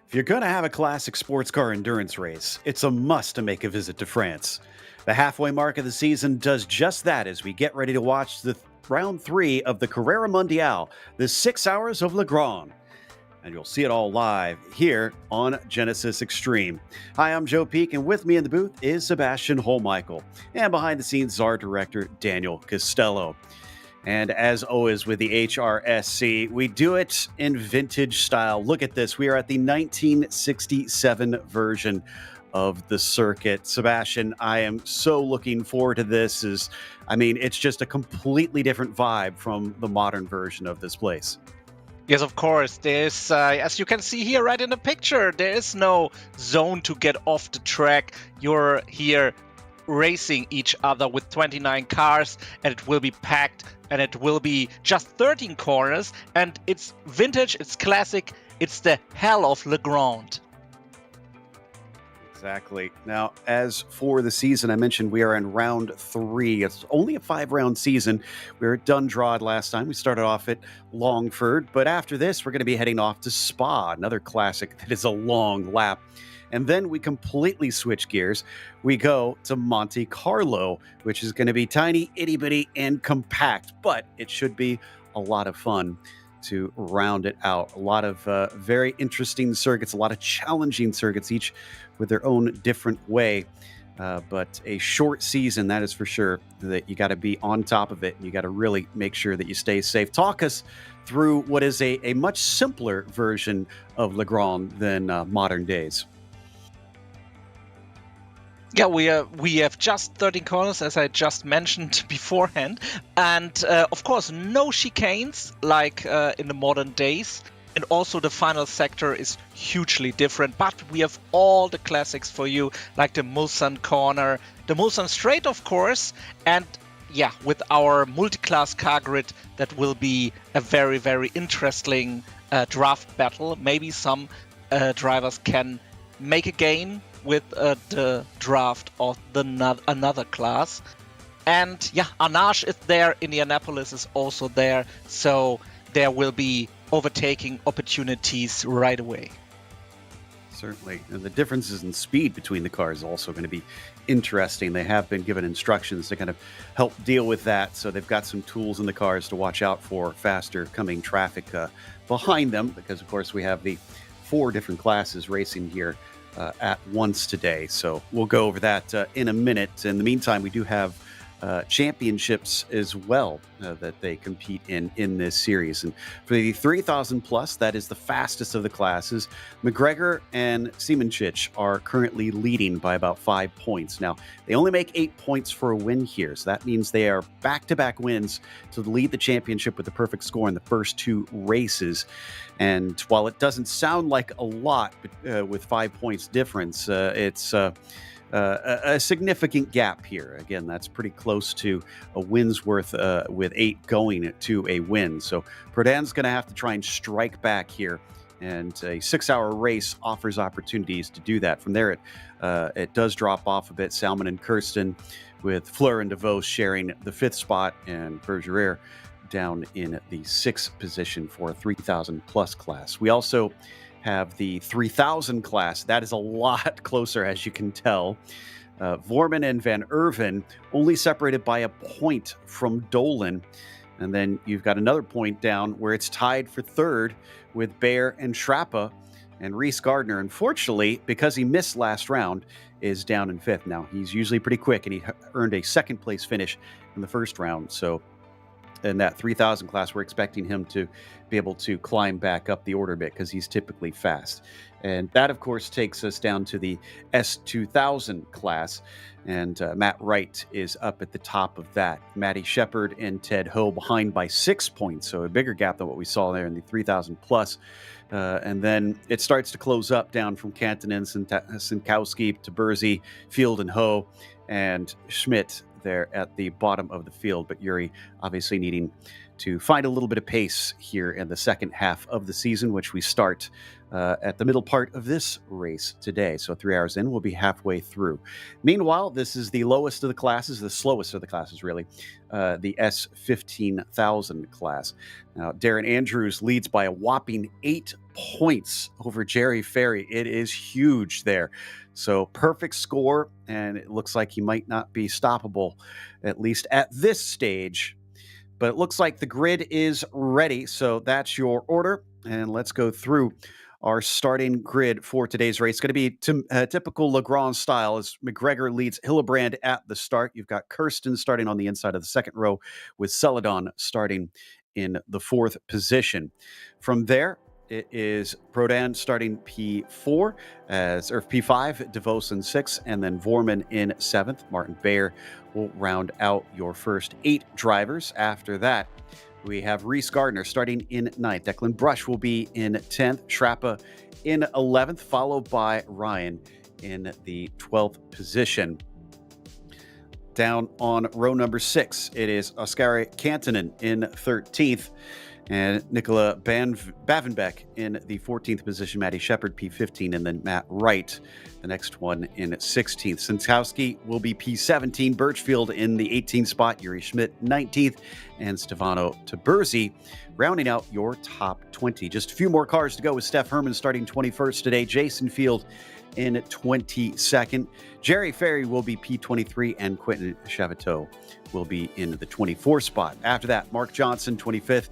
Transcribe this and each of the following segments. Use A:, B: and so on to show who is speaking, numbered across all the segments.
A: If you're going to have a classic sports car endurance race, it's a must to make a visit to France. The halfway mark of the season does just that as we get ready to watch the round three of the Carrera Mundial, the 6 hours of Le Grand. And you'll see it all live here on Genisus Extreme. Hi, I'm Joe Peak, and with me in the booth is Sebastian Holmichael. And behind the scenes is our director, Daniel Costello. And as always with the HRSC, we do it in vintage style. Look at this. We are at the 1967 version of the circuit. Sebastian, I am so looking forward to this. It's just a completely different vibe from the modern version of this place.
B: Yes, of course. There's, as you can see here right in the picture, there is no zone to get off the track. You're here racing each other with 29 cars, and it will be packed, and it will be just 13 corners, and it's vintage, it's classic, it's the hell of Le Grand.
A: Exactly. Now, as for the season, I mentioned we are in round 3. It's only a 5-round season. We were at Dundrod last time. We started off at Longford, but after this, we're going to be heading off to Spa, another classic that is a long lap. And then we completely switch gears. We go to Monte Carlo, which is going to be tiny, itty-bitty, and compact, but it should be a lot of fun to round it out. A lot of very interesting circuits, a lot of challenging circuits, each with their own different way. But a short season, that is for sure, that you got to be on top of it. And you got to really make sure that you stay safe. Talk us through what is a much simpler version of Le Grand than modern days.
B: Yeah, we have just 13 corners, as I just mentioned beforehand. And of course, no chicanes like in the modern days. And also the final sector is hugely different. But we have all the classics for you, like the Mulsanne corner, the Mulsanne straight, of course. And yeah, with our multi-class car grid, that will be a very, very interesting draft battle. Maybe some drivers can make a gain with the draft of another class. And yeah, Arnage is there, Indianapolis is also there, so there will be overtaking opportunities right away.
A: Certainly. And the differences in speed between the cars is also going to be interesting. They have been given instructions to kind of help deal with that, so they've got some tools in the cars to watch out for faster coming traffic behind them, because of course we have the 4 different classes racing here at once today. So we'll go over that in a minute. In the meantime, we do have championships as well that they compete in this series. And for the 3,000 plus, that is the fastest of the classes. McGregor and Siemenchich are currently leading by about 5 points. Now, they only make 8 points for a win here. So that means they are back-to-back wins to lead the championship with the perfect score in the first 2 races. And while it doesn't sound like a lot with 5 points difference, it's a significant gap here. Again, that's pretty close to a win's worth with 8 going to a win. So Prodan's going to have to try and strike back here. And a 6-hour race offers opportunities to do that. From there, it does drop off a bit. Salmon and Kirsten with Fleur and DeVos sharing the 5th spot, and Bergerer down in the 6th position for a 3,000 plus class. We also have the 3,000 class. That is a lot closer, as you can tell. Vorman and Van Erven only separated by a point from Dolan. And then you've got another point down where it's tied for 3rd with Bayer and Schrappa. And Reese Gardner, unfortunately, because he missed last round, is down in 5th. Now, he's usually pretty quick, and he earned a 2nd place finish in the first round. So in that 3,000 class, we're expecting him to be able to climb back up the order a bit because he's typically fast. And that, of course, takes us down to the S2000 class. And Matt Wright is up at the top of that. Matty Shepard and Ted Ho behind by 6 points. So a bigger gap than what we saw there in the 3,000 plus. And then it starts to close up down from Kantonen, Sinkowski to Bursey, Field and Ho, and Schmidt there at the bottom of the field. But Yuri obviously needing to find a little bit of pace here in the second half of the season, which we start at the middle part of this race today. So 3 hours in, we'll be halfway through. Meanwhile, this is the lowest of the classes, the slowest of the classes, really, the S15,000 class. Now, Darren Andrews leads by a whopping 8 points over Jerry Ferry. It is huge there. So perfect score, and it looks like he might not be stoppable, at least at this stage. But it looks like the grid is ready, so that's your order. And let's go through our starting grid for today's race. It's going to be typical Legrand style as McGregor leads Hillebrand at the start. You've got Kirsten starting on the inside of the second row with Celadon starting in the 4th position. From there, it is Prodan starting P4, or P5, DeVos in 6th, and then Vorman in 7th. Martin Bayer will round out your first 8 drivers. After that, we have Reese Gardner starting in 9th. Declan Brush will be in 10th. Schrappa in 11th, followed by Ryan in the 12th position. Down on row number 6, it is Oskari Kantonen in 13th. And Nicola Bavenbeck in the 14th position, Maddie Shepard, P15, and then Matt Wright, the next one in 16th. Sinkowski will be P17, Birchfield in the 18th spot, Yuri Schmidt 19th, and Stefano Taberzi rounding out your top 20. Just a few more cars to go with Steph Herman starting 21st today, Jason Field in 22nd. Jerry Ferry will be P23, and Quentin Chaveteau will be in the 24th spot. After that, Mark Johnson, 25th,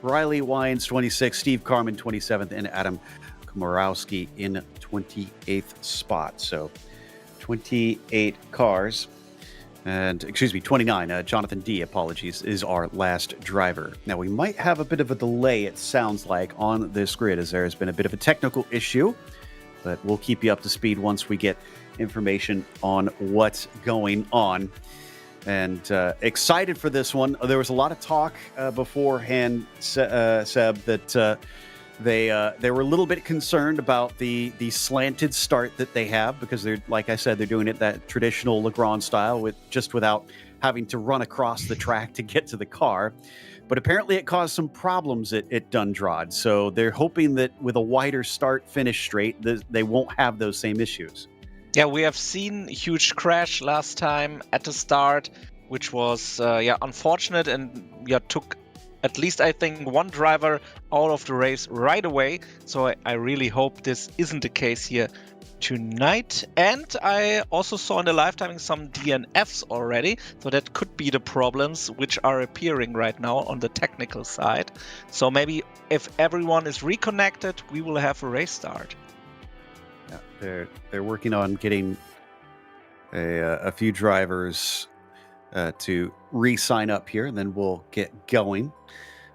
A: Riley Wines, 26th, Steve Carman, 27th, and Adam Komorowski in 28th spot. So 28 cars, and 29. Jonathan D, apologies, is our last driver. Now, we might have a bit of a delay, it sounds like, on this grid, as there has been a bit of a technical issue, but we'll keep you up to speed once we get information on what's going on. And excited for this one. There was a lot of talk beforehand, Seb, that they were a little bit concerned about the slanted start that they have, because they're, like I said, they're doing it that traditional Legrand style without having to run across the track to get to the car. But apparently it caused some problems at Dundrod. So they're hoping that with a wider start finish straight, they won't have those same issues.
B: Yeah, we have seen a huge crash last time at the start, which was unfortunate, and took at least, I think, one driver out of the race right away. So I really hope this isn't the case here tonight. And I also saw in the live timing some DNFs already, so that could be the problems which are appearing right now on the technical side. So maybe if everyone is reconnected, we will have a race start.
A: Yeah, they're working on getting a few drivers to re-sign up here, and then we'll get going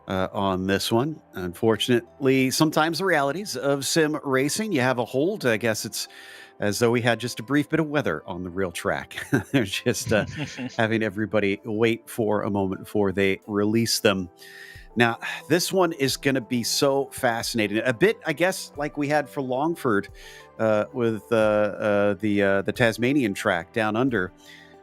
A: on this one. Unfortunately, sometimes the realities of sim racing, you have a hold. I guess it's as though we had just a brief bit of weather on the real track. They're just having everybody wait for a moment before they release them. Now, this one is going to be so fascinating. A bit, I guess, like we had for Longford with the Tasmanian track down under,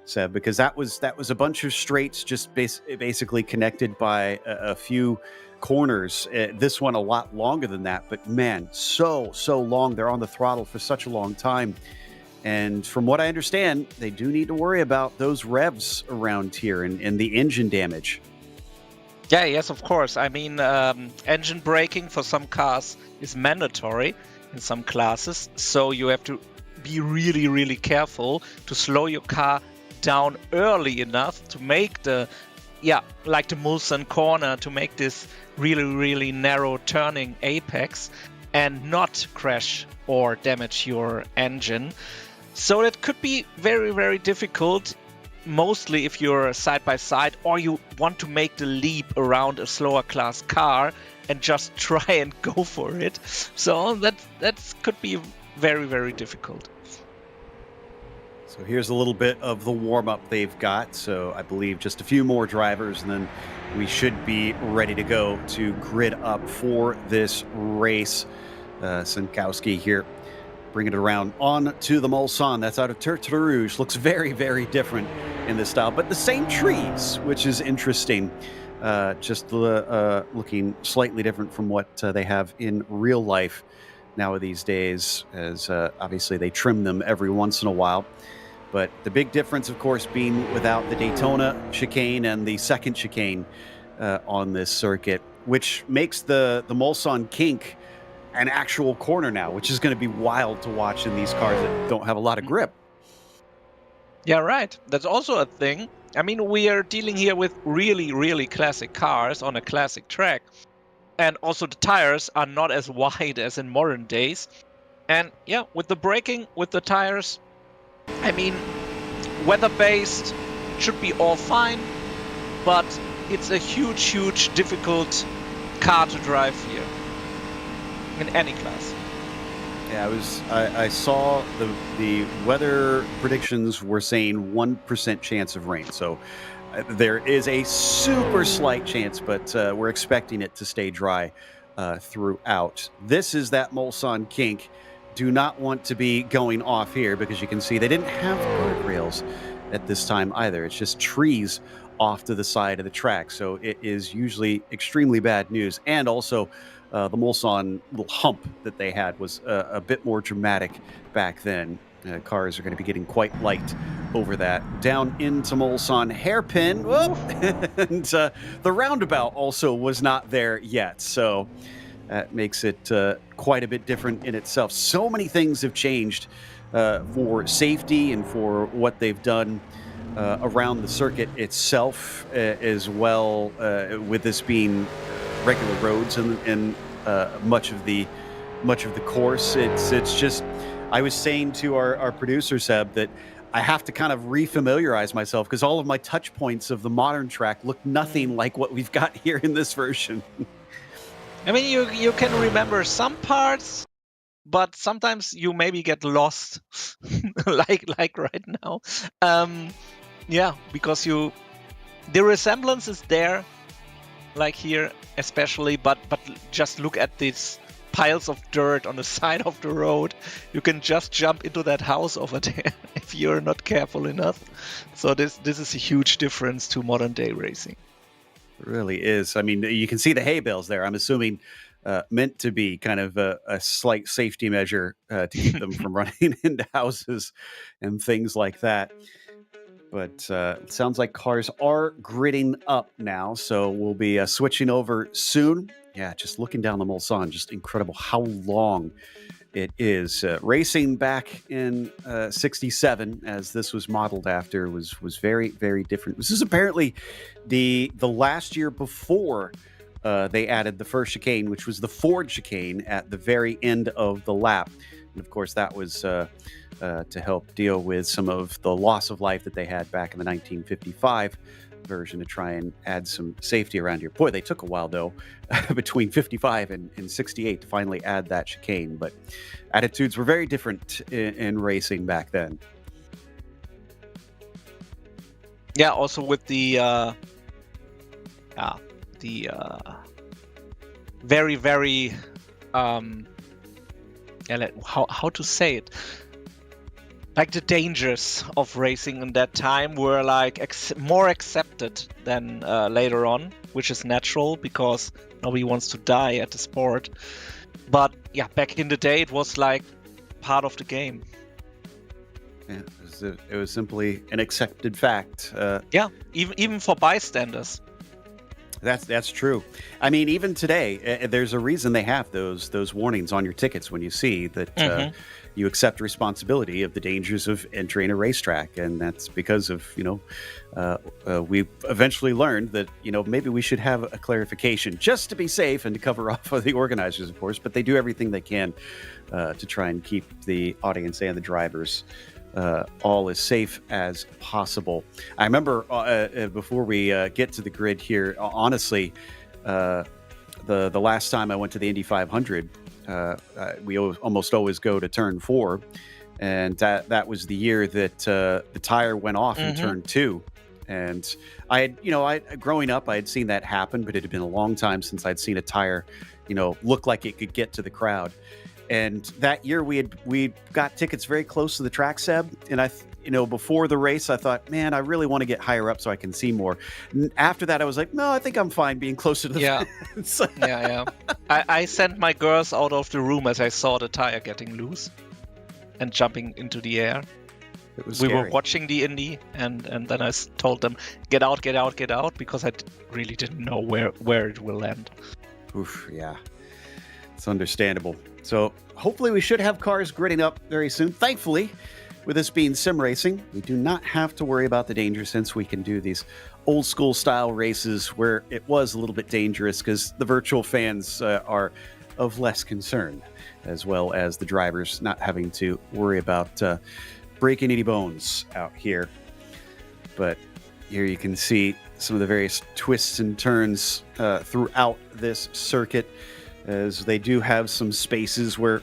A: Seb, because that was a bunch of straights just basically connected by a few corners. This one a lot longer than that, but man, so long. They're on the throttle for such a long time. And from what I understand, they do need to worry about those revs around here and the engine damage.
B: Yeah, yes, of course. I mean, engine braking for some cars is mandatory in some classes, so you have to be really, really careful to slow your car down early enough to make like the Mulsanne corner, to make this really, really narrow turning apex and not crash or damage your engine. So that could be very, very difficult, mostly if you're side by side or you want to make the leap around a slower class car and just try and go for it. So that could be very, very difficult.
A: So here's a little bit of the warm-up they've got. So I believe just a few more drivers, and then we should be ready to go to grid up for this race. Sinkowski here bringing it around on to the Mulsanne. That's out of Tertre Rouge. Looks very, very different in this style, but the same trees, which is interesting. Just looking slightly different from what they have in real life. now these days, as obviously they trim them every once in a while. But the big difference, of course, being without the Daytona chicane and the second chicane on this circuit, which makes the Mulsanne kink an actual corner now, which is going to be wild to watch in these cars that don't have a lot of grip.
B: Yeah, right. That's also a thing. I mean, we are dealing here with really, really classic cars on a classic track. And also the tires are not as wide as in modern days. And yeah, with the braking, with the tires, I mean, weather-based should be all fine, but it's a huge, huge, difficult car to drive here in any class.
A: Yeah, I saw the weather predictions were saying 1% chance of rain. So there is a super slight chance, but we're expecting it to stay dry throughout. This is that Mulsanne kink. Do not want to be going off here because you can see they didn't have guardrails at this time either. It's just trees off to the side of the track. So it is usually extremely bad news. And also the Mulsanne little hump that they had was a bit more dramatic back then. Cars are going to be getting quite light over that. Down into Mulsanne, hairpin, whoop, and the roundabout also was not there yet. So that makes it quite a bit different in itself. So many things have changed for safety and for what they've done around the circuit itself as well, with this being regular roads and much of the course. It's just, I was saying to our producer Seb that I have to kind of refamiliarize myself because all of my touch points of the modern track look nothing like what we've got here in this version.
B: I mean, you can remember some parts, but sometimes you maybe get lost, like right now. Yeah, because the resemblance is there, like here especially, but just look at these piles of dirt on the side of the road. You can just jump into that house over there if you're not careful enough. So this is a huge difference to modern day racing.
A: It really is. I mean, you can see the hay bales there. I'm assuming meant to be kind of a slight safety measure to keep them from running into houses and things like that. But it sounds like cars are gridding up now, so we'll be switching over soon. Yeah, just looking down the Mulsanne, just incredible how long it is. Racing back in 67, as this was modeled after, was very, very different. This is apparently the last year before they added the first chicane, which was the Ford chicane at the very end of the lap. And of course, that was to help deal with some of the loss of life that they had back in the 1955 version to try and add some safety around here. Boy, they took a while, though, between 55 and 68 to finally add that chicane. But attitudes were very different in racing back then.
B: Yeah, also with the very, very how to say it, like the dangers of racing in that time were like more accepted than later on, which is natural because nobody wants to die at the sport. But yeah, back in the day it was like part of the game.
A: Yeah, it was simply an accepted fact.
B: Yeah, even for bystanders.
A: That's true. I mean, even today, there's a reason they have those warnings on your tickets when you see that you accept responsibility of the dangers of entering a racetrack, and that's because of we eventually learned that maybe we should have a clarification just to be safe and to cover off of the organizers, of course. But they do everything they can to try and keep the audience and the drivers all as safe as possible. I remember before we get to the grid here, honestly, the last time I went to the Indy 500, we almost always go to turn 4, and that was the year that the tire went off in turn 2. And I had, growing up, I had seen that happen, but it had been a long time since I'd seen a tire, look like it could get to the crowd. And that year we got tickets very close to the track, Seb, and before the race, I thought, man, I really want to get higher up so I can see more. After that, I was like, no, I think I'm fine being closer to the fence.
B: Yeah. I sent my girls out of the room as I saw the tire getting loose and jumping into the air.
A: It was
B: we
A: scary.
B: were watching the Indy, and then I told them, get out, because I really didn't know where it will land.
A: Oof, yeah. It's understandable. So hopefully we should have cars gridding up very soon. Thankfully, with this being sim racing, we do not have to worry about the danger, since we can do these old school style races where it was a little bit dangerous, because the virtual fans are of less concern, as well as the drivers not having to worry about breaking any bones out here. But here you can see some of the various twists and turns throughout this circuit, as they do have some spaces where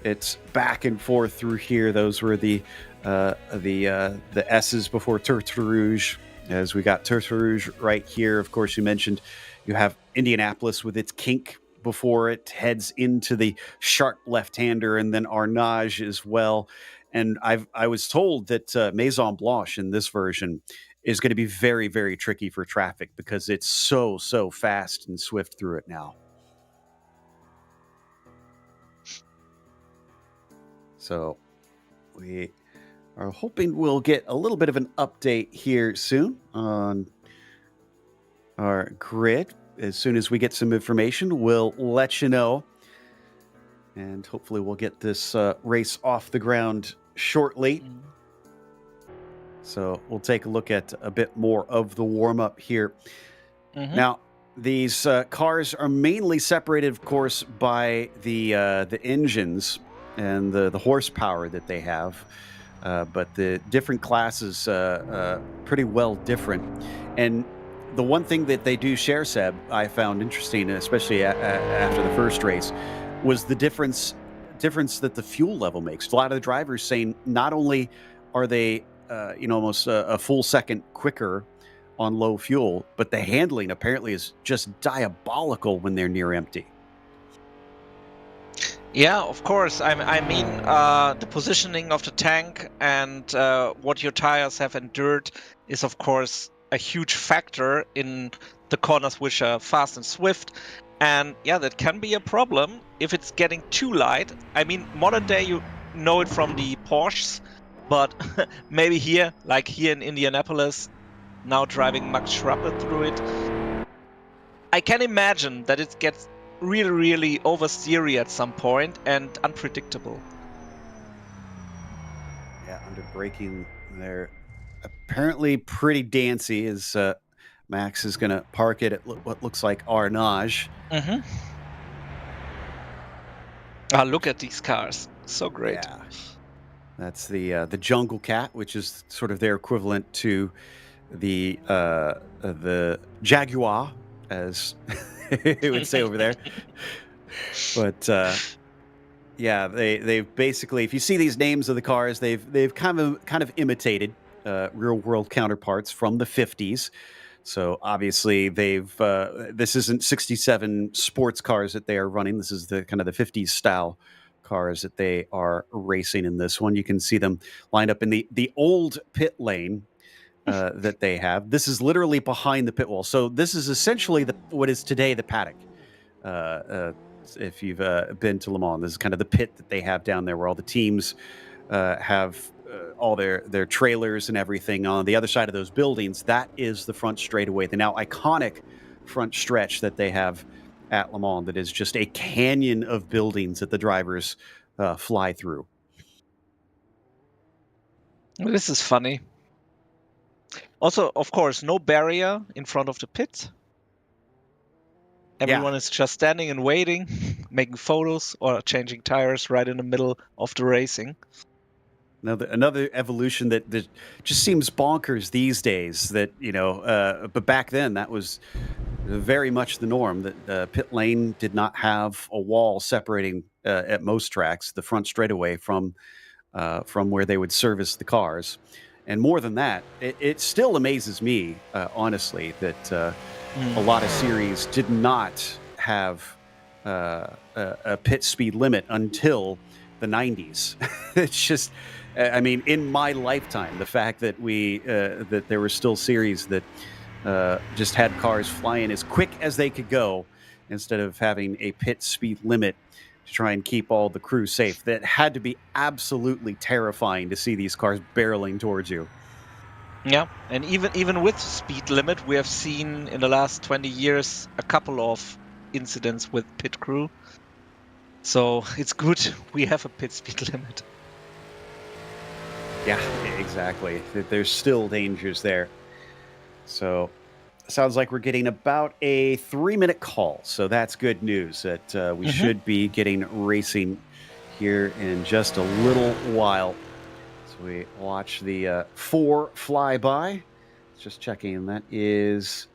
A: it's back and forth through here. Those were the S's before Tertre Rouge, as we got Tertre Rouge right here. Of course, you mentioned you have Indianapolis with its kink before it heads into the sharp left-hander, and then Arnage as well. And I was told that Maison Blanche in this version is going to be very, very tricky for traffic, because it's so fast and swift through it now. So we are hoping we'll get a little bit of an update here soon on our grid. As soon as we get some information, we'll let you know. And hopefully we'll get this race off the ground shortly. So we'll take a look at a bit more of the warm-up here. Now, these cars are mainly separated, of course, by the engines and the horsepower that they have. But the different classes pretty well different. And the one thing that they do share, Seb, I found interesting, especially after the first race, was the difference that the fuel level makes. A lot of the drivers saying not only are they almost a full second quicker on low fuel, but the handling apparently is just diabolical when they're near empty.
B: Yeah, of course. I mean, the positioning of the tank and what your tires have endured is, of course, a huge factor in the corners which are fast and swift. And yeah, that can be a problem if it's getting too light. I mean, modern day, you know it from the Porsches, but maybe here, like here in Indianapolis, now driving Max Schrappe through it, I can imagine that it gets really, really oversteery at some point and unpredictable.
A: Yeah, under braking, they're apparently pretty dancy, as Max is going to park it at what looks like Arnage.
B: Look at these cars. So great.
A: Yeah. That's the Jungle Cat, which is sort of their equivalent to the Jaguar, as it would say over there. But yeah, they've basically, if you see these names of the cars, they've kind of imitated real world counterparts from the 50s. So obviously this isn't 67 sports cars that they are running. This is the kind of the 50s style cars that they are racing in this one. You can see them lined up in the old pit lane that they have. This is literally behind the pit wall. So this is essentially what is today the paddock. If you've been to Le Mans, this is kind of the pit that they have down there, where all the teams have all their trailers and everything. On the other side of those buildings, that is the front straightaway, the now iconic front stretch that they have at Le Mans, that is just a canyon of buildings that the drivers fly through.
B: This is funny. Also, of course, no barrier in front of the pit. Everyone is just standing and waiting, making photos or changing tires right in the middle of the racing.
A: Another evolution that just seems bonkers these days. That but back then that was very much the norm. That pit lane did not have a wall separating at most tracks the front straightaway from where they would service the cars. And more than that, it still amazes me, honestly, that a lot of series did not have a pit speed limit until the 90s. I mean, in my lifetime, the fact that that there were still series that just had cars flying as quick as they could go instead of having a pit speed limit to try and keep all the crew safe. That had to be absolutely terrifying to see these cars barreling towards you.
B: Yeah, and even with speed limit, we have seen in the last 20 years a couple of incidents with pit crew. So it's good we have a pit speed limit.
A: Yeah, exactly. There's still dangers there. So sounds like we're getting about a 3-minute call. So that's good news that we should be getting racing here in just a little while. So we watch the 4 fly by. Just checking. That is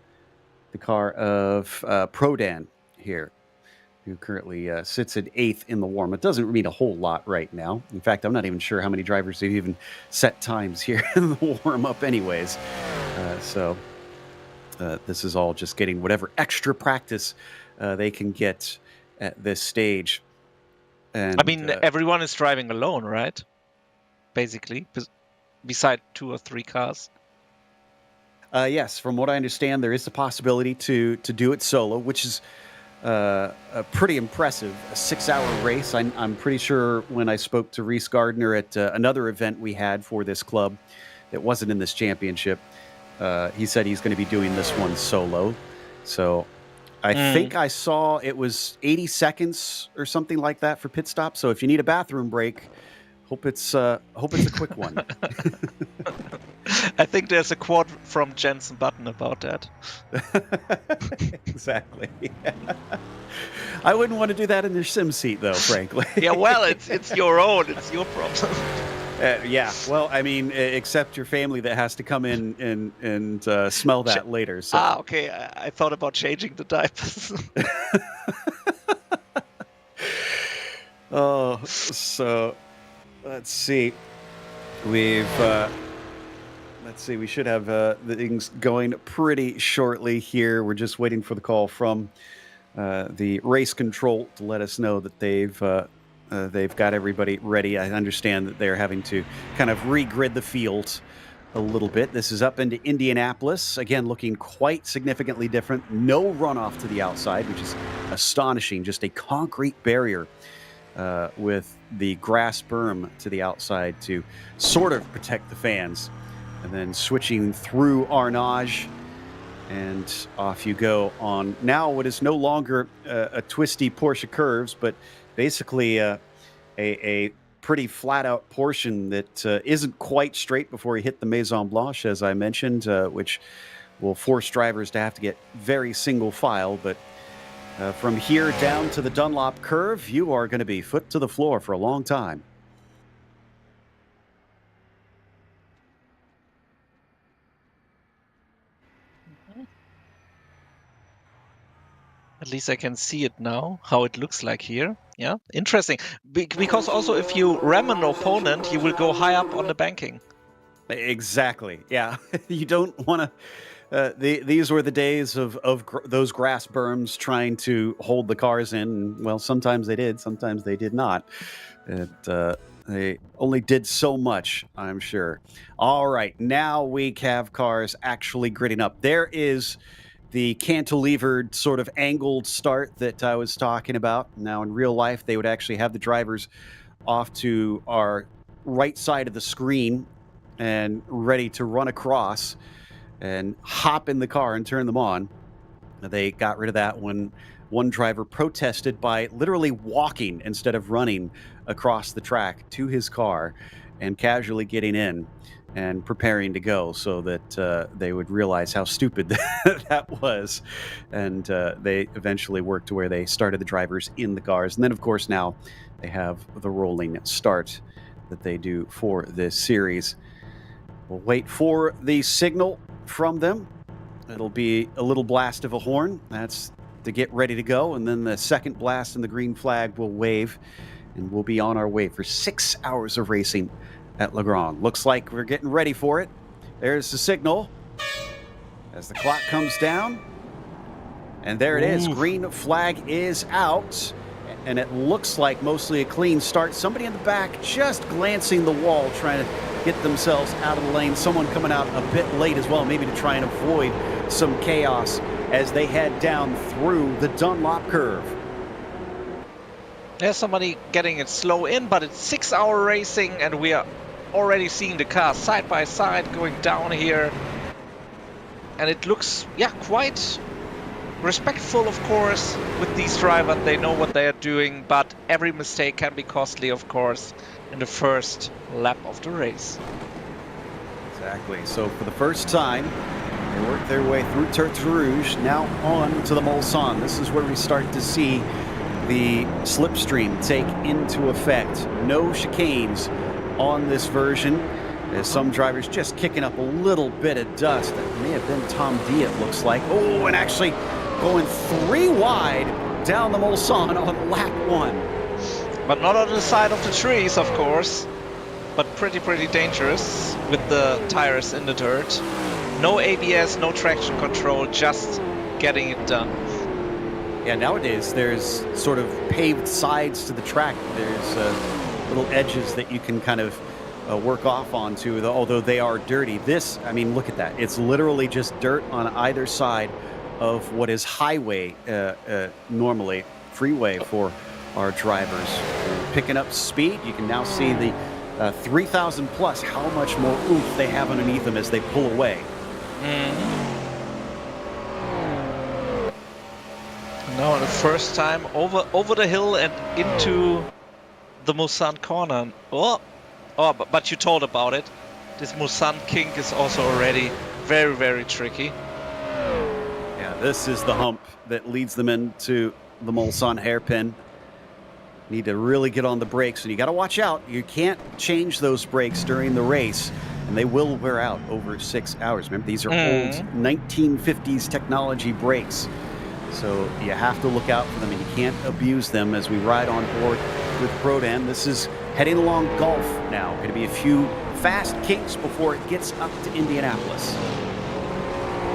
A: the car of Prodan here, who currently sits at 8th in the warm. It doesn't mean a whole lot right now. In fact, I'm not even sure how many drivers have even set times here in the warm-up anyways. So this is all just getting whatever extra practice they can get at this stage. And
B: I mean, everyone is driving alone, right? Basically, beside 2 or 3 cars.
A: Yes, from what I understand, there is a possibility to do it solo, which is pretty impressive. A 6-hour race. I'm pretty sure when I spoke to Reese Gardner at another event we had for this club that wasn't in this championship, he said he's going to be doing this one solo. So I think I saw it was 80 seconds or something like that for pit stop. So if you need a bathroom break, hope it's a quick one.
B: I think there's a quote from Jensen Button about that.
A: Exactly. I wouldn't want to do that in their sim seat, though, frankly.
B: Yeah, well, it's your own. It's your problem.
A: Yeah, well, I mean, except your family that has to come in and smell that later. So.
B: Okay. I thought about changing the diapers.
A: Oh, so let's see. We should have the things going pretty shortly here. We're just waiting for the call from the race control to let us know that they've got everybody ready. I understand that they're having to kind of regrid the field a little bit. This is up into Indianapolis. Again, looking quite significantly different. No runoff to the outside, which is astonishing. Just a concrete barrier with the grass berm to the outside to sort of protect the fans. And then switching through Arnage, and off you go on now what is no longer a twisty Porsche curves, but basically a pretty flat-out portion that isn't quite straight before you hit the Maison Blanche, as I mentioned, which will force drivers to have to get very single file. But from here down to the Dunlop curve, you are going to be foot to the floor for a long time.
B: At least I can see it now, how it looks like here. Yeah, interesting. Because also if you ram an opponent, you will go high up on the banking.
A: Exactly. Yeah. You don't want to... these were the days of those grass berms trying to hold the cars in. Well, sometimes they did, sometimes they did not. They only did so much, I'm sure. All right, now we have cars actually gridding up. There is the cantilevered sort of angled start that I was talking about. Now, in real life, they would actually have the drivers off to our right side of the screen and ready to run across and hop in the car and turn them on. They got rid of that when one driver protested by literally walking instead of running across the track to his car and casually getting in and preparing to go so that they would realize how stupid that was. And they eventually worked to where they started the drivers in the cars. And then, of course, now they have the rolling start that they do for this series. We'll wait for the signal from them. It'll be a little blast of a horn. That's to get ready to go. And then the second blast and the green flag will wave. And we'll be on our way for 6 hours of racing at Le Grand. Looks like we're getting ready for it. There's the signal as the clock comes down. And there it is. Green flag is out. and it looks like mostly a clean start. Somebody in the back just glancing the wall, trying to get themselves out of the lane. Someone coming out a bit late as well, maybe to try and avoid some chaos as they head down through the Dunlop curve.
B: There's somebody getting it slow in, but it's 6-hour racing, and we are already seeing the cars side by side going down here. And it looks, yeah, quite respectful, of course, with these drivers. They know what they are doing, but every mistake can be costly, of course, in the first lap of the race.
A: Exactly. So for the first time, they work their way through Tertre Rouge, now on to the Mulsanne. This is where we start to see the slipstream take into effect. No chicanes on this version. As some drivers just kicking up a little bit of dust. That may have been Tom D, it looks like. Oh, and actually going 3 wide down the Mulsanne on lap 1.
B: But not on the side of the trees, of course. But pretty dangerous with the tires in the dirt. No ABS, no traction control, just getting it done.
A: Yeah, nowadays there's sort of paved sides to the track. There's little edges that you can kind of work off onto, although they are dirty. This, I mean, look at that. It's literally just dirt on either side of what is highway, normally freeway for our drivers. Picking up speed, you can now see the 3,000 plus, how much more oomph they have underneath them as they pull away.
B: Now the first time over the hill and into the Mulsanne corner. But you told about it. This Mulsanne kink is also already very tricky.
A: Yeah, this is the hump that leads them into the Mulsanne hairpin. Need to really get on the brakes, and you got to watch out. You can't change those brakes during the race, and they will wear out over 6 hours. Remember, these are old 1950s technology brakes, so you have to look out for them, and you can't abuse them as we ride on board with Prodan. This is heading along Gulf now. Going to be a few fast kinks before it gets up to Indianapolis.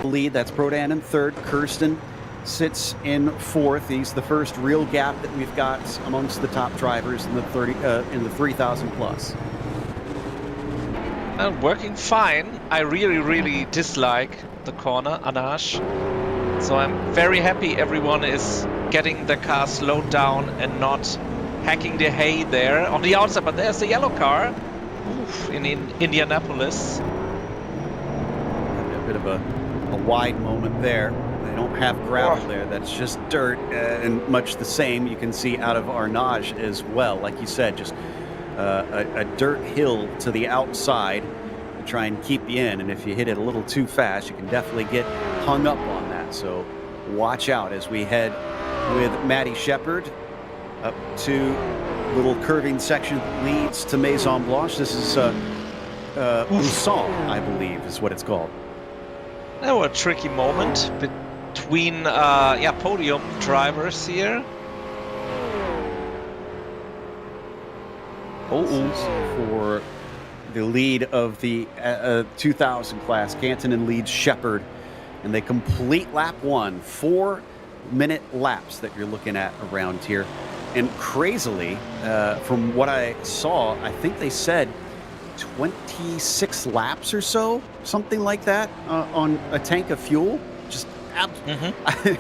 A: Lead, that's Prodan in third. Kirsten sits in fourth. He's the first real gap that we've got amongst the top drivers in the 3,000 plus.
B: Working fine. I really dislike the corner, Anash. So I'm very happy everyone is getting the car slowed down and not hacking the hay there on the outside. But there's the yellow car. Oof, in Indianapolis.
A: A bit of a wide moment there. They don't have gravel there. That's just dirt, and much the same you can see out of Arnage as well. Like you said, just a dirt hill to the outside to try and keep you in. And if you hit it a little too fast, you can definitely get hung up on that. So watch out as we head with Maddie Shepard up to little curving section that leads to Maison Blanche. This is Mousson, I believe, is what it's called.
B: That was a tricky moment between podium drivers here.
A: For the lead of the 2000 class, Cantonen leads Shepard, and they complete lap 1, 4-minute laps that you're looking at around here. And crazily, from what I saw, I think they said 26 laps or so, something like that, on a tank of fuel. Just I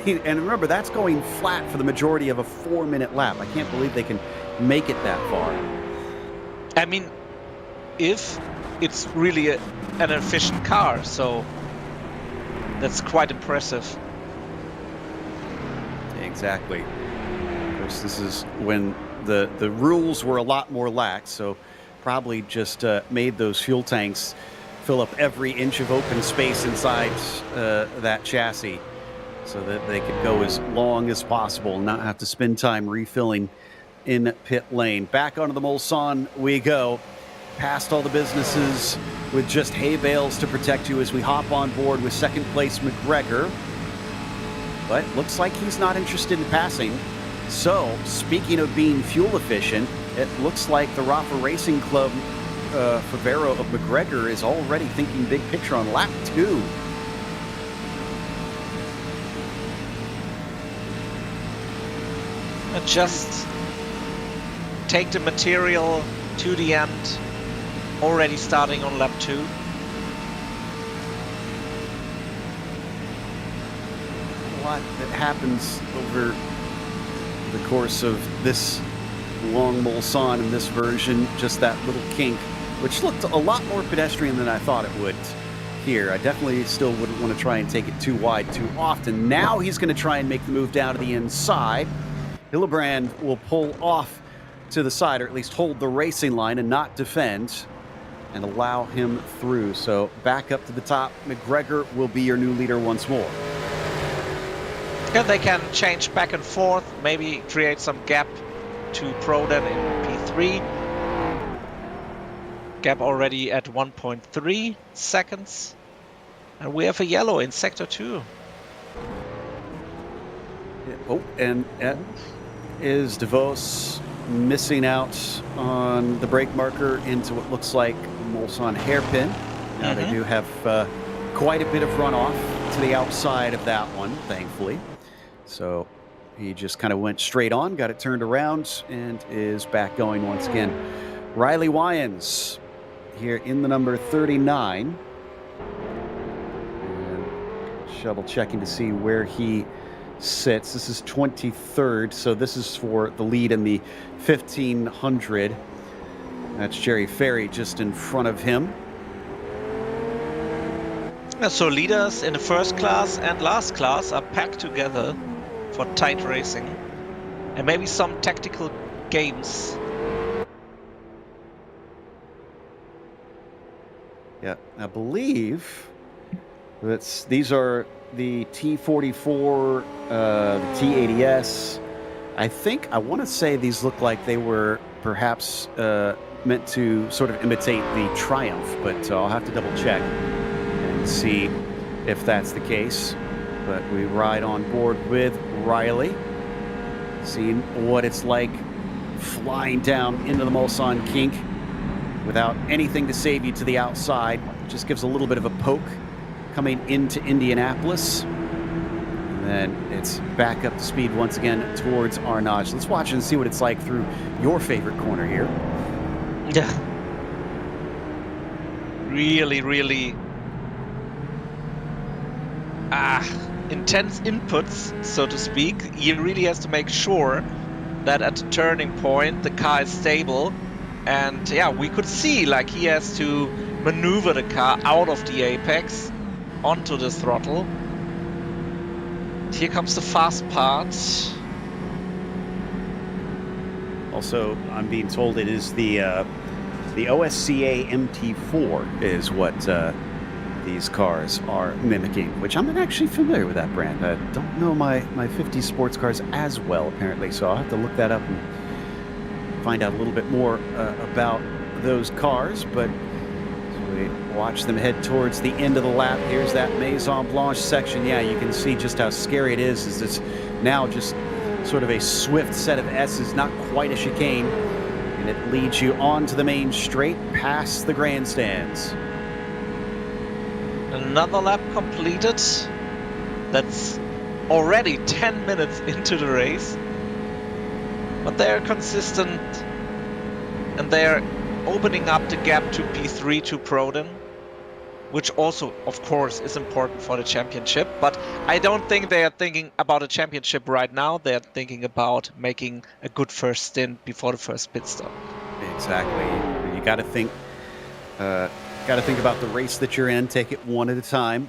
A: mean, and remember, that's going flat for the majority of a 4-minute lap. I can't believe they can make it that far.
B: I mean, if it's really an efficient car, so that's quite impressive.
A: Exactly. Of course, this is when the rules were a lot more lax, so probably just made those fuel tanks fill up every inch of open space inside that chassis so that they could go as long as possible and not have to spend time refilling in pit lane. Back onto the Mulsanne we go, past all the businesses with just hay bales to protect you as we hop on board with second place McGregor. But looks like he's not interested in passing. So, speaking of being fuel efficient, it looks like the Rafa Racing Club Favero of McGregor is already thinking big picture on lap 2.
B: Just take the material to the end, already starting on lap 2.
A: A lot that happens over the course of this long Mulsanne in this version. Just that little kink, which looked a lot more pedestrian than I thought it would here. I definitely still wouldn't want to try and take it too wide too often. Now he's going to try and make the move down to the inside. Hillebrand will pull off to the side, or at least hold the racing line and not defend, and allow him through. So back up to the top, McGregor will be your new leader once more.
B: Yeah, they can change back and forth, maybe create some gap to Proden in P3. Gap already at 1.3 seconds. And we have a yellow in Sector 2.
A: Oh, and that is DeVos missing out on the brake marker into what looks like Mulsanne hairpin. Now they do have quite a bit of runoff to the outside of that one, thankfully. So he just kind of went straight on, got it turned around, and is back going once again. Riley Wyans here in the number 39. And shuttle checking to see where he sits. This is 23rd, so this is for the lead in the 1500. That's Jerry Ferry just in front of him.
B: So leaders in the first class and last class are packed together for tight racing. And maybe some tactical games.
A: Yeah, I believe these are the T44, the T80S. I want to say these look like they were perhaps meant to sort of imitate the Triumph, but I'll have to double check and see if that's the case. But we ride on board with Riley, seeing what it's like flying down into the Mulsanne kink without anything to save you to the outside. Just gives a little bit of a poke coming into Indianapolis. And then it's back up to speed once again towards Arnage. Let's watch and see what it's like through your favorite corner here.
B: Yeah. Really intense inputs, so to speak. He really has to make sure that at the turning point the car is stable. And yeah, we could see like he has to maneuver the car out of the apex onto the throttle. Here comes the fast part.
A: Also, I'm being told it is the OSCA MT4 is what these cars are mimicking, which I'm not actually familiar with that brand. I don't know my 50 sports cars as well, apparently, so I'll have to look that up and find out a little bit more about those cars. But as we watch them head towards the end of the lap, here's that Maison Blanche section. Yeah, you can see just how scary it is. It's now just sort of a swift set of S's, not quite a chicane, and it leads you onto the main straight past the grandstands.
B: Another lap completed. That's already 10 minutes into the race. But they're consistent, and they're opening up the gap to P3 to Proden, which also, of course, is important for the championship. But I don't think they are thinking about a championship right now. They're thinking about making a good first stint before the first pit stop.
A: Exactly. You got to think. Got to think about the race that you're in. Take it one at a time.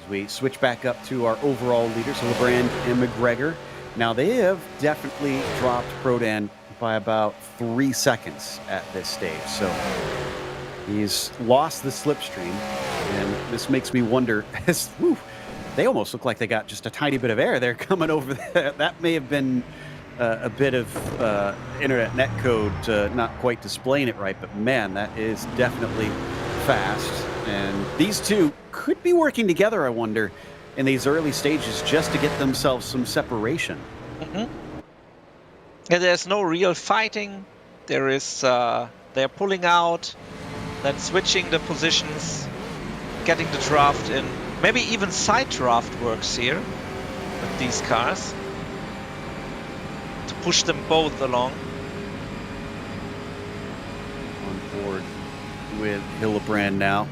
A: As we switch back up to our overall leaders, Hillebrand and McGregor. Now, they have definitely dropped Prodan by about 3 seconds at this stage. So he's lost the slipstream, and this makes me wonder, they almost look like they got just a tiny bit of air there coming over there. That may have been a bit of internet netcode not quite displaying it right, but man, that is definitely fast. And these two could be working together, I wonder, in these early stages just to get themselves some separation.
B: Yeah, there's no real fighting. There is they're pulling out, then switching the positions, getting the draft in. Maybe even side draft works here with these cars to push them both along.
A: with Hillebrand now,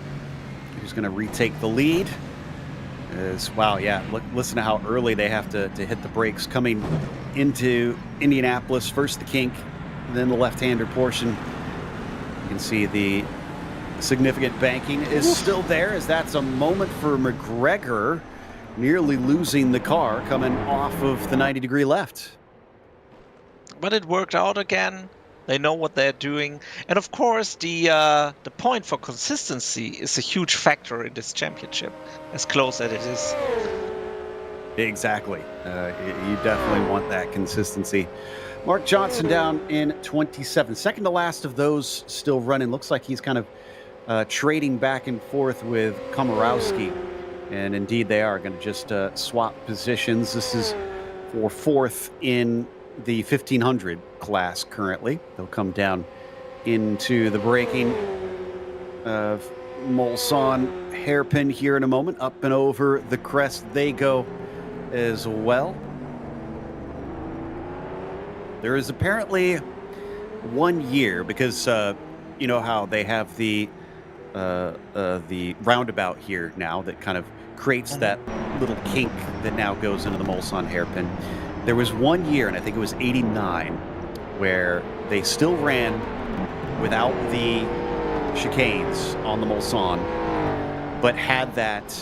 A: who's going to retake the lead. Wow, yeah, listen to how early they have to hit the brakes coming into Indianapolis. First the kink, then the left-hander portion. You can see the significant banking is still there, as that's a moment for McGregor, nearly losing the car coming off of the 90-degree left.
B: But it worked out again. They know what they're doing. And of course, the point for consistency is a huge factor in this championship, as close as it is.
A: Exactly. You definitely want that consistency. Mark Johnson down in 27. Second to last of those still running. Looks like he's kind of trading back and forth with Komorowski. And indeed, they are going to just swap positions. This is for fourth in the 1500 class currently. They'll come down into the braking of Mulsanne hairpin here in a moment. Up and over the crest they go as well. There is apparently 1 year, because you know how they have the roundabout here now that kind of creates that little kink that now goes into the Mulsanne hairpin. There was 1 year, and I think it was 89, where they still ran without the chicanes on the Mulsanne, but had that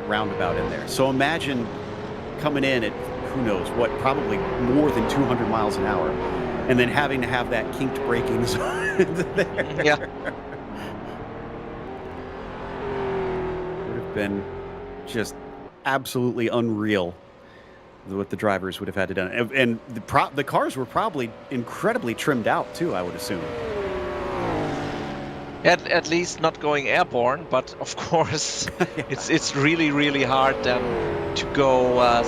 A: roundabout in there. So imagine coming in at, who knows what, probably more than 200 miles an hour, and then having to have that kinked braking zone there.
B: Yeah.
A: Would have been just absolutely unreal what the drivers would have had to do. And the cars were probably incredibly trimmed out too, I would assume.
B: At least not going airborne, but of course
A: Yeah.
B: it's really, really hard then to go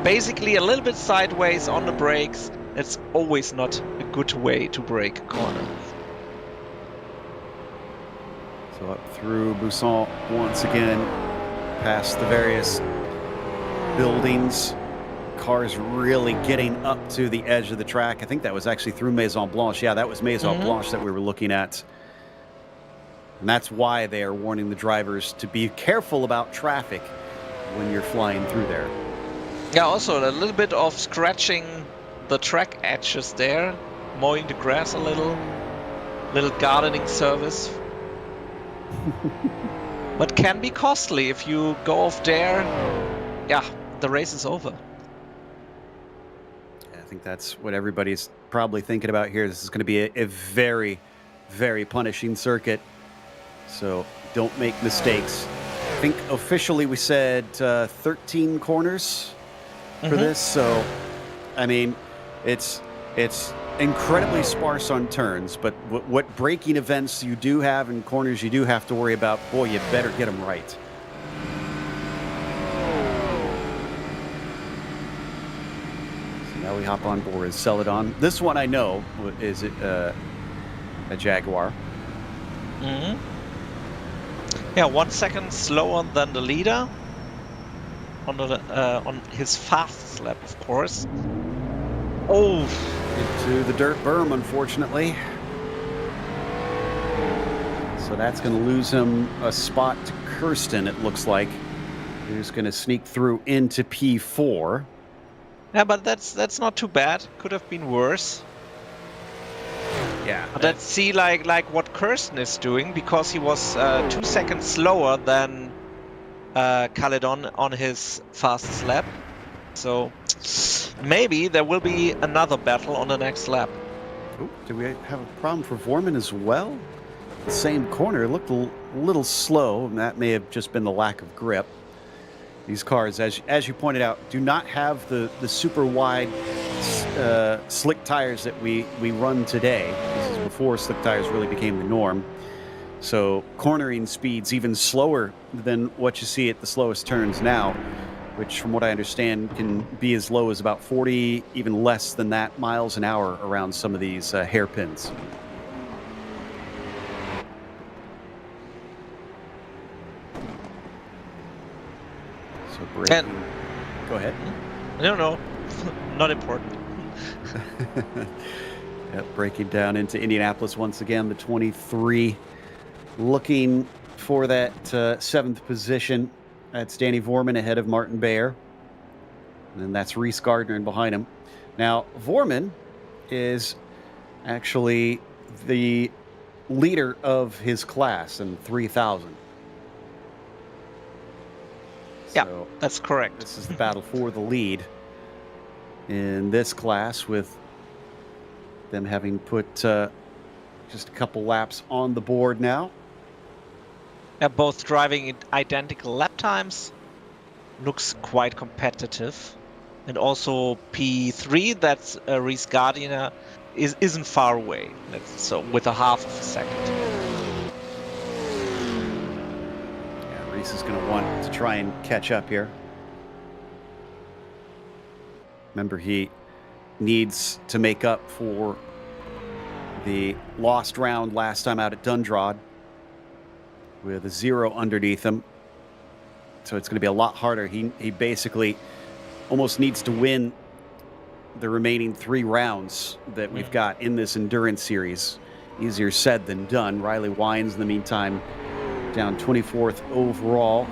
B: basically a little bit sideways on the brakes. It's always not a good way to brake a corner.
A: So up through Buisson once again, past the various buildings. Cars really getting up to the edge of the track. I think that was actually through Maison Blanche. Yeah, that was Maison Blanche that we were looking at. And that's why they are warning the drivers to be careful about traffic when you're flying through there.
B: Yeah, also a little bit of scratching the track edges there, mowing the grass a little gardening service. But can be costly if you go off there. Yeah, the race is over.
A: I think that's what everybody's probably thinking about here. This is going to be a very, very punishing circuit. So don't make mistakes. I think officially we said 13 corners for this. So, I mean, it's incredibly sparse on turns, but what braking events you do have and corners you do have to worry about, boy, you better get them right. Now we hop on board Celadon. This one I know is a Jaguar.
B: Yeah, 1 second slower than the leader on his fastest lap, of course. Oh,
A: Into the dirt berm, unfortunately. So that's going to lose him a spot to Kirsten, it looks like, who's going to sneak through into P4.
B: yeah, but that's not too bad. Could have been worse.
A: Yeah.
B: But let's see like what Kirsten is doing, because he was 2 seconds slower than Caledon on his fastest lap. So maybe there will be another battle on the next lap.
A: Ooh, do we have a problem for Vorman as well? Same corner, looked a little slow, and that may have just been the lack of grip. These cars, as you pointed out, do not have the super wide slick tires that we run today. This is before slick tires really became the norm. So cornering speeds even slower than what you see at the slowest turns now, which from what I understand can be as low as about 40, even less than that, miles an hour around some of these hairpins. So braking. Go ahead.
B: No, not important.
A: Yep, breaking down into Indianapolis once again, the 23 looking for that 7th position. That's Danny Vorman ahead of Martin Bayer. And then that's Reese Gardner in behind him. Now, Vorman is actually the leader of his class in 3,000.
B: Yeah, that's correct.
A: This is the battle for the lead in this class, with them having put just a couple laps on the board now.
B: They're both driving identical lap times. Looks quite competitive. And also P3, that's Reese Gardner, isn't far away. So with a half of a second.
A: Yeah, Reese is going to want to try and catch up here. Remember, he needs to make up for the lost round last time out at Dundrod with a 0 underneath him. So it's going to be a lot harder. He basically almost needs to win the remaining 3 rounds that we've got in this endurance series. Easier said than done. Riley Wines, in the meantime, down 24th overall.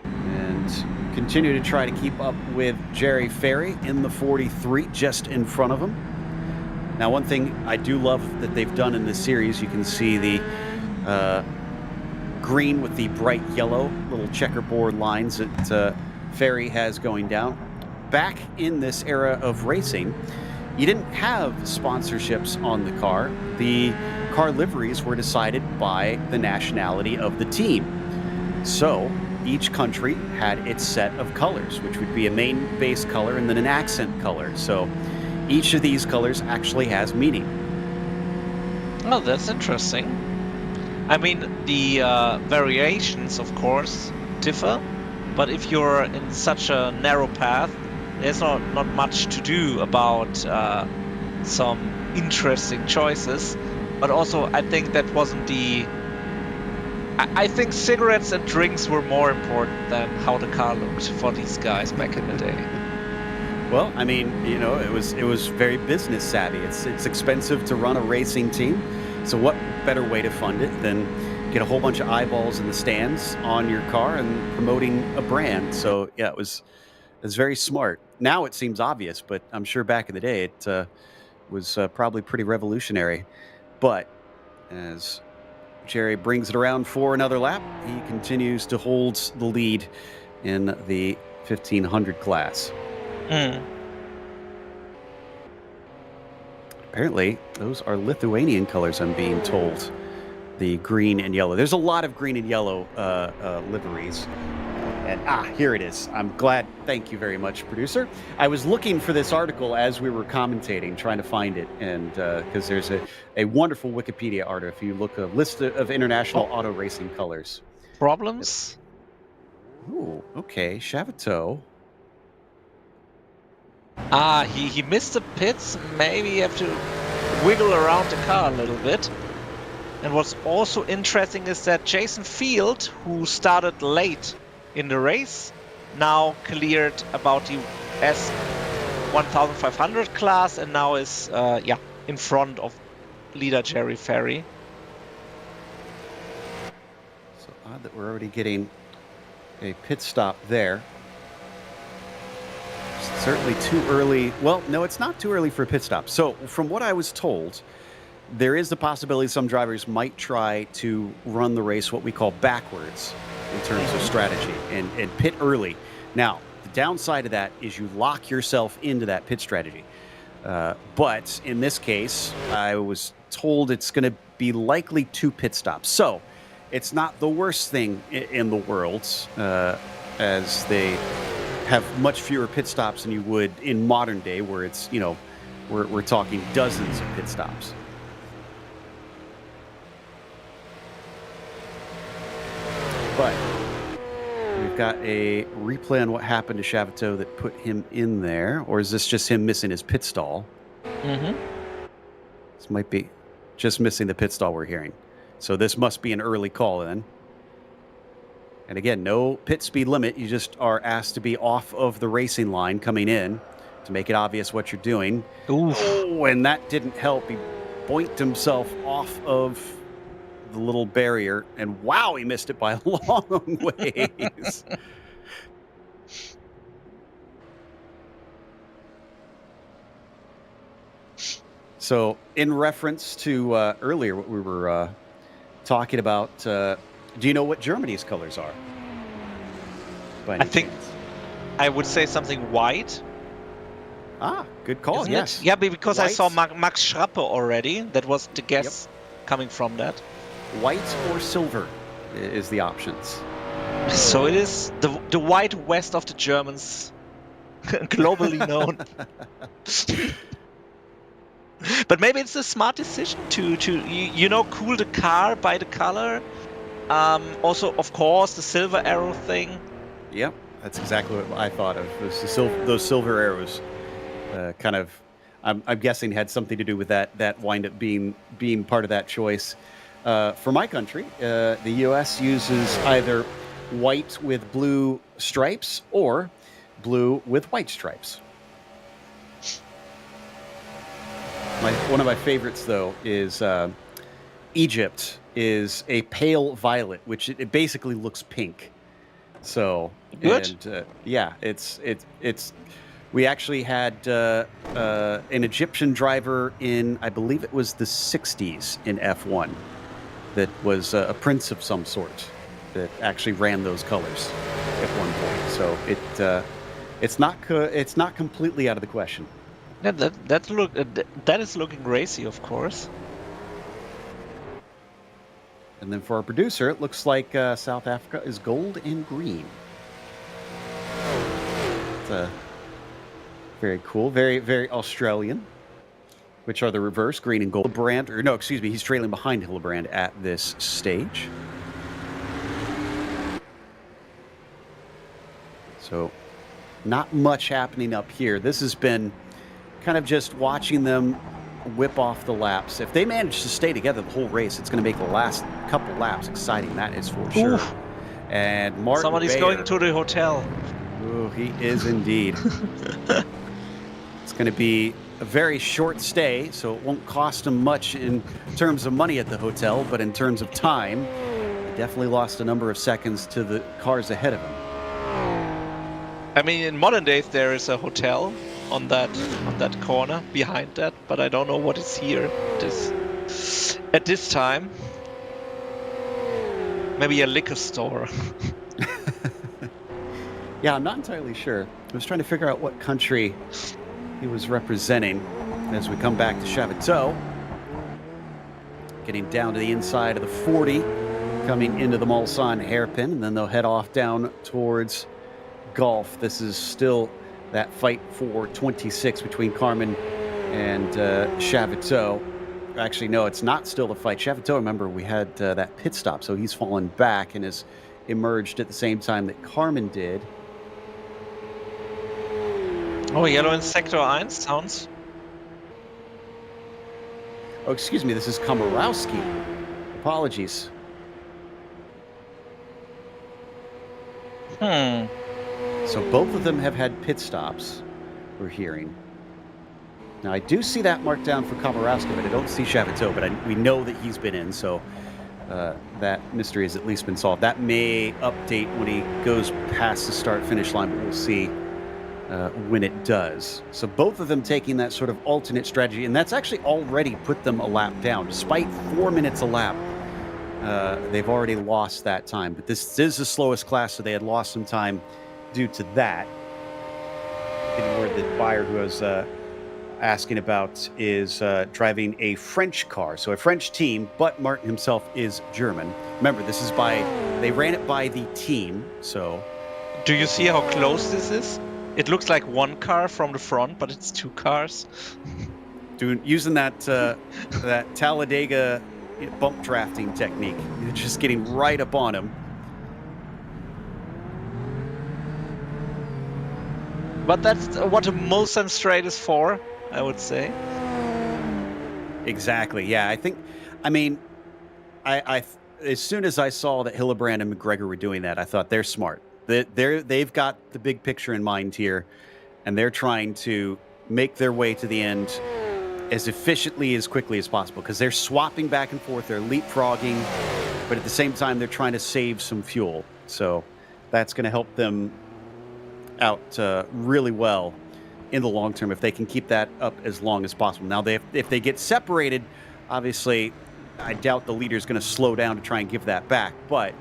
A: And continue to try to keep up with Jerry Ferry in the 43, just in front of him. Now, one thing I do love that they've done in this series, you can see the green with the bright yellow little checkerboard lines that Ferry has going down. Back in this era of racing, you didn't have sponsorships on the car. The car liveries were decided by the nationality of the team. So each country had its set of colors, which would be a main base color and then an accent color. So each of these colors actually has meaning.
B: Oh, that's interesting. I mean, the variations, of course, differ. But if you're in such a narrow path, there's not much to do about some interesting choices. But also, I think that wasn't the... I think cigarettes and drinks were more important than how the car looked for these guys back in the day.
A: Well, I mean, you know, it was very business savvy. It's expensive to run a racing team. So what better way to fund it than get a whole bunch of eyeballs in the stands on your car and promoting a brand? So yeah, it was very smart. Now it seems obvious, but I'm sure back in the day it was probably pretty revolutionary. But as Jerry brings it around for another lap, he continues to hold the lead in the 1500 class. Apparently, those are Lithuanian colors, I'm being told. The green and yellow. There's a lot of green and yellow liveries. And here it is. I'm glad. Thank you very much, producer. I was looking for this article as we were commentating, trying to find it, and because there's a wonderful Wikipedia article. If you look a list of international auto racing colors.
B: Problems?
A: Ooh, okay, Chavetot.
B: He missed the pits. Maybe you have to wiggle around the car a little bit. And what's also interesting is that Jason Field, who started late in the race, now cleared about the S1500 class and now is in front of leader Jerry Ferry.
A: So odd that we're already getting a pit stop there. Certainly too early. Well, no, it's not too early for a pit stop. So from what I was told, there is the possibility some drivers might try to run the race what we call backwards in terms of strategy and pit early. Now, the downside of that is you lock yourself into that pit strategy. But in this case, I was told it's going to be likely 2 pit stops. So it's not the worst thing in the world, as they have much fewer pit stops than you would in modern day, where it's, you know, we're talking dozens of pit stops. But we've got a replay on what happened to Chavetot that put him in there. Or is this just him missing his pit stall?
B: Mm-hmm.
A: This might be just missing the pit stall we're hearing. So this must be an early call then. And again, no pit speed limit. You just are asked to be off of the racing line coming in to make it obvious what you're doing.
B: Oof.
A: Oh, and that didn't help. He boinked himself off of the little barrier, and wow, he missed it by a long ways. So, in reference to earlier what we were talking about, do you know what Germany's colors are? By any
B: I think
A: chance?
B: I would say something white.
A: Ah, good call.
B: Isn't
A: Yes.
B: it? Yeah, because I saw
A: White.
B: Max Schrappe already. That was the guess coming from that.
A: White or silver is the options.
B: So it is the white west of the Germans, globally known. But maybe it's a smart decision to cool the car by the color. Also, of course, the silver arrow thing.
A: Yep, that's exactly what I thought of. Those silver arrows, kind of. I'm guessing had something to do with that wind up being part of that choice. For my country, the U.S. uses either white with blue stripes or blue with white stripes. One of my favorites, though, is Egypt is a pale violet, which it basically looks pink. So
B: Good.
A: And yeah, it's we actually had an Egyptian driver in, I believe it was the 60s in F1 that was a prince of some sort that actually ran those colors at one point. So it's not completely out of the question.
B: Yeah, that is looking racy, of course.
A: And then for our producer, it looks like South Africa is gold and green. It's very cool, very, very Australian, which are the reverse, green and gold. Hildebrand, or no, excuse me, he's trailing behind Hildebrand at this stage. So not much happening up here. This has been kind of just watching them whip off the laps. If they manage to stay together the whole race, it's going to make the last couple laps exciting. That is for sure.
B: Oof.
A: And Martin
B: Somebody's
A: Bayer,
B: going to the hotel.
A: Oh, he is indeed. It's going to be a very short stay, so it won't cost him much in terms of money at the hotel, but in terms of time, he definitely lost a number of seconds to the cars ahead of him.
B: I mean, in modern days there is a hotel on that corner behind that, but I don't know what is here at this time. Maybe a liquor store.
A: Yeah, I'm not entirely sure. I was trying to figure out what country he was representing as we come back to Chavetot. Getting down to the inside of the 40, coming into the Mulsanne hairpin, and then they'll head off down towards Gulf. This is still that fight for 26 between Carmen and Chavetot. Actually, no, it's not still the fight. Chavetot, remember, we had that pit stop, so he's fallen back and has emerged at the same time that Carmen did.
B: Oh, yellow in Sector 1 sounds.
A: Oh, excuse me, this is Komorowski. Apologies. So both of them have had pit stops, we're hearing. Now, I do see that marked down for Komorowski, but I don't see Chavetot, but we know that he's been in, so that mystery has at least been solved. That may update when he goes past the start-finish line, but we'll see when it does. So both of them taking that sort of alternate strategy, and that's actually already put them a lap down. Despite 4 minutes a lap, they've already lost that time. But this is the slowest class, so they had lost some time due to that. And word that buyer who was asking about is driving a French car, so a French team, but Martin himself is German. Remember, this is they ran it by the team, so...
B: Do you see how close this is? It looks like one car from the front, but it's two cars.
A: Using that Talladega bump drafting technique, just getting right up on him.
B: But that's what a Mulsanne straight is for, I would say.
A: Exactly. Yeah, I as soon as I saw that Hillebrand and McGregor were doing that, I thought they're smart. They've got the big picture in mind here, and they're trying to make their way to the end as efficiently, as quickly as possible, because they're swapping back and forth, they're leapfrogging, but at the same time, they're trying to save some fuel. So that's going to help them out really well in the long term if they can keep that up as long as possible. Now, if they get separated, obviously, I doubt the leader's going to slow down to try and give that back. But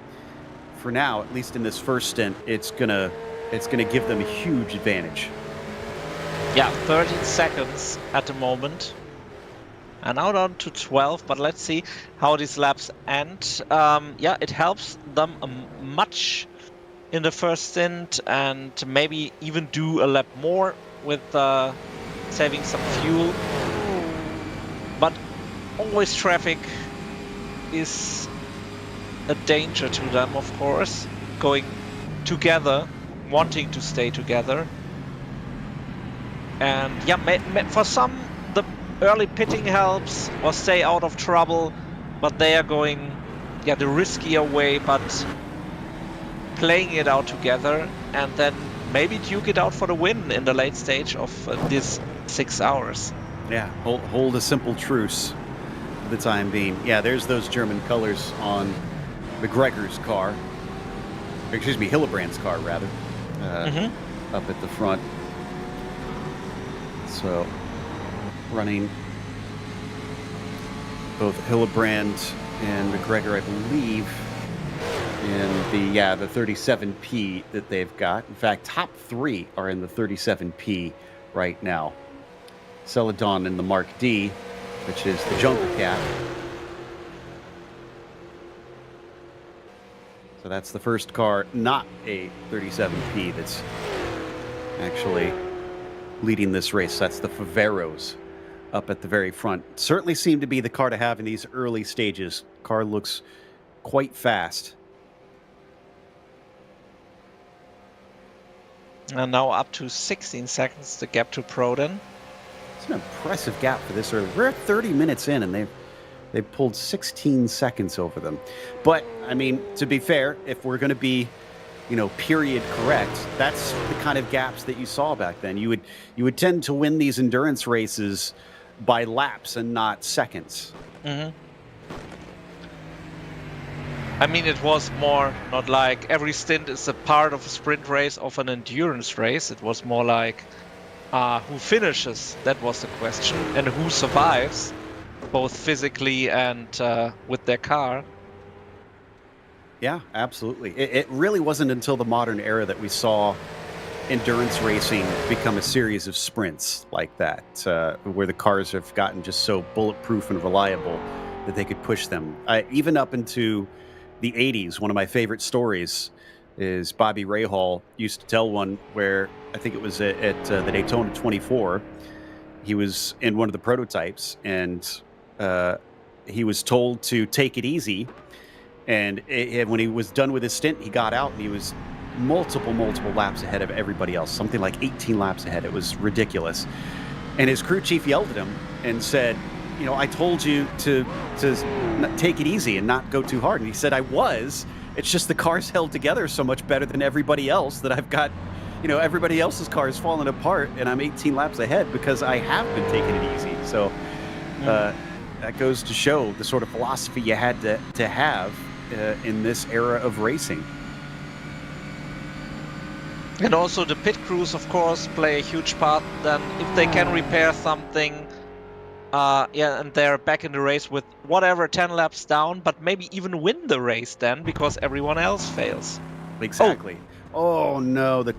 A: for now, at least in this first stint, it's gonna give them a huge advantage.
B: Yeah, 13 seconds at the moment. And now down to 12, but let's see how these laps end. Yeah, it helps them much in the first stint, and maybe even do a lap more with saving some fuel. But always traffic is a danger to them, of course, going together, wanting to stay together. And yeah, for some, the early pitting helps or stay out of trouble, but they are going the riskier way, but playing it out together and then maybe duke it out for the win in the late stage of this 6 hours.
A: Yeah, hold a simple truce for the time being. Yeah, there's those German colors on McGregor's car. Excuse me, Hillebrand's car, rather. Up at the front. So, running both Hillebrand and McGregor, I believe, in the 37P that they've got. In fact, top three are in the 37P right now. Celadon in the Mark D, which is the Junker Cap. So that's the first car, not a 37P, that's actually leading this race. That's the Faveros up at the very front. Certainly seemed to be the car to have in these early stages. Car looks quite fast.
B: And now up to 16 seconds, the gap to Proden.
A: It's an impressive gap for this early. We're at 30 minutes in, and they've pulled 16 seconds over them. But, I mean, to be fair, if we're going to be, period correct, that's the kind of gaps that you saw back then. You would tend to win these endurance races by laps and not seconds.
B: Mm-hmm. I mean, it was more not like every stint is a part of a sprint race, of an endurance race. It was more like who finishes, that was the question, and who survives, both physically and with their car.
A: Yeah, absolutely. It really wasn't until the modern era that we saw endurance racing become a series of sprints like that, where the cars have gotten just so bulletproof and reliable that they could push them. Even up into the 80s, one of my favorite stories is Bobby Rahal used to tell one where I think it was at the Daytona 24. He was in one of the prototypes, and he was told to take it easy. And when he was done with his stint, he got out and he was multiple laps ahead of everybody else, something like 18 laps ahead. It was ridiculous. And his crew chief yelled at him and said, I told you to take it easy and not go too hard. And he said, I was. It's just the car's held together so much better than everybody else that I've got, everybody else's car is falling apart and I'm 18 laps ahead because I have been taking it easy. So that goes to show the sort of philosophy you had to have in this era of racing.
B: And also the pit crews, of course, play a huge part. Then if they can repair something, and they're back in the race with whatever 10 laps down, but maybe even win the race then because everyone else fails.
A: Exactly. Oh no, the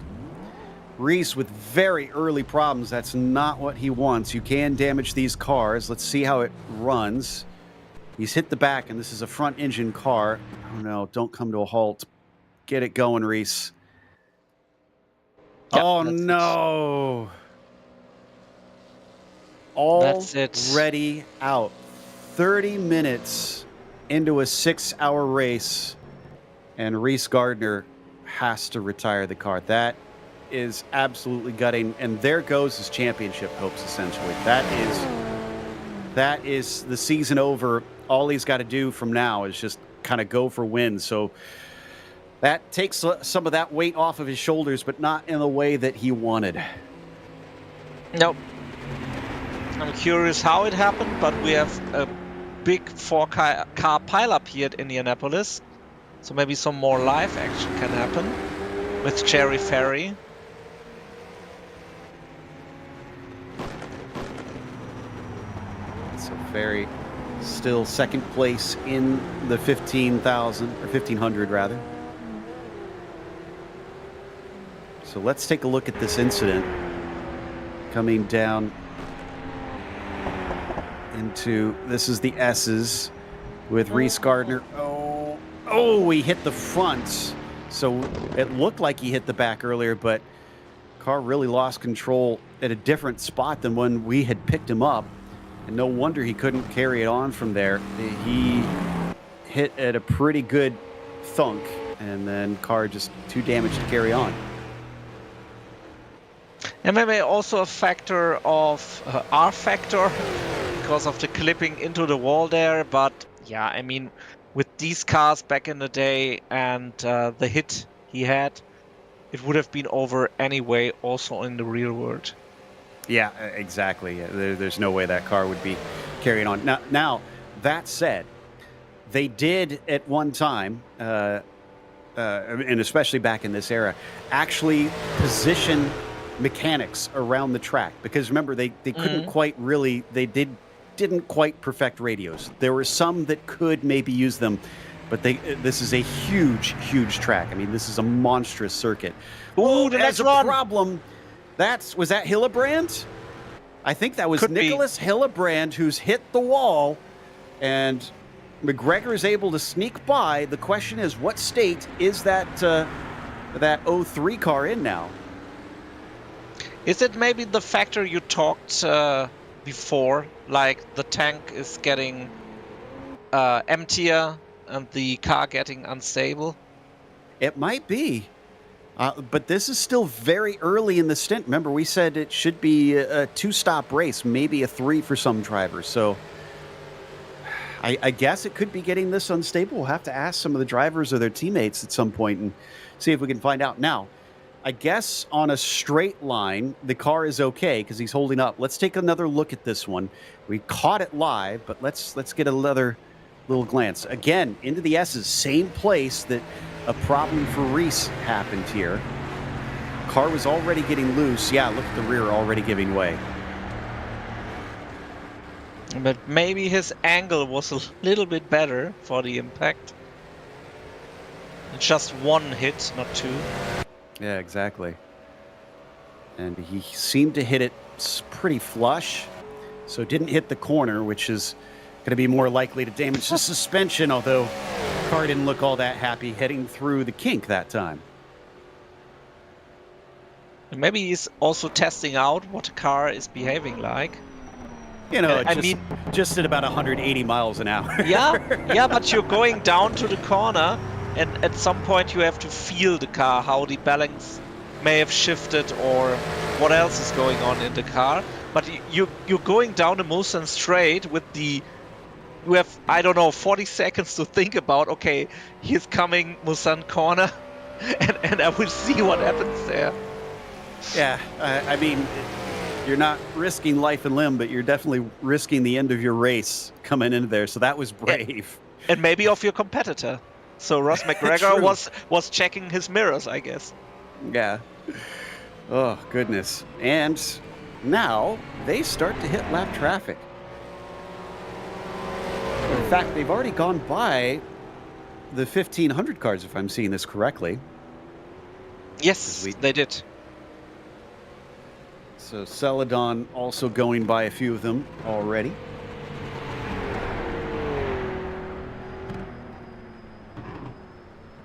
A: Reese with very early problems. That's not what he wants. You can damage these cars. Let's see how it runs. He's hit the back, and this is a front engine car. Oh no, don't come to a halt. Get it going, Reese.
B: Yeah,
A: oh no. Already out. 30 minutes into a 6-hour race, and Reese Gardner has to retire the car. That is absolutely gutting, and there goes his championship hopes, essentially. That is the season over. All he's got to do from now is just kind of go for wins. So that takes some of that weight off of his shoulders, but not in the way that he wanted.
B: Nope. I'm curious how it happened, but we have a big 4-car pileup here at Indianapolis. So maybe some more live action can happen with Cherry Ferry.
A: So Ferry still second place in the 15,000 or 1,500 rather. So let's take a look at this incident coming down into, this is the S's with Reese Gardner. Oh, he hit the front. So it looked like he hit the back earlier, but car really lost control at a different spot than when we had picked him up. And no wonder he couldn't carry it on from there. He hit at a pretty good thunk, and then car just too damaged to carry on.
B: And maybe also a factor of R factor because of the clipping into the wall there. But yeah, I mean, with these cars back in the day and the hit he had, it would have been over anyway, also in the real world.
A: Yeah, exactly. There's no way that car would be carrying on. Now that said, they did at one time, and especially back in this era, actually position mechanics around the track, because remember they couldn't quite really, didn't quite perfect radios. There were some that could maybe use them, but this is a huge track. I mean, this is a monstrous circuit.
B: Ooh, the next one.
A: Problem. Was that Hillebrand? I think that was Nicholas Hillebrand who's hit the wall, and McGregor is able to sneak by. The question is, what state is that 03 car in now?
B: Is it maybe the factor you talked before, like the tank is getting emptier and the car getting unstable?
A: It might be. But this is still very early in the stint. Remember, we said it should be a 2-stop race, maybe a 3 for some drivers. So I guess it could be getting this unstable. We'll have to ask some of the drivers or their teammates at some point and see if we can find out. Now, I guess on a straight line, the car is okay because he's holding up. Let's take another look at this one. We caught it live, but let's get another little glance. Again, into the S's, same place that a problem for Reese happened here. Car was already getting loose. Yeah, look at the rear already giving way.
B: But maybe his angle was a little bit better for the impact. Just one hit, not two.
A: Yeah, exactly. And he seemed to hit it pretty flush, so didn't hit the corner, which is going to be more likely to damage the suspension, although car didn't look all that happy heading through the kink that time.
B: And maybe he's also testing out what a car is behaving like.
A: You know, just at about 180 miles an hour.
B: Yeah, but you're going down to the corner, and at some point you have to feel the car, how the balance may have shifted or what else is going on in the car. But you're going down the Mulsanne straight with the... You have, I don't know, 40 seconds to think about, okay, he's coming Mulsanne corner, and I will see what happens there.
A: Yeah, I mean, you're not risking life and limb, but you're definitely risking the end of your race coming into there, so that was brave.
B: And maybe of your competitor. So Ross McGregor was checking his mirrors, I guess.
A: Yeah. Oh, goodness. And now they start to hit lap traffic. In fact, they've already gone by the 1,500 cars, if I'm seeing this correctly.
B: Yes, they did.
A: So Celadon also going by a few of them already.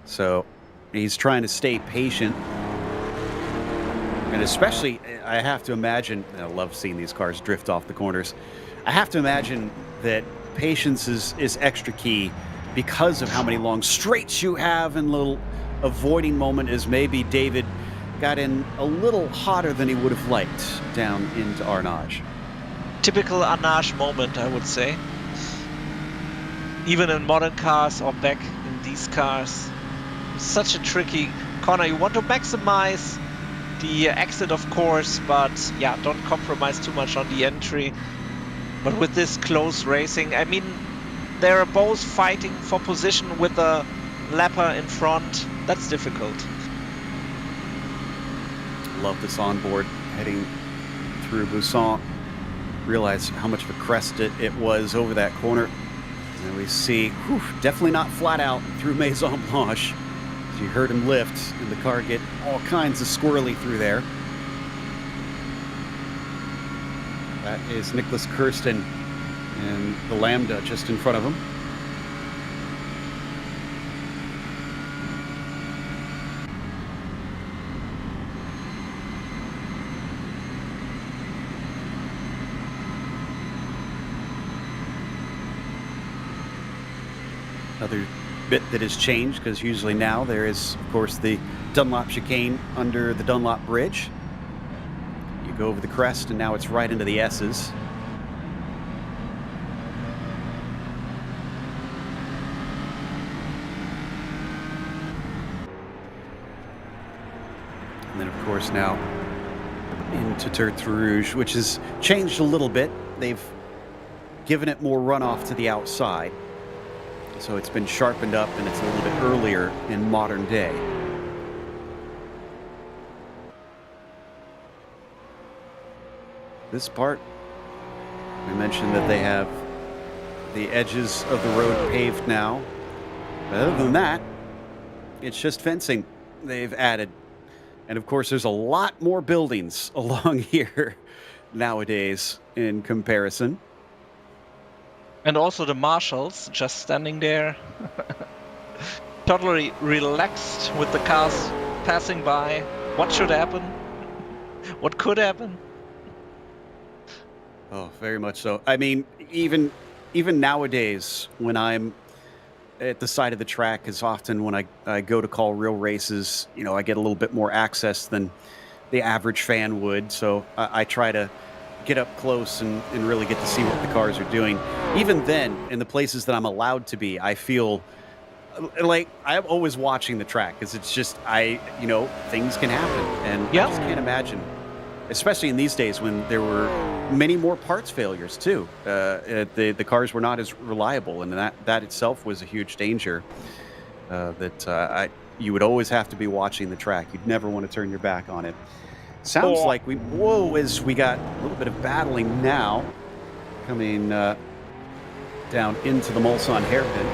A: So he's trying to stay patient. And especially, I have to imagine, I love seeing these cars drift off the corners. I have to imagine that patience is extra key because of how many long straights you have, and little avoiding moment as maybe David got in a little hotter than he would have liked down into Arnage.
B: Typical Arnage moment, I would say. Even in modern cars or back in these cars. Such a tricky corner. You want to maximize the exit, of course, but yeah, don't compromise too much on the entry. But with this close racing, I mean, they're both fighting for position with a lapper in front. That's difficult.
A: Love this onboard heading through Busan. Realize how much of a crest it was over that corner. And we see, definitely not flat out through Maison Blanche. You heard him lift, and the car get all kinds of squirrely through there. That is Nicholas Kirsten and the Lambda just in front of him. Another bit that has changed, because usually now there is, of course, the Dunlop chicane under the Dunlop Bridge. You go over the crest, and now it's right into the S's. And then, of course, now into Tertre Rouge, which has changed a little bit. They've given it more runoff to the outside. So it's been sharpened up, and it's a little bit earlier in modern day. This part, we mentioned that they have the edges of the road paved now. But other than that, it's just fencing they've added. And of course, there's a lot more buildings along here nowadays in comparison.
B: And also the marshals just standing there, totally relaxed with the cars passing by. What should happen? What could happen?
A: Oh, very much so. I mean, even nowadays, when I'm at the side of the track, as often when I go to call real races, you know, I get a little bit more access than the average fan would. So I try to get up close and really get to see what the cars are doing. Even then, in the places that I'm allowed to be, I feel like I'm always watching the track, because it's just, things can happen. And I just can't imagine, especially in these days when there were many more parts failures too. The cars were not as reliable, and that itself was a huge danger you would always have to be watching the track. You'd never want to turn your back on it. Sounds like as we got a little bit of battling now coming down into the Mulsanne hairpin.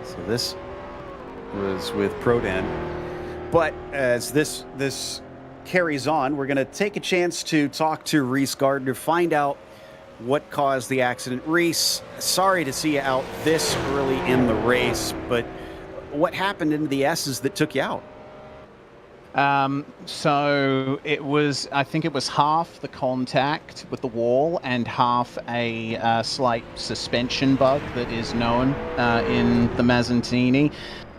A: So this was with Prodan. But as this carries on, we're going to take a chance to talk to Reese Gardner, find out what caused the accident. Reese, sorry to see you out this early in the race, but what happened in the S's that took you out?
C: So I think it was half the contact with the wall and half a slight suspension bug that is known in the Mazzantini.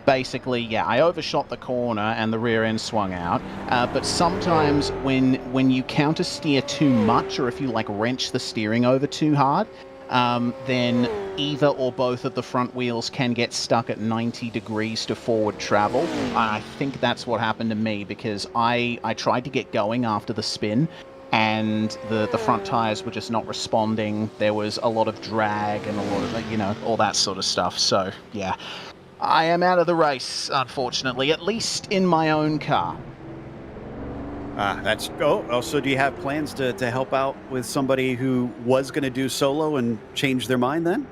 C: Basically, I overshot the corner and the rear end swung out. But sometimes when you counter steer too much, or if you wrench the steering over too hard, then either or both of the front wheels can get stuck at 90 degrees to forward travel. I think that's what happened to me, because I tried to get going after the spin, and the front tires were just not responding. There was a lot of drag and a lot of, all that sort of stuff. So, yeah, I am out of the race, unfortunately, at least in my own car. So do you have plans to help out with somebody who was going to do solo and change their mind then?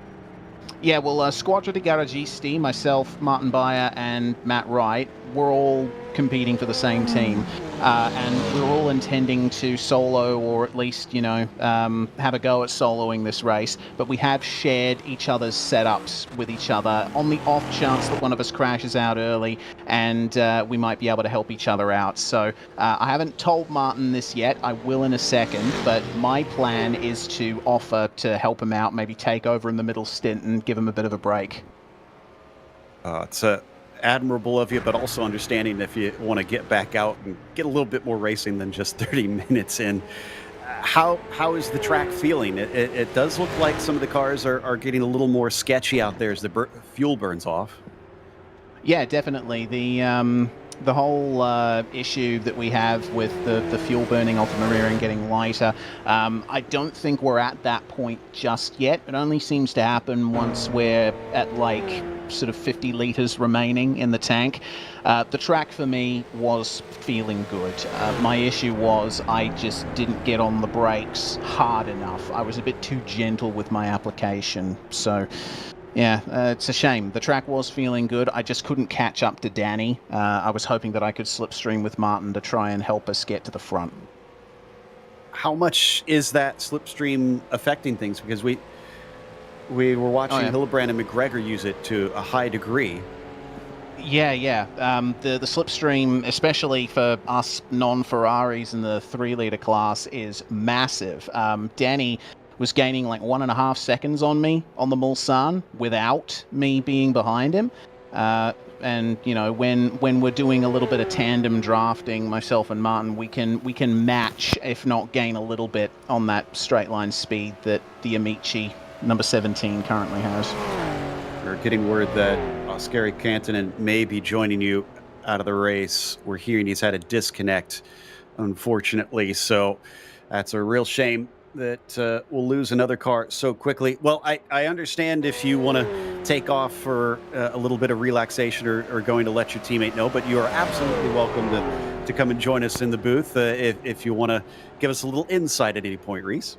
C: Yeah, well, Squadra di Garagisti, myself, Martin Bayer, and Matt Wright, we're all competing for the same team. And we're all intending to solo, or at least, have a go at soloing this race. But we have shared each other's setups with each other on the off chance that one of us crashes out early, and we might be able to help each other out. So I haven't told Martin this yet. I will in a second. But my plan is to offer to help him out, maybe take over in the middle stint and give him a bit of a break.
A: It's admirable of you, but also understanding if you want to get back out and get a little bit more racing than just 30 minutes in. How is the track feeling? It does look like some of the cars are getting a little more sketchy out there as the fuel burns off.
C: Yeah, definitely. The The whole issue that we have with the fuel burning off the rear end getting lighter, I don't think we're at that point just yet. It only seems to happen once we're at like sort of 50 litres remaining in the tank. The track for me was feeling good. My issue was I just didn't get on the brakes hard enough. I was a bit too gentle with my application. So yeah, it's a shame. The track was feeling good. I just couldn't catch up to Danny. I was hoping that I could slipstream with Martin to try and help us get to the front.
A: How much is that slipstream affecting things? Because we were watching Hillebrand and McGregor use it to a high degree.
C: Yeah. The slipstream, especially for us non-Ferraris in the 3-litre class, is massive. Danny was gaining like 1.5 seconds on me on the Mulsanne without me being behind him. And you know, when we're doing a little bit of tandem drafting, myself and Martin, we can match, if not gain a little bit on that straight line speed that the Amici number 17 currently has.
A: We're getting word that Oskari Kantonen may be joining you out of the race. We're hearing he's had a disconnect, unfortunately, so that's a real shame that we'll lose another car so quickly. Well, I understand if you want to take off for a little bit of relaxation or going to let your teammate know, but you are absolutely welcome to come and join us in the booth if you want to give us a little insight at any point, Reese.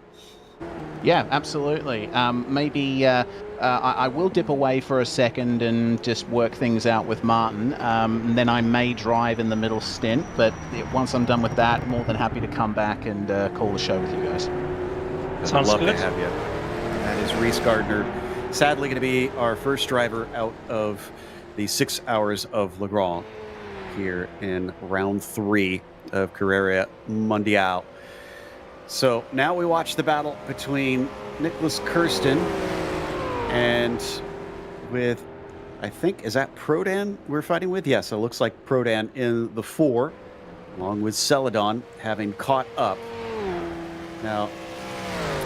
C: Yeah, absolutely. Maybe I will dip away for a second and just work things out with Martin. And then I may drive in the middle stint, but once I'm done with that, more than happy to come back and call the show with you guys.
B: Sounds
A: love
B: good.
A: to have you. That is Reese Gardner. Sadly going to be our first driver out of the 6 hours of Le Grand here in round 3 of Carrera Mundial. So now we watch the battle between Nicholas Kirsten and with, I think, is that Prodan we're fighting with? Yes, it looks like Prodan in the 4, along with Celadon having caught up. Now,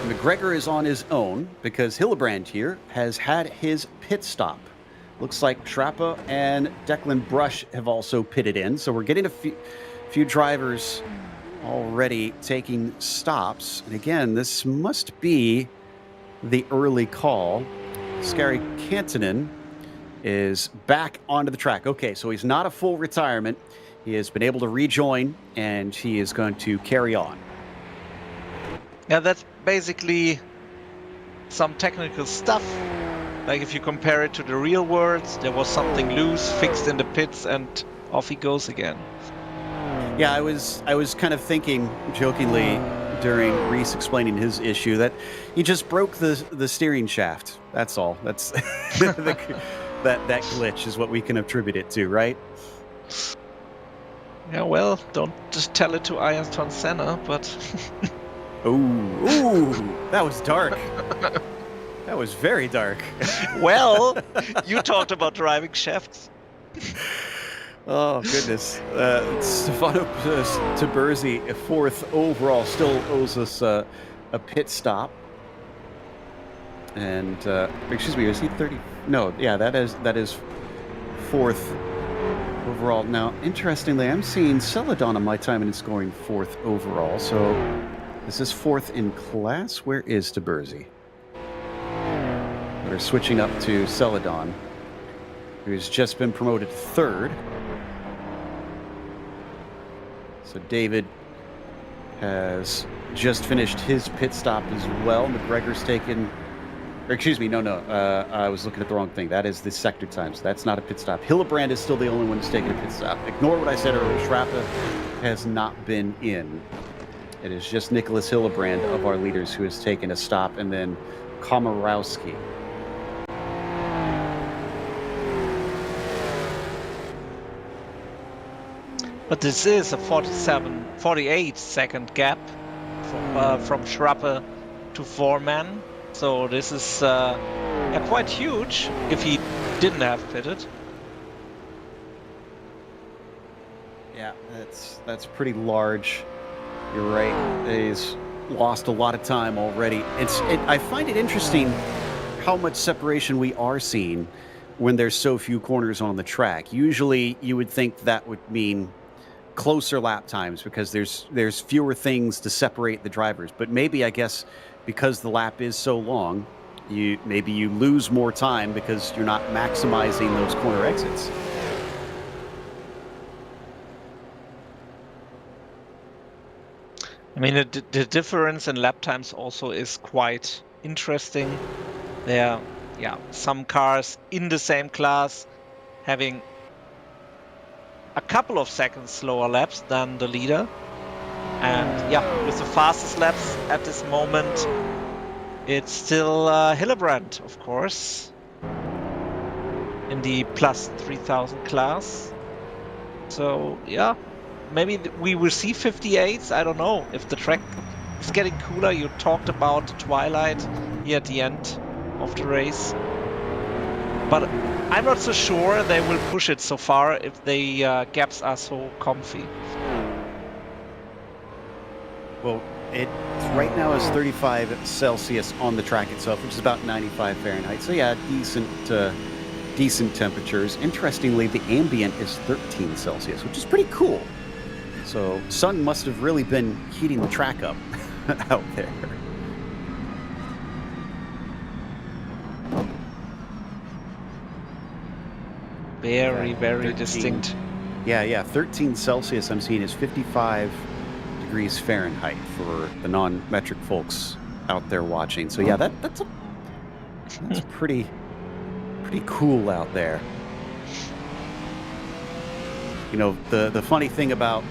A: McGregor is on his own because Hillebrand here has had his pit stop. Looks like Schrappa and Declan Brush have also pitted in. So we're getting a few drivers already taking stops. And again, this must be the early call. Oskari Kantonen is back onto the track. Okay, so he's not a full retirement. He has been able to rejoin, and he is going to carry on.
B: Yeah, that's basically some technical stuff. Like if you compare it to the real world, there was something loose, fixed in the pits, and off he goes again.
A: Yeah, I was kind of thinking jokingly during Reese explaining his issue that he just broke the steering shaft. That's all. That's that glitch is what we can attribute it to, right?
B: Yeah, well, don't just tell it to Ayrton Senna, but
A: Ooh, that was dark. That was very dark.
B: well, you talked about driving shafts.
A: Oh, goodness. Stefano Taberzi, 4th overall, still owes us a pit stop. And, excuse me, is he 30? No, yeah, that is 4th overall. Now, interestingly, I'm seeing Celadon on my time and it's scoring 4th overall. So, this is 4th in class. Where is Taberzi? We're switching up to Celadon, who's just been promoted 3rd. So David has just finished his pit stop as well. McGregor's taken, or excuse me, no, I was looking at the wrong thing. That is the sector time, so that's not a pit stop. Hillebrand is still the only one who's taking a pit stop. Ignore what I said earlier. Schrappa has not been in. It is just Nicholas Hillebrand of our leaders who has taken a stop, and then Komorowski.
B: But this is a 48 second gap from Schrappa to Foreman. So this is quite huge if he didn't have pitted.
A: Yeah, that's pretty large. You're right. He's lost a lot of time already. I find it interesting how much separation we are seeing when there's so few corners on the track. Usually you would think that would mean closer lap times because there's fewer things to separate the drivers. But maybe, I guess, because the lap is so long, you lose more time because you're not maximizing those corner exits.
B: I mean, the difference in lap times also is quite interesting. There, yeah, some cars in the same class having a couple of seconds slower laps than the leader. And yeah, with the fastest laps at this moment, it's still Hillebrand, of course, in the plus 3000 class. So yeah, maybe we will see 58s. I don't know if the track is getting cooler. You talked about the twilight here at the end of the race, but I'm not so sure they will push it so far if the gaps are so comfy.
A: Well, it right now is 35 Celsius on the track itself, which is about 95 Fahrenheit. So yeah, decent temperatures. Interestingly, the ambient is 13 Celsius, which is pretty cool. So sun must have really been heating the track up out there.
B: Very
A: 13,
B: distinct.
A: Yeah, 13 Celsius I'm seeing is 55 degrees Fahrenheit for the non-metric folks out there watching. So yeah, that's pretty cool out there. You know, the funny thing about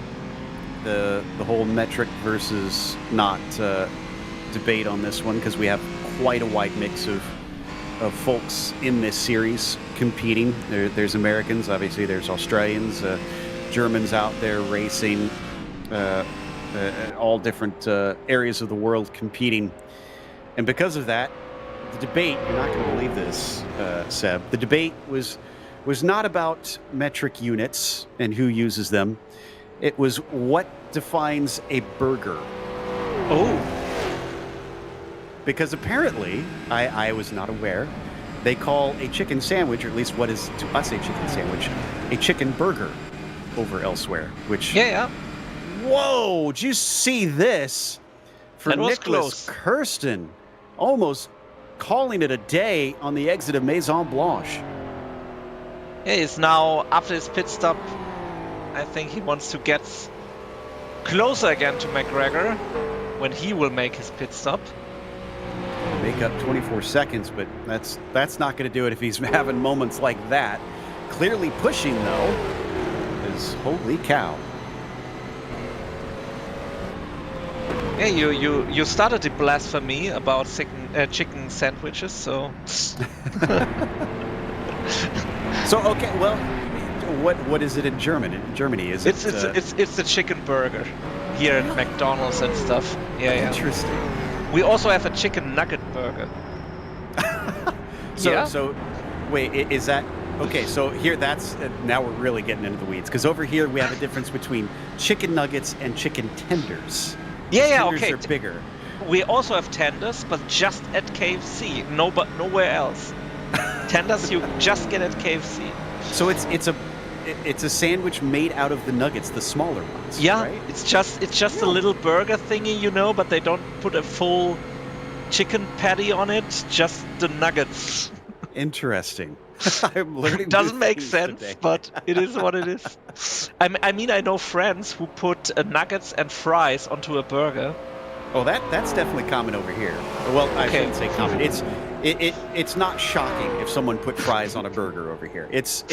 A: the whole metric versus not debate on this one, because we have quite a wide mix of folks in this series competing. There's Americans, obviously there's Australians, Germans out there racing, all different areas of the world competing. And because of that, the debate, you're not going to believe this, Seb, the debate was not about metric units and who uses them. It was what defines a burger.
B: Oh.
A: Because apparently, I was not aware, they call a chicken sandwich, or at least what is to us a chicken sandwich, a chicken burger over elsewhere, which...
B: Yeah.
A: Whoa, did you see this? For
B: That was
A: Nicholas
B: close.
A: Kirsten, almost calling it a day on the exit of Maison Blanche.
B: Yeah, he's now, after his pit stop, I think he wants to get closer again to McGregor when he will make his pit stop.
A: Make up 24 seconds, but that's not going to do it if he's having moments like that. Clearly pushing, though, is holy cow.
B: Yeah, you started the blasphemy about chicken sandwiches, so...
A: So, okay, well, what is it in German? In Germany, is it?
B: It's the chicken burger here at McDonald's and stuff. Yeah.
A: Interesting.
B: We also have a chicken nugget burger.
A: So, wait, is that... Okay, so here, that's... now we're really getting into the weeds, because over here we have a difference between chicken nuggets and chicken tenders.
B: Yeah,
A: Tenders
B: okay.
A: are bigger.
B: We also have tenders, but just at KFC. Nowhere else. Tenders you just get at KFC.
A: So it's a sandwich made out of the nuggets, the smaller ones.
B: Yeah,
A: right?
B: it's just a little burger thingy, but they don't put a full chicken patty on it, just the nuggets.
A: Interesting. I'm learning.
B: Doesn't
A: new
B: make
A: things
B: sense,
A: today.
B: but it is what it is. I mean, I know friends who put nuggets and fries onto a burger.
A: Oh, that's definitely common over here. Well, I
B: Okay.
A: shouldn't say common. It's not shocking if someone put fries on a burger over here. It's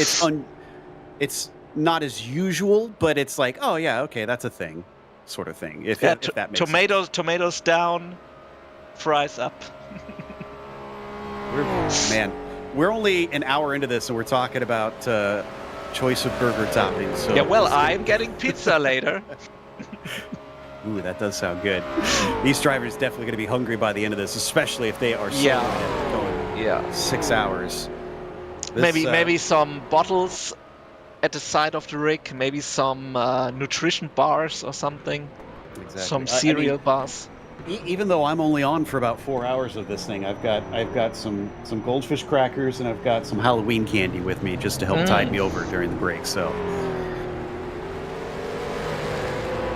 A: not as usual, but it's like, oh yeah, okay, that's a thing, sort of thing. If that makes sense.
B: Tomatoes down, fries up.
A: We're only an hour into this, and we're talking about choice of burger toppings. So
B: Yeah, well, I'm getting pizza later.
A: Ooh, that does sound good. These drivers definitely going to be hungry by the end of this, especially if they are going 6 hours.
B: Maybe some bottles at the side of the rig, maybe some nutrition bars or something.
A: Exactly.
B: Some cereal bars.
A: Even though I'm only on for about 4 hours of this thing, I've got some goldfish crackers and I've got some Halloween candy with me just to help tide me over during the break. So,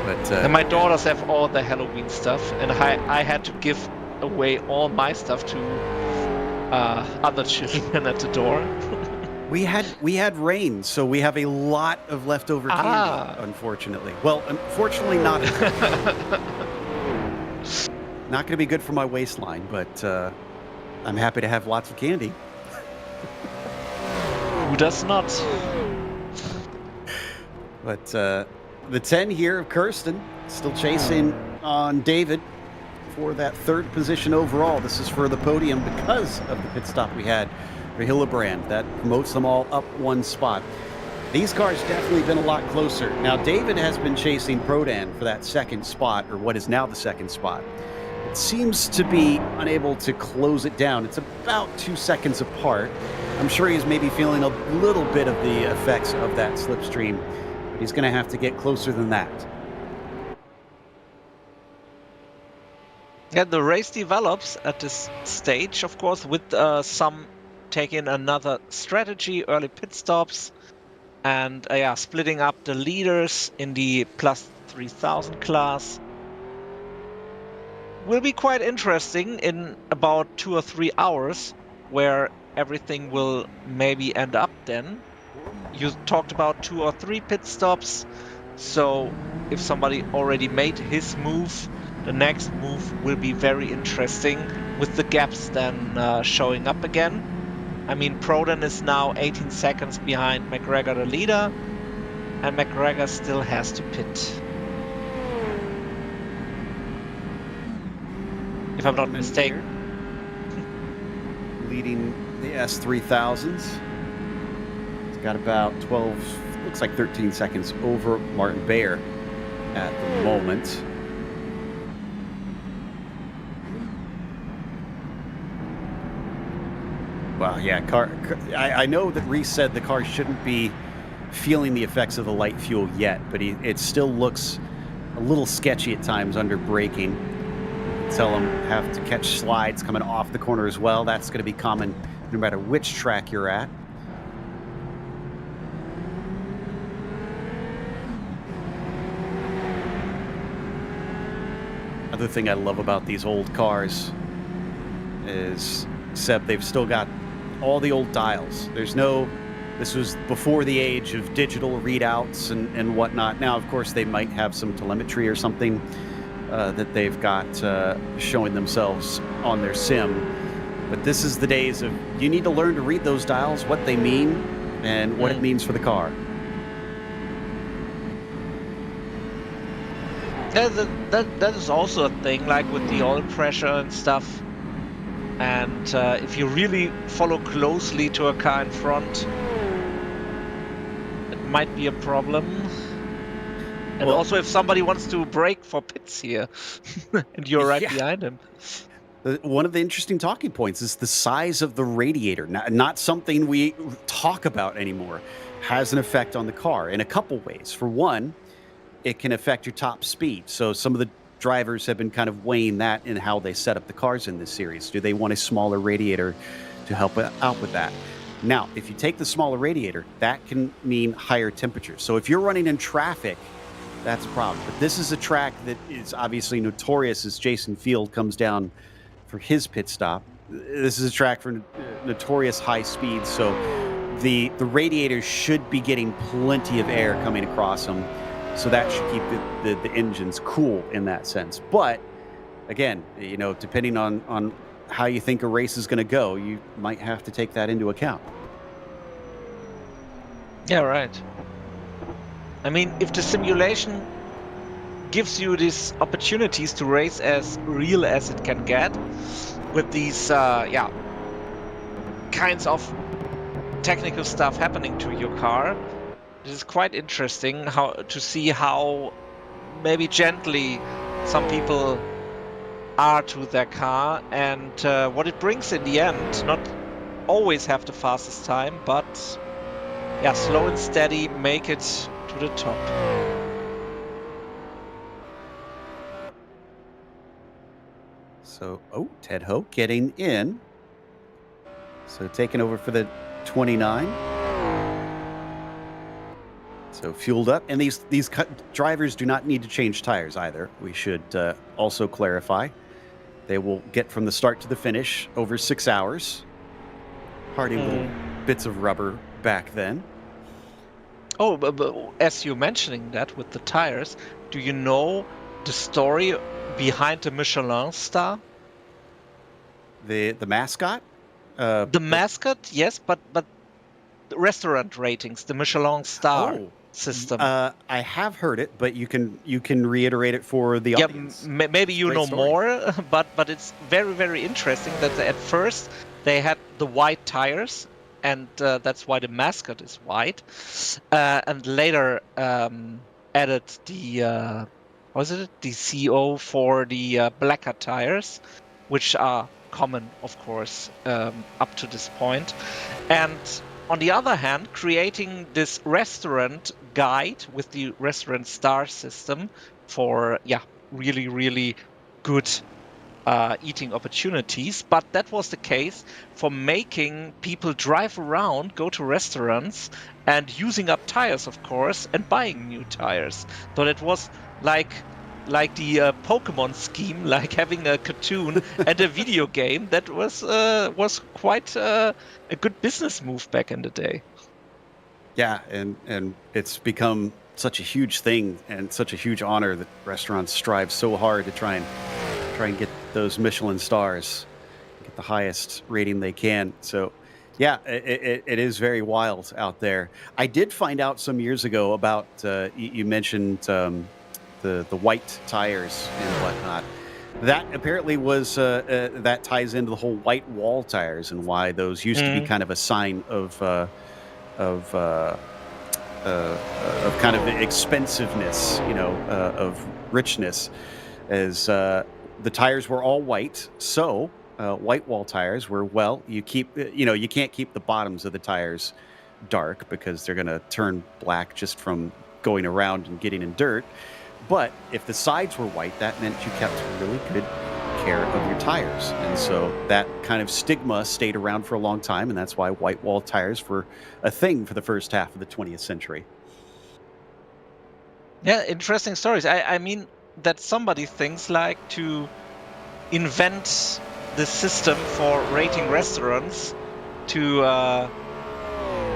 A: but
B: And my daughters have all the Halloween stuff, and I had to give away all my stuff to other children at the door.
A: we had rain, so we have a lot of leftover candy. Unfortunately, well, unfortunately not. Not going to be good for my waistline, but I'm happy to have lots of candy.
B: Who does not?
A: But the 10 here of Kirsten still chasing on David for that third position overall. This is for the podium because of the pit stop we had for Hillebrand. That promotes them all up one spot. These cars definitely been a lot closer. Now, David has been chasing Prodan for that second spot, or what is now the second spot. It seems to be unable to close it down. It's about 2 seconds apart. I'm sure he's maybe feeling a little bit of the effects of that slipstream, but he's going to have to get closer than that.
B: Yeah, the race develops at this stage, of course, with some taking another strategy, early pit stops, and splitting up the leaders in the plus 3000 class. Will be quite interesting in about 2 or 3 hours, where everything will maybe end up then. You talked about 2 or 3 pit stops, so if somebody already made his move, the next move will be very interesting, with the gaps then showing up again. I mean, Prodan is now 18 seconds behind McGregor, the leader, and McGregor still has to pit. If I'm not mistaken.
A: Leading the S3000s. He's got about 12, looks like 13 seconds over Martin Bayer at the moment. Well, yeah, I know that Reese said the car shouldn't be feeling the effects of the light fuel yet, but it still looks a little sketchy at times under braking. Tell them have to catch slides coming off the corner as well. That's going to be common no matter which track you're at. Other thing I love about these old cars is, Seb, they've still got all the old dials. This was before the age of digital readouts and whatnot. Now, of course, they might have some telemetry or something that they've got showing themselves on their sim. But this is the days of, you need to learn to read those dials, what they mean, and what it means for the car.
B: That is also a thing, like with the oil pressure and stuff. And if you really follow closely to a car in front, it might be a problem. And also if somebody wants to brake for pits here, and you're right behind him.
A: One of the interesting talking points is the size of the radiator. Not something we talk about anymore. Has an effect on the car in a couple ways. For one, it can affect your top speed. So some of the drivers have been kind of weighing that in how they set up the cars in this series. Do they want a smaller radiator to help out with that? Now, if you take the smaller radiator, that can mean higher temperatures. So if you're running in traffic, that's a problem. But this is a track that is obviously notorious as Jason Field comes down for his pit stop. This is a track for notorious high speeds, so the radiators should be getting plenty of air coming across them, so that should keep the engines cool in that sense. But again, depending on how you think a race is going to go, you might have to take that into account.
B: Yeah, right. I mean, if the simulation gives you these opportunities to race as real as it can get, with these kinds of technical stuff happening to your car, it is quite interesting to see how maybe gently some people are to their car, and what it brings in the end. Not always have the fastest time, but slow and steady make it to the top.
A: So, Ted Ho getting in. So taking over for the 29. So fueled up. And these drivers do not need to change tires either. We should also clarify. They will get from the start to the finish over 6 hours. Hardy little bits of rubber back then.
B: Oh, but as you're mentioning that with the tires, do you know the story behind the Michelin star?
A: The mascot?
B: The mascot, yes, but the restaurant ratings, the Michelin star system.
A: I have heard it, but you can reiterate it for the audience.
B: Maybe you know more, but it's very, very interesting that at first they had the white tires, and that's why the mascot is white, and later added the CO for the blacker tires, which are common, of course, up to this point. And on the other hand, creating this restaurant guide with the restaurant star system for really, really good eating opportunities. But that was the case for making people drive around, go to restaurants, and using up tires, of course, and buying new tires. So it was like the Pokemon scheme, like having a cartoon and a video game. That was quite a good business move back in the day.
A: Yeah, and it's become such a huge thing and such a huge honor that restaurants strive so hard to try and get those Michelin stars, get the highest rating they can. So yeah, it is very wild out there. I did find out some years ago about you mentioned the white tires and whatnot. That apparently was that ties into the whole white wall tires and why those used to be kind of a sign of kind of expensiveness, of richness, as the tires were all white. So white wall tires were, you can't keep the bottoms of the tires dark because they're going to turn black just from going around and getting in dirt. But if the sides were white, that meant you kept really good care of your tires. And so that kind of stigma stayed around for a long time, and that's why white wall tires were a thing for the first half of the 20th century.
B: Yeah, interesting stories. I mean, that somebody thinks like to invent the system for rating restaurants to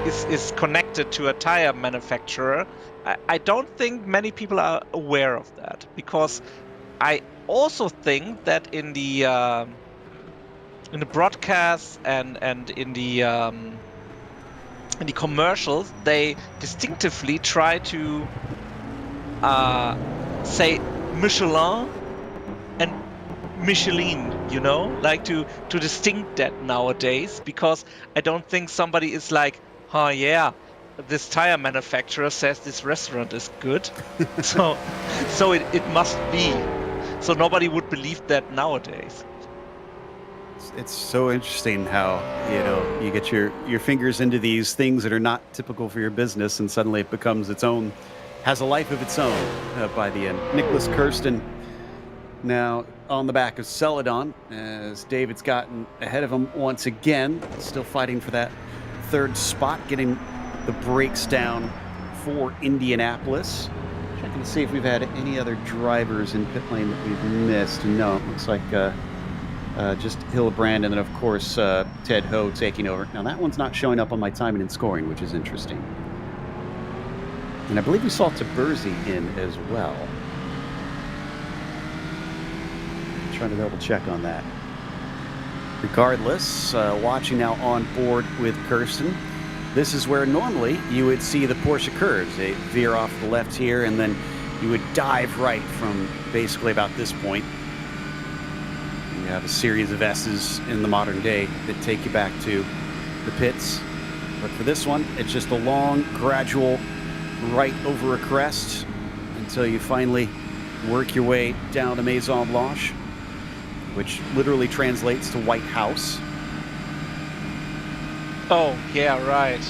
B: is connected to a tire manufacturer. I don't think many people are aware of that, because I also think that in the broadcasts and in the commercials, they distinctively try to say Michelin and Michelin, like to distinct that nowadays, because I don't think somebody is like, oh yeah, this tire manufacturer says this restaurant is good, so it must be. So nobody would believe that nowadays.
A: It's so interesting how you get your fingers into these things that are not typical for your business, and suddenly it becomes has a life of its own by the end. Nicholas Kirsten now on the back of Celadon, as David's gotten ahead of him once again, still fighting for that third spot, getting the brakes down for Indianapolis. Checking to see if we've had any other drivers in pit lane that we've missed. No, it looks like just Hillebrand, and then of course Ted Ho taking over. Now that one's not showing up on my timing and scoring, which is interesting. And I believe we saw Taberzi in as well. Trying to double check on that. Regardless, watching now on board with Kirsten. This is where normally you would see the Porsche curves. They veer off the left here, and then you would dive right from basically about this point. You have a series of S's in the modern day that take you back to the pits. But for this one, it's just a long, gradual right over a crest until you finally work your way down to Maison Blanche, which literally translates to White House.
B: Oh, yeah, right.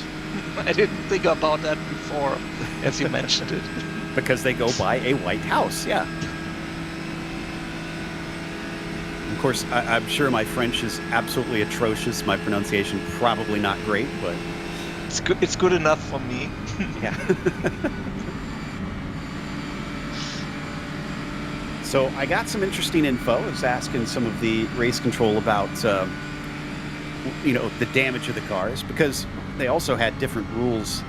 B: I didn't think about that before, as you mentioned it.
A: Because they go by a White House, yeah. Of course, I'm sure my French is absolutely atrocious. My pronunciation probably not great, but
B: It's good. It's good enough for me.
A: yeah. So I got some interesting info. I was asking some of the race control about, the damage of the cars, because they also had different rules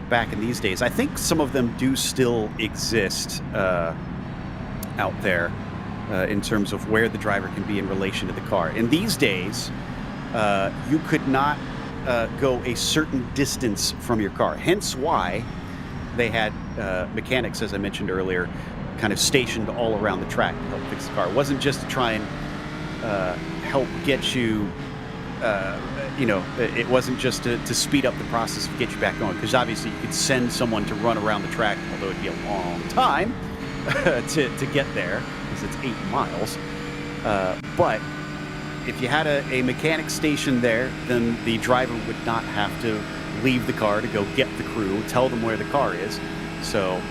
A: back in these days. I think some of them do still exist out there in terms of where the driver can be in relation to the car. In these days, you could not go a certain distance from your car. Hence why they had mechanics, as I mentioned earlier, kind of stationed all around the track to help fix the car. It wasn't just to try and help get you, it wasn't just to speed up the process of get you back going, because obviously you could send someone to run around the track, although it'd be a long time to get there, because it's 8 miles. But if you had a mechanic station there, then the driver would not have to leave the car to go get the crew, tell them where the car is, so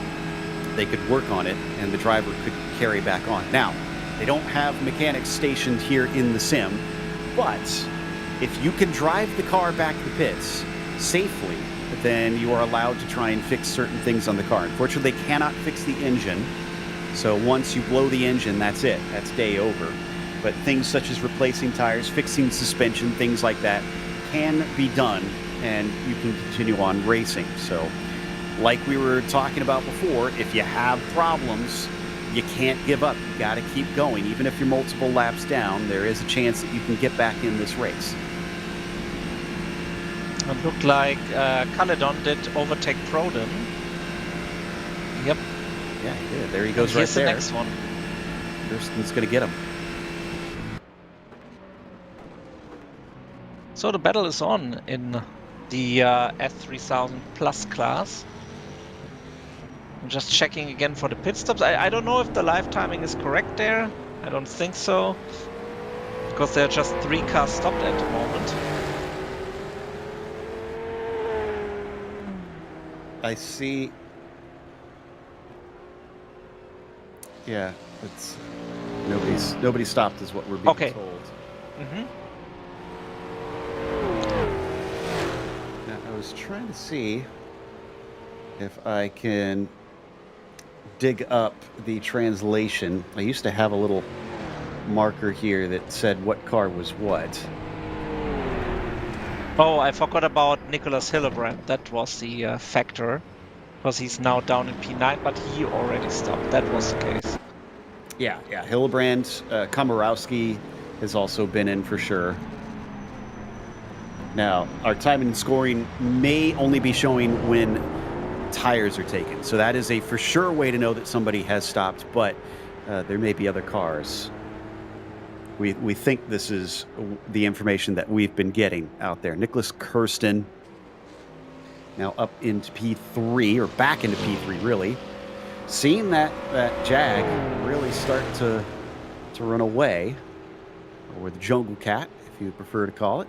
A: they could work on it and the driver could carry back on. Now, they don't have mechanics stationed here in the sim, but if you can drive the car back to the pits safely, then you are allowed to try and fix certain things on the car. Unfortunately, they cannot fix the engine, so once you blow the engine, that's it. That's day over. But things such as replacing tires, fixing suspension, things like that can be done, and you can continue on racing. So, like we were talking about before, if you have problems, you can't give up. You got to keep going. Even if you're multiple laps down, there is a chance that you can get back in this race.
B: It looked like Caledon did overtake Proden. Yep.
A: Yeah, he did. There he goes.
B: Here's
A: right there.
B: Here's the next one.
A: Kirsten's going to get him.
B: So the battle is on in the F3000 Plus class. I'm just checking again for the pit stops. I don't know if the live timing is correct there. I don't think so, because there are just 3 cars stopped at the moment.
A: I see. Yeah, it's nobody stopped is what we're being
B: Okay.
A: told.
B: Mm-hmm.
A: Now, I was trying to see if I can dig up the translation. I used to have a little marker here that said what car was what.
B: Oh, I forgot about Nicholas Hillebrand. That was the factor, because he's now down in P9, but he already stopped. That was the case.
A: Yeah. Hillebrand, Komorowski has also been in for sure. Now, our time and scoring may only be showing when tires are taken. So that is a for sure way to know that somebody has stopped, but there may be other cars. We think this is the information that we've been getting out there. Nicholas Kirsten now up into P3, or back into P3 really. Seeing that Jag really start to run away, or the Jungle Cat, if you prefer to call it.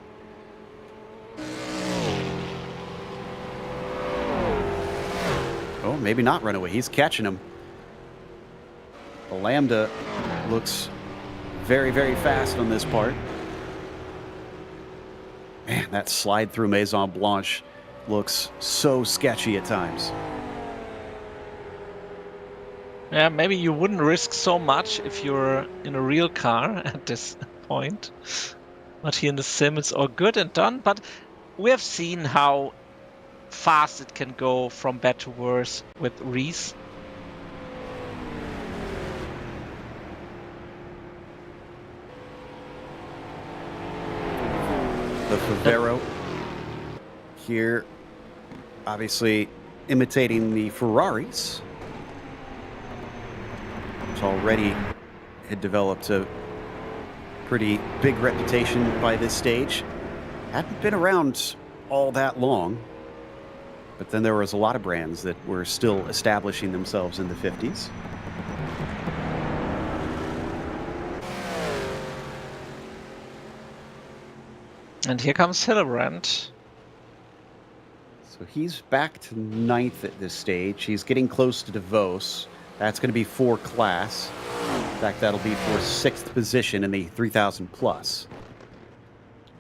A: Oh, maybe not run away. He's catching him. The Lambda looks very, very fast on this part. Man, that slide through Maison Blanche looks so sketchy at times.
B: Yeah, maybe you wouldn't risk so much if you're in a real car at this point. But here in the sim, it's all good and done. But we have seen how fast it can go from bad to worse with Reese.
A: The Favero here, obviously imitating the Ferraris, which already had developed a pretty big reputation by this stage. Hadn't been around all that long, but then there was a lot of brands that were still establishing themselves in the 50s.
B: And here comes Hillebrand.
A: So he's back to 9th at this stage. He's getting close to DeVos. That's going to be 4 class. fact, that'll be for 6th position in the 3,000 plus.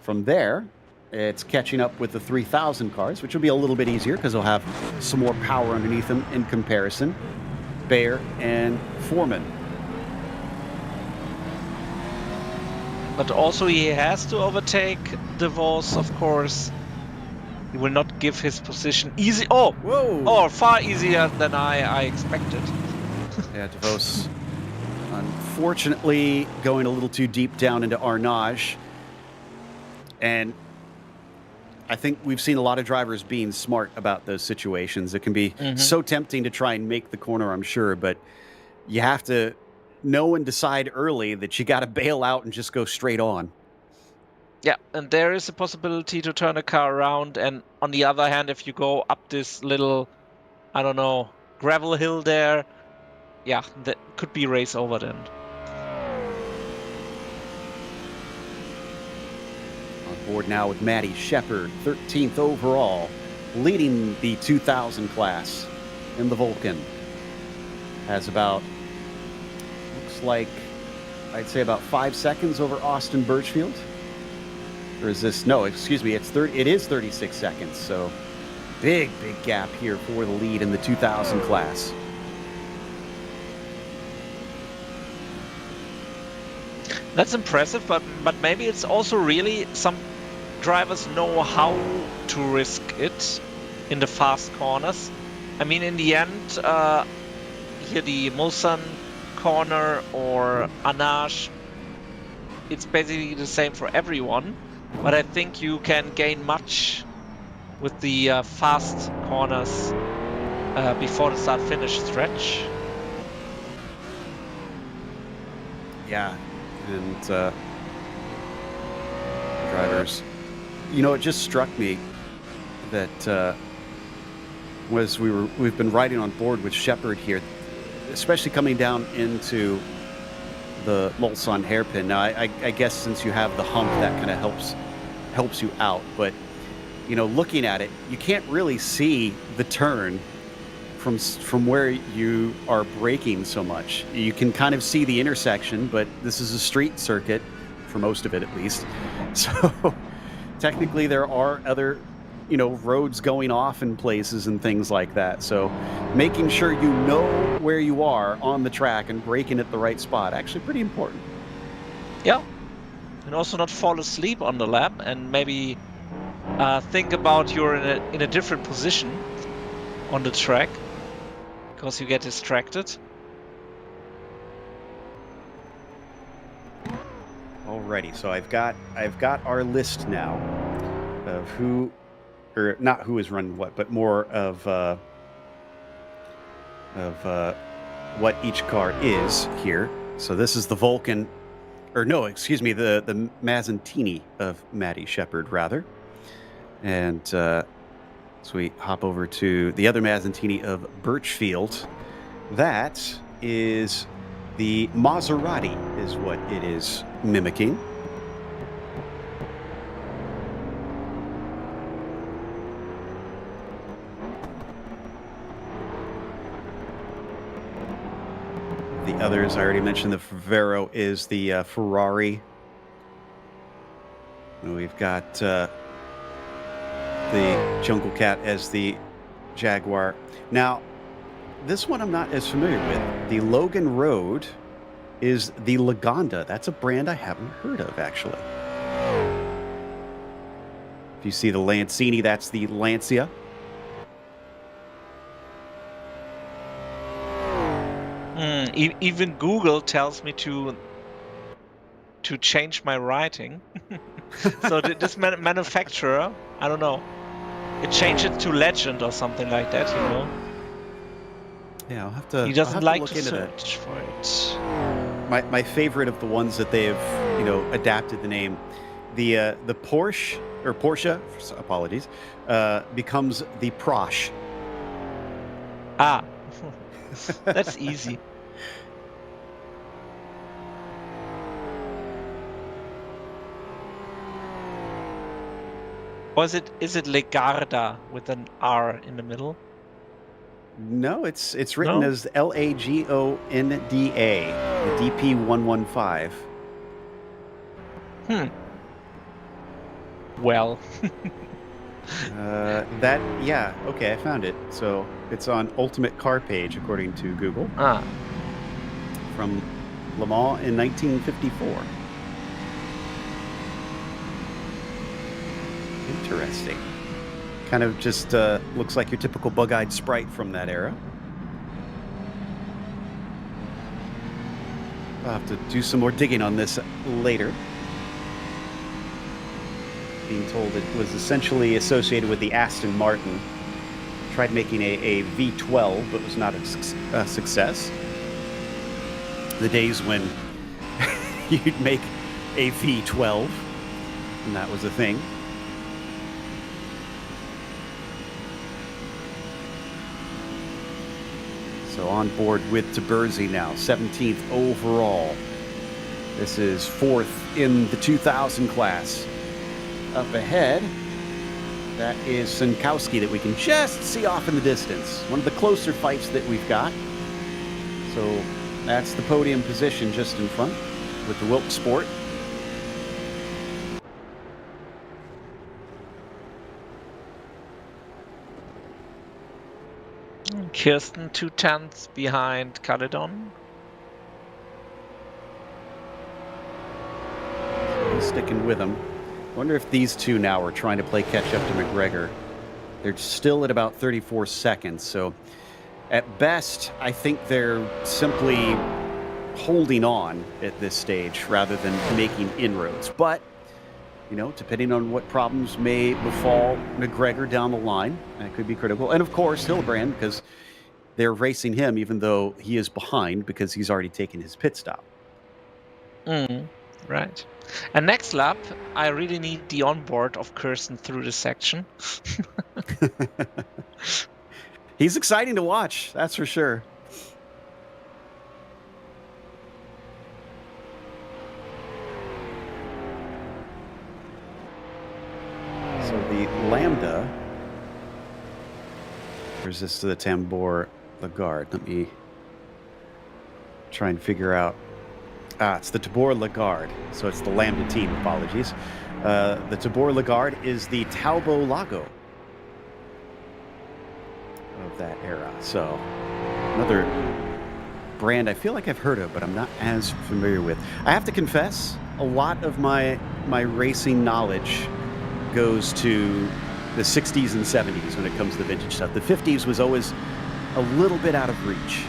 A: From there, it's catching up with the 3,000 cars, which will be a little bit easier because they'll have some more power underneath them in comparison. Bayer and Foreman.
B: But also he has to overtake De Vos, of course. He will not give his position easy. Oh!
A: Whoa!
B: Oh, far easier than I expected.
A: Yeah, De Vos, unfortunately, going a little too deep down into Arnage. And I think we've seen a lot of drivers being smart about those situations. It can be so tempting to try and make the corner, I'm sure, but you have to know and decide early that you got to bail out and just go straight on.
B: Yeah, and there is a possibility to turn a car around. And on the other hand, if you go up this little, I don't know, gravel hill there, yeah, that could be race over then.
A: On board now with Maddie Shepard, 13th overall, leading the 2000 class in the Vulcan. Has about, looks like, I'd say about 5 seconds over Austin Birchfield. Or is this, no, excuse me, it is 36 seconds. So big gap here for the lead in the 2000 class.
B: That's impressive, but maybe it's also really some drivers know how to risk it in the fast corners. I mean, in the end, here the Mulsanne corner or Arnage, it's basically the same for everyone. But I think you can gain much with the fast corners before the start-finish stretch.
A: Yeah, and drivers, you know, it just struck me that we've been riding on board with Shepard here, especially coming down into the Mulsanne hairpin. Now, I guess since you have the hump, that kind of helps you out. But you know, looking at it, you can't really see the turn from where you are braking so much. You can kind of see the intersection, but this is a street circuit for most of it, at least. So technically, there are other, you know, roads going off in places and things like that. So making sure you know where you are on the track and braking at the right spot, actually pretty important.
B: Yeah, and also not fall asleep on the lap, and maybe think about you're in a different position on the track because you get distracted.
A: Alrighty, so I've got our list now of who, or not who is running what, but more of what each car is here. So this is the Vulcan, or no, excuse me, the Mazzantini of Maddie Shepard, rather. And so we hop over to the other Mazzantini of Birchfield. That is the Maserati, is what it is mimicking. The others, I already mentioned the Favero is the Ferrari. And we've got the Jungle Cat as the Jaguar. Now, this one I'm not as familiar with. The Logan Road is the Lagonda. That's a brand I haven't heard of, actually. If you see the Lancini, that's the Lancia.
B: Even Google tells me to change my writing. So this manufacturer, I don't know, it changed it to Legend or something like that, you know.
A: Yeah, I'll have to.
B: He doesn't like
A: look
B: to
A: into
B: search for it.
A: My favorite of the ones that they've, you know, adapted the name, the Porsche, or Porsche, apologies, becomes the Prosh.
B: Ah, that's easy. Or is it Legarda with an R in the middle?
A: No, it's written
B: No?
A: as Lagonda, the DP115.
B: Well,
A: Yeah, okay, I found it. So it's on Ultimate Car Page, according to Google, from Le Mans in 1954. Interesting. Kind of just looks like your typical bug-eyed sprite from that era. I'll have to do some more digging on this later. Being told it was essentially associated with the Aston Martin. Tried making a V12, but was not a success. The days when you'd make a V12, and that was a thing. So on board with Taberzi now, 17th overall. This is 4th in the 2000 class. Up ahead, that is Sinkowski that we can just see off in the distance. One of the closer fights that we've got. So that's the podium position just in front with the Wilk Sport.
B: Kirsten 2/10 behind Caledon.
A: So he's sticking with him. I wonder if these two now are trying to play catch up to McGregor. They're still at about 34 seconds. So at best, I think they're simply holding on at this stage rather than making inroads. But, you know, depending on what problems may befall McGregor down the line, that could be critical. And of course, Hildebrand, because they're racing him even though he is behind because he's already taken his pit stop.
B: Right. And next lap, I really need the onboard of Kirsten through this section.
A: He's exciting to watch, that's for sure. So the Lambda, where's this to the Tambor Lagarde? Let me try and figure out. It's the Tabor Lagarde, so it's the Lambda team, apologies. The Tabor Lagarde is the Talbot Lago of that era. So another brand I feel like I've heard of, but I'm not as familiar with. I have to confess, a lot of my racing knowledge goes to the 60s and 70s when it comes to vintage stuff. The 50s was always a little bit out of reach.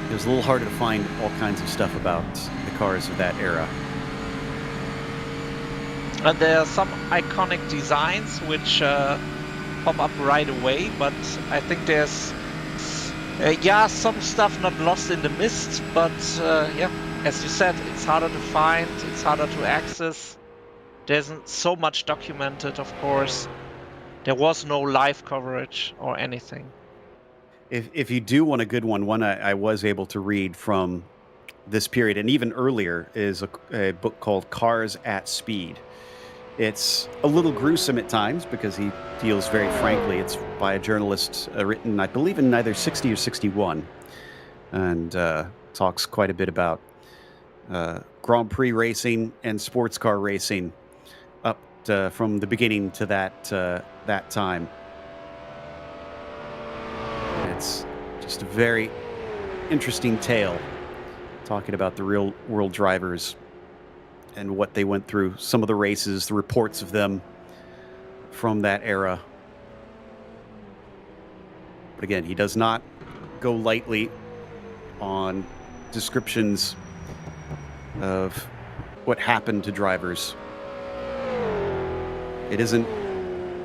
A: It was a little harder to find all kinds of stuff about the cars of that era.
B: And there are some iconic designs which pop up right away, but I think there's some stuff not lost in the mist, but as you said, it's harder to find, it's harder to access. There isn't so much documented, of course. There was no live coverage or anything.
A: If you do want a good one I was able to read from this period and even earlier is a book called Cars at Speed. It's a little gruesome at times because he deals very frankly. It's by a journalist written, I believe, in either 60 or 61, and talks quite a bit about Grand Prix racing and sports car racing up from the beginning to that time. It's just a very interesting tale, talking about the real world drivers and what they went through, some of the races, the reports of them from that era. But again, he does not go lightly on descriptions of what happened to drivers. It isn't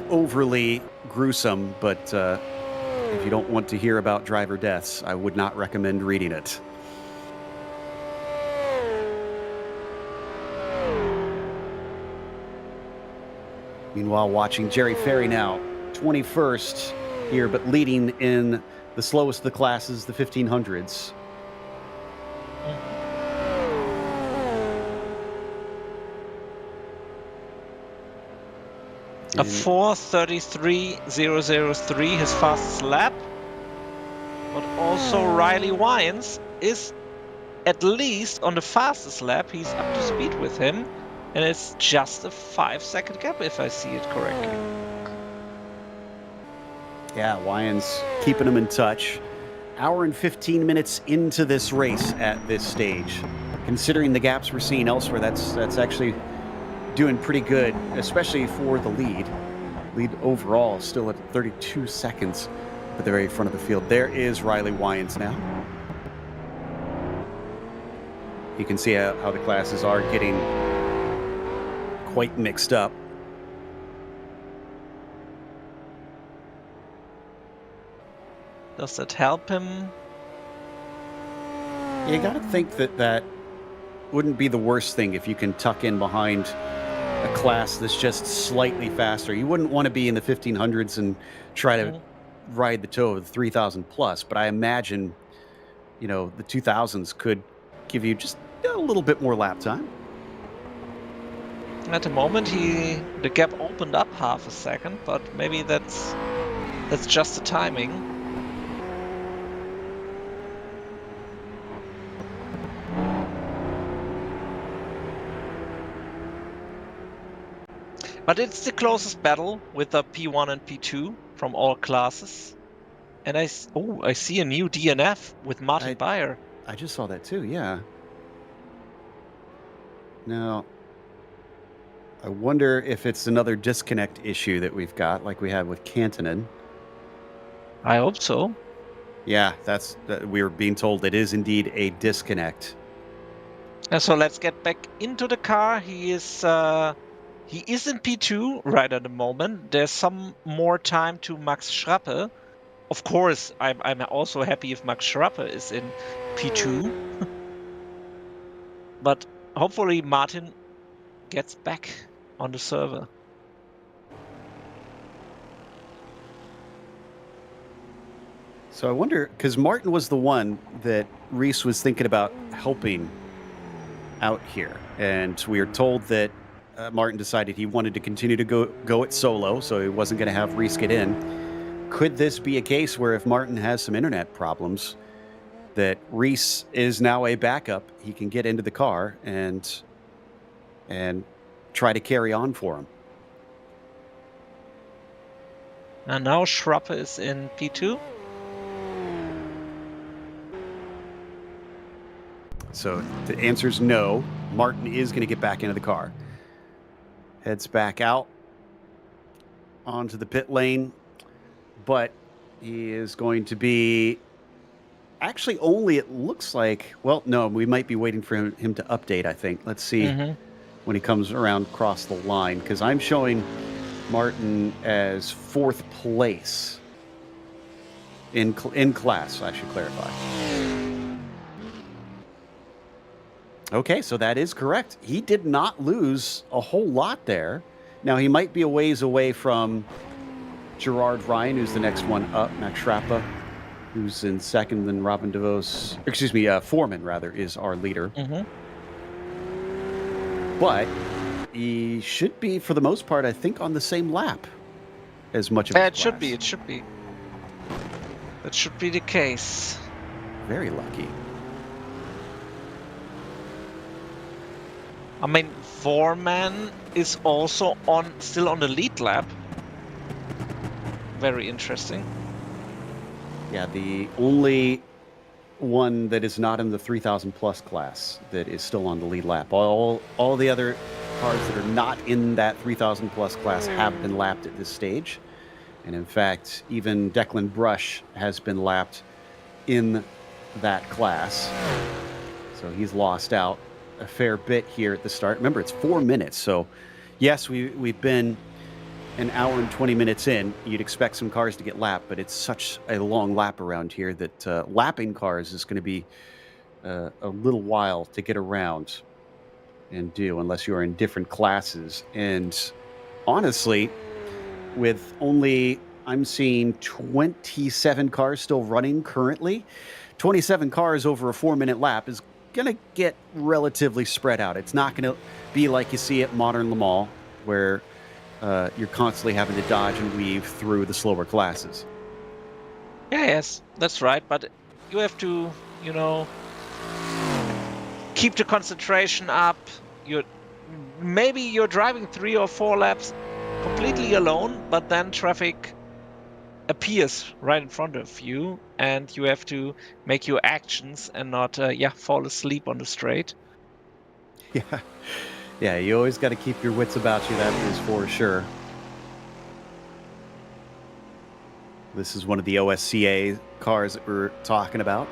A: overly gruesome, but if you don't want to hear about driver deaths, I would not recommend reading it. Meanwhile, watching Jerry Ferry now, 21st here, but leading in the slowest of the classes, the 1500s.
B: A 4:33.003, his fastest lap. But also Riley Wyans is at least on the fastest lap. He's up to speed with him. And it's just a 5-second gap, if I see it correctly.
A: Yeah, Wyans keeping him in touch. Hour and 15 minutes into this race at this stage. Considering the gaps we're seeing elsewhere, that's actually doing pretty good, especially for the lead. Lead overall still at 32 seconds at the very front of the field. There is Riley Wyans now. You can see how the classes are getting quite mixed up.
B: Does that help him?
A: You got to think that wouldn't be the worst thing if you can tuck in behind a class that's just slightly faster. You wouldn't want to be in the 1500s and try to ride the toe of the 3000 plus, but I imagine, the 2000s could give you just a little bit more lap time.
B: At the moment, the gap opened up half a second, but maybe that's just the timing. But it's the closest battle with the P1 and P2 from all classes. And I see a new DNF with Martin Beyer.
A: I just saw that too, yeah. Now, I wonder if it's another disconnect issue that we've got, like we had with Kantonen.
B: I hope so.
A: Yeah, we were being told it is indeed a disconnect.
B: And so let's get back into the car. He is in P2 right at the moment. There's some more time to Max Schrappe. Of course, I'm also happy if Max Schrappe is in P2. But hopefully Martin gets back on the server.
A: So I wonder, because Martin was the one that Reese was thinking about helping out here. And we are told that Martin decided he wanted to continue to go it solo, so he wasn't going to have Reese get in. Could this be a case where if Martin has some internet problems, that Reese is now a backup? He can get into the car and try to carry on for him.
B: And now Schrappe is in P2.
A: So the answer is no. Martin is going to get back into the car. Heads back out onto the pit lane. But he is going to be actually only, it looks like, well, no, we might be waiting for him to update, I think. Let's see when he comes around across the line, because I'm showing Martin as 4th place in class, I should clarify. Okay, so that is correct. He did not lose a whole lot there. Now, he might be a ways away from Gerard Ryan, who's the next one up. Max Schrappe, who's in second, then Robin DeVos, Foreman, rather, is our leader. But he should be, for the most part, I think, on the same lap as much of
B: it should be. That should be the case.
A: Very lucky.
B: I mean, Foreman is also still on the lead lap. Very interesting.
A: Yeah, the only one that is not in the 3000 plus class that is still on the lead lap. All the other cars that are not in that 3000 plus class have been lapped at this stage. And in fact, even Declan Brush has been lapped in that class. So he's lost out a fair bit here at the start. Remember, it's 4 minutes. So yes, we've been an hour and 20 minutes in. You'd expect some cars to get lapped, but it's such a long lap around here that lapping cars is going to be a little while to get around and do, unless you're in different classes. And honestly, with only, I'm seeing 27 cars still running currently, 27 cars over a 4-minute lap is going to get relatively spread out. It's not going to be like you see at Modern Le Mans, where you're constantly having to dodge and weave through the slower classes.
B: Yeah, yes, that's right. But you have to, keep the concentration up. Maybe you're driving 3 or 4 laps completely alone, but then traffic appears right in front of you, and you have to make your actions and not, fall asleep on the straight.
A: Yeah. Yeah, you always got to keep your wits about you, that is for sure. This is one of the OSCA cars that we're talking about.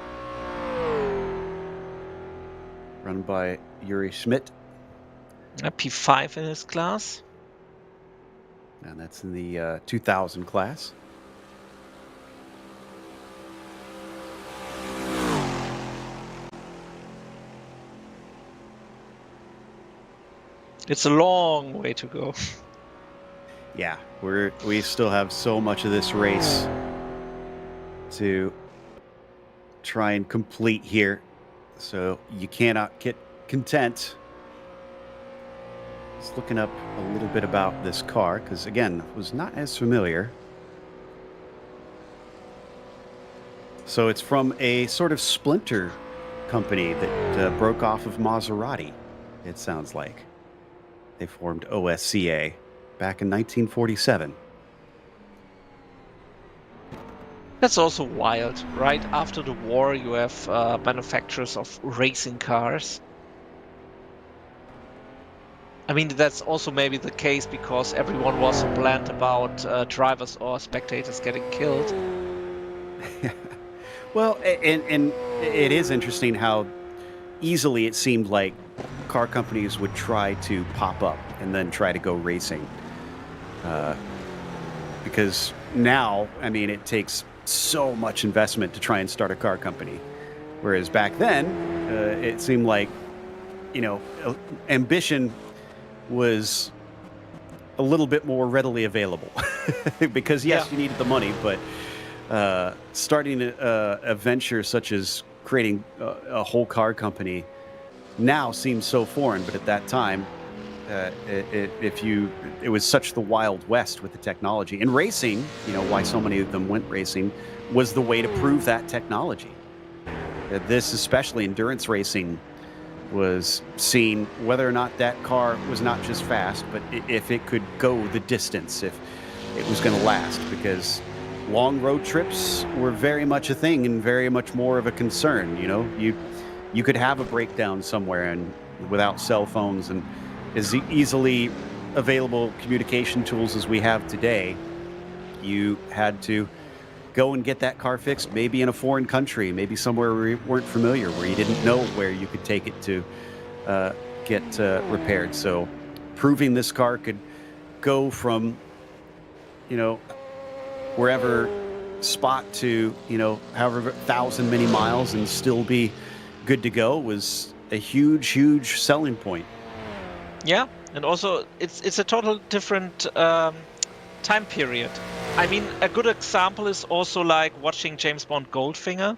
A: Run by Yuri Schmidt.
B: A P5 in his class.
A: And that's in the 2000 class.
B: It's a long way to go.
A: Yeah, we still have so much of this race to try and complete here. So you cannot get content. Just looking up a little bit about this car, because again, was not as familiar. So it's from a sort of splinter company that broke off of Maserati, it sounds like. They formed OSCA back in 1947.
B: That's also wild. Right after the war, you have manufacturers of racing cars. I mean, that's also maybe the case because everyone was so bland about drivers or spectators getting killed.
A: Well, and it is interesting how easily it seemed like car companies would try to pop up and then try to go racing. Because now, I mean, it takes so much investment to try and start a car company. Whereas back then, it seemed like, ambition was a little bit more readily available. Because, yes, you needed the money, but starting a venture such as creating a whole car company now seems so foreign, but at that time, it was such the Wild West with the technology. And racing, why so many of them went racing, was the way to prove that technology. This, especially endurance racing, was seen whether or not that car was not just fast, but if it could go the distance, if it was going to last, because long road trips were very much a thing and very much more of a concern. You could have a breakdown somewhere, and without cell phones and as easily available communication tools as we have today, you had to go and get that car fixed, maybe in a foreign country, maybe somewhere where you weren't familiar, where you didn't know where you could take it to get repaired. So proving this car could go from, wherever spot to, however 1,000 many miles and still be good to go was a huge, huge selling point.
B: Yeah, and also it's a total different time period. I mean, a good example is also like watching James Bond Goldfinger.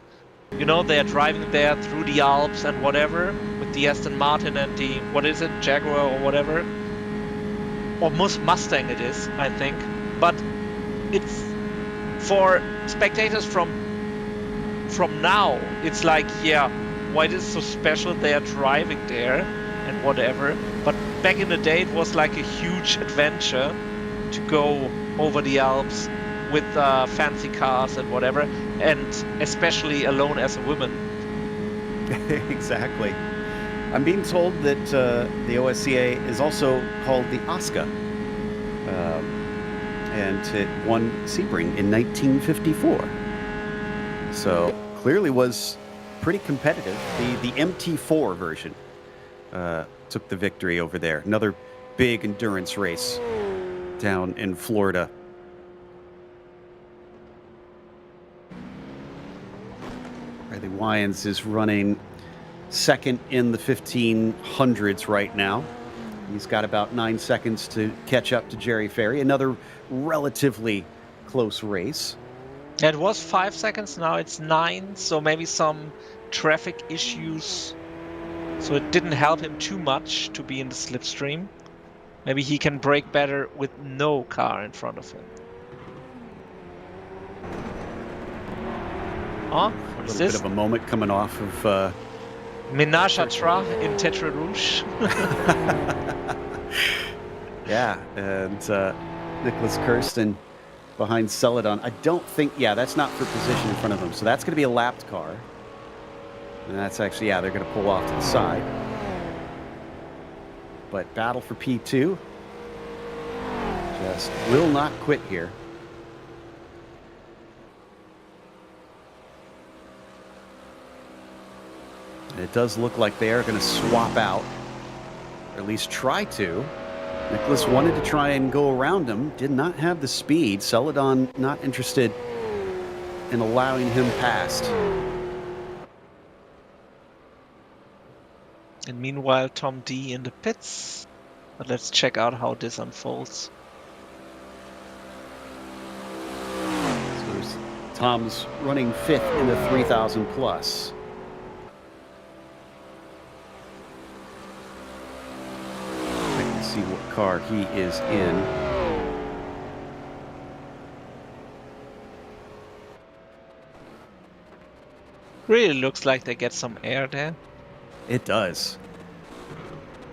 B: They are driving there through the Alps and whatever with the Aston Martin and the, what is it, Jaguar or whatever. Or Mustang it is, I think. But it's for spectators from now, it's like, yeah, why is it so special they are driving there and whatever. But back in the day, it was like a huge adventure to go over the Alps with fancy cars and whatever, and especially alone as a woman.
A: Exactly. I'm being told that the OSCA is also called the Oscar, and it won Sebring in 1954. So clearly was pretty competitive. The MT4 version took the victory over there. Another big endurance race down in Florida. Riley Wyans is running second in the 1500s right now. He's got about 9 seconds to catch up to Jerry Ferry. Another relatively close race.
B: It was 5 seconds, now it's 9, so maybe some traffic issues. So it didn't help him too much to be in the slipstream. Maybe he can brake better with no car in front of him. Oh, what is
A: A little
B: this?
A: bit of a moment coming off of
B: Ménage à trois in Tetra Rouge.
A: yeah, and Nicholas Kirsten behind Celadon. I don't think, yeah, that's not for position in front of him. So that's going to be a lapped car. And that's actually, yeah, they're going to pull off to the side. But battle for P2. Just will not quit here. And it does look like they are going to swap out, or at least try to. Nicholas wanted to try and go around him, did not have the speed. Celadon not interested in allowing him past.
B: And meanwhile, Tom D in the pits. But let's check out how this unfolds.
A: So there's Tom's running 5th in the 3,000 plus. I can see what car he is in.
B: Really looks like they get some air there.
A: It does.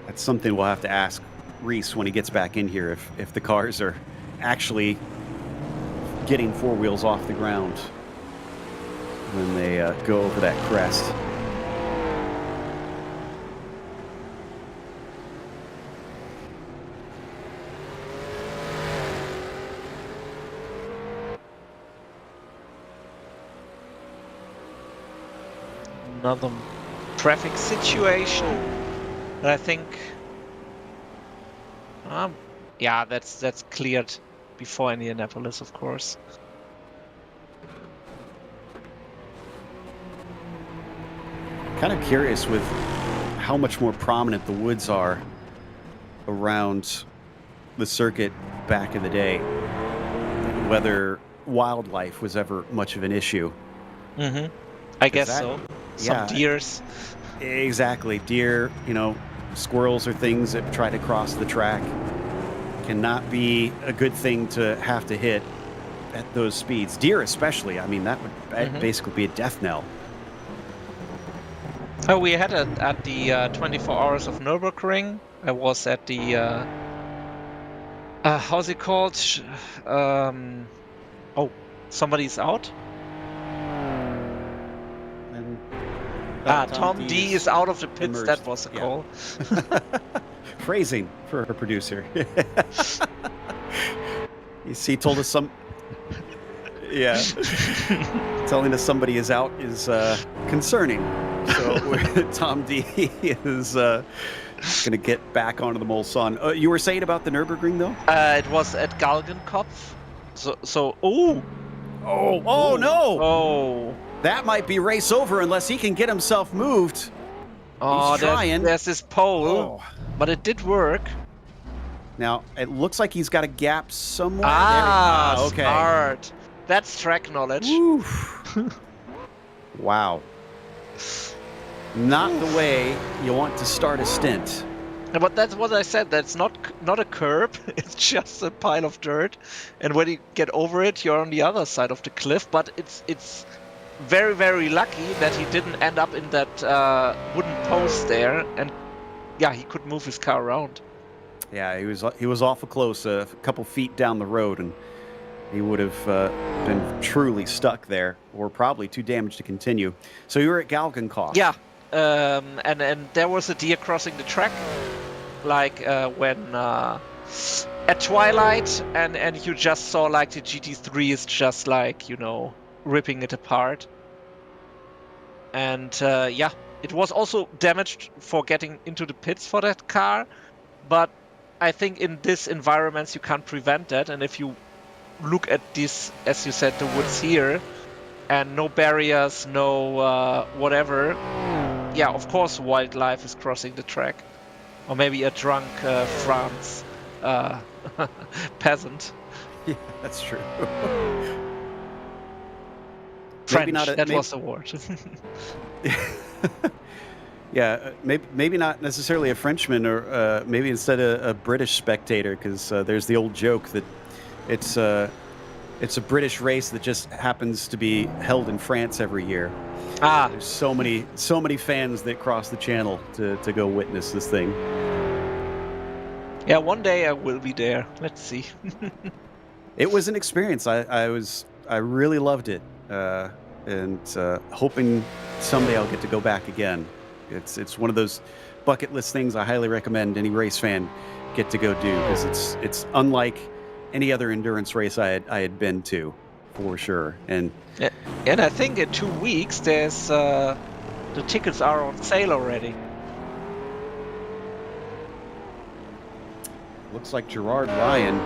A: That's something we'll have to ask Reese when he gets back in here, if the cars are actually getting four wheels off the ground when they go over that crest.
B: Another traffic situation. But I think, yeah, that's cleared before Indianapolis, of course.
A: Kind of curious with how much more prominent the woods are around the circuit back in the day, whether wildlife was ever much of an issue.
B: Mm-hmm. I guess so. Some deers.
A: Exactly. Deer, squirrels are things that try to cross the track. Cannot be a good thing to have to hit at those speeds. Deer especially. I mean, that would basically be a death knell.
B: Oh, we had it at the 24 Hours of Nürburgring. I was at the, how's it called? Oh, somebody's out? Tom D is out of the pits. Emerged. That was the call.
A: Phrasing for a producer. You see, told us some. Yeah. Telling us somebody is out is concerning. So Tom D is going to get back onto the Mulsanne. You were saying about the Nürburgring, though?
B: It was at Galgenkopf. Oh
A: no!
B: Oh.
A: That might be race over unless he can get himself moved.
B: Oh,
A: he's trying.
B: There's this pole, but it did work.
A: Now, it looks like he's got a gap somewhere.
B: Okay. Smart. That's track knowledge.
A: Wow. Not the way you want to start a stint.
B: But that's what I said. That's not a curb. It's just a pile of dirt. And when you get over it, you're on the other side of the cliff. But it's very, very lucky that he didn't end up in that wooden post there, and yeah, he could move his car around.
A: Yeah, he was awful close, a couple feet down the road, and he would have been truly stuck there, or probably too damaged to continue. So you were at Galgenkopf.
B: Yeah, and there was a deer crossing the track, like when at twilight, and you just saw like the GT3 is just like ripping it apart. And yeah, it was also damaged for getting into the pits for that car, but I think in this environment you can't prevent that. And if you look at this, as you said, the woods here, and no barriers, no whatever, yeah, of course wildlife is crossing the track, or maybe a drunk France peasant.
A: Yeah, that's true.
B: French, that was the word.
A: Yeah, maybe not necessarily a Frenchman, or maybe instead a British spectator, because there's the old joke that it's it's a British race that just happens to be held in France every year.
B: Ah,
A: There's so many fans that cross the channel to go witness this thing.
B: yeah, one day I will be there. Let's see.
A: It was an experience. I really loved it, and hoping someday I'll get to go back again. It's one of those bucket list things I highly recommend any race fan get to go do, because it's unlike any other endurance race I had been to, for sure. And
B: Yeah, and I think in 2 weeks there's the tickets are on sale already.
A: looks like Gerard Ryan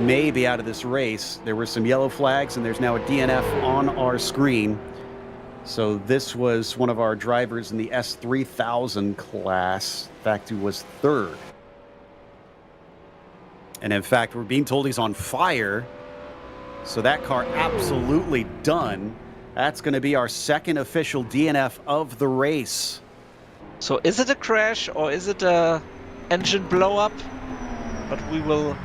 A: may be out of this race. There were some yellow flags, and there's now a DNF on our screen. So this was one of our drivers in the S3000 class. In fact, he was third. And in fact, we're being told he's on fire. So that car absolutely done. That's going to be our second official DNF of the race.
B: So is it a crash or is it a engine blow up? But we will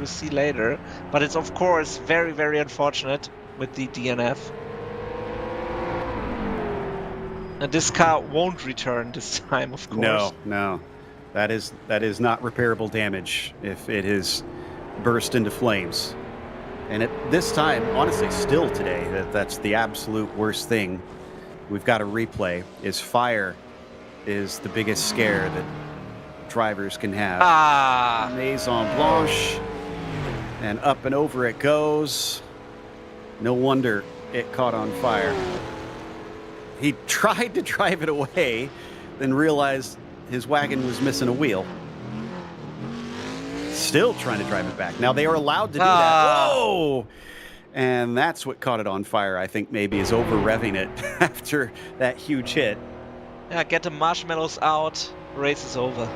B: see later. But it's of course very, very unfortunate with the DNF. And this car won't return this time, of course.
A: No. That is not repairable damage if it has burst into flames. And at this time, honestly, still today, that's the absolute worst thing. We've got a replay. Is fire is the biggest scare that drivers can have.
B: Ah!
A: Maison Blanche, and up and over it goes. No wonder it caught on fire. He tried to drive it away, then realized his wagon was missing a wheel. Still trying to drive it back. Now they are allowed to do that. Whoa! And that's what caught it on fire, I think, maybe, is over revving it after that huge hit.
B: Yeah, get the marshmallows out. Race is over.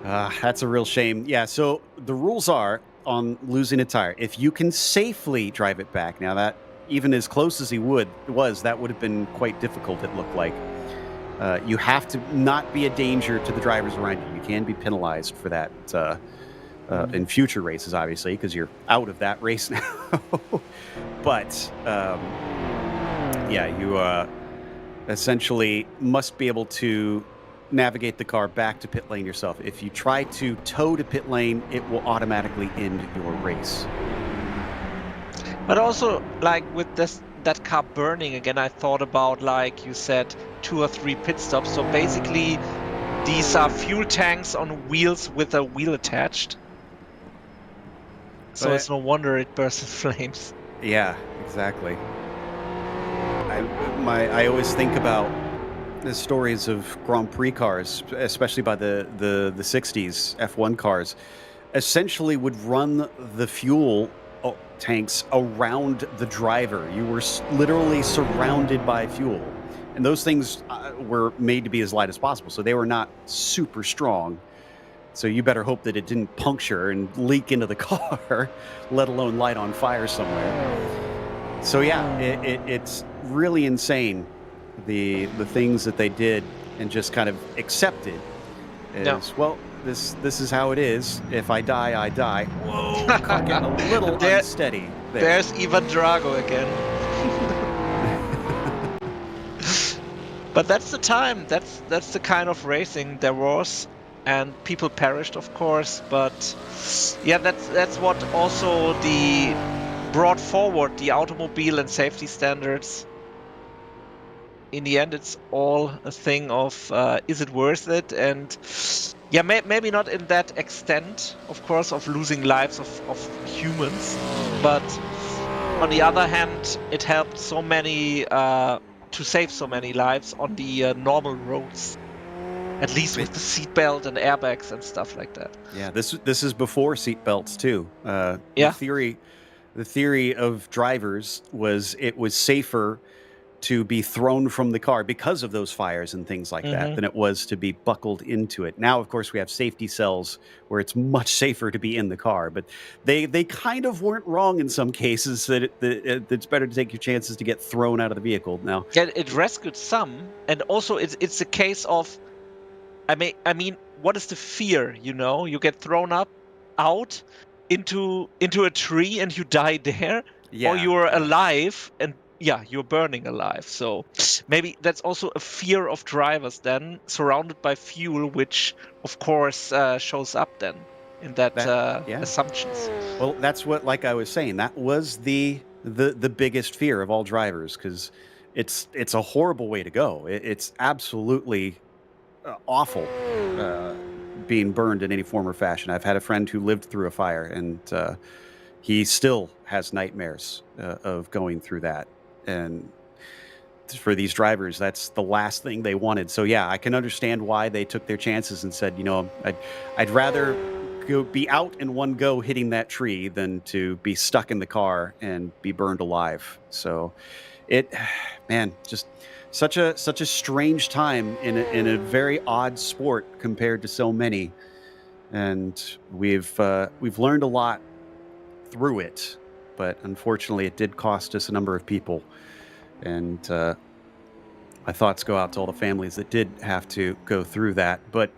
A: That's a real shame. Yeah, so the rules are on losing a tire. If you can safely drive it back, now that even as close as he was, that would have been quite difficult, it looked like. You have to not be a danger to the drivers around you. You can be penalized for that in future races, obviously, because you're out of that race now. But, you essentially must be able to navigate the car back to pit lane yourself. If you try to tow to pit lane, it will automatically end your race.
B: But also, like, with that car burning again, I thought about, like you said, 2 or 3 pit stops. So basically, these are fuel tanks on wheels with a wheel attached. So it's no wonder it bursts in flames.
A: Yeah, exactly. I always think about the stories of Grand Prix cars, especially by the 60s F1 cars, essentially would run the fuel tanks around the driver. You were literally surrounded by fuel. And those things were made to be as light as possible, so they were not super strong. So you better hope that it didn't puncture and leak into the car, let alone light on fire somewhere. So yeah, it's really insane, the things that they did and just kind of accepted as, well, this is how it is. If I die, I die. Whoa, car getting a little unsteady there.
B: There's Ivan Drago again. But that's the time. That's the kind of racing there was, and people perished, of course. But yeah, that's what also brought forward the automobile and safety standards. In the end, it's all a thing of is it worth it? And yeah, maybe not in that extent, of course, of losing lives of humans. But on the other hand, it helped so many to save so many lives on the normal roads. At least with the seatbelt and airbags and stuff like that.
A: Yeah, this is before seatbelts too.
B: Yeah.
A: The theory of drivers was it was safer to be thrown from the car because of those fires and things like that than it was to be buckled into it. Now, of course, we have safety cells where it's much safer to be in the car, but they kind of weren't wrong in some cases that it's better to take your chances to get thrown out of the vehicle. Now,
B: Yeah, it rescued some, and also it's a case of, I mean, what is the fear? You know, you get thrown out into a tree and you die there, or you're alive and you're burning alive. So maybe that's also a fear of drivers then, surrounded by fuel, which of course shows up then in that assumptions.
A: Well, that's what, like I was saying, that was the biggest fear of all drivers, because it's a horrible way to go. It's absolutely awful being burned in any form or fashion. I've had a friend who lived through a fire, and he still has nightmares of going through that. And for these drivers, that's the last thing they wanted. So yeah, I can understand why they took their chances and said, you know, I'd rather be out in one go hitting that tree than to be stuck in the car and be burned alive. So just such a strange time in a very odd sport compared to so many. And we've learned a lot through it, but unfortunately it did cost us a number of people. And my thoughts go out to all the families that did have to go through that. But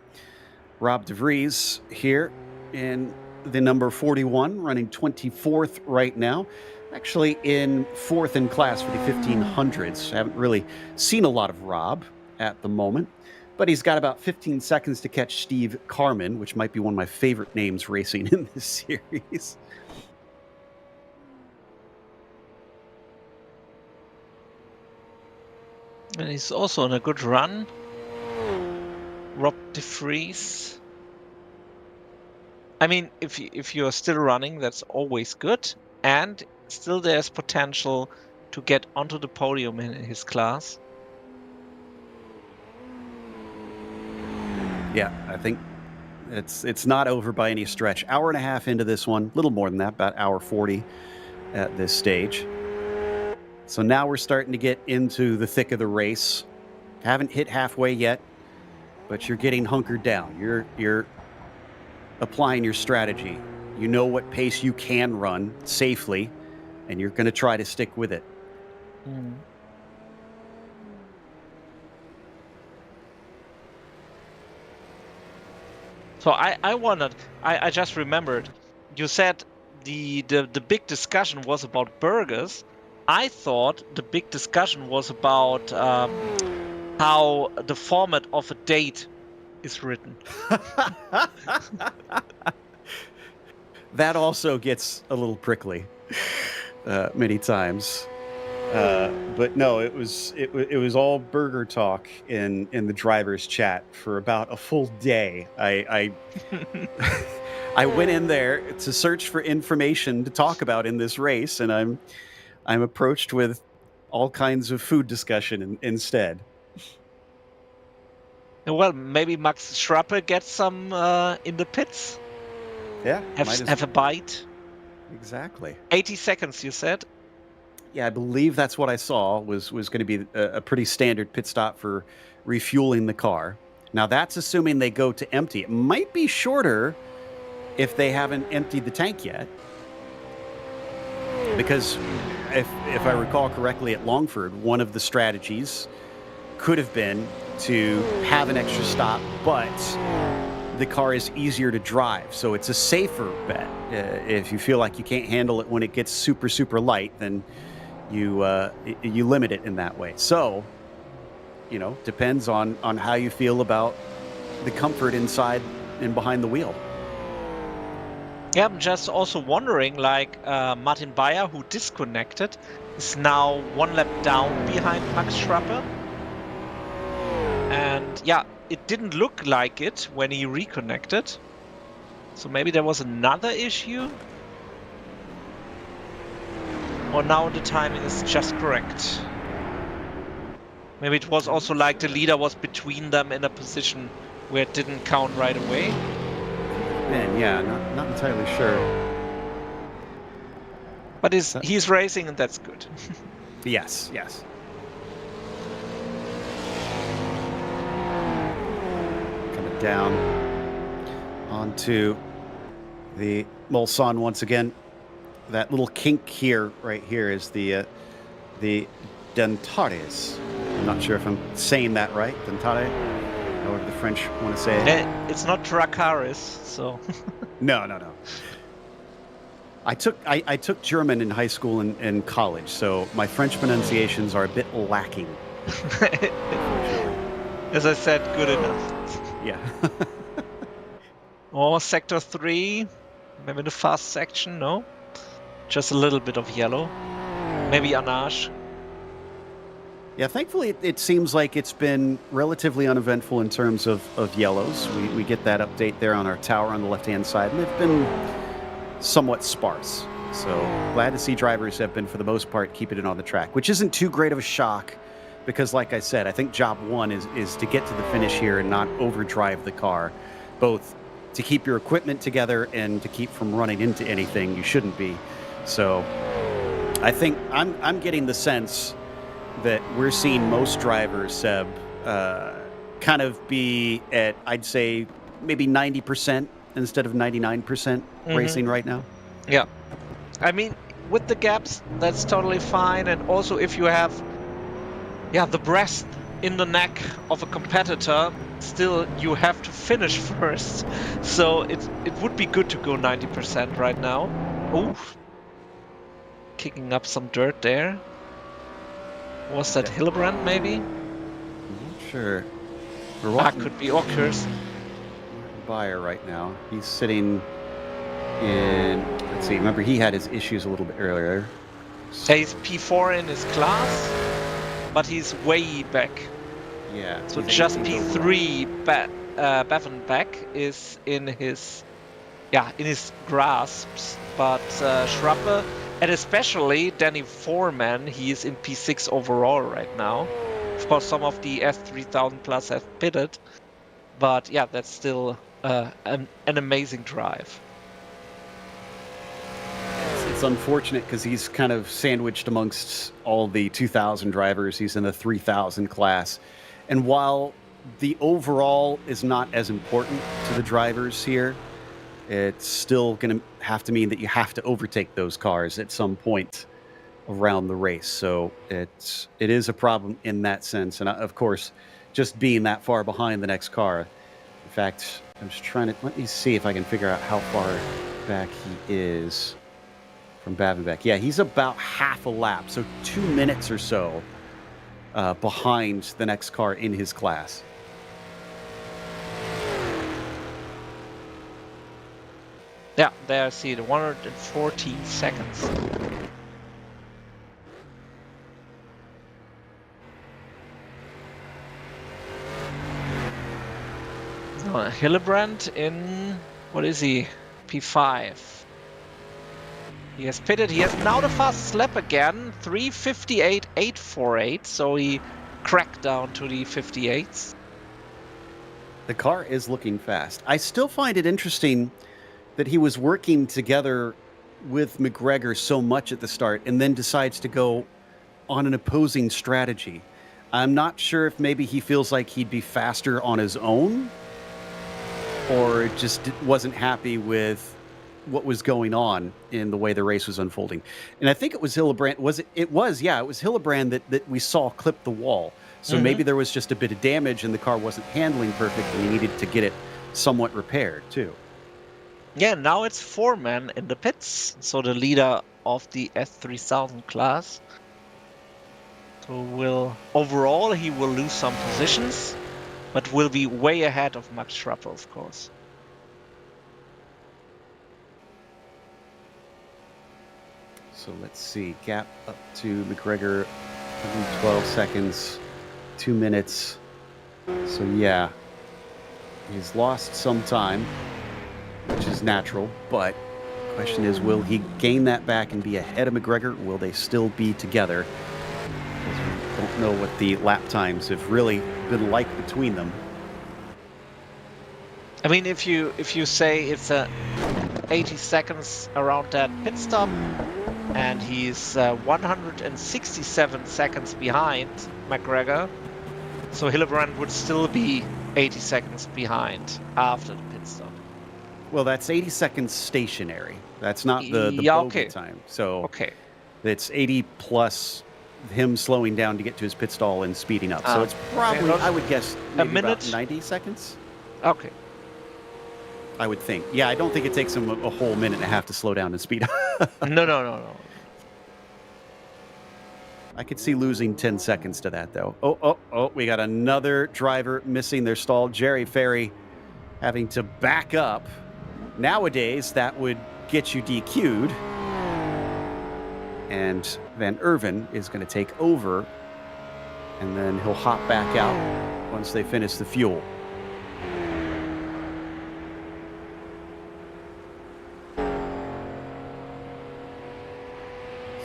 A: Rob de Vries here in the number 41, running 24th right now. Actually in 4th in class for the 1500s. I haven't really seen a lot of Rob at the moment, but he's got about 15 seconds to catch Steve Carman, which might be one of my favorite names racing in this series.
B: And he's also on a good run. Rob de Vries. I mean, if you're still running, that's always good. And still there's potential to get onto the podium in his class.
A: Yeah, I think it's not over by any stretch. Hour and a half into this one, a little more than that, about hour 40 at this stage. So now we're starting to get into the thick of the race. Haven't hit halfway yet, but you're getting hunkered down. You're applying your strategy. You know what pace you can run safely, and you're going to try to stick with it.
B: Mm. So I just remembered, you said the big discussion was about burgers. I thought the big discussion was about how the format of a date is written.
A: That also gets a little prickly many times. But no, it was all burger talk in the driver's chat for about a full day. I went in there to search for information to talk about in this race, and I'm approached with all kinds of food discussion instead.
B: Well, maybe Max Schrappe gets some in the pits.
A: Yeah,
B: have a bite.
A: Exactly.
B: 80 seconds, you said.
A: Yeah, I believe that's what I saw was going to be a pretty standard pit stop for refueling the car. Now, that's assuming they go to empty. It might be shorter if they haven't emptied the tank yet. Because if I recall correctly at Longford, one of the strategies could have been to have an extra stop, but the car is easier to drive. So it's a safer bet. If you feel like you can't handle it when it gets super, super light, then you limit it in that way. So, you know, depends on how you feel about the comfort inside and behind the wheel.
B: Yeah, I'm just also wondering, like Martin Bayer, who disconnected, is now one lap down behind Max Schrappe. And yeah, it didn't look like it when he reconnected. So maybe there was another issue. Or now the timing is just correct. Maybe it was also like the leader was between them in a position where it didn't count right away.
A: Man, yeah, not entirely sure.
B: But he's racing, and that's good.
A: Yes. down onto the Mulsanne once again. That little kink here, right here, is the dentares. I'm not sure if I'm saying that right. Dentare, however the French want to say it.
B: It's not Dracarys, so.
A: No. I took German in high school and college, so my French pronunciations are a bit lacking.
B: As I said, good enough.
A: Yeah.
B: Or sector 3, maybe the fast section, no? Just a little bit of yellow. Maybe Anage.
A: Yeah, thankfully it seems like it's been relatively uneventful in terms of yellows. We get that update there on our tower on the left-hand side, and they've been somewhat sparse. So glad to see drivers have been, for the most part, keeping it on the track, which isn't too great of a shock because, like I said, I think job one is to get to the finish here and not overdrive the car, both to keep your equipment together and to keep from running into anything you shouldn't be. So I think I'm getting the sense that we're seeing most drivers, Seb, kind of be at, I'd say, maybe 90% instead of 99% racing right now.
B: Yeah. I mean, with the gaps, that's totally fine. And also if you have, the breast in the neck of a competitor, still you have to finish first. So it would be good to go 90% right now. Oof. Kicking up some dirt there. Was that Hillebrand, maybe?
A: Not sure.
B: Could be Heures.
A: Buyer right now. He's sitting in. Let's see. Remember, he had his issues a little bit earlier.
B: He's P4 in his class, but he's way back.
A: Yeah.
B: So just P3 Bevan back is in his grasps, but Schrappe, and especially Danny Foreman, he is in P6 overall right now. Of course, some of the S3000 plus have pitted, but yeah, that's still an amazing drive.
A: It's unfortunate because he's kind of sandwiched amongst all the 2000 drivers. He's in the 3000 class. And while the overall is not as important to the drivers here, it's still going to have to mean that you have to overtake those cars at some point around the race. So it is a problem in that sense. And of course, just being that far behind the next car. In fact, I'm just trying to, let me see if I can figure out how far back he is from Bavenbeck. Yeah, he's about half a lap. So 2 minutes or so behind the next car in his class.
B: Yeah, there I see it, 114 seconds. Hillebrand in, what is he? P5. He has pitted. He has now the fastest lap again, 3:58.848. So he cracked down to the 58s.
A: The car is looking fast. I still find it interesting that he was working together with McGregor so much at the start and then decides to go on an opposing strategy. I'm not sure if maybe he feels like he'd be faster on his own or just wasn't happy with what was going on in the way the race was unfolding. And I think it was Hillebrand. It was Hillebrand that we saw clip the wall. So maybe there was just a bit of damage and the car wasn't handling perfect and he needed to get it somewhat repaired too.
B: Yeah, now it's Foreman in the pits. So the leader of the S3000 class. So overall he will lose some positions, but will be way ahead of Max Schrappe, of course.
A: So let's see, gap up to McGregor, 12 seconds, 2 minutes. So yeah, he's lost some time, which is natural, but the question is, will he gain that back and be ahead of McGregor? Will they still be together? Because we don't know what the lap times have really been like between them.
B: I mean, if you say it's 80 seconds around that pit stop, and he's 167 seconds behind McGregor, so Hillebrand would still be 80 seconds behind after the pit stop.
A: Well, that's 80 seconds stationary. That's not the
B: Yeah,
A: bogey
B: okay.
A: time. So
B: Okay.
A: it's 80 plus him slowing down to get to his pit stall and speeding up. So it's probably,
B: okay.
A: I would guess, maybe
B: minute?
A: about 90 seconds.
B: Okay.
A: I would think. Yeah, I don't think it takes him a whole minute and a half to slow down and speed up.
B: No.
A: I could see losing 10 seconds to that, though. Oh, we got another driver missing their stall. Jerry Ferry having to back up. Nowadays, that would get you DQ'd. And Van Erven is going to take over. And then he'll hop back out once they finish the fuel.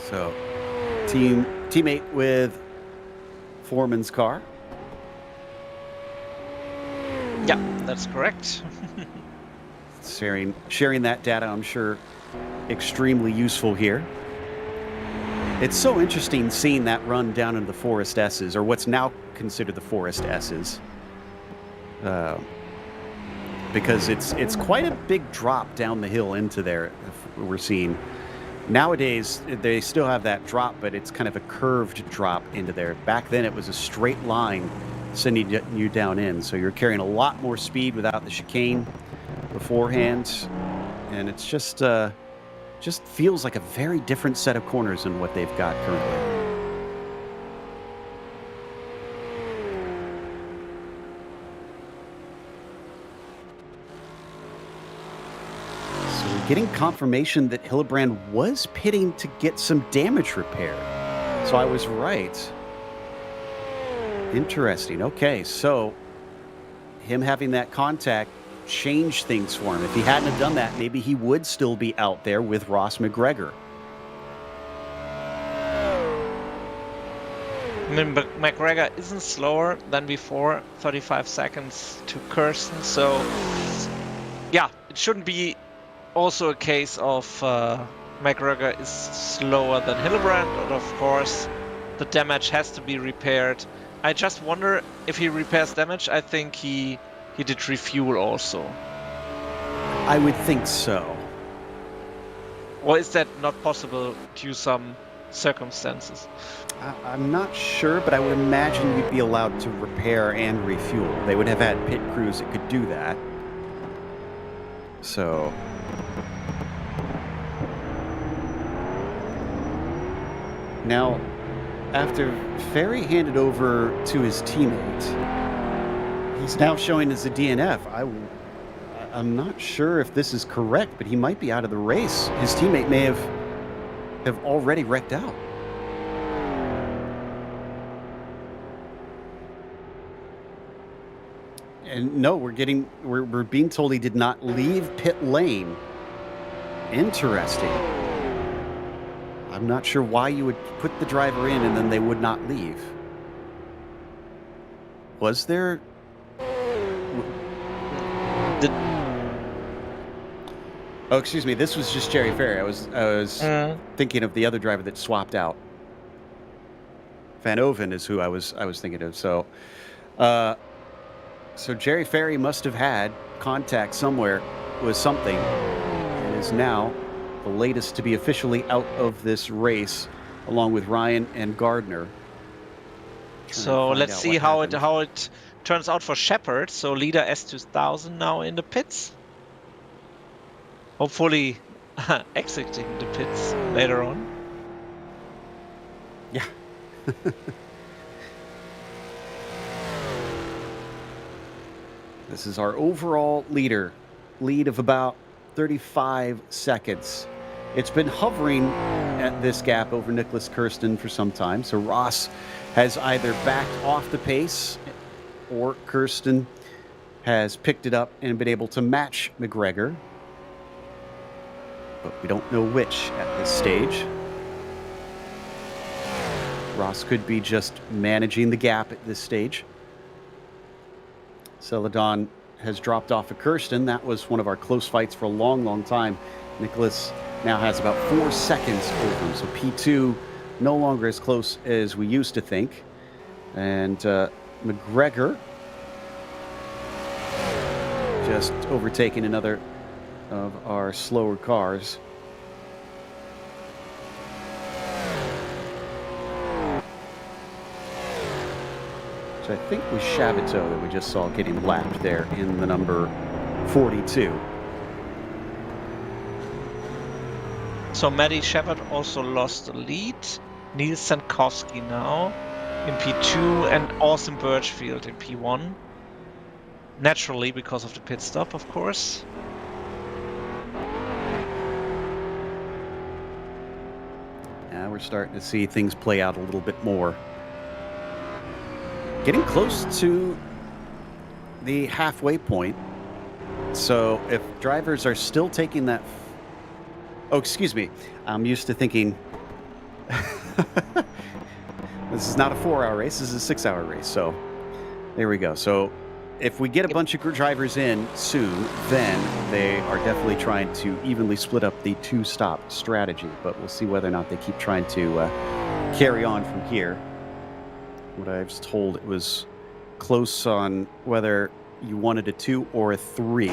A: So, teammate with Foreman's car.
B: Yeah, that's correct.
A: Sharing that data, I'm sure, extremely useful here. It's so interesting seeing that run down into the Forest S's, or what's now considered the Forest S's, because it's quite a big drop down the hill into there. We're seeing nowadays they still have that drop, but it's kind of a curved drop into there. Back then, it was a straight line sending you down in, so you're carrying a lot more speed without the chicane beforehand, and it's just feels like a very different set of corners than what they've got currently. So we're getting confirmation that Hillebrand was pitting to get some damage repair. So I was right. Interesting. Okay, so him having that contact changed things for him. If he hadn't have done that, maybe he would still be out there with Ross McGregor.
B: I mean, but McGregor isn't slower than before, 35 seconds to Kirsten, so yeah, it shouldn't be also a case of McGregor is slower than Hillebrand, and of course the damage has to be repaired. I just wonder if he repairs damage. I think he did refuel also.
A: I would think so.
B: Or is that not possible due to some circumstances?
A: I'm not sure, but I would imagine you'd be allowed to repair and refuel. They would have had pit crews that could do that. So now, after Ferry handed over to his teammate, he's now showing as a DNF. I'm not sure if this is correct, but he might be out of the race. His teammate may have already wrecked out. And no, we're being told he did not leave pit lane. Interesting. I'm not sure why you would put the driver in and then they would not leave. Was there? Oh, excuse me. This was just Jerry Ferry. I was thinking of the other driver that swapped out. Van Oven is who I was thinking of. So Jerry Ferry must have had contact somewhere with something, and is now the latest to be officially out of this race, along with Ryan and Gardner.
B: So let's see how it turns out for Shepard. So leader S2000 now in the pits. Hopefully exiting the pits later on.
A: Yeah. This is our overall lead of about 35 seconds. It's been hovering at this gap over Nicholas Kirsten for some time, so Ross has either backed off the pace or Kirsten has picked it up and been able to match McGregor. But we don't know which at this stage. Ross could be just managing the gap at this stage. Celadon has dropped off of Kirsten. That was one of our close fights for a long, long time. Nicholas now has about 4 seconds over him. So P2 no longer as close as we used to think. And McGregor just overtaken another of our slower cars. Which I think was Shabito that we just saw getting lapped there in the number 42.
B: So Maddie Shepard also lost the lead. Niels Sankowski now in P2 and Austin Birchfield in P1. Naturally, because of the pit stop, of course.
A: Now we're starting to see things play out a little bit more. Getting close to the halfway point. So if drivers are still taking that... Oh, excuse me. I'm used to thinking... This is not a 4-hour race. This is a 6-hour race. So there we go. So if we get a bunch of drivers in soon, then they are definitely trying to evenly split up the two-stop strategy. But we'll see whether or not they keep trying to carry on from here. What I was told, it was close on whether you wanted a 2 or a 3.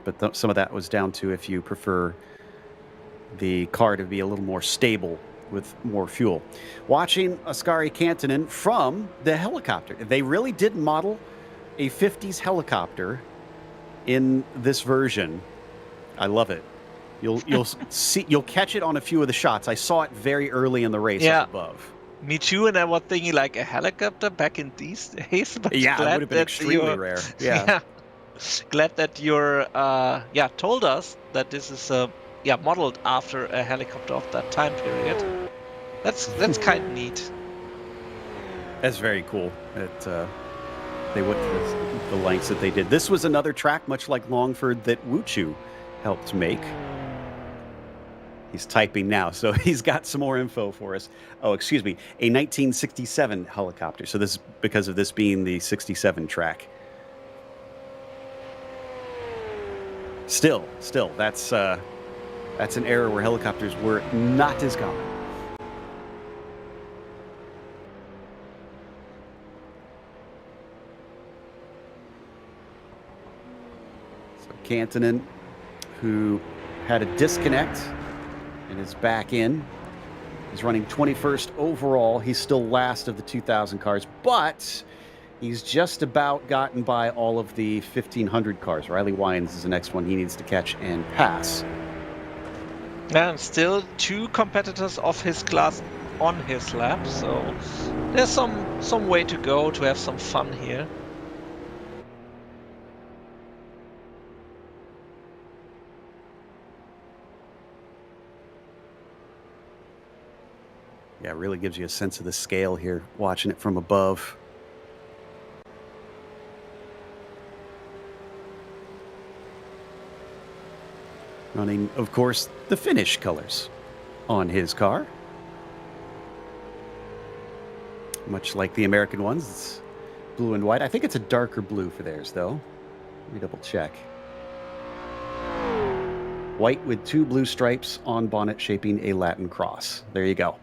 A: But some of that was down to if you prefer the car to be a little more stable with more fuel. Watching Oskari Kantonen from the helicopter. They really did model a 50s helicopter in this version. I love it. You'll see, you'll catch it on a few of the shots. I saw it very early in the race up above.
B: Me too, and I was thinking like a helicopter back in these days. But
A: yeah, it would have been extremely rare. Yeah.
B: Glad that you're told us that this is modeled after a helicopter of that time period. That's kind of neat.
A: That's very cool. That they went to the lengths that they did. This was another track, much like Longford, that Wuchu helped make. He's typing now, so he's got some more info for us. Oh, excuse me, a 1967 helicopter. So this is because of this being the 67 track. Still, that's an era where helicopters were not as common. So Kantonen, who had a disconnect and is back in, is running 21st overall. He's still last of the 2,000 cars, but he's just about gotten by all of the 1,500 cars. Riley Wyans is the next one he needs to catch and pass.
B: And still 2 competitors of his class on his lap, so there's some way to go to have some fun here.
A: Yeah, it really gives you a sense of the scale here, watching it from above. Running, of course, the Finnish colors on his car. Much like the American ones, it's blue and white. I think it's a darker blue for theirs, though. Let me double check. White with 2 blue stripes on bonnet shaping a Latin cross. There you go.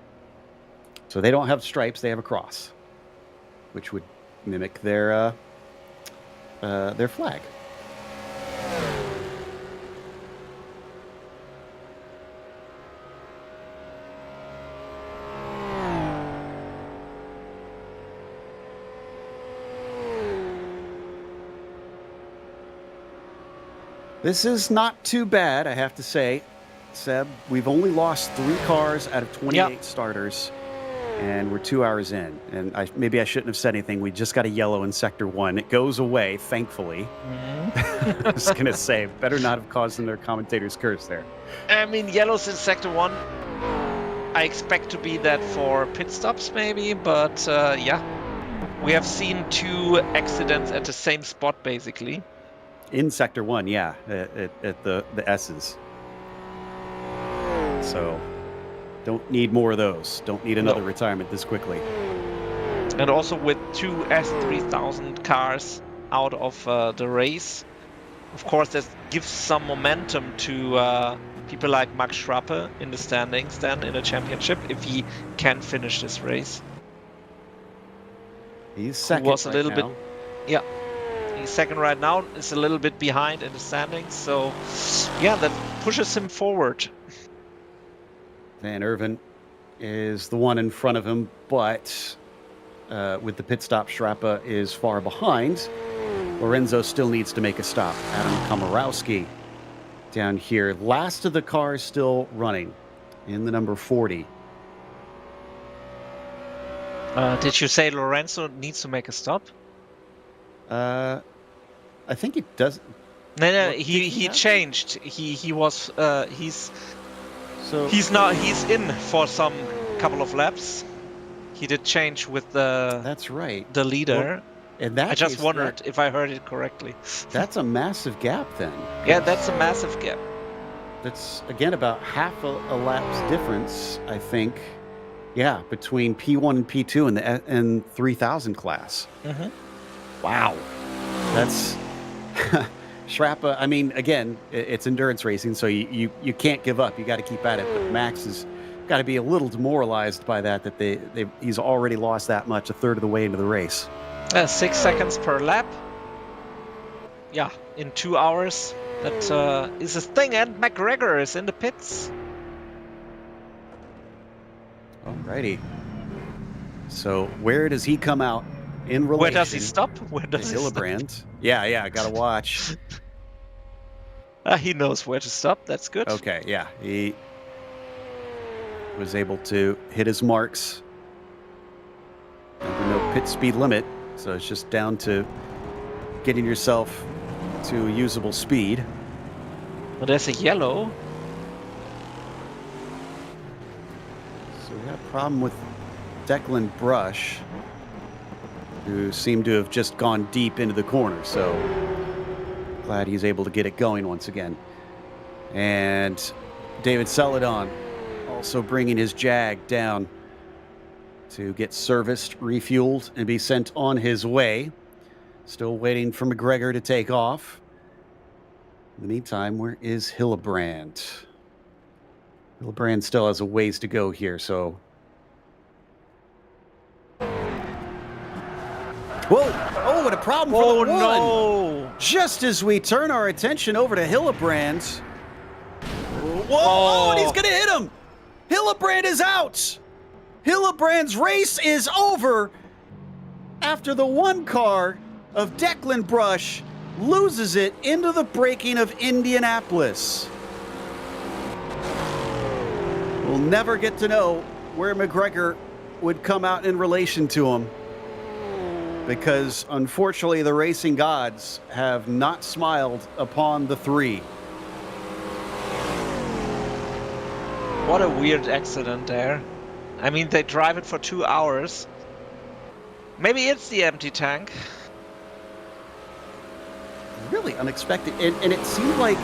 A: So they don't have stripes, they have a cross, which would mimic their flag. This is not too bad, I have to say, Seb. We've only lost 3 cars out of 28 starters, and we're 2 hours in. And maybe I shouldn't have said anything. We just got a yellow in Sector 1. It goes away, thankfully. Mm-hmm. I was going to say, better not have caused them their commentator's curse there.
B: I mean, yellows in Sector 1, I expect to be that for pit stops maybe, but we have seen 2 accidents at the same spot, basically.
A: In Sector 1, yeah, at the S's. So, don't need more of those. Don't need another retirement this quickly.
B: And also with 2 S3000 cars out of the race, of course, that gives some momentum to people like Max Schrappe in the standings then in the championship, if he can finish this race.
A: He's second
B: was a
A: right
B: little
A: now.
B: bit, He's second right now. Is a little bit behind in the standings. So, yeah, that pushes him forward.
A: Van Erven is the one in front of him, but with the pit stop, Schrappa is far behind. Lorenzo still needs to make a stop. Adam Komorowski down here. Last of the cars still running in the number 40.
B: Did you say Lorenzo needs to make a stop?
A: I think he does.
B: No,
A: What, did
B: he
A: have?
B: changed. He's
A: So
B: he's in for some couple of laps. He did change with the
A: that's right.
B: leader.
A: In that
B: I just
A: case,
B: wondered if I heard it correctly.
A: that's a massive gap then.
B: Yeah, that's a massive gap.
A: That's again about half a lap's difference, I think. Yeah, between P1 and P2 in the and 3000 class.
B: Mm-hmm.
A: Wow, that's Schrappa. I mean, again, it's endurance racing, so you can't give up. You got to keep at it. But Max has got to be a little demoralized by that he's already lost that much, a third of the way into the race.
B: 6 seconds per lap. Yeah, in 2 hours. That is a thing, and McGregor is in the pits.
A: Alrighty. So where does he come out in relation?
B: Where does he stop? Where
A: to
B: does he stop?
A: Hillebrand? Yeah, gotta watch.
B: He knows where to stop. That's good.
A: Okay, yeah, he was able to hit his marks. No pit speed limit, so it's just down to getting yourself to a usable speed.
B: Well, there's a yellow.
A: So we got a problem with Declan Brush, who seemed to have just gone deep into the corner. So glad he's able to get it going once again. And David Celadon also bringing his Jag down to get serviced, refueled, and be sent on his way. Still waiting for McGregor to take off. In the meantime, where is Hillebrand? Hillebrand still has a ways to go here, so... Whoa! Oh, what a problem for the one!
B: No!
A: Just as we turn our attention over to Hillebrand... Whoa! Oh, and he's gonna hit him! Hillebrand is out! Hillebrand's race is over after the one car of Declan Brush loses it into the braking of Indianapolis. We'll never get to know where McGregor would come out in relation to him, because unfortunately the racing gods have not smiled upon the three.
B: What a weird accident there. I mean, they drive it for 2 hours. Maybe it's the empty tank.
A: Really unexpected. And it seemed like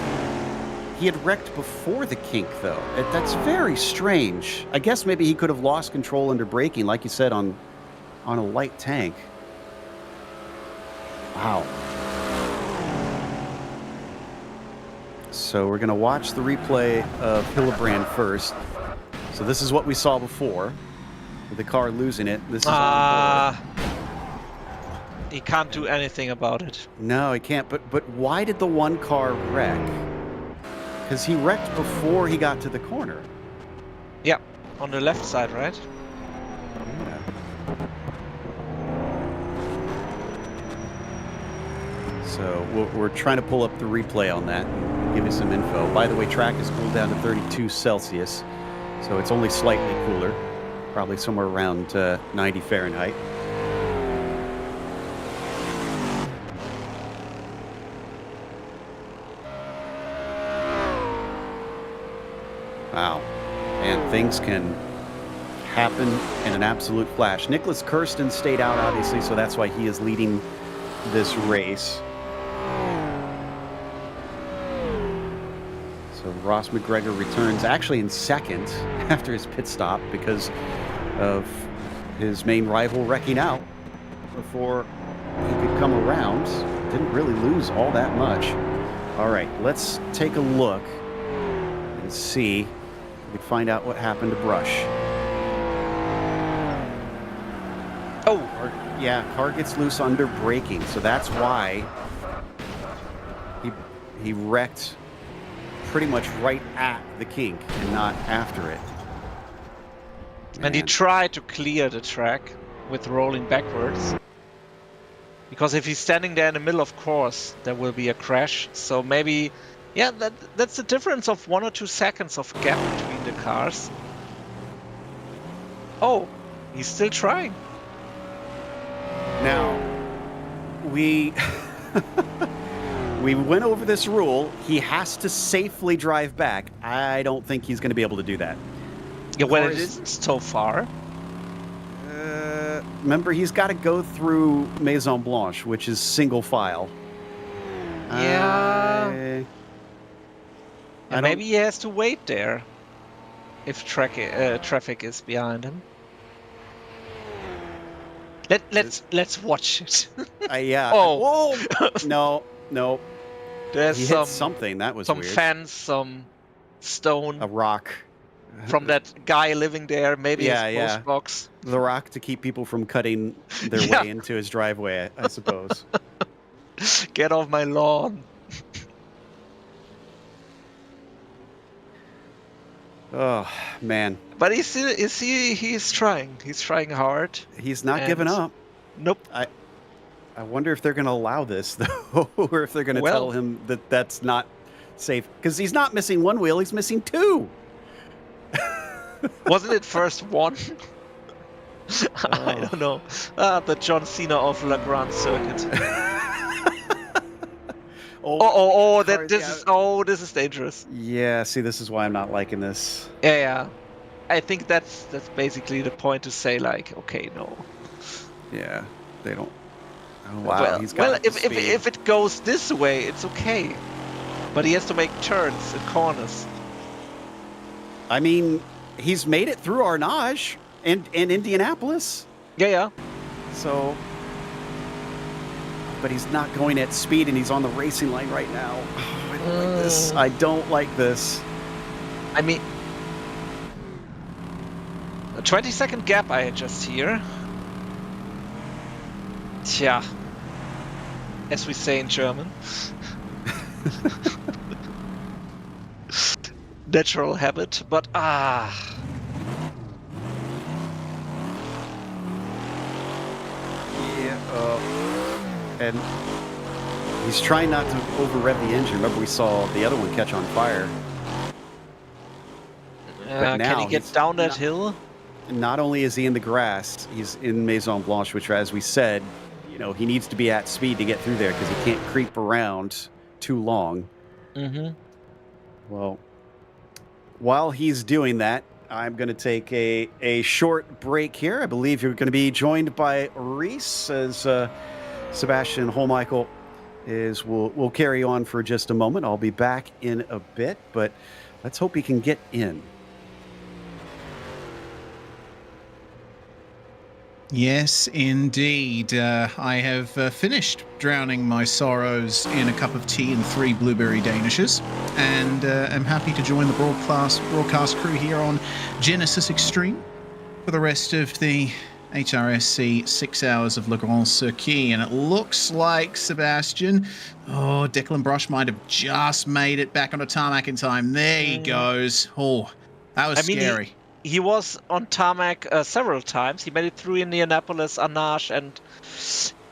A: he had wrecked before the kink, though. That's very strange. I guess maybe he could have lost control under braking, like you said, on a light tank. Wow. So we're going to watch the replay of Hillebrand first. So this is what we saw before, with the car losing it. This is on board.
B: He can't do anything about it.
A: No, he can't. But why did the one car wreck? Because he wrecked before he got to the corner.
B: Yeah, on the left side, right?
A: Yeah. So we're trying to pull up the replay on that and give you some info. By the way, track is cooled down to 32 Celsius, so it's only slightly cooler, probably somewhere around 90 Fahrenheit. Wow. And things can happen in an absolute flash. Nicholas Kirsten stayed out, obviously, so that's why he is leading this race. So Ross McGregor returns actually in second after his pit stop because of his main rival wrecking out before he could come around. Didn't really lose all that much. All right, let's take a look and see if we can find out what happened to Brush.
B: Oh,
A: Car gets loose under braking, so that's why he wrecked pretty much right at the kink and not after it.
B: and he
A: Man.
B: tried to clear the track with rolling backwards. Because if he's standing there in the middle of course, there will be a crash. So maybe, yeah, that's the difference of 1 or 2 seconds of gap between the cars. Oh, he's still trying.
A: Now, we we went over this rule. He has to safely drive back. I don't think he's going to be able to do that.
B: Yeah, well, it
A: Cars-
B: isn't so far.
A: Remember, he's got to go through Maison Blanche, which is single file.
B: Yeah.
A: I
B: And
A: don't-
B: maybe he has to wait there if traffic is behind him. Let's watch it.
A: yeah.
B: Oh.
A: Whoa! No.
B: There's
A: He hit something. That was
B: some
A: weird.
B: fence, some stone
A: A rock.
B: from that guy living there. Maybe
A: Yeah,
B: his
A: yeah.
B: post box.
A: The rock to keep people from cutting their
B: Yeah.
A: way into his driveway, I suppose.
B: Get off my lawn.
A: Oh, man.
B: But he's trying. He's trying hard.
A: He's not
B: And-
A: giving up.
B: Nope.
A: I wonder if they're going to allow this, though, or if they're going to tell
B: Well-
A: him that that's not safe. Because he's not missing one wheel, he's missing 2.
B: Wasn't it first one? I don't know. The John Cena of La Grande Circuit. Oh,
A: cars,
B: this is dangerous.
A: Yeah, see, this is why I'm not liking this.
B: Yeah. I think that's basically the point to say, like, okay, no.
A: Yeah, they don't. Oh, wow,
B: well,
A: he's got the
B: if
A: speed.
B: it goes this way, it's okay. But he has to make turns and corners.
A: I mean, he's made it through Arnage and Indianapolis.
B: Yeah.
A: So, but he's not going at speed, and he's on the racing line right now. Oh, I don't like this. I don't like this.
B: I mean, a 20-second gap I adjust here. Tja, as we say in German. Natural habit, but
A: Yeah. And he's trying not to over rev the engine. Remember, we saw the other one catch on fire.
B: can
A: now
B: he get
A: he's
B: down that
A: not-
B: hill?
A: Not only is he in the grass, he's in Maison Blanche, which, as we said, he needs to be at speed to get through there because he can't creep around too long.
B: Mm-hmm.
A: Well, while he's doing that, I'm going to take a short break here. I believe you're going to be joined by Reese as Sebastian Holmichael will carry on for just a moment. I'll be back in a bit, but let's hope he can get in.
C: Yes, indeed. I have finished drowning my sorrows in a cup of tea and 3 blueberry danishes, and am happy to join the broadcast crew here on Genisus Extreme for the rest of the HRSC 6 hours of Le Grand Circuit. And it looks like, Sebastian, Declan Brush might have just made it back onto tarmac in time. There he goes. Oh, that was scary.
B: He was on tarmac several times. He made it through Indianapolis, Arnage, and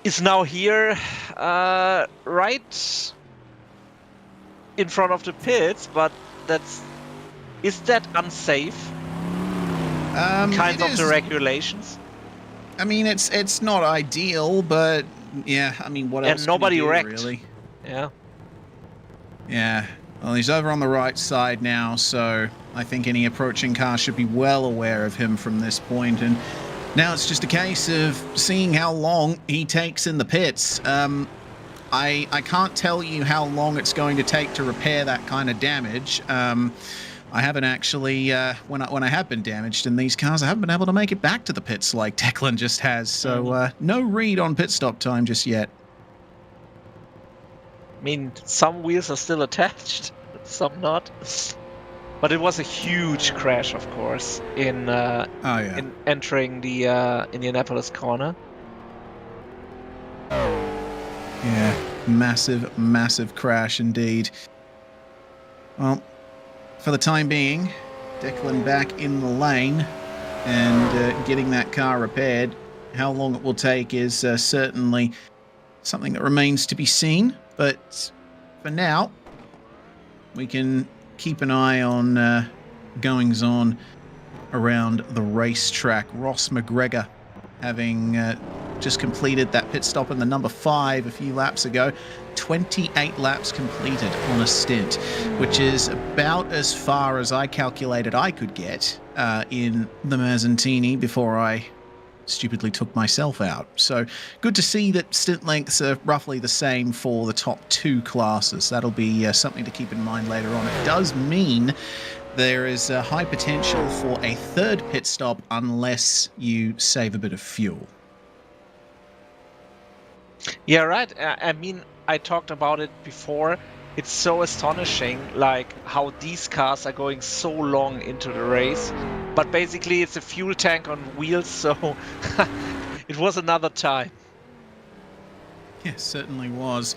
B: is now here, right in front of the pits. But is that unsafe? Kind of the regulations.
C: I mean, it's not ideal, but yeah. I mean, what else?
B: And nobody
C: can you do,
B: wrecked.
C: Really?
B: Yeah.
C: Yeah. Well, he's over on the right side now, so I think any approaching car should be well aware of him from this point. And now it's just a case of seeing how long he takes in the pits. I can't tell you how long it's going to take to repair that kind of damage. I haven't actually, when I have been damaged in these cars, I haven't been able to make it back to the pits like Declan just has. So no read on pit stop time just yet.
B: I mean, some wheels are still attached, some not. But it was a huge crash, of course, in entering the Indianapolis corner.
D: Yeah, massive crash indeed. Well, for the time being, Declan back in the lane and getting that car repaired. How long it will take is certainly something that remains to be seen. But for now, we can keep an eye on goings-on around the racetrack. Ross McGregor having just completed that pit stop in the number 5 a few laps ago. 28 laps completed on a stint, which is about as far as I calculated I could get in the Mazzantini before I stupidly took myself out. So good to see that stint lengths are roughly the same for the top 2 classes. That'll be something to keep in mind later on. It does mean there is a high potential for a 3rd pit stop unless you save a bit of fuel.
B: Yeah, right. I mean, I talked about it before. It's so astonishing, like how these cars are going so long into the race. But basically, it's a fuel tank on wheels, so it was another time.
D: Yeah, certainly was.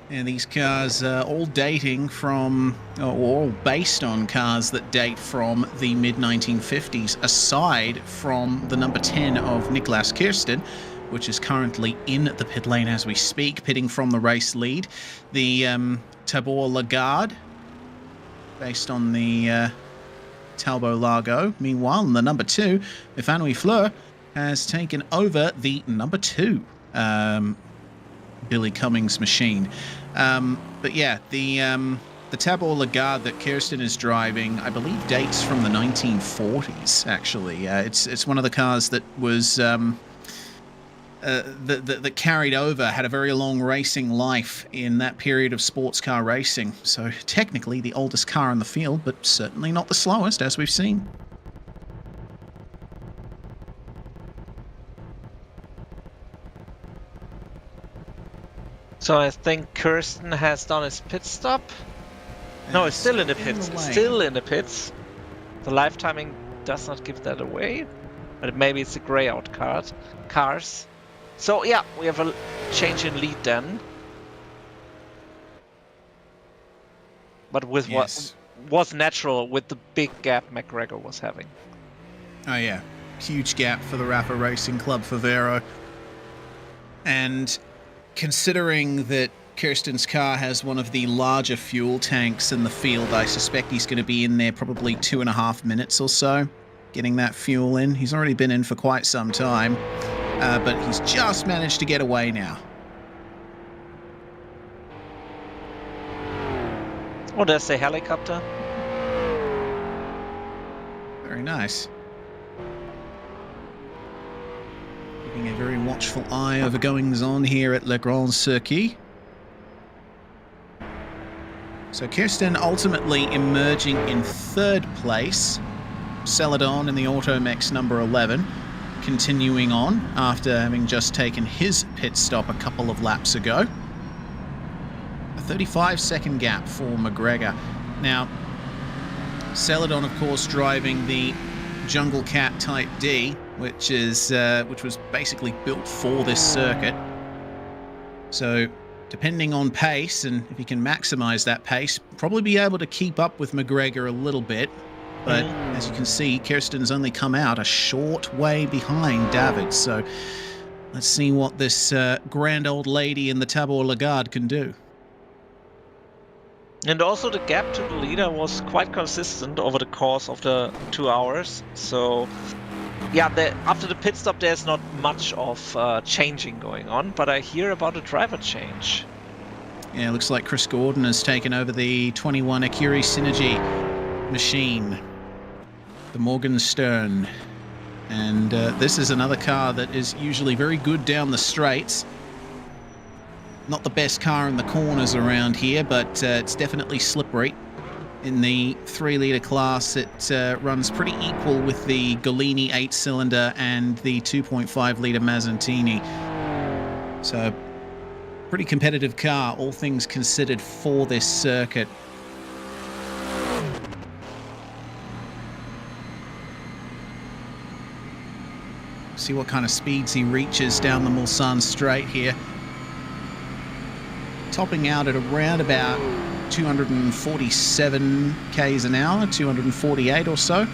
D: And these cars all dating from, or all based on cars that date from the mid-1950s, aside from the number 10 of Niklas Kirsten, which is currently in the pit lane as we speak, pitting from the race lead. The Tabor Lagarde, based on the Talbot Largo. Meanwhile, in the number 2, Efanui Fleur has taken over the number 2 Billy Cummings machine. But yeah, the Tabor Lagarde that Kirsten is driving, I believe, dates from the 1940s, actually. It's one of the cars that was that carried over, had a very long racing life in that period of sports car racing. So technically the oldest car in the field, but certainly not the slowest, as we've seen.
B: So I think Kirsten has done his pit stop. No, it's still in the pits. Still in the pits. The live timing does not give that away, but maybe it's the grey out cars. So yeah, we have a change in lead then. But with what was natural with the big gap McGregor was having.
D: Oh yeah, huge gap for the Rafa Racing Club for Vero. And considering that Kirsten's car has one of the larger fuel tanks in the field, I suspect he's going to be in there probably 2.5 minutes or so, getting that fuel in. He's already been in for quite some time. But he's just managed to get away now.
B: Oh, there's a helicopter.
D: Very nice. Keeping a very watchful eye over goings-on here at Le Grand Circuit. So Kirsten ultimately emerging in 3rd place. Celadon in the Automex number 11. Continuing on after having just taken his pit stop a couple of laps ago. A 35-second gap for McGregor. Now, Celadon, of course, driving the Jungle Cat Type D, which was basically built for this circuit. So, depending on pace, and if he can maximize that pace, probably be able to keep up with McGregor a little bit. But as you can see, Kirsten's only come out a short way behind David. So let's see what this grand old lady in the Tabor Lagarde can do.
B: And also the gap to the leader was quite consistent over the course of the 2 hours. So yeah, after the pit stop, there's not much of changing going on. But I hear about a driver change.
D: Yeah, looks like Chris Gordon has taken over the 21 Acuri Synergy machine. The Morgan Stern. And this is another car that is usually very good down the straights. Not the best car in the corners around here, but it's definitely slippery. In the 3-litre class, it runs pretty equal with the Golini 8-cylinder and the 2.5-litre Mazzantini. So, pretty competitive car, all things considered, for this circuit. See what kind of speeds he reaches down the Mulsanne straight here. Topping out at around about 247 k's an hour, 248 or so.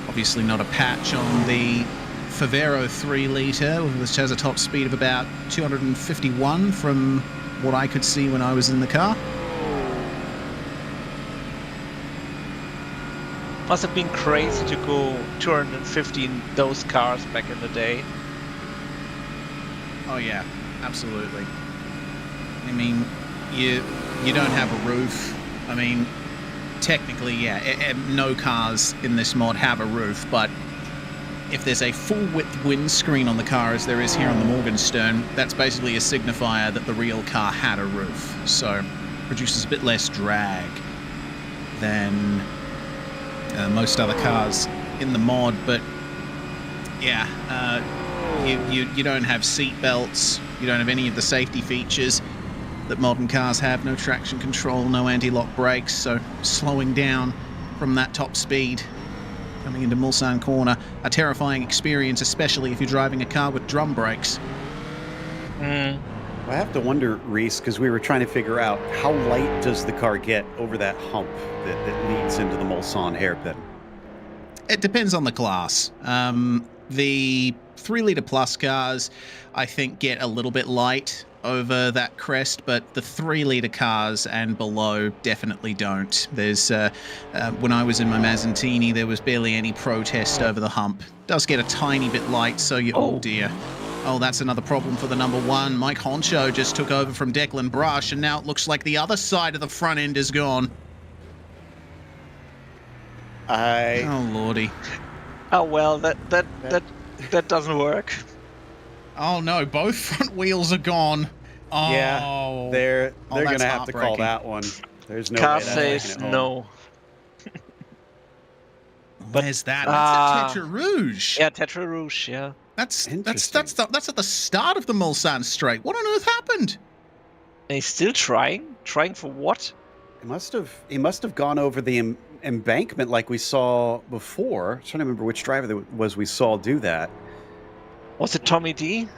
D: Obviously not a patch on the Favero 3-litre, which has a top speed of about 251 from what I could see when I was in the car.
B: Must have been crazy to go 250 in those cars back in the day.
D: Oh yeah, absolutely. I mean, you don't have a roof. I mean, technically, yeah, no cars in this mod have a roof, but if there's a full-width windscreen on the car, as there is here on the Morgenstern, that's basically a signifier that the real car had a roof. So, produces a bit less drag than most other cars in the mod, but yeah, you don't have seat belts, you don't have any of the safety features that modern cars have, no traction control, no anti-lock brakes, so slowing down from that top speed coming into Mulsanne Corner, a terrifying experience, especially if you're driving a car with drum brakes.
A: I have to wonder, Reese, because we were trying to figure out how light does the car get over that hump that leads into the Mulsanne hairpin?
D: It depends on the class. The 3-litre plus cars, I think, get a little bit light over that crest, but the 3-litre cars and below definitely don't. There's when I was in my Mazzantini, there was barely any protest over the hump. Does get a tiny bit light, so you... Oh dear. Oh, that's another problem for the number one. Mike Honcho just took over from Declan Brush, and now it looks like the other side of the front end is gone. Oh lordy.
B: Oh well, that doesn't work.
D: Oh no, both front wheels are gone. Oh,
A: yeah, they're gonna have to call that one. There's no
B: car
A: way that's making
B: says
A: it home.
B: no.
D: Where's that? That's at Tetra Rouge.
B: Yeah, Tetra Rouge. Yeah.
D: That's at the start of the Mulsanne Straight. What on earth happened?
B: And he's still trying. Trying for what?
A: He must have gone over the embankment like we saw before. I'm trying to remember which driver that was we saw do that.
B: Was it Tommy D?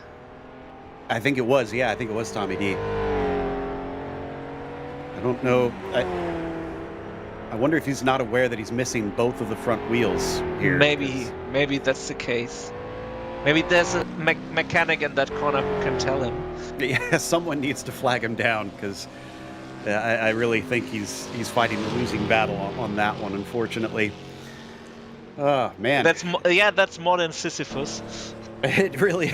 A: I think it was. Yeah, I think it was Tommy D. I don't know. I wonder if he's not aware that he's missing both of the front wheels here.
B: Maybe that's the case. Maybe there's a mechanic in that corner who can tell him.
A: Yeah, someone needs to flag him down because I really think he's fighting the losing battle on that one. Unfortunately. Oh man.
B: That's more than Sisyphus.
A: It really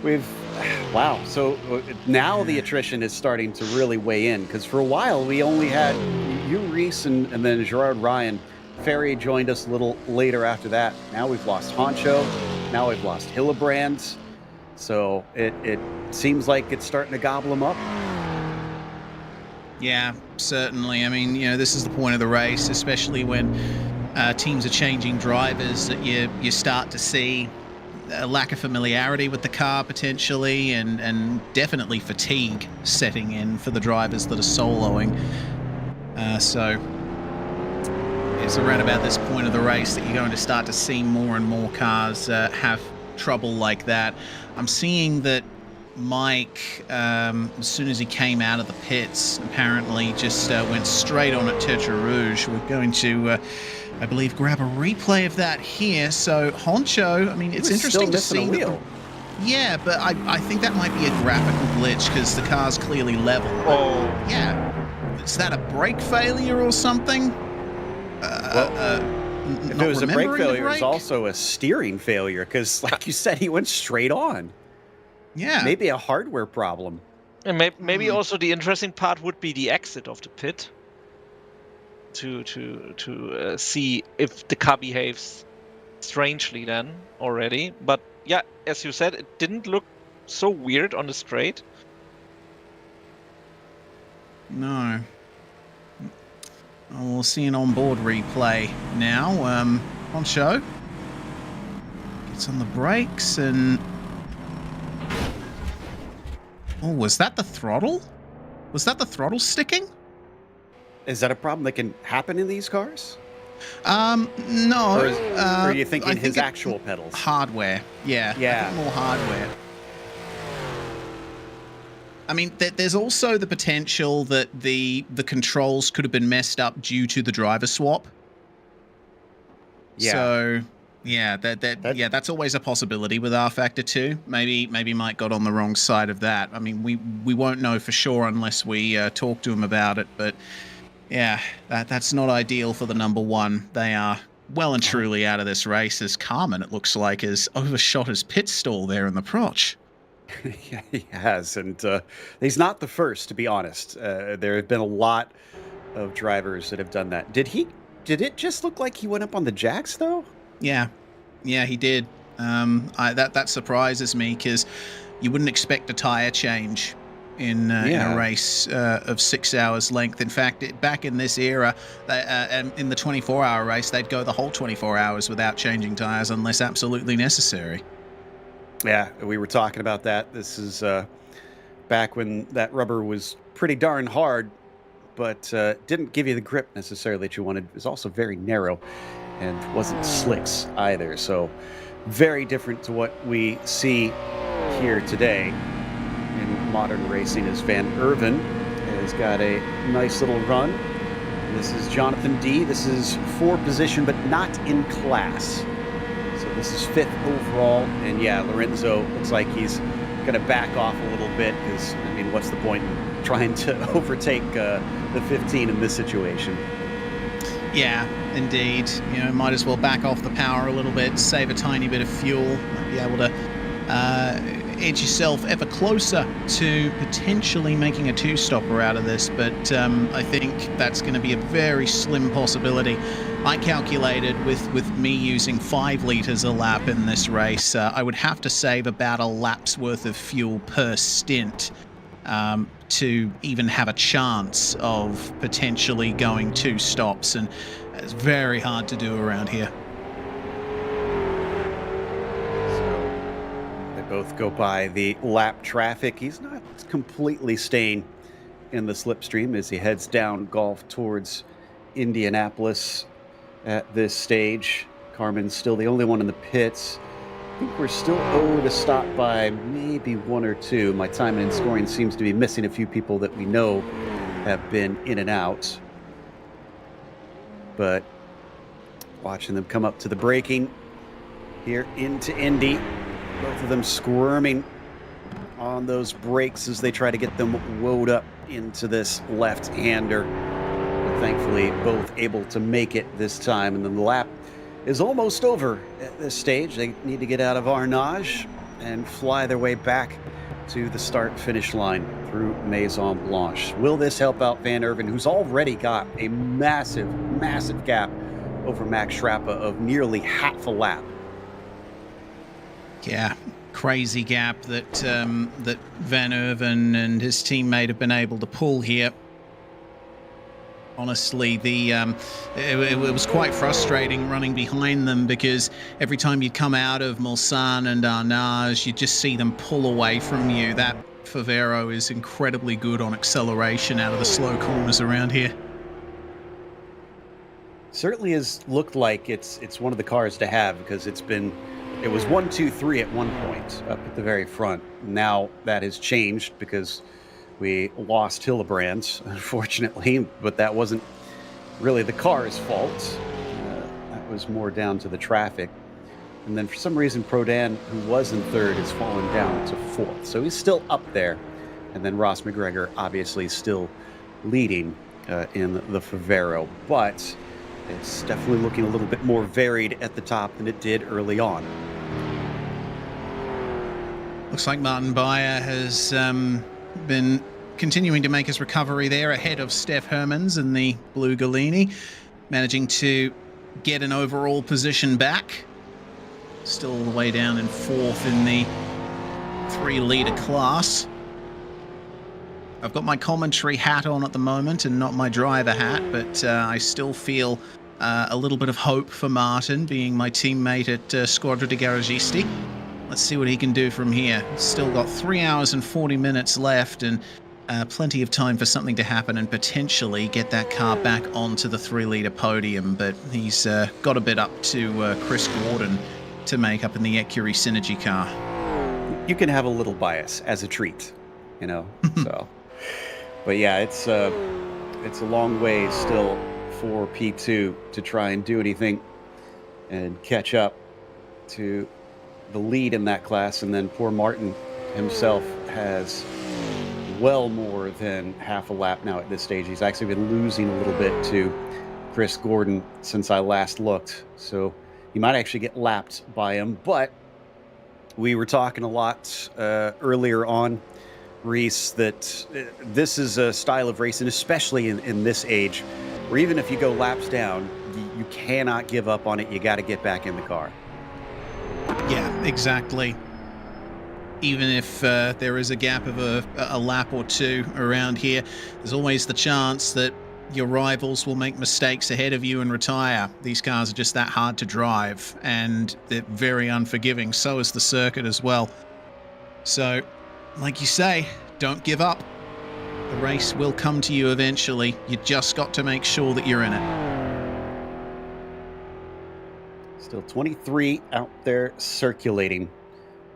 A: is. Wow. So now the attrition is starting to really weigh in because for a while we only had you, Reese, and then Gerard Ryan. Ferry joined us a little later after that. Now we've lost Honcho. Now we've lost Hillebrand. So it seems like it's starting to gobble them up.
D: Yeah, certainly. I mean, this is the point of the race, especially when teams are changing drivers, that you start to see a lack of familiarity with the car potentially, and definitely fatigue setting in for the drivers that are soloing. So it's around about this point of the race that you're going to start to see more and more cars have trouble like that. I'm seeing that Mike, as soon as he came out of the pits, apparently just went straight on at Tetra Rouge. We're going to, I believe, grab a replay of that here. So Honcho, I mean, it's interesting to see that. Yeah, but I think that might be a graphical glitch because the car's clearly level.
B: Oh.
D: Yeah. Is that a brake failure or something?
A: If it was a brake failure, it was also a steering failure because, like you said, he went straight on.
D: Yeah.
A: Maybe a hardware problem.
B: And maybe also the interesting part would be the exit of the pit to see if the car behaves strangely then already. But yeah, as you said, it didn't look so weird on the straight.
D: No. We'll see an onboard replay now. Honcho gets on the brakes and... Oh, was that the throttle? Was that the throttle sticking?
A: Is that a problem that can happen in these cars?
D: No.
A: Or are you
D: I
A: thinking
D: think
A: his
D: it-
A: actual pedals?
D: Hardware. Yeah.
A: Yeah.
D: I think more hardware. I mean, there's also the potential that the controls could have been messed up due to the driver swap.
A: Yeah.
D: So, yeah, that's always a possibility with R Factor 2. Maybe Mike got on the wrong side of that. I mean, we won't know for sure unless we talk to him about it. But yeah, that's not ideal for the number one. They are well and truly out of this race, as Carmen, it looks like, has overshot his pit stall there in the Proch.
A: Yeah, he has, and he's not the first, to be honest. There have been a lot of drivers that have done that. Did it just look like he went up on the jacks, though?
D: Yeah, he did. That surprises me because you wouldn't expect a tire change in a race of 6 hours length. In fact, back in this era, in the 24-hour race, they'd go the whole 24 hours without changing tires unless absolutely necessary.
A: Yeah, we were talking about that. This is back when that rubber was pretty darn hard, but didn't give you the grip necessarily that you wanted. It was also very narrow and wasn't slicks either. So very different to what we see here today in modern racing, as Van Erven has got a nice little run. This is Jonathan D. This is 4th position, but not in class. So this is 5th overall. And yeah, Lorenzo looks like he's going to back off a little bit because, I mean, what's the point in trying to overtake the 15 in this situation?
D: Yeah, indeed. You know, might as well back off the power a little bit, save a tiny bit of fuel, be able to edge yourself ever closer to potentially making a two-stopper out of this. But I think that's going to be a very slim possibility. I calculated with me using 5 liters a lap in this race, I would have to save about a lap's worth of fuel per stint to even have a chance of potentially going 2 stops, and it's very hard to do around here.
A: So they both go by the lap traffic. He's not completely staying in the slipstream as he heads down Gulf towards Indianapolis at this stage. Carmen's still the only one in the pits. I think we're still owed a stop by maybe 1 or 2. My timing and scoring seems to be missing a few people that we know have been in and out. But watching them come up to the braking here into Indy, both of them squirming on those brakes as they try to get them woed up into this left-hander. But thankfully, both able to make it this time. And then the lap is almost over at this stage. They need to get out of Arnage and fly their way back to the start-finish line through Maison Blanche. Will this help out Van Erven, who's already got a massive, massive gap over Max Schrappa of nearly half a lap?
D: Yeah, crazy gap that that Van Erven and his teammate have been able to pull here. Honestly, it was quite frustrating running behind them because every time you come out of Mulsanne and Arnage, you just see them pull away from you. That Favero is incredibly good on acceleration out of the slow corners around here.
A: Certainly has looked like it's one of the cars to have, because it was 1, 2, 3 at one point up at the very front. Now that has changed because we lost Hillebrand, unfortunately, but that wasn't really the car's fault. That was more down to the traffic. And then for some reason, Prodan, who was in 3rd, has fallen down to 4th. So he's still up there. And then Ross McGregor, obviously, still leading in the Favero. But it's definitely looking a little bit more varied at the top than it did early on.
D: Looks like Martin Beyer has been continuing to make his recovery there ahead of Steph Hermans in the blue Galini, managing to get an overall position back. Still all the way down in 4th in the 3-liter class. I've got my commentary hat on at the moment and not my driver hat, but I still feel a little bit of hope for Martin, being my teammate at Squadra di Garagisti. Let's see what he can do from here. Still got 3 hours and 40 minutes left, and plenty of time for something to happen and potentially get that car back onto the 3-litre podium. But he's got a bit up to Chris Gordon to make up in the Ecurie Synergy car.
A: You can have a little bias as a treat, you know. So, but yeah, it's a long way still for P2 to try and do anything and catch up to the lead in that class. And then poor Martin himself has well more than half a lap now at this stage. He's actually been losing a little bit to Chris Gordon since I last looked. So he might actually get lapped by him. But we were talking a lot earlier on, Reese, that this is a style of racing, especially in this age, where even if you go laps down, you cannot give up on it. You got to get back in the car.
D: Yeah, exactly. Even if there is a gap of a lap or two around here, there's always the chance that your rivals will make mistakes ahead of you and retire. These cars are just that hard to drive, and they're very unforgiving. So is the circuit as well. So, like you say, don't give up. The race will come to you eventually. You just got to make sure that you're in it.
A: Still 23 out there circulating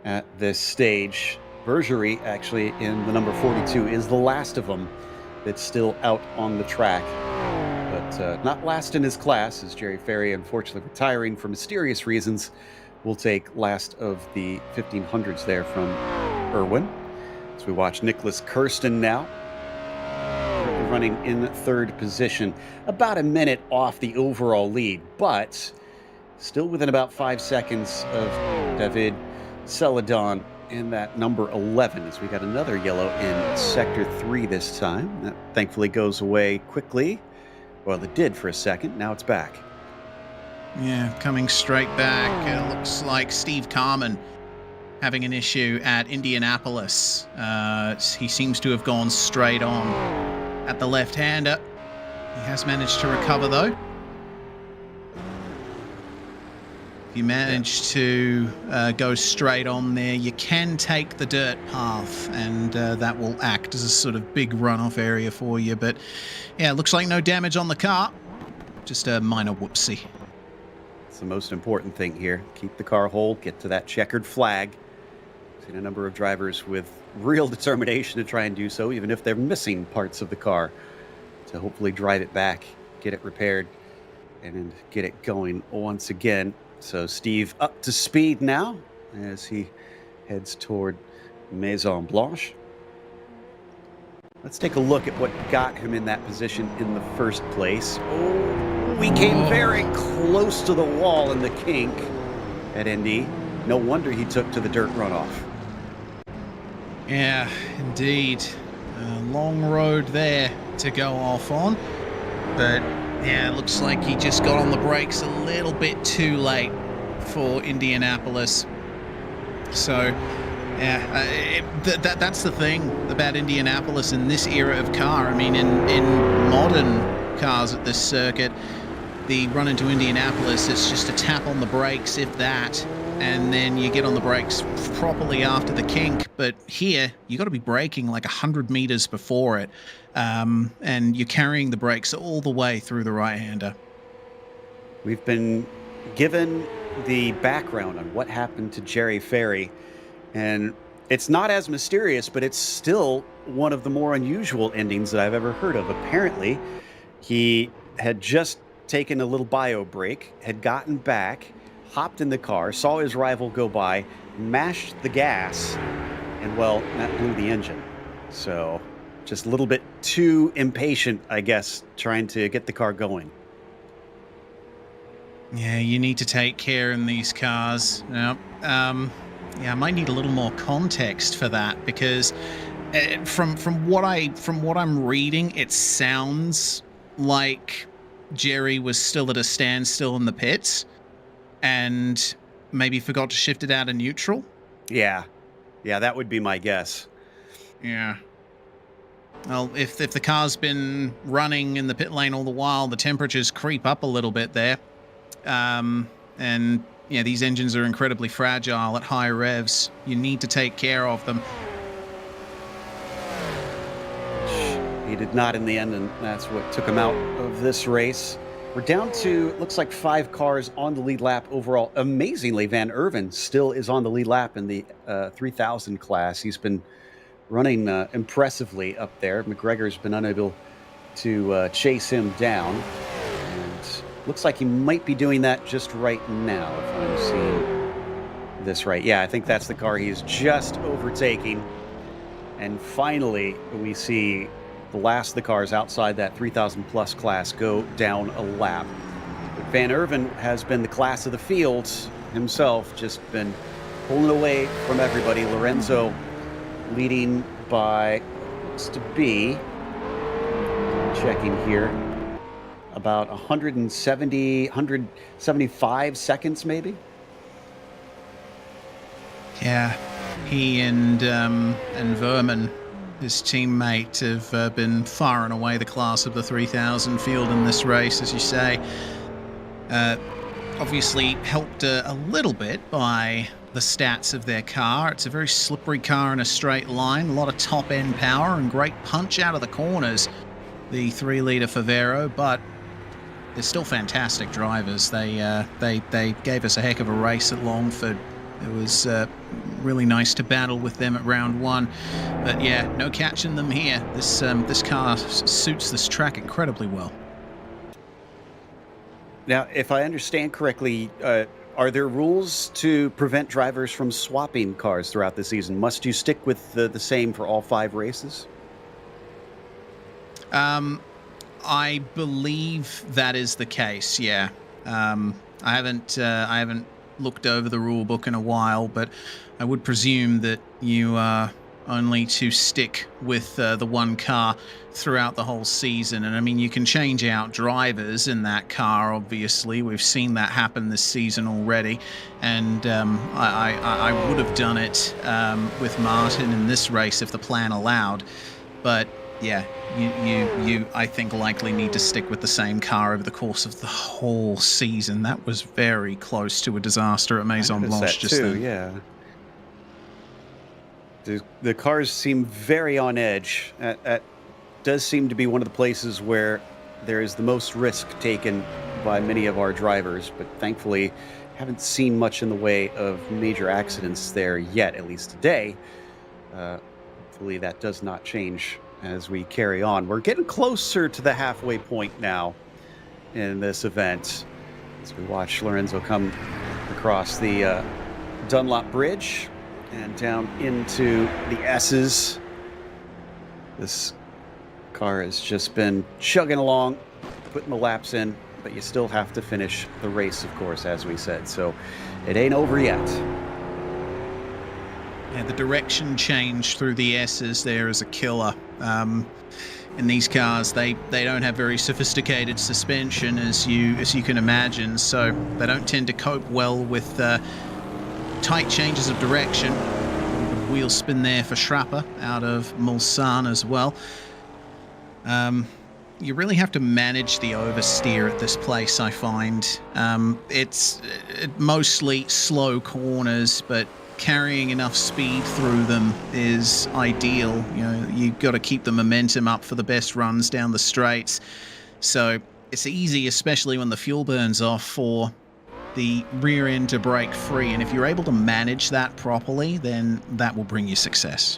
A: at this stage. Bergerie, actually, in the number 42, is the last of them that's still out on the track. But not last in his class, as Jerry Ferry, unfortunately retiring for mysterious reasons, will take last of the 1500s there from Irwin. So we watch Nicholas Kirsten now, running in third position, about a minute off the overall lead, but still within about 5 seconds of David Celadon in that number 11, as we got another yellow in sector 3 this time. That thankfully goes away quickly. Well, it did for a second. Now it's back.
D: Yeah, coming straight back. It looks like Steve Carman having an issue at Indianapolis. He seems to have gone straight on at the left-hander. He has managed to recover, though. If you manage to go straight on there, you can take the dirt path, and that will act as a sort of big runoff area for you. But yeah, looks like no damage on the car. Just a minor whoopsie.
A: It's the most important thing here. Keep the car whole, get to that checkered flag. Seen a number of drivers with real determination to try and do so, even if they're missing parts of the car, to hopefully drive it back, get it repaired, and get it going once again. So Steve up to speed now as he heads toward Maison Blanche. Let's take a look at what got him in that position in the first place. Oh, we came very close to the wall in the kink at Indy. No wonder he took to the dirt runoff.
D: Yeah, indeed. A long road there to go off on. But yeah, it looks like he just got on the brakes a little bit too late for Indianapolis. So, yeah, that's the thing about Indianapolis in this era of car. I mean, in modern cars at this circuit, the run into Indianapolis, it's just a tap on the brakes, if that, and then you get on the brakes properly after the kink. But here, you got to be braking like 100 meters before it. And you're carrying the brakes all the way through the right-hander.
A: We've been given the background on what happened to Jerry Ferry, and it's not as mysterious, but it's still one of the more unusual endings that I've ever heard of. Apparently, he had just taken a little bio break, had gotten back, hopped in the car, saw his rival go by, mashed the gas, and, well, that blew the engine. So just a little bit too impatient, I guess, trying to get the car going.
D: Yeah, you need to take care in these cars. Yeah, I might need a little more context for that, because from what I'm reading, it sounds like Jerry was still at a standstill in the pits and maybe forgot to shift it out of neutral.
A: Yeah, that would be my guess.
D: Yeah. Well, if the car's been running in the pit lane all the while, the temperatures creep up a little bit there. And yeah, these engines are incredibly fragile at high revs. You need to take care of them.
A: he did not in the end, and that's what took him out of this race. We're down to, looks like 5 cars on the lead lap overall. Amazingly, Van Erven still is on the lead lap in the 3000 class. He's been running impressively up there. McGregor's been unable to chase him down. And looks like he might be doing that just right now, if I'm seeing this right. Yeah, I think that's the car he's just overtaking. And finally, we see the last of the cars outside that 3,000 plus class go down a lap. But Van Erven has been the class of the field himself, just been pulling away from everybody. Lorenzo leading by, looks to be, checking here, about 175 seconds maybe.
D: Yeah, he and Verman, his teammate, have been far and away the class of the 3000 field in this race, as you say. Obviously helped a little bit by the stats of their car. It's a very slippery car in a straight line, a lot of top-end power and great punch out of the corners, the 3-litre Favero, but they're still fantastic drivers. They gave us a heck of a race at Longford. It was really nice to battle with them at round 1, but yeah, no catching them here. This car suits this track incredibly well.
A: Now, if I understand correctly, are there rules to prevent drivers from swapping cars throughout the season? Must you stick with the same for all 5 races?
D: I believe that is the case. Yeah, I haven't looked over the rule book in a while, but I would presume that you are only to stick with the one car throughout the whole season. And I mean, you can change out drivers in that car, obviously. We've seen that happen this season already, and I would have done it with Martin in this race if the plan allowed, but yeah, you I think likely need to stick with the same car over the course of the whole season. That was very close to a disaster at Maison Blanche just then.
A: Yeah. The cars seem very on edge. That does seem to be one of the places where there is the most risk taken by many of our drivers, but thankfully haven't seen much in the way of major accidents there yet, at least today. Hopefully that does not change as we carry on. We're getting closer to the halfway point now in this event as we watch Lorenzo come across the Dunlop Bridge and down into the S's. This car has just been chugging along, putting the laps in, but you still have to finish the race, of course, as we said. So it ain't over yet.
D: Yeah, the direction change through the S's there is a killer. In these cars, they don't have very sophisticated suspension, as you can imagine, so they don't tend to cope well with tight changes of direction. Wheel spin there for Schrapper out of Mulsanne as well. You really have to manage the oversteer at this place, I find. It's mostly slow corners, but carrying enough speed through them is ideal. You know, you've got to keep the momentum up for the best runs down the straights. So it's easy, especially when the fuel burns off, for the rear end to break free. And if you're able to manage that properly, then that will bring you success.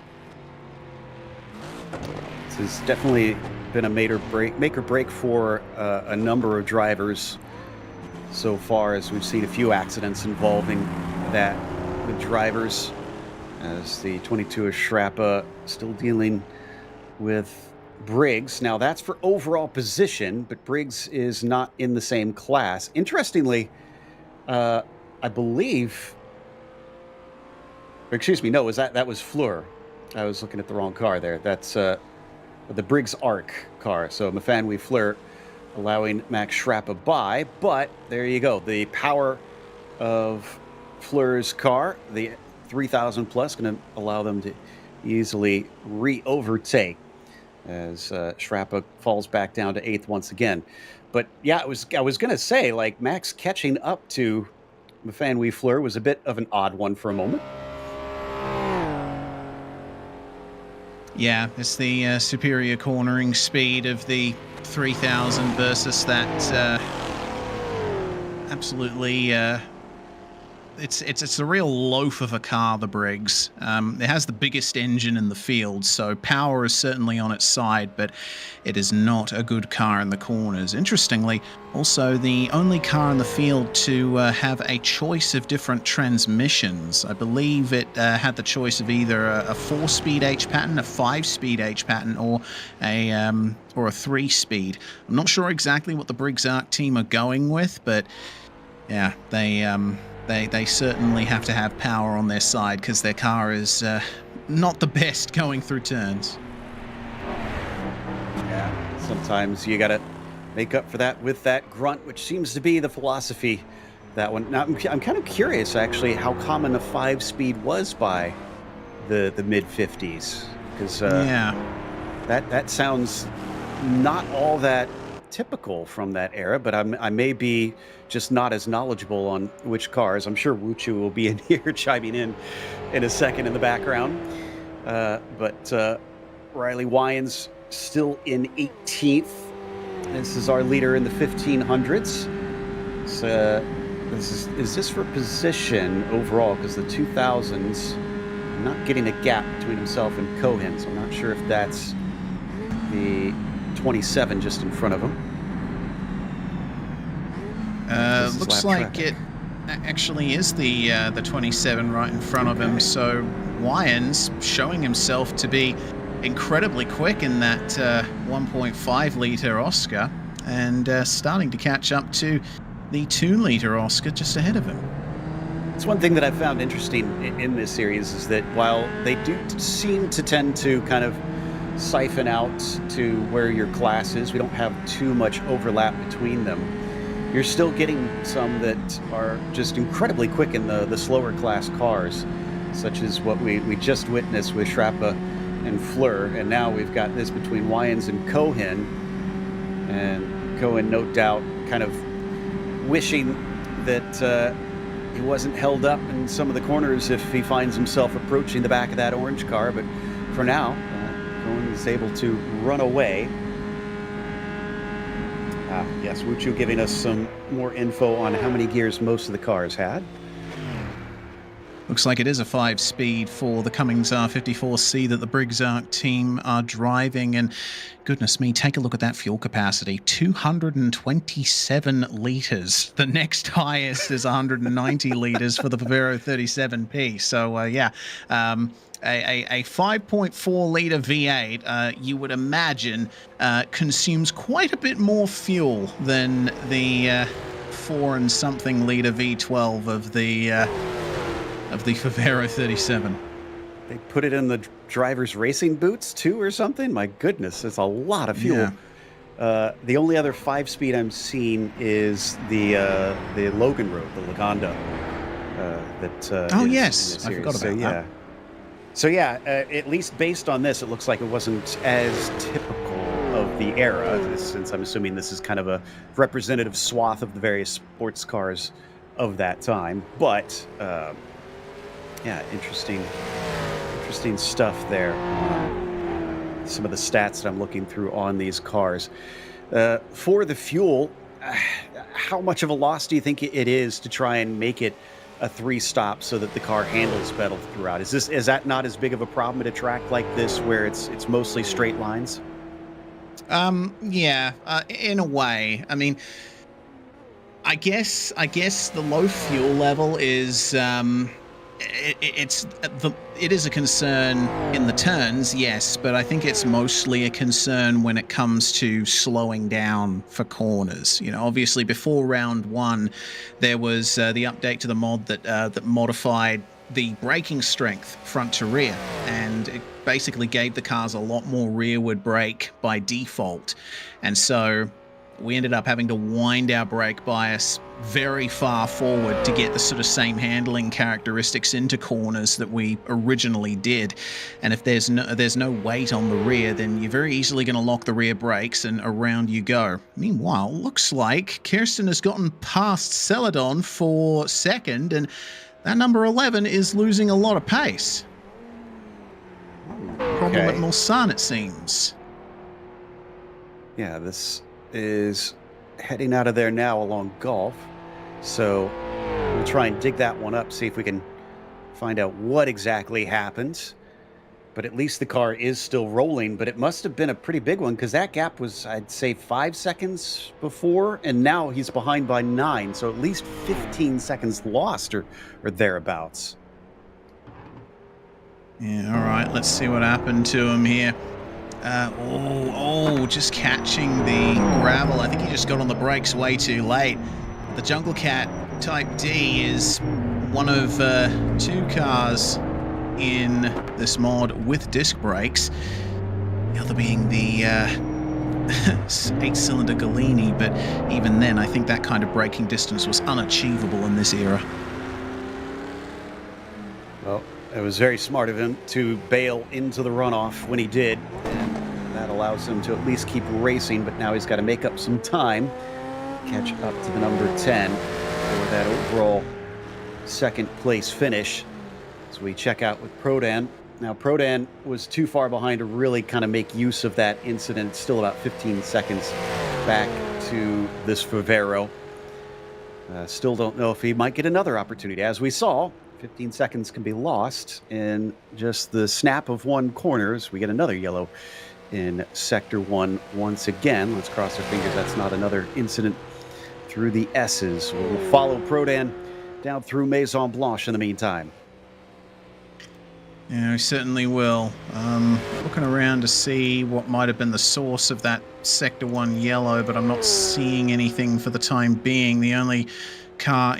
A: This has definitely been a make or break for a number of drivers so far, as we've seen a few accidents involving that with drivers, as the 22 of Schrappa still dealing with Briggs. Now that's for overall position, but Briggs is not in the same class. Interestingly, I believe, or excuse me, no, that was Fleur. I was looking at the wrong car there. That's the Briggs Arc car. So Mafanui Fleur allowing Max Schrappa by, but there you go. The power of Fleur's car, the 3000 plus, going to allow them to easily re-overtake as Schrappa falls back down to 8th once again. But yeah, I was going to say, like, Max catching up to Mafanui Fleur was a bit of an odd one for a moment.
D: Yeah, it's the superior cornering speed of the 3000 versus that absolutely it's a real loaf of a car, the Briggs. It has the biggest engine in the field, so power is certainly on its side, but it is not a good car in the corners. Interestingly, also the only car in the field to have a choice of different transmissions. I believe it had the choice of either a 4-speed H pattern, a 5-speed H pattern, or a 3-speed. I'm not sure exactly what the Briggs Arc team are going with, but yeah, they certainly have to have power on their side because their car is not the best going through turns.
A: Yeah, sometimes you got to make up for that with that grunt, which seems to be the philosophy. That one. Now, I'm kind of curious, actually, how common a 5-speed was by the mid-50s. Because that sounds not all that typical from that era, but I may be just not as knowledgeable on which cars. I'm sure Wuchu will be in here chiming in a second in the background. But Riley Wyans still in 18th. This is our leader in the 1500s. So is this for position overall? Because the 2000s, not getting a gap between himself and Cohen, so I'm not sure if that's the 27 just in front of him.
D: Looks like it actually is the 27 right in front of him. So Wyans showing himself to be incredibly quick in that 1.5 litre Oscar, and starting to catch up to the 2 litre Oscar just ahead of him.
A: It's one thing that I found interesting in this series is that while they do seem to tend to kind of siphon out to where your class is, we don't have too much overlap between them. You're still getting some that are just incredibly quick in the slower class cars, such as what we just witnessed with Schrappa and Fleur, and now we've got this between Wyans and Cohen, and Cohen, no doubt, kind of wishing that he wasn't held up in some of the corners if he finds himself approaching the back of that orange car, but for now, Cohen is able to run away. Yes, Wuchu giving us some more info on how many gears most of the cars had.
D: Looks like it is a 5-speed for the Cummins R54C that the Briggs Arc team are driving, and goodness me, take a look at that fuel capacity, 227 litres. The next highest is 190 litres for the Vivero 37P. So a 5.4 litre V8, you would imagine, consumes quite a bit more fuel than the 4 and something litre V12 of the Vivero 37.
A: They put it in the driver's racing boots too or something? My goodness, it's a lot of fuel. Yeah. The only other 5-speed I'm seeing is the Logan Road, the Lagonda.
D: Yes, I forgot about that.
A: So at least based on this, it looks like it wasn't as typical of the era, since I'm assuming this is kind of a representative swath of the various sports cars of that time. But interesting stuff there. Some of the stats that I'm looking through on these cars. For the fuel, how much of a loss do you think it is to try and make it a 3-stop so that the car handles better throughout? Is that not as big of a problem at a track like this where it's mostly straight lines?
D: In a way. I mean, I guess the low fuel level is it is a concern in the turns, yes, but I think it's mostly a concern when it comes to slowing down for corners. You know, obviously before round 1, there was the update to the mod that modified the braking strength front to rear, and it basically gave the cars a lot more rearward brake by default, and so we ended up having to wind our brake bias very far forward to get the sort of same handling characteristics into corners that we originally did. And if there's no weight on the rear, then you're very easily going to lock the rear brakes and around you go. Meanwhile, looks like Kirsten has gotten past Celadon for second, and that number 11 is losing a lot of pace. little bit more sun, it seems.
A: Yeah, this is heading out of there now along Gulf. So we'll try and dig that one up, see if we can find out what exactly happened. But at least the car is still rolling, but it must have been a pretty big one because that gap was, I'd say, 5 seconds before, and now he's behind by 9, so at least 15 seconds lost or thereabouts.
D: Yeah, all right, let's see what happened to him here. Just catching the gravel. I think he just got on the brakes way too late. The Jungle Cat Type D is one of 2 cars in this mod with disc brakes. The other being the 8-cylinder Galini, but even then, I think that kind of braking distance was unachievable in this era.
A: Well, it was very smart of him to bail into the runoff when he did, and that allows him to at least keep racing, but now he's got to make up some time, catch up to the number 10 for that overall second place finish. So we check out with Prodan. Now, Prodan was too far behind to really kind of make use of that incident. It's still about 15 seconds back to this Favero. Still don't know if he might get another opportunity. As we saw, 15 seconds can be lost in just the snap of one corner as we get another yellow in Sector 1 once again. Let's cross our fingers that's not another incident through the S's. We'll follow Prodan down through Maison Blanche in the meantime.
D: Yeah, we certainly will. Looking around to see what might have been the source of that Sector 1 yellow, but I'm not seeing anything for the time being. The only car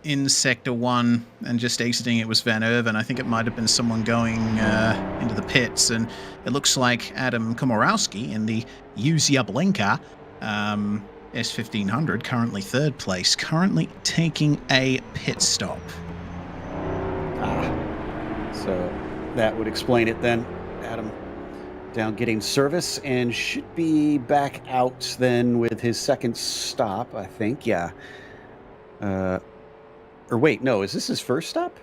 D: in Sector 1 and just exiting it was Van Erven. I think it might have been someone going into the pits, and it looks like Adam Komorowski in the Yablenka S1500, currently 3rd place, currently taking a pit stop.
A: So that would explain it then. Adam down getting service and should be back out then with his second stop, I think. Yeah. Or wait, no, is this his first stop?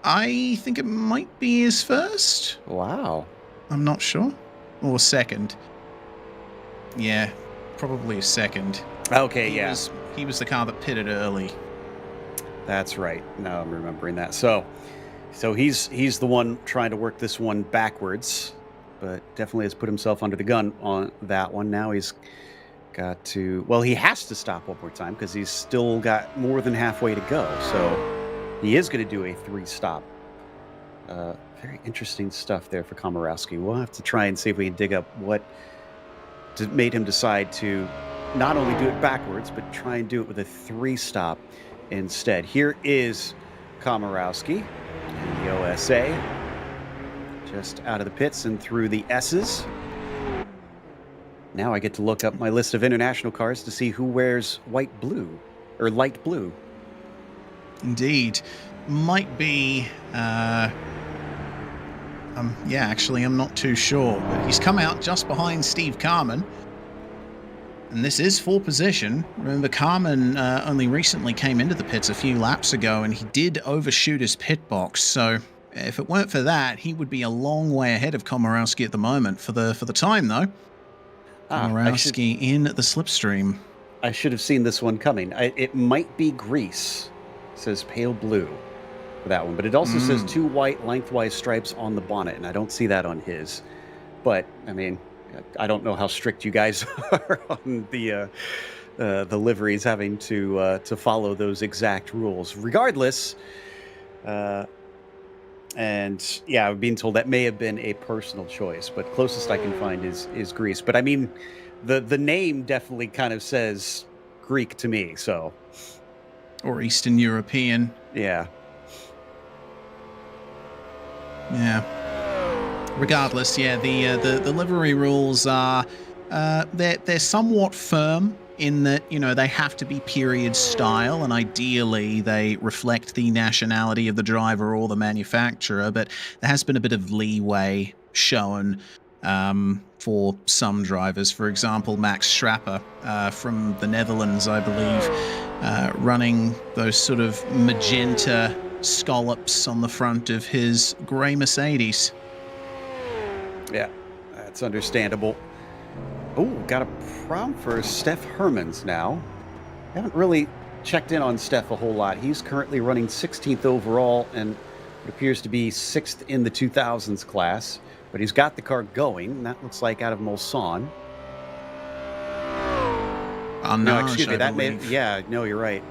D: I think it might be his first.
A: Wow.
D: I'm not sure. Or second. Yeah, probably his second.
A: Okay,
D: He was the car that pitted early.
A: That's right. Now I'm remembering that. So he's the one trying to work this one backwards, but definitely has put himself under the gun on that one. Now he's got to, well, he has to stop one more time because he's still got more than halfway to go. So he is going to do a 3-stop. Very interesting stuff there for Komorowski. We'll have to try and see if we can dig up what made him decide to not only do it backwards, but try and do it with a 3-stop instead. Here is Komorowski in the OSA, just out of the pits and through the S's. Now I get to look up my list of international cars to see who wears light blue.
D: Indeed. Might be, actually, I'm not too sure. But he's come out just behind Steve Carman. And this is for position. Remember, Carman only recently came into the pits a few laps ago, and he did overshoot his pit box. So if it weren't for that, he would be a long way ahead of Komorowski at the moment. For the time, though, Komorowski in the slipstream.
A: I should have seen this one coming. It might be Greece. It says pale blue for that one, but it also says 2 white lengthwise stripes on the bonnet, and I don't see that on his. But I mean, I don't know how strict you guys are on the liveries having to follow those exact rules. Regardless, and yeah, I'm being told that may have been a personal choice, but closest I can find is Greece. But I mean, the name definitely kind of says Greek to me, so.
D: Or Eastern European.
A: Yeah.
D: Yeah. Regardless, yeah, the livery rules are they're somewhat firm in that, you know, they have to be period style, and ideally they reflect the nationality of the driver or the manufacturer, but there has been a bit of leeway shown for some drivers. For example, Max Strapper from the Netherlands, I believe, running those sort of magenta scallops on the front of his grey Mercedes.
A: Yeah, that's understandable. Oh, got a prompt for Steph Hermans now. Haven't really checked in on Steph a whole lot. He's currently running 16th overall and it appears to be 6th in the 2000s class. But he's got the car going. That looks like out of Mulsanne. No, excuse me. That may. Yeah, no, you're right.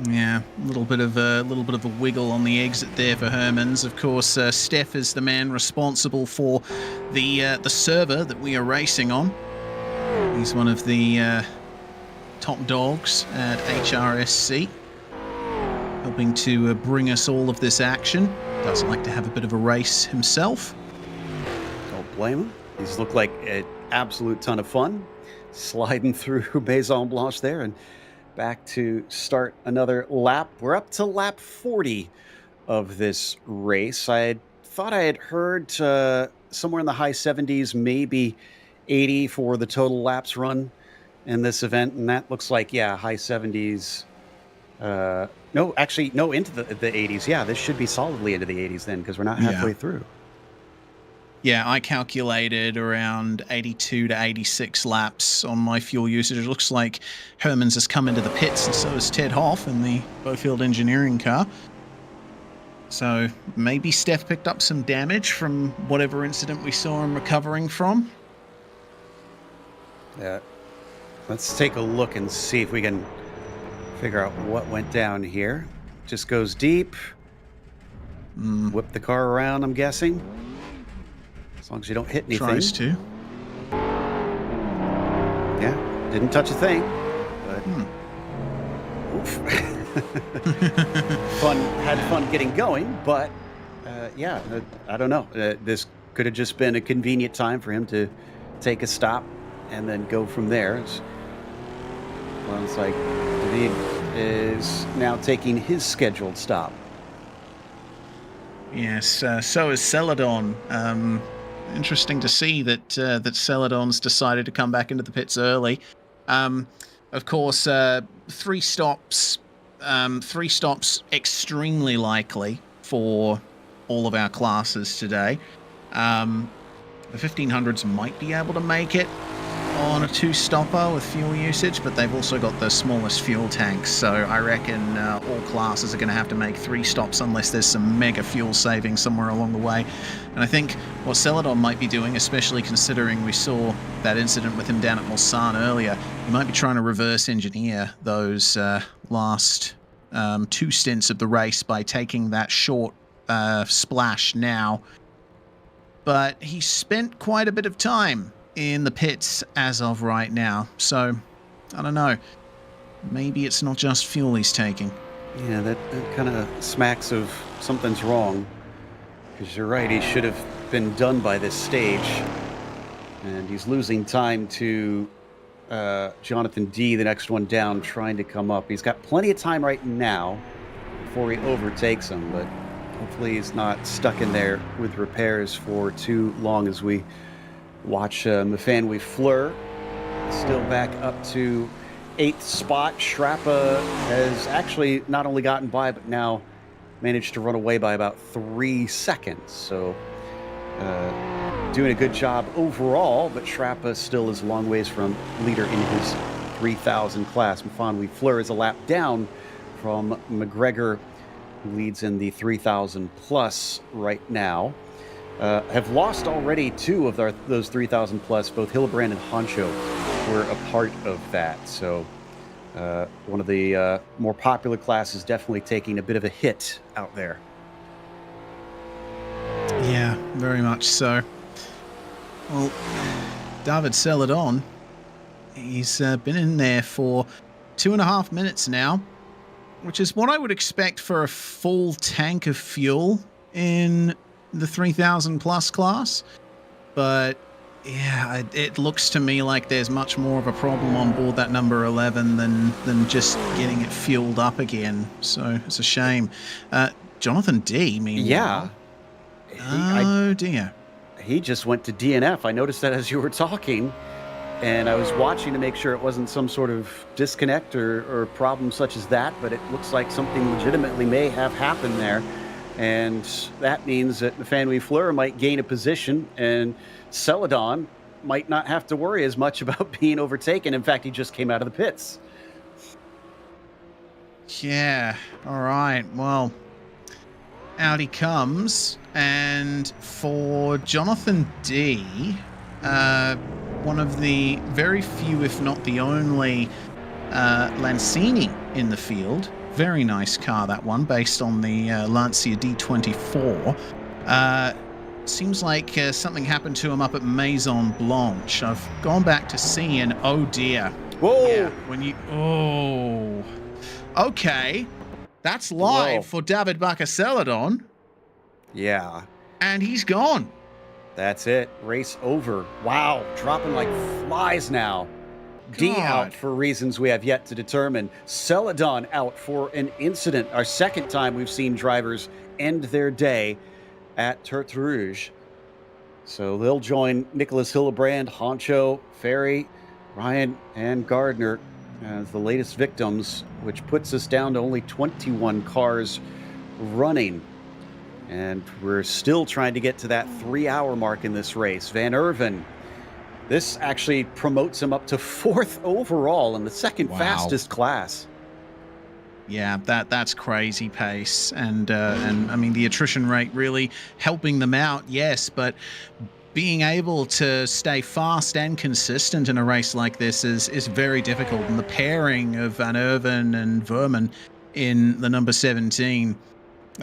D: Yeah, a little bit of a wiggle on the exit there for Hermans. Of course, Steph is the man responsible for the server that we are racing on. He's one of the top dogs at HRSC, helping to bring us all of this action. Does like to have a bit of a race himself.
A: Don't blame him. He's looked like an absolute ton of fun, sliding through Maison Blanche there and back to start another lap. We're up to lap 40 of this race. I thought I had heard somewhere in the high 70s, maybe 80 for the total laps run in this event, and that looks like, yeah, high 70s. No, actually, no, into the 80s. Yeah, this should be solidly into the 80s then, because we're not halfway through.
D: Yeah, I calculated around 82 to 86 laps on my fuel usage. It looks like Hermans has come into the pits, and so has Ted Hoff in the Beaufield Engineering car. So maybe Steph picked up some damage from whatever incident we saw him recovering from.
A: Yeah. Let's take a look and see if we can figure out what went down here. Just goes deep. Whip the car around, I'm guessing. As long as you don't hit anything.
D: Tries to.
A: Yeah, didn't touch a thing. But oof. Had fun getting going, but yeah, I don't know. This could have just been a convenient time for him to take a stop and then go from there. Sounds like David is now taking his scheduled stop.
D: Yes, so is Celadon. Interesting to see that that Celadon's decided to come back into the pits early. Of course, 3 stops extremely likely for all of our classes today. The 1500s might be able to make it on a 2-stopper with fuel usage, but they've also got the smallest fuel tanks, so I reckon all classes are going to have to make 3 stops unless there's some mega fuel saving somewhere along the way. And I think what Celadon might be doing, especially considering we saw that incident with him down at Mulsanne earlier, he might be trying to reverse engineer those last 2 stints of the race by taking that short splash now. But he spent quite a bit of time in the pits as of right now, so I don't know, maybe it's not just fuel he's taking.
A: Yeah, that kind of smacks of something's wrong, because you're right, he should have been done by this stage, and he's losing time to Jonathan D, the next one down, trying to come up. He's got plenty of time right now before he overtakes him, but hopefully he's not stuck in there with repairs for too long as we watch Mafan Fleur still back up to 8th spot. Schrappa has actually not only gotten by, but now managed to run away by about 3 seconds. So doing a good job overall, but Schrappa still is a long ways from leader in his 3000 class. Mafan Fleur is a lap down from McGregor, who leads in the 3000 plus right now. Have lost already 2 of those 3,000 plus. Both Hillebrand and Honcho were a part of that. So one of the more popular classes definitely taking a bit of a hit out there.
D: Yeah, very much so. Well, David Celadon, he's been in there for 2.5 minutes now, which is what I would expect for a full tank of fuel in the 3000 plus class. But yeah, it looks to me like there's much more of a problem on board that number 11 than just getting it fueled up again. So it's a shame. Jonathan D, meanwhile.
A: Yeah.
D: Dear.
A: He just went to DNF. I noticed that as you were talking, and I was watching to make sure it wasn't some sort of disconnect or problem such as that, but it looks like something legitimately may have happened there. And that means that Fanui Fleur might gain a position, and Celadon might not have to worry as much about being overtaken. In fact, he just came out of the pits.
D: Yeah, all right. Well, out he comes. And for Jonathan D, one of the very few, if not the only, Lancini in the field. Very nice car, that one, based on the Lancia D24. Seems like something happened to him up at Maison Blanche. I've gone back to see, and oh dear.
A: Whoa!
D: Yeah, when you... Oh. Okay. That's live for David Bacaceladon.
A: Yeah.
D: And he's gone.
A: That's it. Race over. Wow. Dropping like flies now. D out for reasons we have yet to determine. Celadon out for an incident. Our second time we've seen drivers end their day at Tertre Rouge. So they'll join Nicholas Hillebrand, Honcho, Ferry, Ryan, and Gardner as the latest victims, which puts us down to only 21 cars running. And we're still trying to get to that 3-hour mark in this race. Van Erven, this actually promotes him up to 4th overall in the second fastest class.
D: Yeah, that's crazy pace, and I mean the attrition rate really helping them out. Yes, but being able to stay fast and consistent in a race like this is very difficult. And the pairing of Van Erven and Verman in the number 17,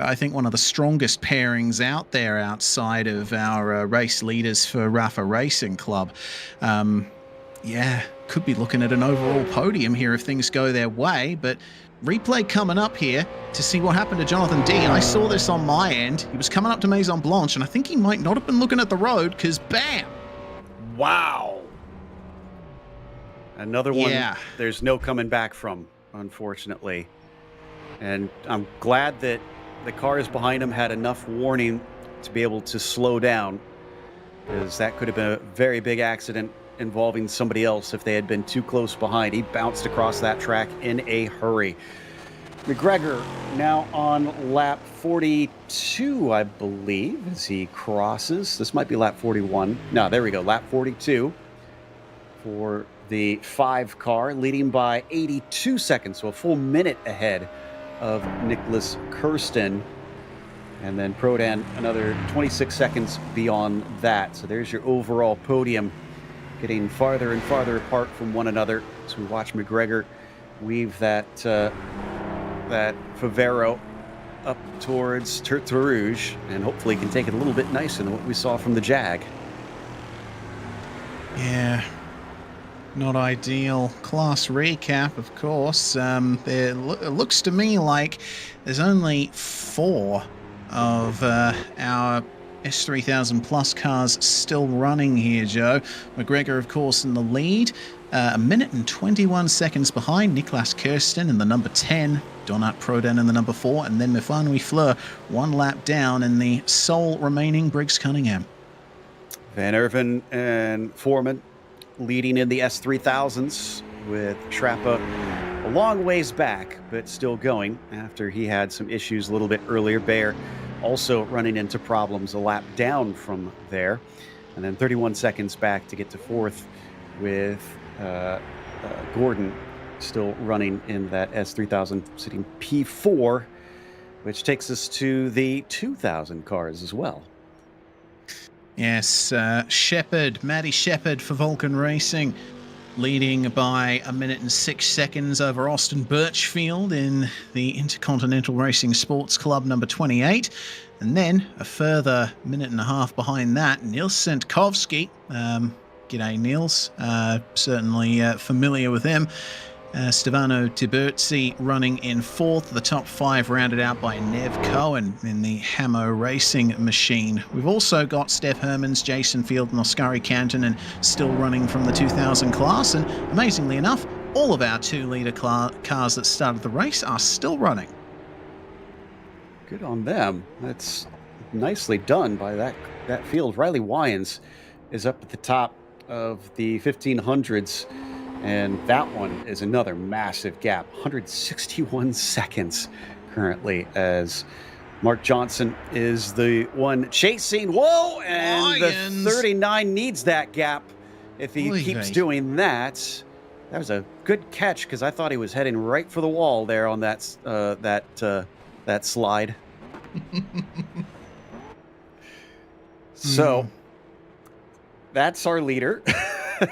D: I think one of the strongest pairings out there outside of our race leaders for Rafa Racing Club. Yeah, could be looking at an overall podium here if things go their way, but replay coming up here to see what happened to Jonathan D. And I saw this on my end. He was coming up to Maison Blanche, and I think he might not have been looking at the road because bam!
A: Wow. Another one
D: Yeah.
A: there's no coming back from, unfortunately. And I'm glad that the cars behind him had enough warning to be able to slow down, because that could have been a very big accident involving somebody else if they had been too close behind. He bounced across that track in a hurry. McGregor now on lap 42, I believe, as he crosses. This might be lap 41. No, there we go, lap 42 for the 5 car, leading by 82 seconds, so a full minute ahead of Nicholas Kirsten. And then Prodan another 26 seconds beyond that. So there's your overall podium, getting farther and farther apart from one another as we watch McGregor weave that Favero up towards Tertre Rouge, and hopefully can take it a little bit nicer than what we saw from the Jag.
D: Yeah, not ideal. Class recap, of course. It looks to me like there's only 4 of our S3000 Plus cars still running here, Joe. McGregor, of course, in the lead. A minute and 21 seconds behind Niklas Kirsten in the number 10. Donat Prodan in the number 4. And then Mefanui Fleur 1 lap down in the sole remaining Briggs Cunningham.
A: Van Erven and Foreman leading in the S3000s, with Schrappa a long ways back, but still going after he had some issues a little bit earlier. Bayer also running into problems a lap down from there. And then 31 seconds back to get to 4th with Gordon still running in that S3000, sitting P4, which takes us to the 2000 cars as well.
D: Yes, Maddie Shepherd for Vulcan Racing, leading by a minute and 6 seconds over Austin Birchfield in the Intercontinental Racing Sports Club number 28. And then a further minute and a half behind that, Nils Sentkovsky. G'day, Nils. Certainly familiar with him. Stefano Tiburzi running in 4th. The top 5 rounded out by Nev Cohen in the Hamo Racing machine. We've also got Steph Hermans, Jason Field, and Oskari Cantonen still running from the 2000 class. And amazingly enough, all of our 2-litre cars that started the race are still running.
A: Good on them. That's nicely done by that field. Riley Wyans is up at the top of the 1500s. And that one is another massive gap, 161 seconds currently, as Mark Johnson is the one chasing. Whoa! And
D: Lions.
A: the 39 needs that gap if he
D: Oy
A: keeps
D: vey.
A: doing that. That was a good catch because I thought he was heading right for the wall there on that slide. So that's our leader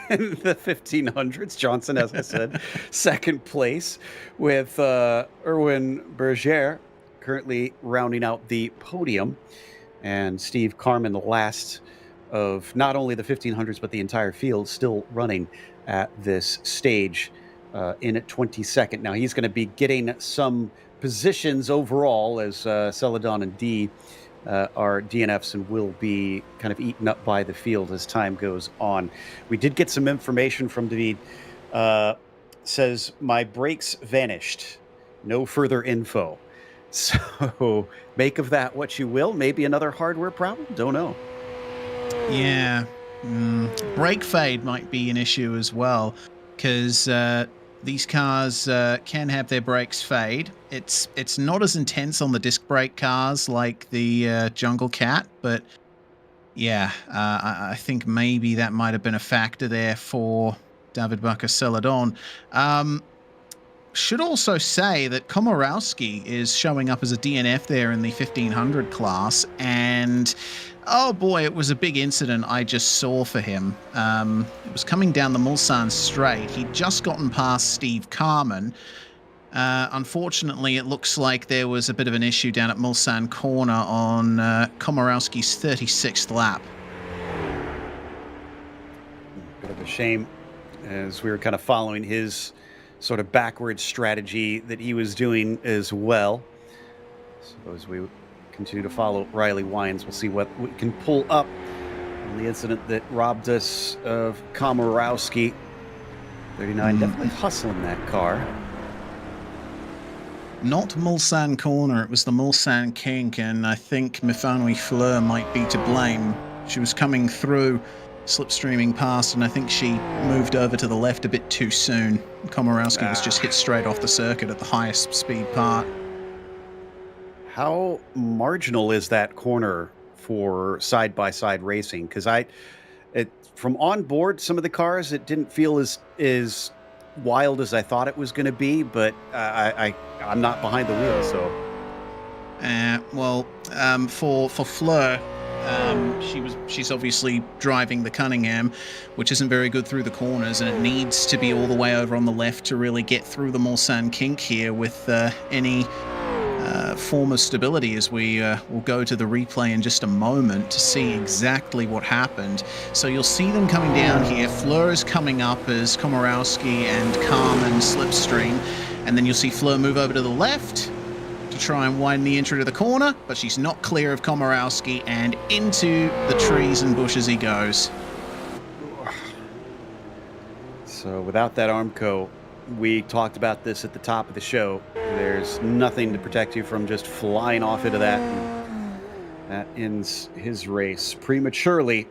A: in the 1500s. Johnson, as I said, second place with Erwin Berger currently rounding out the podium, and Steve Carman, the last of not only the 1500s but the entire field, still running at this stage in at 22nd. Now he's going to be getting some positions overall as Celadon and D are DNFs and will be kind of eaten up by the field as time goes on. We did get some information from David. Says, my brakes vanished. No further info. So make of that what you will. Maybe another hardware problem. Don't know.
D: Yeah. Brake fade might be an issue as well, because these cars can have their brakes fade. It's not as intense on the disc brake cars like the Jungle Cat, but yeah, I think maybe that might have been a factor there for David Bakker-Celadon. Should also say that Komorowski is showing up as a DNF there in the 1500 class, and oh boy, it was a big incident I just saw for him. It was coming down the Mulsanne straight. He'd just gotten past Steve Carman. Unfortunately, it looks like there was a bit of an issue down at Mulsanne corner on Komorowski's 36th lap.
A: Bit of a shame, as we were kind of following his sort of backwards strategy that he was doing as well. So as we continue to follow Riley Wines, we'll see what we can pull up on the incident that robbed us of Komorowski. 39 definitely hustling that car.
D: Not Mulsanne corner, it was the Mulsanne kink, and I think Mifanoui Fleur might be to blame. She was coming through, slipstreaming past, and I think she moved over to the left a bit too soon. Komorowski was just hit straight off the circuit at the highest speed part.
A: How marginal is that corner for side-by-side racing? Because from on board some of the cars, it didn't feel as wild as I thought it was going to be, but I'm not behind the wheel, so.
D: For Fleur, she's obviously driving the Cunningham, which isn't very good through the corners, and it needs to be all the way over on the left to really get through the Mulsanne kink here with any form of stability, as we will go to the replay in just a moment to see exactly what happened. So you'll see them coming down here. Fleur is coming up as Komorowski and Carman slipstream, and then you'll see Fleur move over to the left to try and widen the entry to the corner, but she's not clear of Komorowski, and into the trees and bushes he goes.
A: So without that Armco, we talked about this at the top of the show. There's nothing to protect you from just flying off into that. And that ends his race prematurely.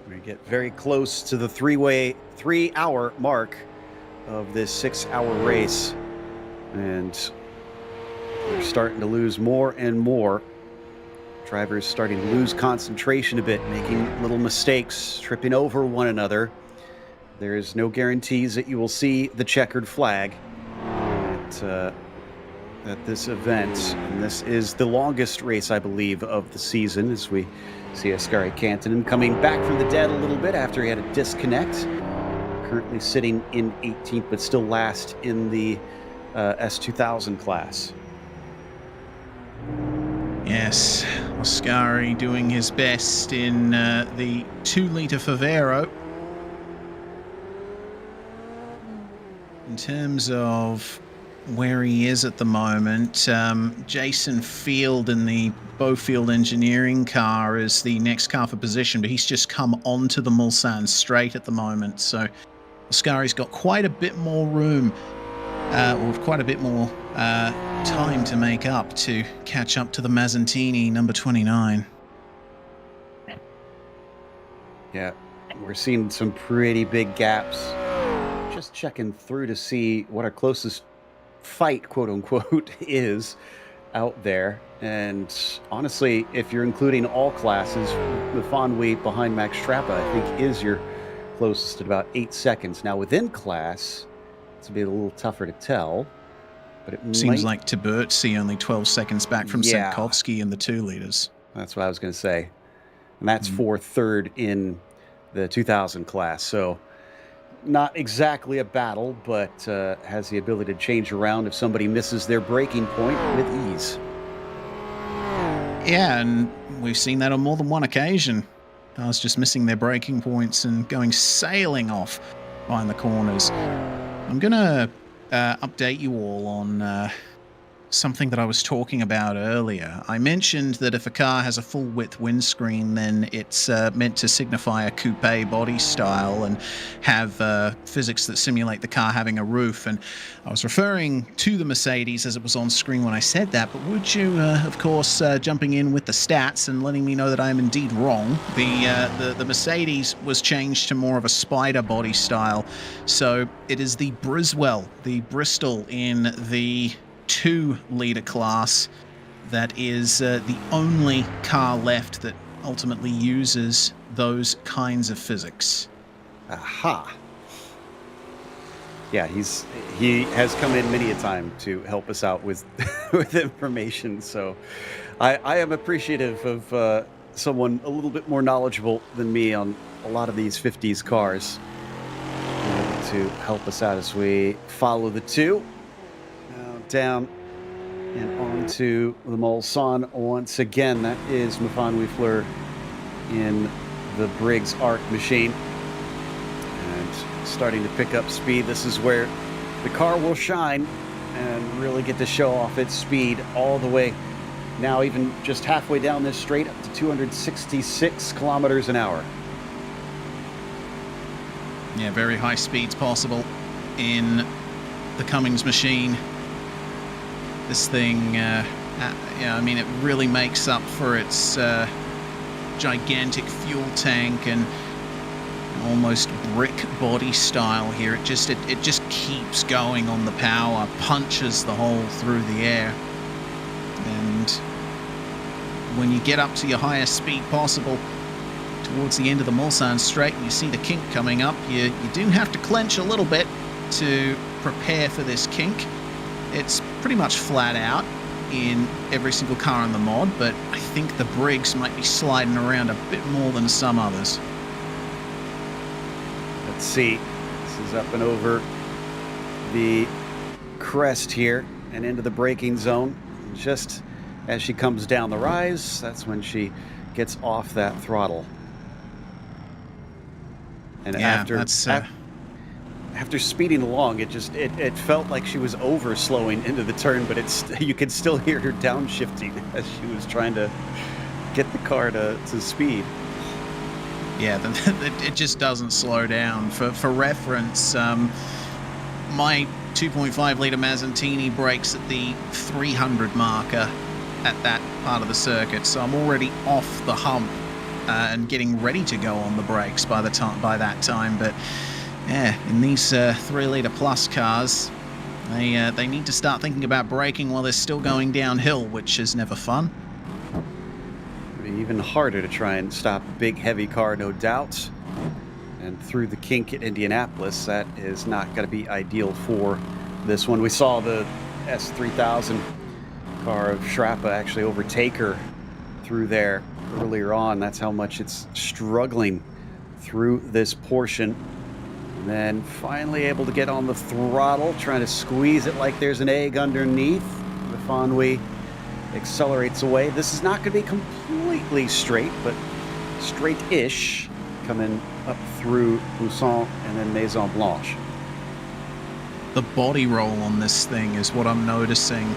A: We get very close to the 3-hour mark of this 6-hour race. And we're starting to lose more and more. Drivers starting to lose concentration a bit, making little mistakes, tripping over one another. There's no guarantees that you will see the checkered flag at this event. And this is the longest race, I believe, of the season, as we see Askari Kantonen coming back from the dead a little bit after he had a disconnect. Currently sitting in 18th, but still last in the S2000 class.
D: Yes, Askari doing his best in the 2-litre Favero. In terms of where he is at the moment, Jason Field in the Beaufield Engineering car is the next car for position, but he's just come onto the Mulsanne straight at the moment. So Askari's got quite a bit more room, or quite a bit more time to make up to catch up to the Mazzantini number 29.
A: Yeah, we're seeing some pretty big gaps. Just checking through to see what our closest fight, quote unquote, is out there. And honestly, if you're including all classes, Miffanwi behind Max Strappa, I think, is your closest at about 8 seconds. Now, within class, it's a bit a little tougher to tell, but it
D: Seems
A: might...
D: like Tiburtsi only 12 seconds back from
A: Yeah.
D: Senkovsky in the 2 liters.
A: That's what I was going to say. And that's for third in the 2000 class. So not exactly a battle, but has the ability to change around if somebody misses their breaking point with ease.
D: Yeah, and we've seen that on more than one occasion. Cars just missing their braking points and going sailing off behind the corners. I'm going to update you all on something that I was talking about earlier. I mentioned that if a car has a full width windscreen, then it's meant to signify a coupe body style and have physics that simulate the car having a roof. And I was referring to the Mercedes as it was on screen when I said that, but would you, of course, jumping in with the stats and letting me know that I am indeed wrong. The Mercedes was changed to more of a spider body style. So it is the Briswell, the Bristol in the 2-liter class that is the only car left that ultimately uses those kinds of physics.
A: Aha. Yeah, he has come in many a time to help us out with with information. So I am appreciative of someone a little bit more knowledgeable than me on a lot of these 50s cars to help us out as we follow the 2. Down and onto the Mulsanne once again. That is Miffanwi Fleur in the Briggs Arc machine. And starting to pick up speed. This is where the car will shine and really get to show off its speed all the way. Now even just halfway down this straight up to 266 kilometers an hour.
D: Yeah, very high speeds possible in the Cummins machine. This thing, I mean, it really makes up for its gigantic fuel tank and almost brick body style here. It just keeps going on the power, punches the hole through the air. And when you get up to your highest speed possible towards the end of the Mulsanne straight and you see the kink coming up, you do have to clench a little bit to prepare for this kink. It's pretty much flat out in every single car in the mod, but I think the Briggs might be sliding around a bit more than some others.
A: Let's see. This is up and over the crest here and into the braking zone. Just as she comes down the rise, that's when she gets off that throttle. And
D: Yeah,
A: after speeding along, it felt like she was over slowing into the turn, but you could still hear her downshifting as she was trying to get the car to speed.
D: Yeah, it just doesn't slow down. For reference, my 2.5-liter Mazzantini brakes at the 300 marker at that part of the circuit, so I'm already off the hump and getting ready to go on the brakes by that time. But yeah, in these 3-liter plus cars, they need to start thinking about braking while they're still going downhill, which is never fun.
A: It'd be even harder to try and stop a big, heavy car, no doubt. And through the kink at Indianapolis, that is not going to be ideal for this one. We saw the S3000 car of Strappa actually overtake her through there earlier on. That's how much it's struggling through this portion. And then finally able to get on the throttle, trying to squeeze it like there's an egg underneath. Miffanwi accelerates away. This is not going to be completely straight, but straight-ish, coming up through Buisson and then Maison Blanche.
D: The body roll on this thing is what I'm noticing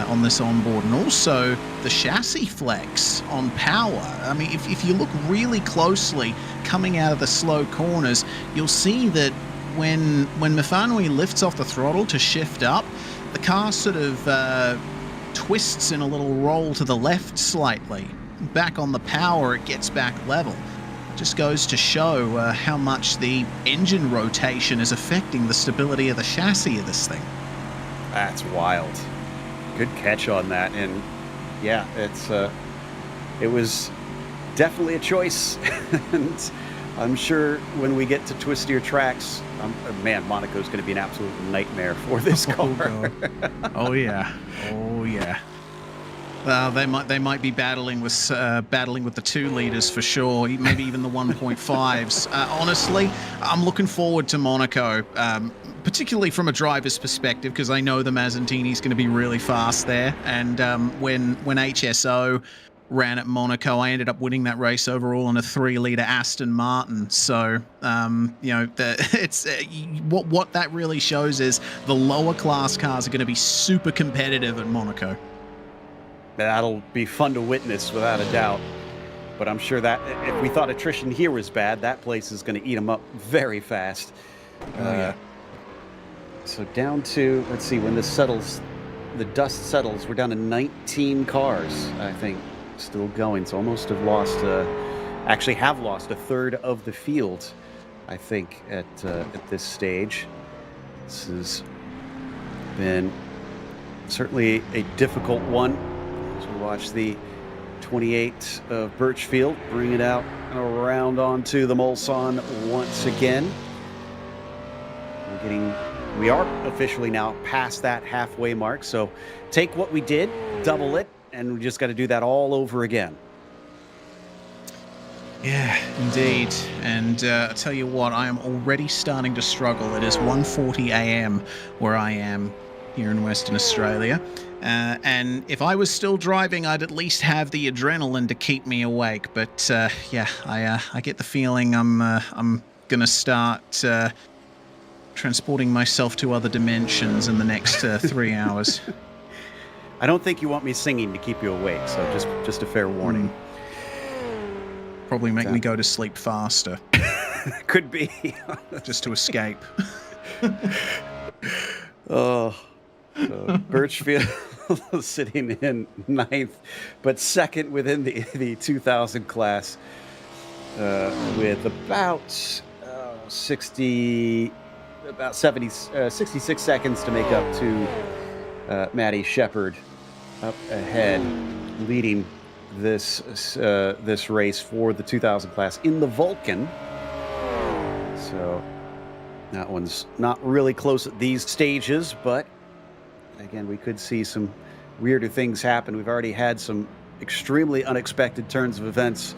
D: on this onboard, and also the chassis flex on power. I mean, if you look really closely coming out of the slow corners, you'll see that when Miffanwi lifts off the throttle to shift up, the car sort of twists in a little roll to the left slightly. Back on the power, it gets back level. Just goes to show how much the engine rotation is affecting the stability of the chassis of this thing.
A: That's wild. Good catch on that. And yeah, it was definitely a choice. And I'm sure when we get to twistier tracks, man, Monaco's going to be an absolute nightmare for this car.
D: Oh yeah. Oh yeah. They might be battling with the 2 liters for sure. Maybe even the 1.5s. Honestly, I'm looking forward to Monaco, particularly from a driver's perspective, because I know the Mazzantini's going to be really fast there. And when HSO ran at Monaco, I ended up winning that race overall on a 3-liter Aston Martin. So what that really shows is the lower class cars are going to be super competitive at Monaco.
A: That'll be fun to witness without a doubt. But I'm sure that if we thought attrition here was bad, that place is going to eat them up very fast.
D: Yeah.
A: So down to, let's see, when this settles, the dust settles, we're down to 19 cars, I think, still going. So almost have lost, actually have lost a third of the field, I think, at this stage. This has been certainly a difficult one. As we watch the 28 of Birchfield bring it out around onto the Mulsanne once again. We are officially now past that halfway mark, so take what we did, double it, and we just got to do that all over again.
D: Yeah, indeed. And I tell you what, I am already starting to struggle. It is 1:40 a.m. where I am here in Western Australia. And if I was still driving, I'd at least have the adrenaline to keep me awake. But yeah, I get the feeling I'm gonna start transporting myself to other dimensions in the next 3 hours.
A: I don't think you want me singing to keep you awake, so just a fair warning.
D: Probably make me go to sleep faster.
A: Could be.
D: Just to escape.
A: Oh, Birchfield sitting in 9th, but 2nd within the 2000 class with about 66 seconds to make up to Maddie Shepherd up ahead, leading this race for the 2000 class in the Vulcan. So that one's not really close at these stages, but again, we could see some weirder things happen. We've already had some extremely unexpected turns of events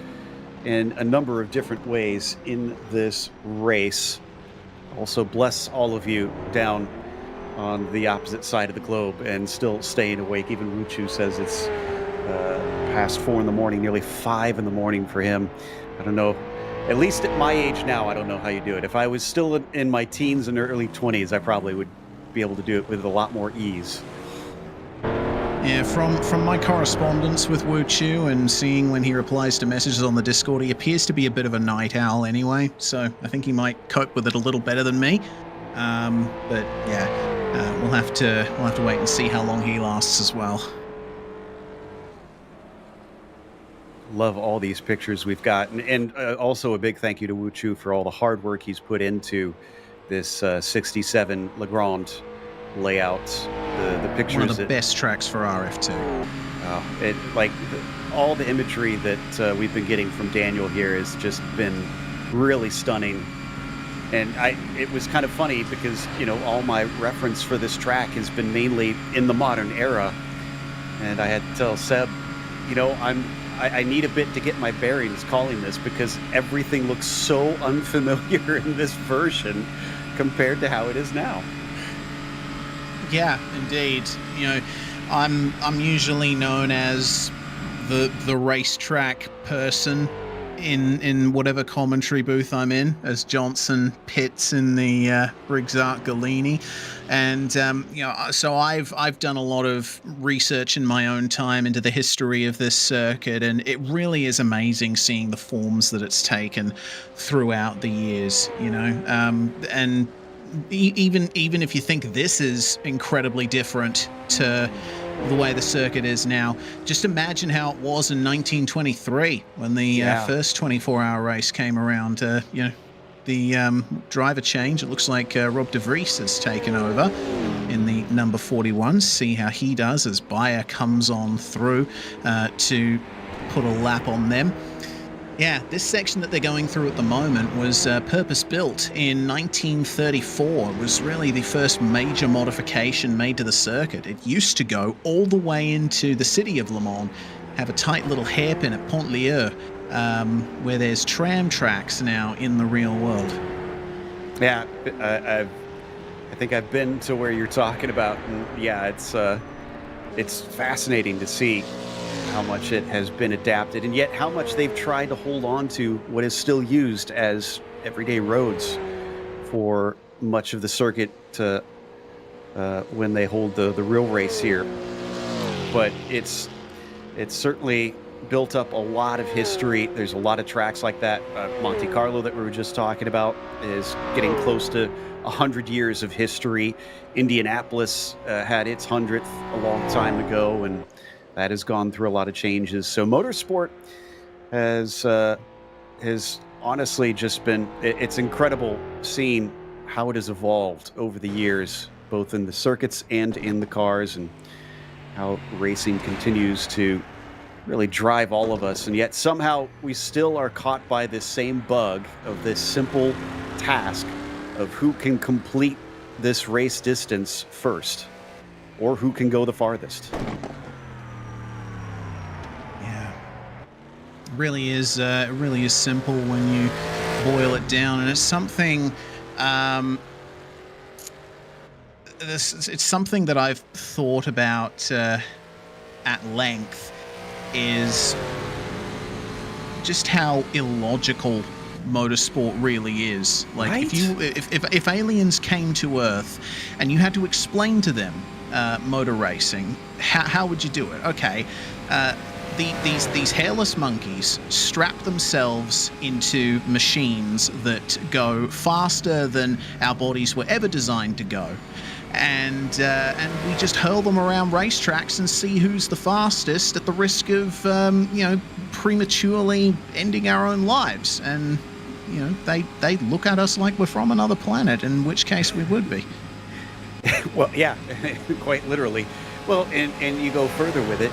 A: in a number of different ways in this race. Also, bless all of you down on the opposite side of the globe and still staying awake. Even Wuchu says it's past 4 in the morning, nearly 5 in the morning for him. I don't know. At least at my age now, I don't know how you do it. If I was still in my teens and early 20s, I probably would be able to do it with a lot more ease.
D: Yeah, from my correspondence with Wuchu and seeing when he replies to messages on the Discord, he appears to be a bit of a night owl anyway, so I think he might cope with it a little better than me. But yeah, we'll have to wait and see how long he lasts as well.
A: Love all these pictures we've got, and also a big thank you to Wuchu for all the hard work he's put into this 67 Legrand layout. The pictures,
D: one of the best tracks for RF2.
A: All the imagery that we've been getting from Daniel here has just been really stunning. And it was kind of funny because, all my reference for this track has been mainly in the modern era. And I had to tell Seb, I need a bit to get my bearings calling this because everything looks so unfamiliar in this version compared to how it is now.
D: Yeah, indeed. I'm usually known as the racetrack person in whatever commentary booth I'm in, as Johnson Pitts in the Briggs Art Galini, and so I've done a lot of research in my own time into the history of this circuit, and it really is amazing seeing the forms that it's taken throughout the years. And even if you think this is incredibly different to the way the circuit is now, just imagine how it was in 1923 when the first 24-hour race came around. the driver change. It looks like Rob de Vries has taken over in the number 41. See how he does as Bayer comes on through to put a lap on them. Yeah, this section that they're going through at the moment was purpose-built in 1934. It was really the first major modification made to the circuit. It used to go all the way into the city of Le Mans, have a tight little hairpin at Pont-Lieu, where there's tram tracks now in the real world.
A: Yeah, I think I've been to where you're talking about, and yeah, it's fascinating to see how much it has been adapted, and yet how much they've tried to hold on to what is still used as everyday roads for much of the circuit to when they hold the real race here. But it's certainly built up a lot of history. There's a lot of tracks like that. Monte Carlo that we were just talking about is getting close to 100 years of history. Indianapolis had its 100th a long time ago, and that has gone through a lot of changes. So motorsport has honestly just been, it's incredible seeing how it has evolved over the years, both in the circuits and in the cars, and how racing continues to really drive all of us. And yet somehow we still are caught by this same bug of this simple task of who can complete this race distance first, or who can go the farthest.
D: Really is simple when you boil it down, and it's something it's something that I've thought about at length, is just how illogical motorsport really is. Like,
A: right?
D: if aliens came to Earth and you had to explain to them motor racing, how would you do it? Okay, these hairless monkeys strap themselves into machines that go faster than our bodies were ever designed to go, and we just hurl them around racetracks and see who's the fastest, at the risk of prematurely ending our own lives. And they look at us like we're from another planet, in which case we would be.
A: Well, yeah, quite literally. Well, and you go further with it.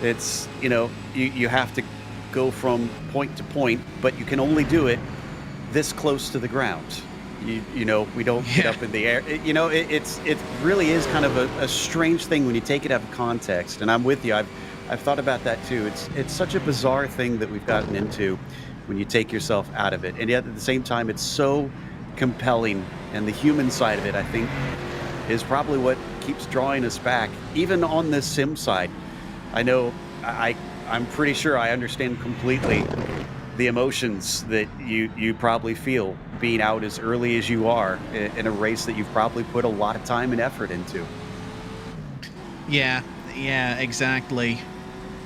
A: It's, you have to go from point to point, but you can only do it this close to the ground. We don't get up in the air. It really is kind of a strange thing when you take it out of context. And I'm with you. I've thought about that too. It's such a bizarre thing that we've gotten into when you take yourself out of it. And yet at the same time, it's so compelling. And the human side of it, I think, is probably what keeps drawing us back, even on this sim side. I know I'm pretty sure I understand completely the emotions that you probably feel being out as early as you are in a race that you've probably put a lot of time and effort into. Yeah,
D: exactly.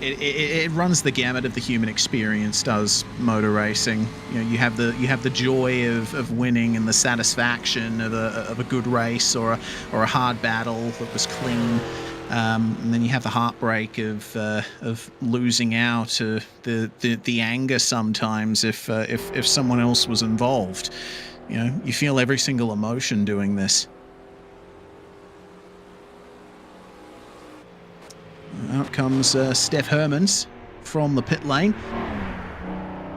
D: It runs the gamut of the human experience, does motor racing. You have the joy of winning and the satisfaction of a good race or a hard battle that was clean. And then you have the heartbreak of losing out, the anger sometimes if someone else was involved. You feel every single emotion doing this. Out comes Steph Hermans from the pit lane.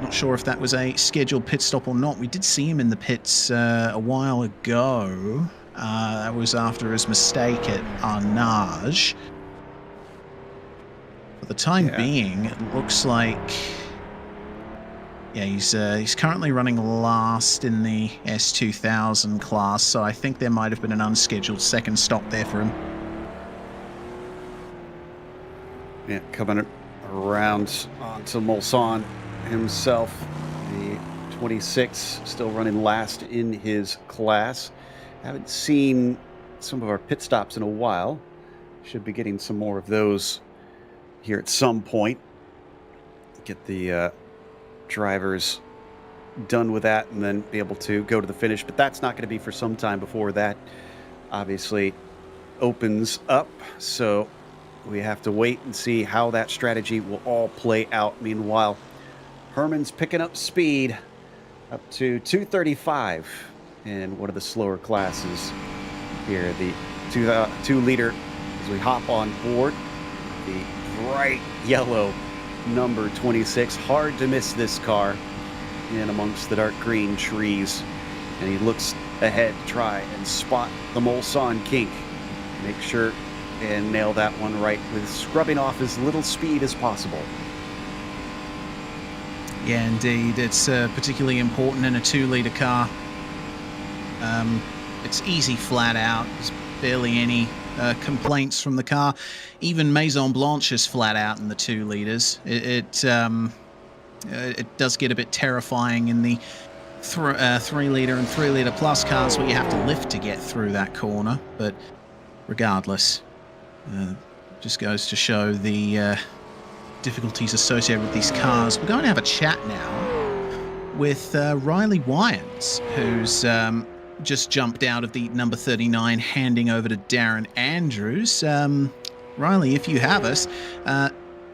D: Not sure if that was a scheduled pit stop or not. We did see him in the pits a while ago. That was after his mistake at Arnage. For the time being, it looks like he's currently running last in the S2000 class, so I think there might have been an unscheduled second stop there for him.
A: Yeah, coming around onto Mulsanne himself, the 26, still running last in his class. Haven't seen some of our pit stops in a while. Should be getting some more of those here at some point. Get the drivers done with that and then be able to go to the finish. But that's not going to be for some time before that obviously opens up. So we have to wait and see how that strategy will all play out. Meanwhile, Herman's picking up speed Up to 235 in one of the slower classes here. The 2-liter as we hop on board. The bright yellow number 26. Hard to miss this car in amongst the dark green trees. And he looks ahead to try and spot the Mulsanne kink. Make sure and nail that one right with scrubbing off as little speed as possible.
D: Yeah, indeed. It's particularly important in a 2-liter car. It's easy flat out. There's barely any complaints from the car. Even Maison Blanche is flat out in the 2 liters. It does get a bit terrifying in the 3-liter and 3-liter plus cars where you have to lift to get through that corner. But regardless, just goes to show the difficulties associated with these cars. We're going to have a chat now with Riley Wyans, who's just jumped out of the number 39, handing over to Darren Andrews. Riley, if you have us,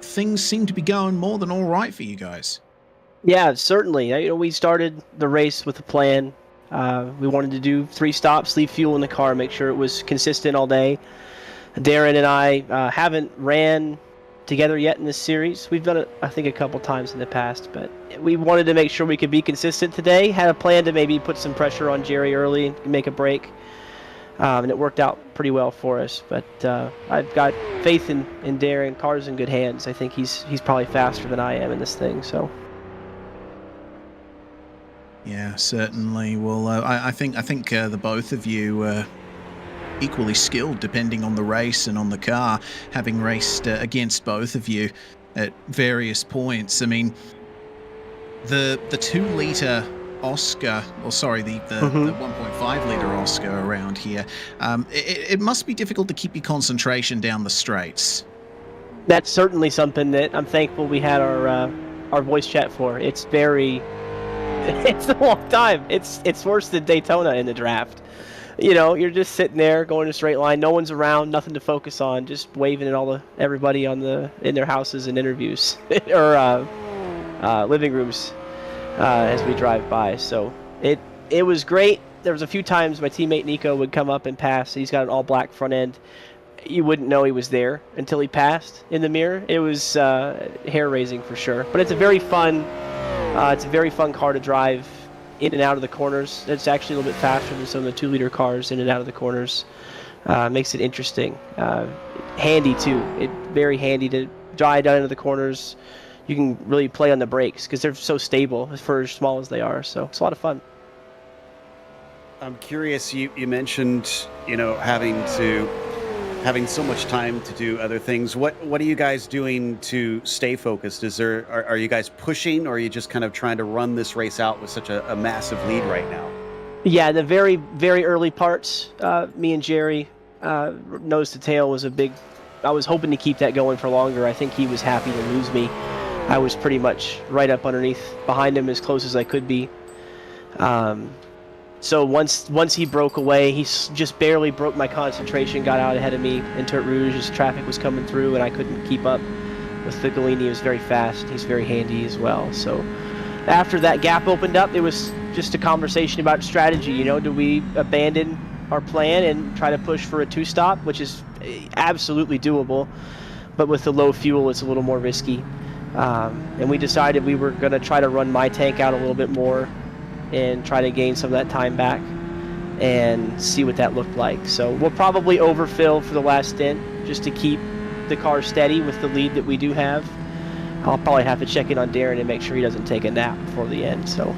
D: things seem to be going more than all right for you guys.
E: Yeah, certainly. You know, we started the race with a plan. We wanted to do 3 stops, leave fuel in the car, make sure it was consistent all day. Darren and I haven't ran together yet in this series. We've done it, I think, a couple times in the past, but we wanted to make sure we could be consistent today. Had a plan to maybe put some pressure on Jerry early and make a break, and it worked out pretty well for us. But I've got faith in Darren. Car's in good hands. I think he's probably faster than I am in this thing. So.
D: Yeah, certainly. Well, I think the both of you equally skilled, depending on the race and on the car, having raced against both of you at various points. I mean, the 2-liter Oscar, or sorry, the 1.5-liter Oscar around here, it must be difficult to keep your concentration down the straights.
E: That's certainly something that I'm thankful we had our voice chat for. It's very... It's a long time. It's worse than Daytona in the draft. You know, you're just sitting there going in a straight line. No one's around, nothing to focus on. Just waving at everybody in their houses and interviews or living rooms as we drive by. So it was great. There was a few times my teammate Nico would come up and pass. He's got an all black front end. You wouldn't know he was there until he passed in the mirror. It was hair raising for sure. But it's a very fun car to drive in and out of the corners. It's actually a little bit faster than some of the 2-liter cars in and out of the corners. Makes it interesting. Handy too. Very handy to drive down into the corners. You can really play on the brakes because they're so stable for as small as they are. So it's a lot of fun.
A: I'm curious, you mentioned, having so much time to do other things. What are you guys doing to stay focused? Are you guys pushing, or are you just kind of trying to run this race out with such a massive lead right now?
E: Yeah, the very, very early parts, me and Jerry, nose to tail was I was hoping to keep that going for longer. I think he was happy to lose me. I was pretty much right up behind him as close as I could be. So once he broke away, he just barely broke my concentration, got out ahead of me in Turret Rouge as traffic was coming through, and I couldn't keep up with the Galini. He was very fast. He's very handy as well. So after that gap opened up, it was just a conversation about strategy. Do we abandon our plan and try to push for a 2-stop, which is absolutely doable, but with the low fuel, it's a little more risky. And we decided we were going to try to run my tank out a little bit more and try to gain some of that time back and see what that looked like. So we'll probably overfill for the last stint just to keep the car steady with the lead that we do have. I'll probably have to check in on Darren and make sure he doesn't take a nap before the end. So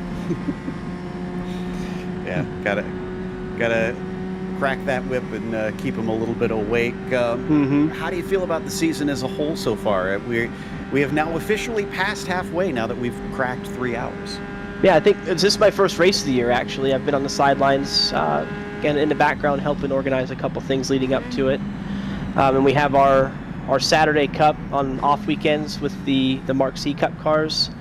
A: yeah, gotta crack that whip and keep him a little bit awake. How do you feel about the season as a whole so far? We have now officially passed halfway now that we've cracked 3 hours.
E: Yeah, I think this is my first race of the year, actually. I've been on the sidelines, again, in the background, helping organize a couple things leading up to it. And we have our Saturday Cup on off weekends with the Mark C Cup cars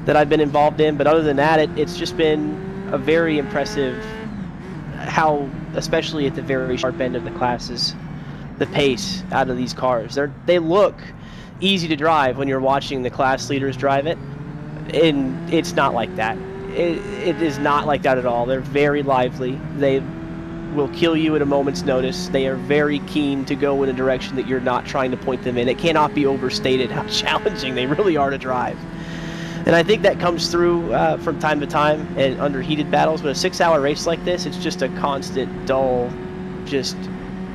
E: that I've been involved in. But other than that, it's just been a very impressive how, especially at the very sharp end of the classes, the pace out of these cars. They look easy to drive when you're watching the class leaders drive it. And it's not like that. it is not like that at all. They're very lively. They will kill you at a moment's notice. They are very keen to go in a direction that you're not trying to point them in. It cannot be overstated how challenging they really are to drive. And I think that comes through from time to time and under heated battles. But a 6-hour race like this, it's just a constant, dull, just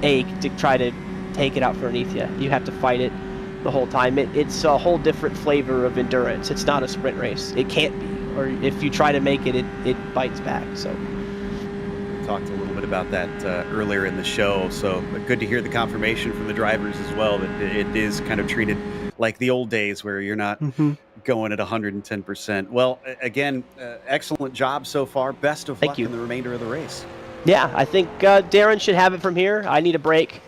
E: ache to try to take it out underneath you. You have to fight it the whole time. It's a whole different flavor of endurance. It's not a sprint race. It can't be. Or if you try to make it, it bites back. So.
A: Talked a little bit about that earlier in the show, so good to hear the confirmation from the drivers as well that it is kind of treated like the old days where you're not going at 110%. Well, again, excellent job so far. Best of luck in the remainder of the race.
E: Yeah, I think Darren should have it from here. I need a break.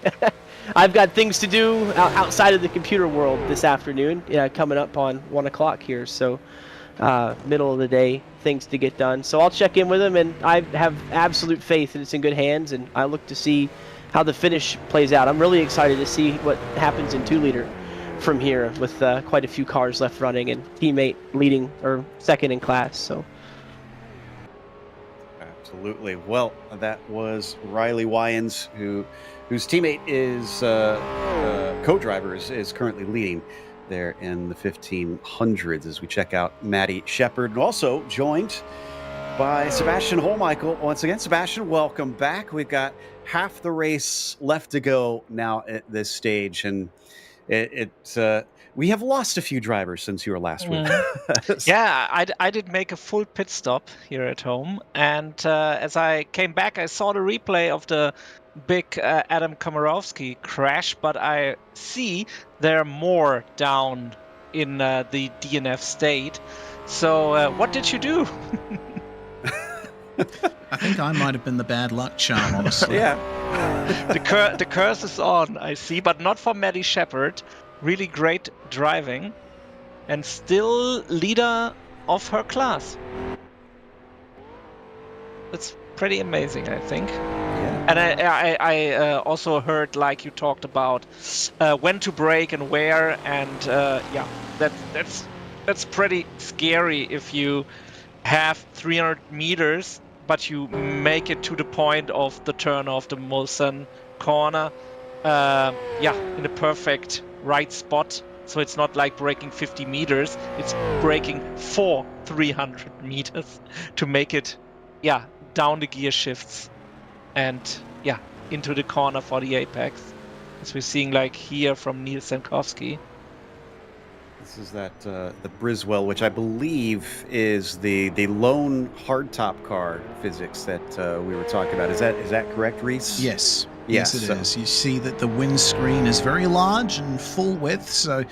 E: I've got things to do outside of the computer world this afternoon, coming up on 1 o'clock here, so middle of the day things to get done. So I'll check in with him, and I have absolute faith that it's in good hands, and I look to see how the finish plays out. I'm really excited to see what happens in 2-liter from here with quite a few cars left running and teammate leading or second in class. So
A: absolutely. Well, that was Riley Wyans, whose teammate is co-driver is currently leading there in the 1500s as we check out Maddie Shepard, and also joined by Sebastian Holmichael. Once again, Sebastian, welcome back. We've got half the race left to go now at this stage, and we have lost a few drivers since you were last with us.
B: Yeah, I did make a full pit stop here at home, and as I came back, I saw the replay of the big Adam Komorowski crash, but I see there are more down in the DNF state. So what did you do?
D: I think I might have been the bad luck charm, honestly.
A: Yeah.
B: The curse is on, I see, but not for Maddie Shepard. Really great driving, and still leader of her class. That's pretty amazing, I think.
A: Yeah.
B: And I also heard, like you talked about, when to brake and where, and that's pretty scary if you have 300 meters, but you make it to the point of the turn of the Mulsanne corner, in the perfect right spot. So it's not like braking 50 meters, it's braking for 300 meters to make it, down the gear shifts and into the corner for the apex, as we're seeing like here from Neil Sankowski.
A: This is that the Briswell, which I believe is the lone hardtop car physics that we were talking about. Is that correct, Reese?
D: Yes. Yes, it is. You see that the windscreen is very large and full width, so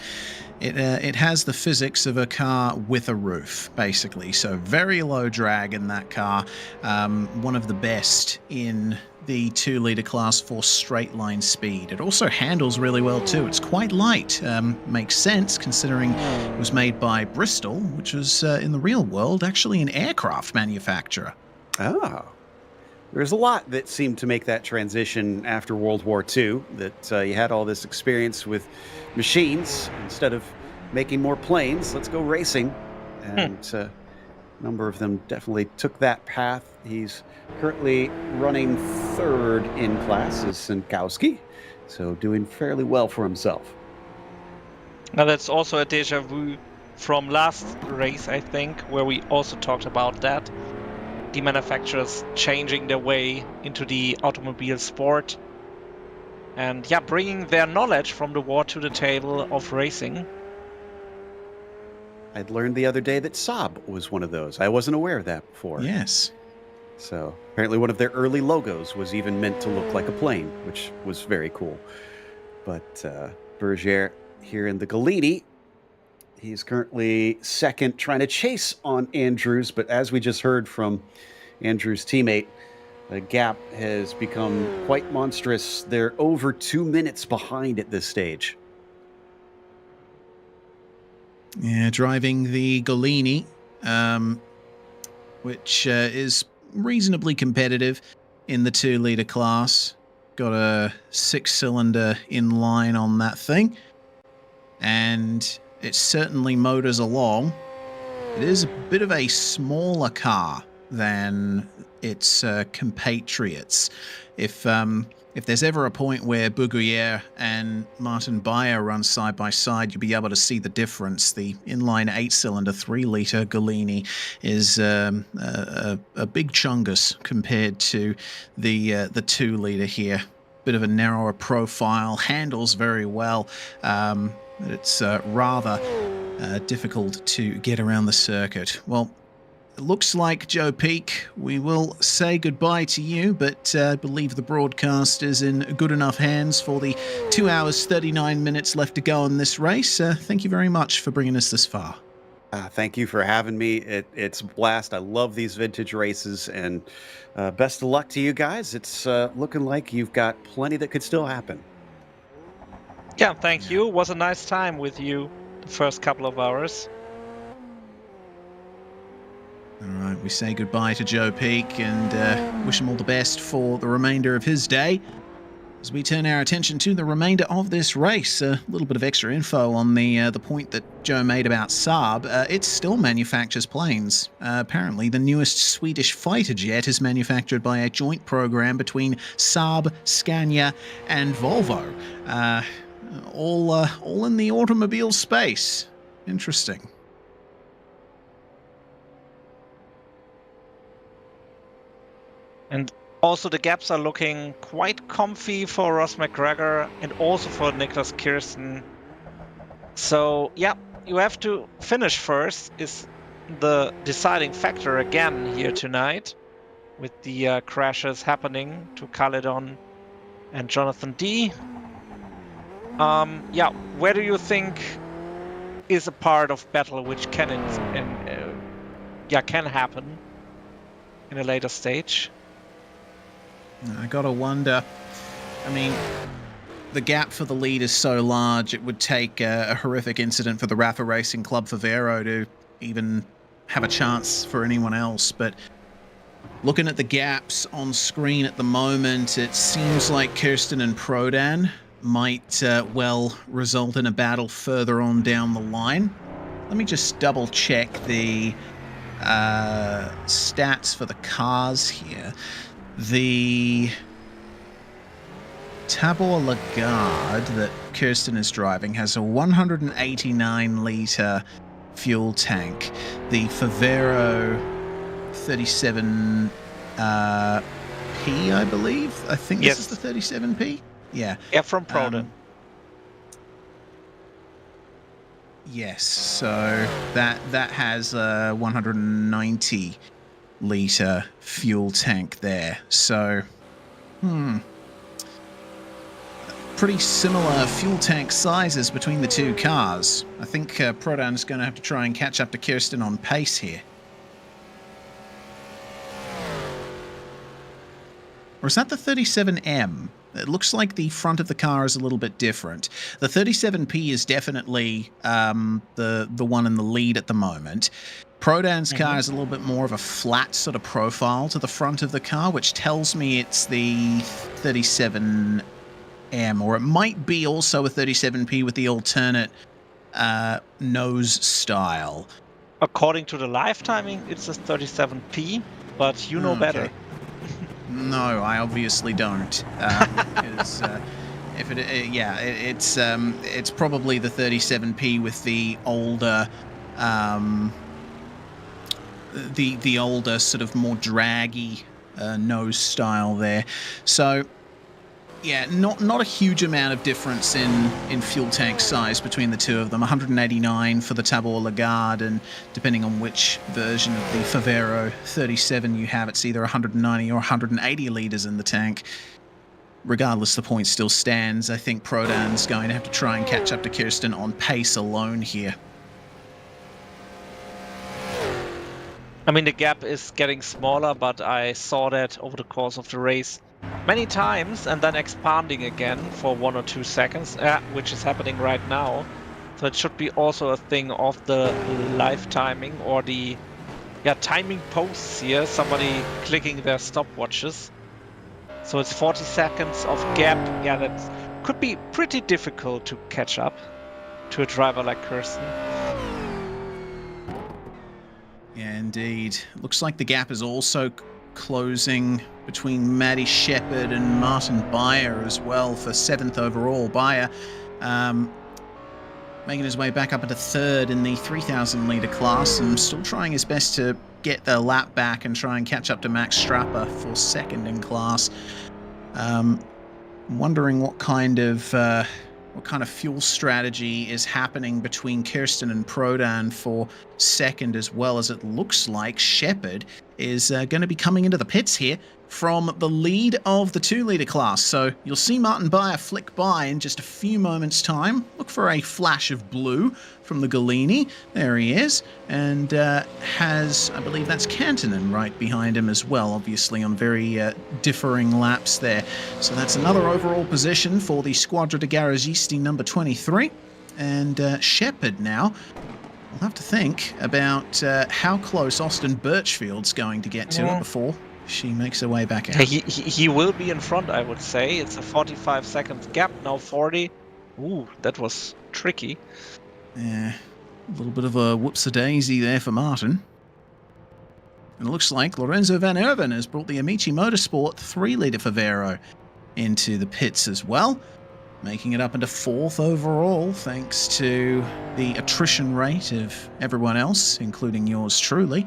D: it has the physics of a car with a roof, basically. So very low drag in that car. One of the best in the 2-liter class for straight line speed. It also handles really well too. It's quite light. Makes sense considering it was made by Bristol, which was in the real world actually an aircraft manufacturer.
A: Oh. There's a lot that seemed to make that transition after World War II, that you had all this experience with machines. Instead of making more planes, let's go racing. And a number of them definitely took that path. He's currently running third in class as Sankowski, so doing fairly well for himself.
B: Now that's also a deja vu from last race, I think, where we also talked about that. The manufacturers changing their way into the automobile sport and bringing their knowledge from the war to the table of racing.
A: I'd learned the other day that Saab was one of those. I wasn't aware of that before.
D: Yes.
A: So apparently one of their early logos was even meant to look like a plane, which was very cool. But Berger here in the Galini, he's currently second, trying to chase on Andrews, but as we just heard from Andrews' teammate, the gap has become quite monstrous. They're over 2 minutes behind at this stage.
D: Yeah, driving the Galini, which is reasonably competitive in the 2-liter class. Got a 6-cylinder inline on that thing, and it certainly motors along. It is a bit of a smaller car than its compatriots. If there's ever a point where Bouguier and Martin Bayer run side by side, you'll be able to see the difference. The inline 8-cylinder 3-litre Galini is a big chungus compared to the 2-litre here. Bit of a narrower profile, handles very well. It's rather difficult to get around the circuit. Well, it looks like, Joe Peak, we will say goodbye to you, but I believe the broadcast is in good enough hands for the 2 hours, 39 minutes left to go in this race. Thank you very much for bringing us this far.
A: Thank you for having me. It's a blast. I love these vintage races, and best of luck to you guys. It's looking like you've got plenty that could still happen.
B: Yeah, thank you. It was a nice time with you the first couple of hours.
D: All right, we say goodbye to Joe Peak and wish him all the best for the remainder of his day. As we turn our attention to the remainder of this race, a little bit of extra info on the point that Joe made about Saab. It still manufactures planes. Apparently, the newest Swedish fighter jet is manufactured by a joint program between Saab, Scania, and Volvo. All in the automobile space. Interesting.
B: And also the gaps are looking quite comfy for Ross McGregor and also for Niklas Kirsten. So yeah, you have to finish first is the deciding factor again here tonight with the crashes happening to Caledon and Jonathan D. Yeah, where do you think is a part of battle which can happen in a later stage?
D: I gotta wonder. I mean, the gap for the lead is so large, it would take a horrific incident for the Rafa Racing Club Favero to even have a chance for anyone else. But looking at the gaps on screen at the moment, it seems like Kirsten and Prodan might well result in a battle further on down the line. Let me just double check the stats for the cars here. The Tabor Lagarde that Kirsten is driving has a 189-litre fuel tank. The Favero 37P, I believe. I think this is the 37P. Yeah.
B: Yeah, from Prodan.
D: Yes, so that has a 190-litre fuel tank there. So, pretty similar fuel tank sizes between the two cars. I think Prodan's going to have to try and catch up to Kirsten on pace here. Or is that the 37M? It looks like the front of the car is a little bit different. The 37P is definitely the one in the lead at the moment. Prodan's car is a little bit more of a flat sort of profile to the front of the car, which tells me it's the 37M, or it might be also a 37P with the alternate nose style.
B: According to the live timing, it's a 37P, but you know better.
D: No, I obviously don't. Because it's probably the 37P with the older, the older sort of more draggy nose style there. So, yeah, not a huge amount of difference in fuel tank size between the two of them. 189 for the Tabor Lagarde, and depending on which version of the Favero 37 you have, it's either 190 or 180 litres in the tank. Regardless, the point still stands. I think Prodan's going to have to try and catch up to Kirsten on pace alone here.
B: I mean, the gap is getting smaller, but I saw that over the course of the race many times and then expanding again for 1 or 2 seconds, which is happening right now. So it should be also a thing of the live timing or the timing posts here, somebody clicking their stopwatches. So it's 40 seconds of gap. Yeah, that could be pretty difficult to catch up to a driver like Kirsten.
D: Yeah, indeed. Looks like the gap is also closing between Maddie Shepherd and Martin Beyer as well for 7th overall. Beyer making his way back up into 3rd in the 3,000 litre class and still trying his best to get the lap back and try and catch up to Max Strapper for 2nd in class. Wondering what kind of fuel strategy is happening between Kirsten and Prodan for 2nd, as well as it looks like Shepherd is going to be coming into the pits here from the lead of the 2 litre class. So you'll see Martin Beyer flick by in just a few moments' time. Look for a flash of blue from the Galini. There he is. And has, I believe that's Kantonen right behind him as well, obviously on very differing laps there. So that's another overall position for the Squadra de Garagisti number 23. And Shepherd now, we'll have to think about how close Austin Birchfield's going to get to it before she makes her way back out.
B: He will be in front, I would say. It's a 45-second gap, now 40. Ooh, that was tricky.
D: Yeah, a little bit of a whoops-a-daisy there for Martin. And it looks like Lorenzo Van Erven has brought the Amici Motorsport 3-litre Favero into the pits as well, making it up into 4th overall thanks to the attrition rate of everyone else, including yours truly.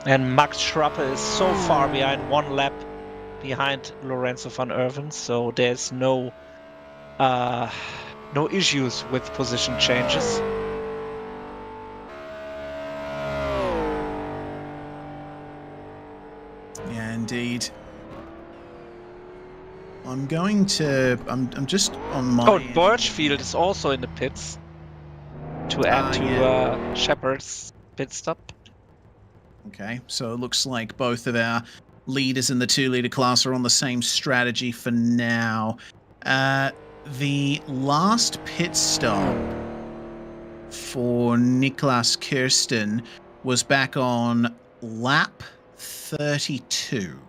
B: And Max Schrappe is so far behind, 1 lap behind Lorenzo van Erven, so there's no issues with position changes.
D: Yeah, indeed. I'm just on my...
B: Oh, Birchfield is also in the pits to add to Shepard's pit stop.
D: Okay, so it looks like both of our leaders in the 2-litre class are on the same strategy for now. The last pit stop for Niklas Kirsten was back on lap 32.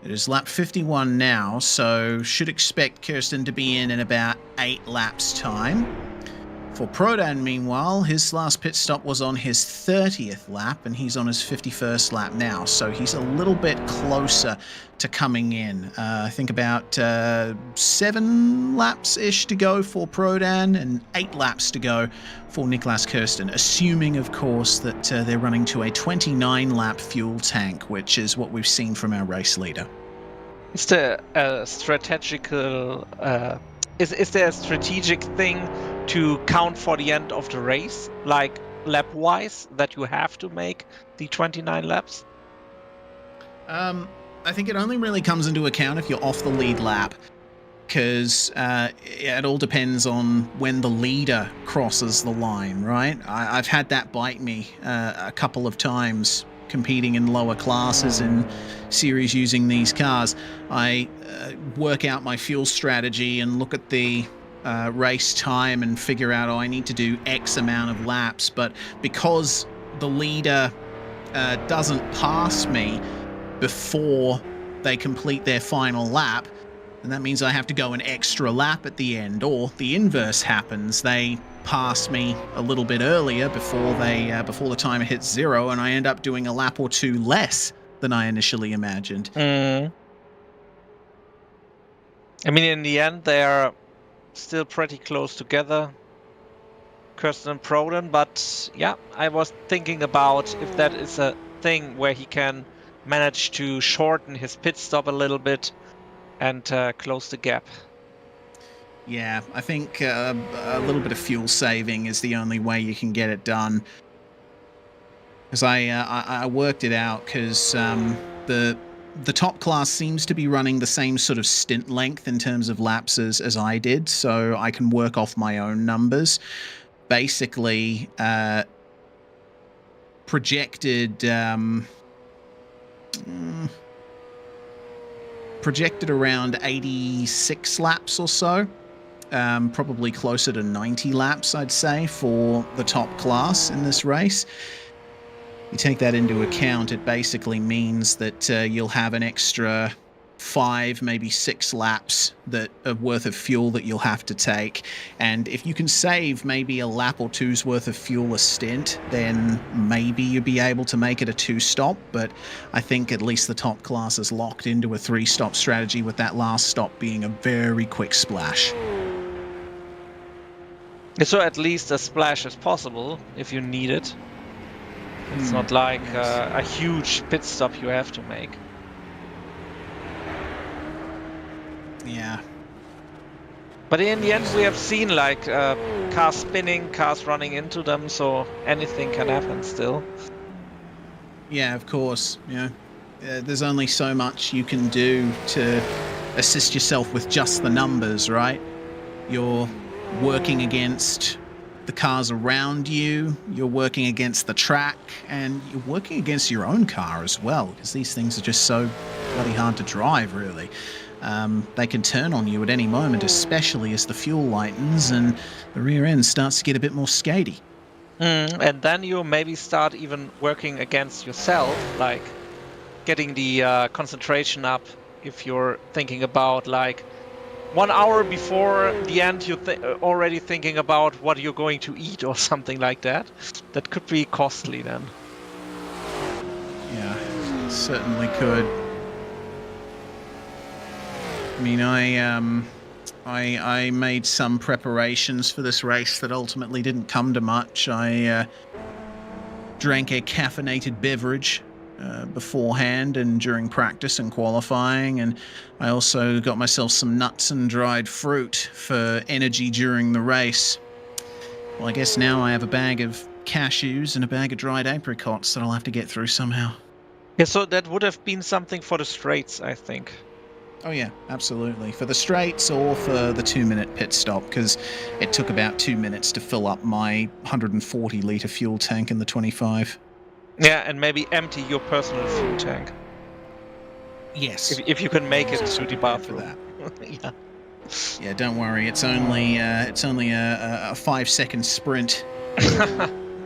D: It is lap 51 now, so should expect Kirsten to be in about 8 laps' time. For Prodan, meanwhile, his last pit stop was on his 30th lap, and he's on his 51st lap now, so he's a little bit closer to coming in. I think about 7 laps-ish to go for Prodan, and 8 laps to go for Niklas Kirsten, assuming, of course, that they're running to a 29-lap fuel tank, which is what we've seen from our race leader.
B: Is there a strategical... Is there a strategic thing to count for the end of the race, like lap-wise, that you have to make the 29 laps?
D: I think it only really comes into account if you're off the lead lap, because it all depends on when the leader crosses the line, right? I've had that bite me a couple of times competing in lower classes in series using these cars. I work out my fuel strategy and look at the race time and figure out, I need to do X amount of laps, but because the leader doesn't pass me before they complete their final lap, and that means I have to go an extra lap at the end, or the inverse happens. They pass me a little bit earlier before the timer hits 0, and I end up doing a lap or 2 less than I initially imagined.
B: I mean, in the end, they are still pretty close together, Kirsten and Prodan, but yeah, I was thinking about if that is a thing where he can manage to shorten his pit stop a little bit and close the gap.
D: Yeah, I think a little bit of fuel saving is the only way you can get it done. Because I worked it out, because the top class seems to be running the same sort of stint length in terms of laps as I did, so I can work off my own numbers. Basically, projected around 86 laps or so. Probably closer to 90 laps, I'd say, for the top class in this race. You take that into account, it basically means that you'll have an extra 5, maybe 6 laps that are worth of fuel that you'll have to take. And if you can save maybe a lap or two's worth of fuel a stint, then maybe you'll be able to make it a 2-stop. But I think at least the top class is locked into a 3-stop strategy, with that last stop being a very quick splash.
B: So at least a splash is possible if you need it. It's not like a huge pit stop you have to make.
D: Yeah.
B: But in the end, we have seen like cars spinning, cars running into them, so anything can happen still.
D: Yeah, of course. Yeah. There's only so much you can do to assist yourself with just the numbers, right? You're working against the cars around you, you're working against the track, and you're working against your own car as well, because these things are just so bloody hard to drive, really. They can turn on you at any moment, especially as the fuel lightens and the rear end starts to get a bit more skatey.
B: And then you maybe start even working against yourself, like getting the concentration up if you're thinking about like 1 hour before the end, you're already thinking about what you're going to eat or something like that. That could be costly then.
D: Yeah, certainly could. I mean, I made some preparations for this race that ultimately didn't come to much. I drank a caffeinated beverage beforehand and during practice and qualifying, and I also got myself some nuts and dried fruit for energy during the race. Well, I guess now I have a bag of cashews and a bag of dried apricots that I'll have to get through somehow.
B: Yeah, so that would have been something for the straights, I think.
D: Oh yeah, absolutely. For the straights or for the 2-minute pit stop, because it took about 2 minutes to fill up my 140-litre fuel tank in the 25.
B: Yeah, and maybe empty your personal fuel tank.
D: Yes.
B: If you can make it to the bathroom.
D: Yeah. Yeah, don't worry. It's only a 5-second sprint.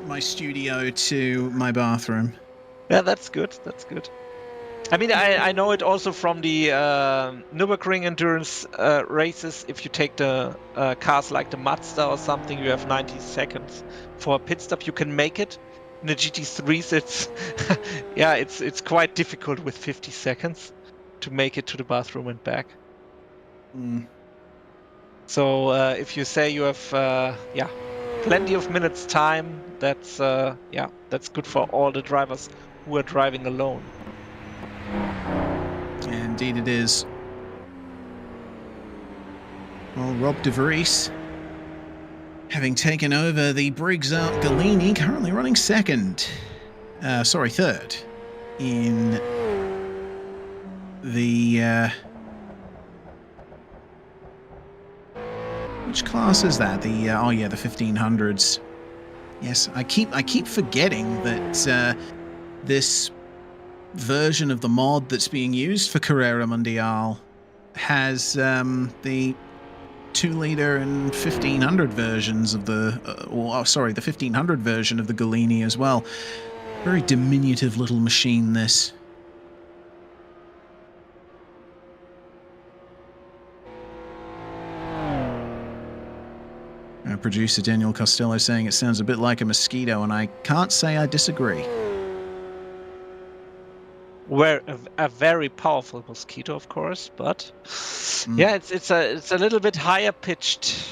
D: My studio to my bathroom.
B: Yeah, that's good. That's good. I mean, I know it also from the Nürburgring endurance races. If you take the cars like the Mazda or something, you have 90 seconds for a pit stop. You can make it. In the GT3s, it's yeah, it's quite difficult with 50 seconds to make it to the bathroom and back. So if you say you have plenty of minutes time, that's good for all the drivers who are driving alone.
D: Yeah, indeed it is. Well, Rob de Vries, having taken over the Briggs Art Galini, currently running third in the which class is that? The the 1500s. Yes, I keep forgetting that this version of the mod that's being used for Carrera Mundial has the 2-liter and 1500 versions of the the 1500 version of the Galini as well. Very diminutive little machine, this. Producer Daniel Costello saying it sounds a bit like a mosquito, and I can't say I disagree.
B: We're a very powerful mosquito, of course, but yeah, it's a little bit higher pitched.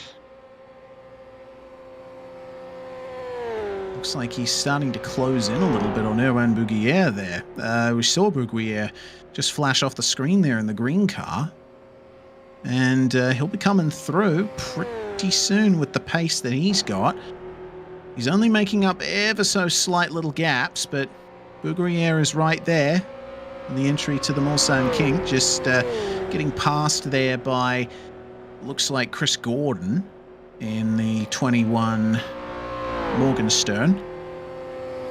D: Looks like he's starting to close in a little bit on Erwan Bouguier there. We saw Bouguier just flash off the screen there in the green car, and he'll be coming through pretty soon with the pace that he's got. He's only making up ever so slight little gaps, but Bouguier is right there. The entry to the Mulsanne King, just getting passed there by, looks like Chris Gordon in the 21 Morgenstern.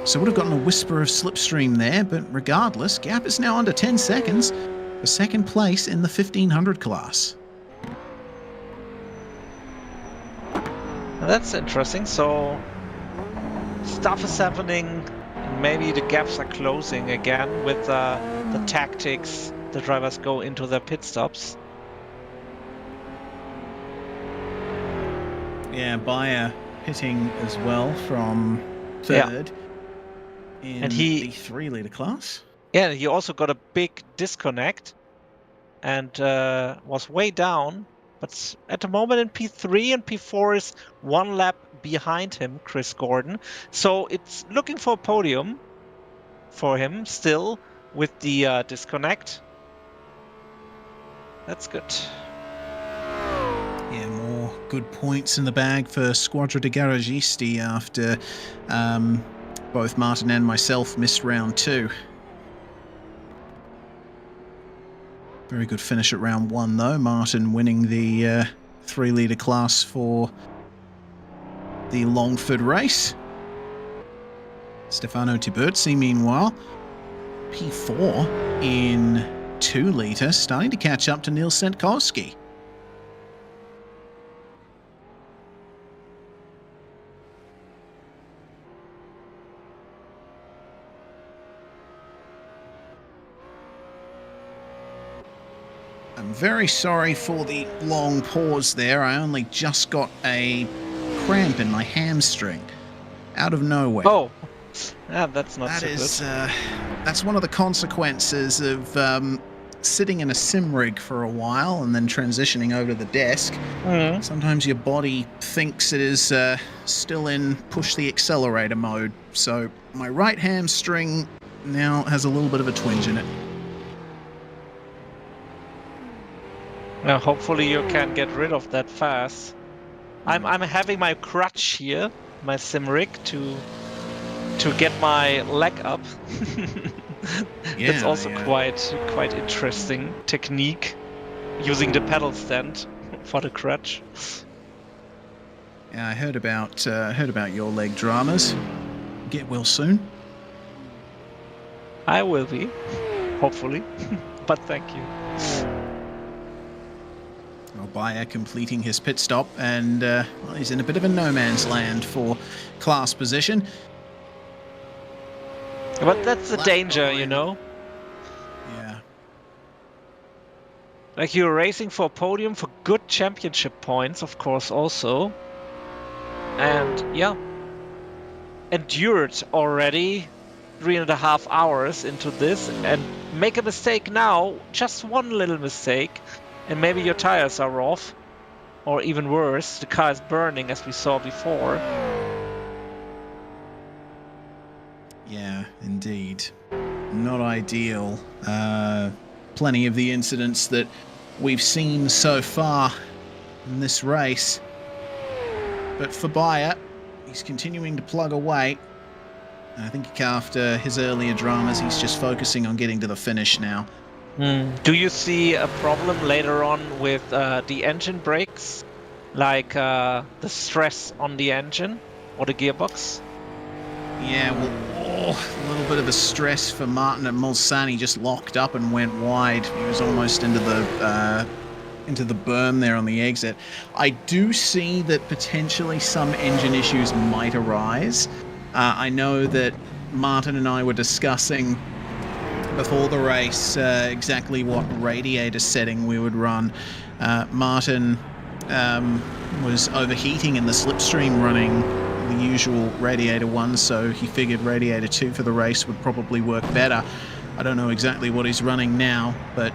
D: So would have gotten a whisper of slipstream there, but regardless, gap is now under 10 seconds for second place in the 1500 class.
B: That's interesting. So stuff is happening. Maybe the gaps are closing again with the tactics the drivers go into their pit stops.
D: Yeah, Bayer hitting as well from third in
B: And
D: the 3-litre class.
B: Yeah, he also got a big disconnect and was way down. But at the moment in P3 and P4 is 1 lap behind him, Chris Gordon. So it's looking for a podium for him still with the disconnect. That's good.
D: Yeah, more good points in the bag for Squadra de Garagisti after both Martin and myself missed round 2. Very good finish at round 1 though. Martin winning the 3-litre class for the Longford race. Stefano Tiburzi, meanwhile, P4 in 2-litre, starting to catch up to Niels Sentkowski. I'm very sorry for the long pause there. I only just got a cramp in my hamstring out of nowhere.
B: Oh, yeah, that's not
D: That
B: so
D: is,
B: good.
D: that's one of the consequences of sitting in a sim rig for a while and then transitioning over to the desk.
B: Mhm.
D: Sometimes your body thinks it is still in push the accelerator mode. So my right hamstring now has a little bit of a twinge in it.
B: Now, hopefully you can get rid of that fast. I'm having my crutch here, my sim rig, to get my leg up. That's also quite interesting technique, using the pedal stand for the crutch.
D: Yeah, I heard about your leg dramas. Get well soon.
B: I will be, hopefully, but thank you.
D: Well, Bayer completing his pit stop, and well, he's in a bit of a no man's land for class position.
B: But that's the
D: Lap
B: danger,
D: behind.
B: you know?
D: Yeah.
B: Like, you're racing for a podium for good championship points, of course, also. And, yeah. Endured already 3.5 hours into this, and make a mistake now, just one little mistake, and maybe your tires are off. Or even worse, the car is burning, as we saw before.
D: Yeah, indeed. Not ideal. Plenty of the incidents that we've seen so far in this race. But for Bayer, he's continuing to plug away. And I think after his earlier dramas, he's just focusing on getting to the finish now.
B: Do you see a problem later on with the engine brakes? Like the stress on the engine or the gearbox?
D: Yeah, well, a little bit of a stress for Martin at Mulsanne. Just locked up and went wide. He was almost into the berm there on the exit. I do see that potentially some engine issues might arise. I know that Martin and I were discussing before the race exactly what radiator setting we would run. Martin was overheating in the slipstream running the usual radiator 1, so he figured radiator 2 for the race would probably work better. I don't know exactly what he's running now, but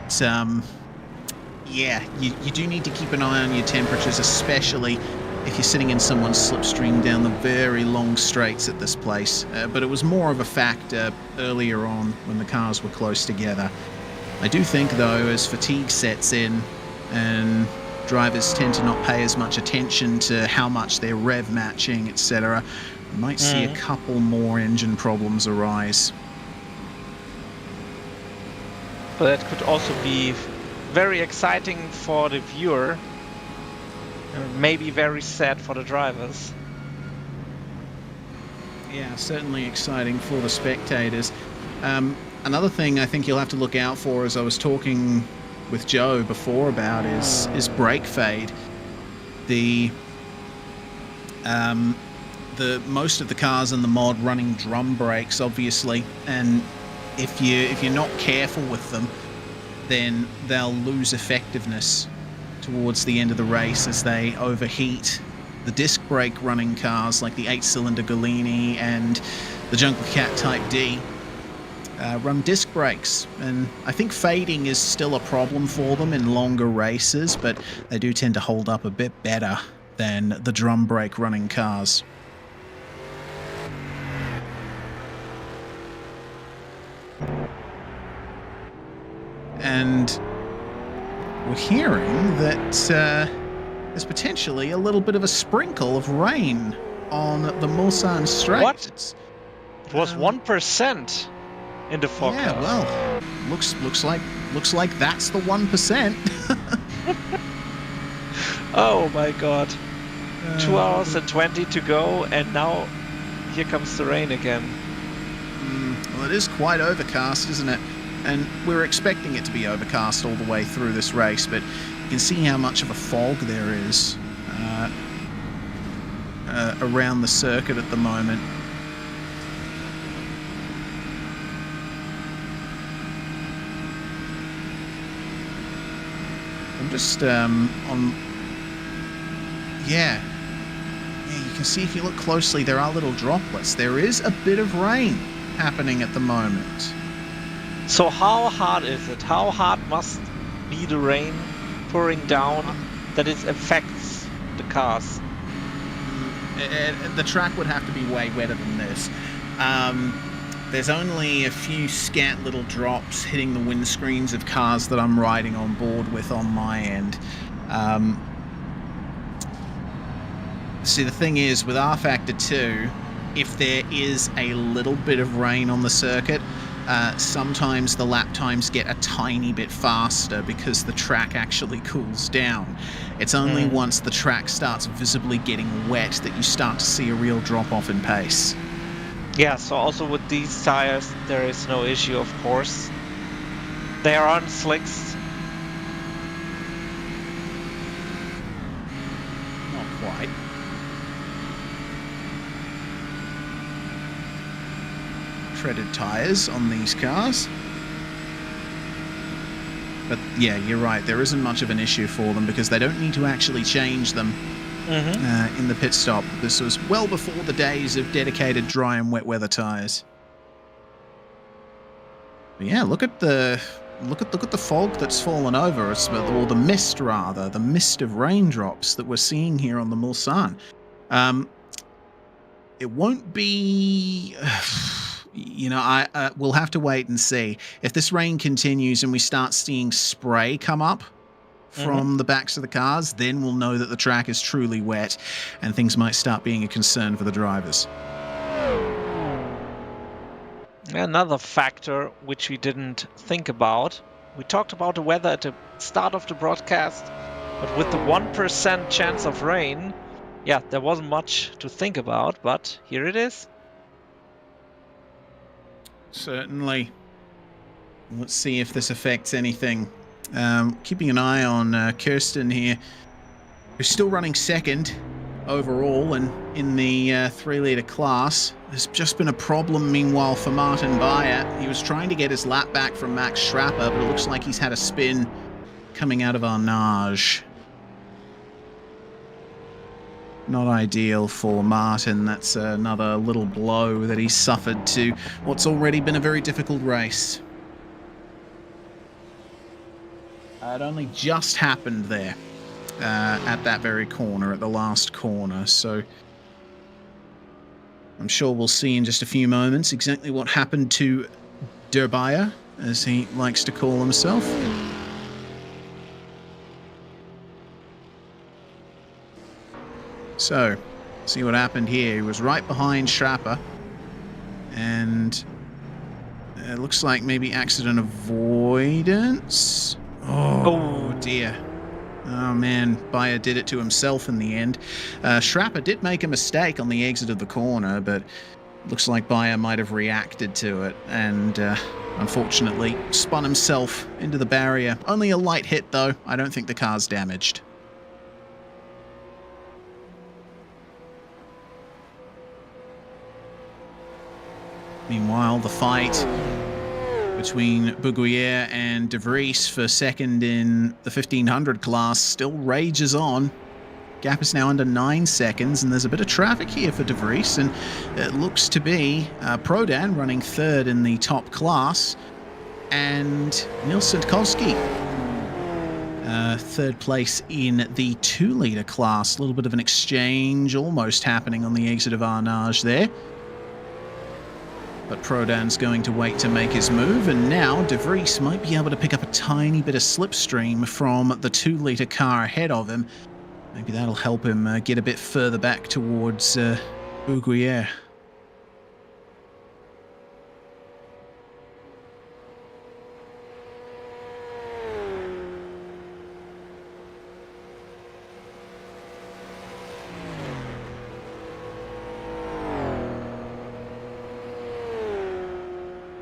D: yeah, you do need to keep an eye on your temperatures, especially if you're sitting in someone's slipstream down the very long straights at this place. But it was more of a factor earlier on when the cars were close together. I do think, though, as fatigue sets in and drivers tend to not pay as much attention to how much they're rev matching, etc., we might see a couple more engine problems arise.
B: But that could also be very exciting for the viewer, and maybe very sad for the drivers.
D: Yeah, certainly exciting for the spectators. Another thing I think you'll have to look out for, as I was talking with Joe before about, is brake fade. The most of the cars in the mod running drum brakes, obviously, and if you're not careful with them, then they'll lose effectiveness towards the end of the race as they overheat. The disc brake running cars like the 8-cylinder Galini and the Jungle Cat Type D run disc brakes, and I think fading is still a problem for them in longer races, but they do tend to hold up a bit better than the drum brake running cars. And we're hearing that there's potentially a little bit of a sprinkle of rain on the Mulsanne Strait.
B: What? It was 1% in the forecast.
D: Yeah, well, looks like that's the 1%.
B: Oh my god. 2 hours and 20 to go, and now here comes the rain again.
D: Well, it is quite overcast, isn't it? And we're expecting it to be overcast all the way through this race, but you can see how much of a fog there is around the circuit at the moment. I'm just yeah, you can see if you look closely, there are little droplets. There is a bit of rain happening at the moment.
B: So how hard is it? How hard must be the rain pouring down that it affects the cars?
D: The track would have to be way wetter than this. There's only a few scant little drops hitting the windscreens of cars that I'm riding on board with on my end. See, the thing is, with R Factor 2, if there is a little bit of rain on the circuit, sometimes the lap times get a tiny bit faster because the track actually cools down. It's only once the track starts visibly getting wet that you start to see a real drop-off in pace.
B: Yeah, so also with these tires, there is no issue, of course. They are on slicks.
D: Not quite. Treaded tires on these cars. But yeah, you're right, there isn't much of an issue for them because they don't need to actually change them in the pit stop. This was well before the days of dedicated dry and wet weather tires. But yeah, look at the fog that's fallen over us, or the mist rather, the mist of raindrops that we're seeing here on the Mulsanne. It won't be. You know, we'll have to wait and see. If this rain continues and we start seeing spray come up from the backs of the cars, then we'll know that the track is truly wet and things might start being a concern for the drivers.
B: Another factor which we didn't think about. We talked about the weather at the start of the broadcast, but with the 1% chance of rain, yeah, there wasn't much to think about, but here it is.
D: Certainly. Let's see if this affects anything. Keeping an eye on Kirsten here, who's still running second overall and in the 3-litre class. There's just been a problem, meanwhile, for Martin Bayer. He was trying to get his lap back from Max Schrapper, but it looks like he's had a spin coming out of Arnage. Not ideal for Martin. That's another little blow that he's suffered to what's already been a very difficult race. It only just happened there at that very corner, at the last corner. So I'm sure we'll see in just a few moments exactly what happened to Der Bayer, as he likes to call himself. So, see what happened here. He was right behind Schrapper, and it looks like maybe accident avoidance. Oh dear. Oh man, Bayer did it to himself in the end. Schrapper did make a mistake on the exit of the corner, but looks like Bayer might have reacted to it and unfortunately spun himself into the barrier. Only a light hit though. I don't think the car's damaged. Meanwhile, the fight between Bouguier and De Vries for second in the 1500 class still rages on. Gap is now under 9 seconds, and there's a bit of traffic here for De Vries, and it looks to be Prodan running third in the top class, and Nils Sitkovsky third place in the 2-litre class. A little bit of an exchange almost happening on the exit of Arnage there. But Prodan's going to wait to make his move, and now De Vries might be able to pick up a tiny bit of slipstream from the 2-litre car ahead of him. Maybe that'll help him get a bit further back towards Bouguier.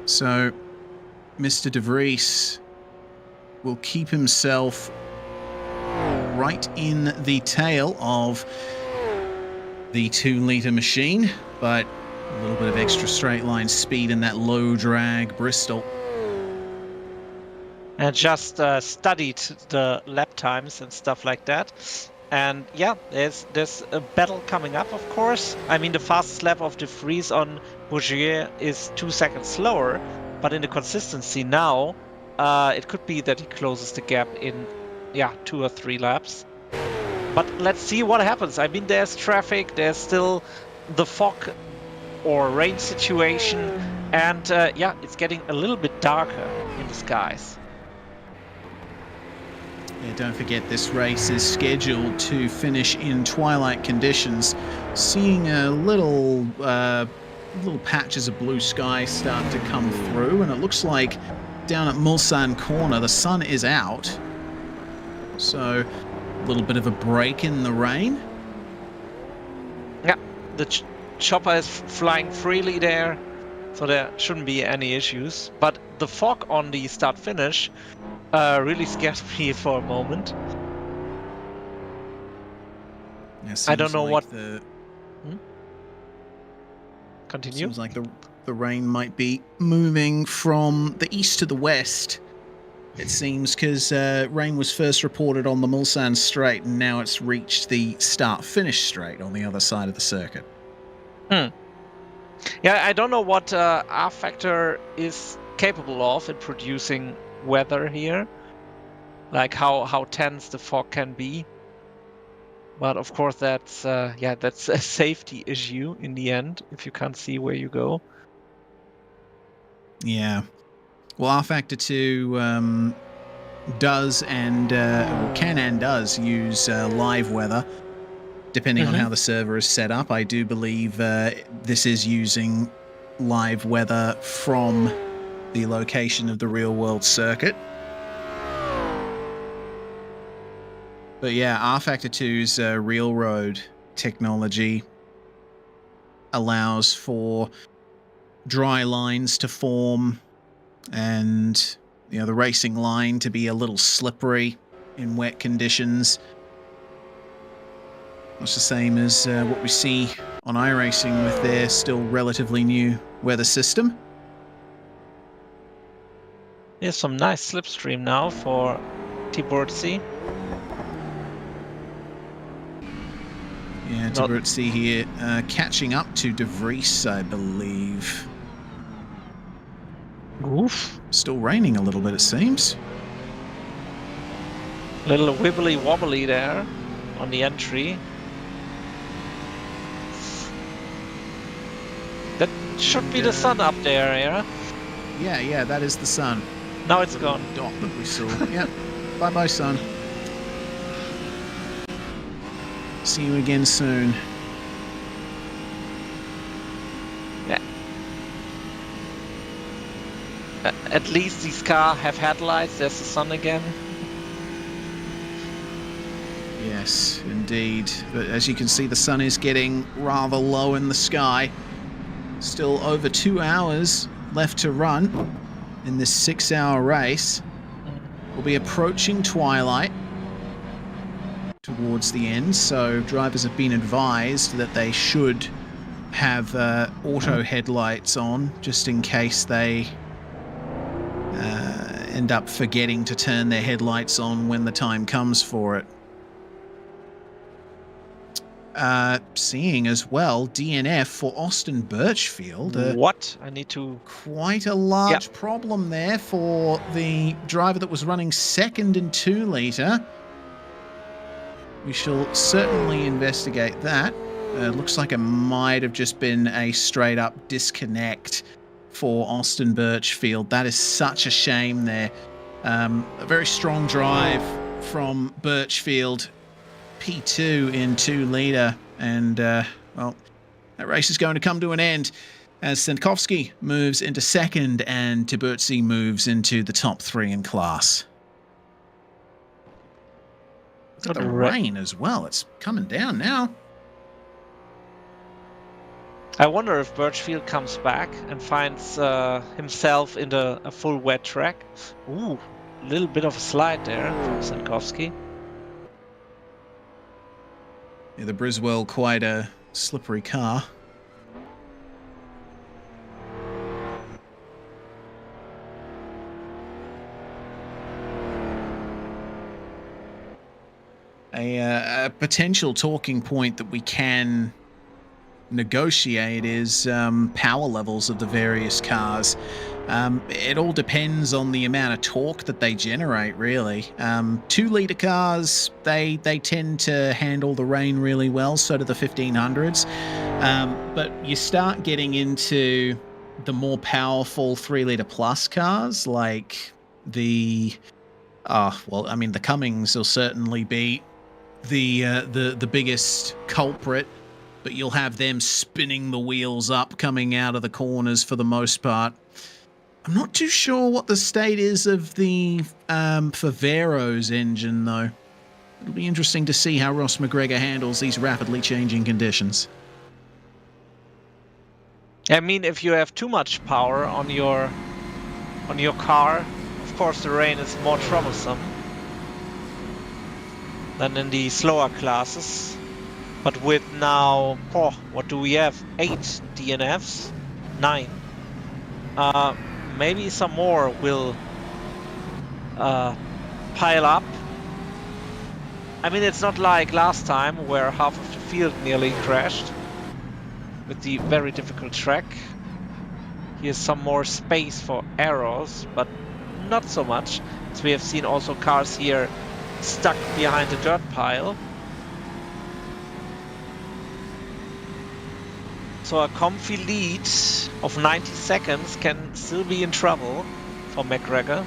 D: So, Mr. De Vries will keep himself right in the tail of the 2-litre machine, but a little bit of extra straight line speed in that low drag Bristol.
B: I just studied the lap times and stuff like that. And yeah, there's a battle coming up, of course. I mean, the fastest lap of De Vries on Bouguier is 2 seconds slower, but in the consistency now, it could be that he closes the gap in 2 or 3 laps. But let's see what happens. I mean, there's traffic, there's still the fog or rain situation, and it's getting a little bit darker in the skies.
D: Yeah, don't forget this race is scheduled to finish in twilight conditions. Seeing a little patches of blue sky start to come through, and it looks like down at Mulsanne Corner the sun is out. So a little bit of a break in the rain.
B: Yeah, the chopper is flying freely there, so there shouldn't be any issues. But the fog on the start-finish really scared me for a moment.
D: Yeah,
B: I don't know
D: like
B: what...
D: the
B: Continue.
D: Seems like the rain might be moving from the east to the west. It seems, because rain was first reported on the Mulsanne Straight, and now it's reached the start-finish straight on the other side of the circuit.
B: Yeah, I don't know what R-Factor is capable of in producing weather here, like how tense the fog can be. But of course, that's a safety issue in the end if you can't see where you go.
D: Yeah. Well, R-Factor 2 does and can and does use live weather, depending on how the server is set up. I do believe this is using live weather from the location of the real-world circuit. But yeah, R-Factor 2's real road technology allows for dry lines to form and the racing line to be a little slippery in wet conditions. Much the same as what we see on iRacing with their still relatively new weather system.
B: Here's some nice slipstream now for Tiburzi.
D: Yeah, Tiburzi here catching up to De Vries, I believe.
B: Oof.
D: Still raining a little bit, it seems.
B: Little wibbly wobbly there on the entry. That should be the sun up there, yeah?
D: Yeah, that is the sun.
B: Now it's gone.
D: Dot that we saw. Yep. Bye-bye, sun. See you again soon.
B: Yeah. At least these cars have headlights. There's the sun again.
D: Yes, indeed. But as you can see, the sun is getting rather low in the sky. Still over 2 hours left to run in this 6-hour race. We'll be approaching twilight towards the end, so drivers have been advised that they should have auto headlights on just in case they end up forgetting to turn their headlights on when the time comes for it. Seeing as well, DNF for Austin Birchfield.
B: What? I need to...
D: Quite a large problem there for the driver that was running second in 2 litre. We shall certainly investigate that. Looks like it might have just been a straight up disconnect for Austin Birchfield. That is such a shame there. A very strong drive from Birchfield. P2 in 2 litre, and well, that race is going to come to an end as Stankovsky moves into second and Tiburzi moves into the top 3 in class. Look at the rain as well. It's coming down now.
B: I wonder if Birchfield comes back and finds himself in a full wet track. Ooh, a little bit of a slide there from Stankovsky.
D: Yeah, the Briswell, quite a slippery car. A potential talking point that we can negotiate is power levels of the various cars. It all depends on the amount of torque that they generate, really. 2 litre cars, they tend to handle the rain really well, so do the 1500s. But you start getting into the more powerful 3 litre plus cars, like the the Cummings will certainly be the biggest culprit, but you'll have them spinning the wheels up coming out of the corners for the most part. I'm not too sure what the state is of the Favero's engine, though. It'll be interesting to see how Ross McGregor handles these rapidly changing conditions.
B: I mean, if you have too much power on your car, of course the rain is more troublesome than in the slower classes. But with now, what do we have? 8 DNFs? 9. Maybe some more will pile up. I mean, it's not like last time where half of the field nearly crashed with the very difficult track. Here's some more space for errors, but not so much, as we have seen also cars here stuck behind the dirt pile. So a comfy lead of 90 seconds can still be in trouble for McGregor.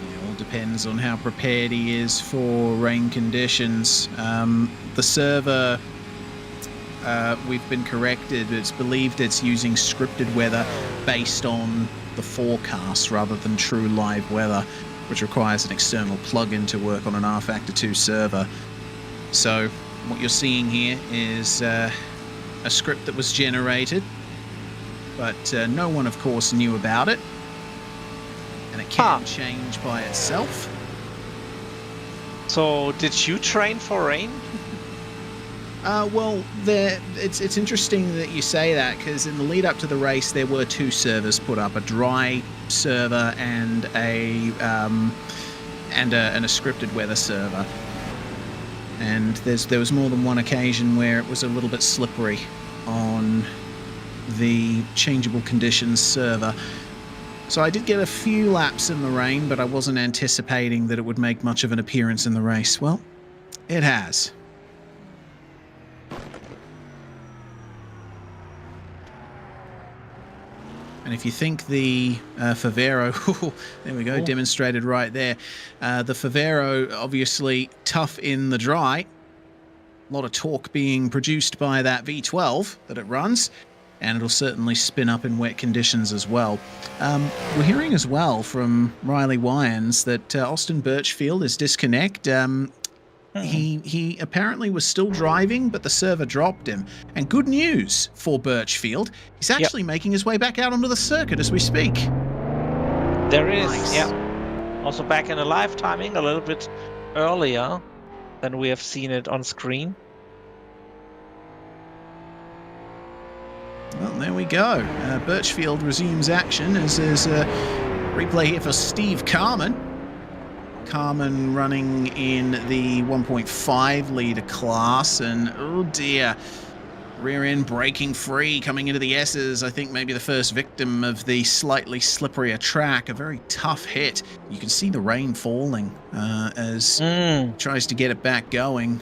D: It all depends on how prepared he is for rain conditions. The server, we've been corrected. It's believed it's using scripted weather based on the forecast rather than true live weather, which requires an external plugin to work on an R-Factor 2 server. So what you're seeing here is a script that was generated, but no one, of course, knew about it, and it can change by itself.
B: So, did you train for rain?
D: Well, it's interesting that you say that, because in the lead up to the race, there were 2 servers put up: a dry server and a scripted weather server. And there was more than one occasion where it was a little bit slippery on the changeable conditions server. So I did get a few laps in the rain, but I wasn't anticipating that it would make much of an appearance in the race. Well, it has. And if you think the Favero, there we go, demonstrated right there. The Favero, obviously tough in the dry. A lot of torque being produced by that V12 that it runs, and it'll certainly spin up in wet conditions as well. We're hearing as well from Riley Wyans that Austin Birchfield is disconnect. He apparently was still driving, but the server dropped him. And good news for Birchfield, he's actually making his way back out onto the circuit as we speak.
B: There is,
D: Nice.
B: Also back in the live timing a little bit earlier than we have seen it on screen.
D: Well, there we go. Birchfield resumes action as there's a replay here for Steve Carman. Carman running in the 1.5 litre class, and oh dear, rear end breaking free coming into the S's. I think maybe the first victim of the slightly slipperier track. A very tough hit. You can see the rain falling as tries to get it back going.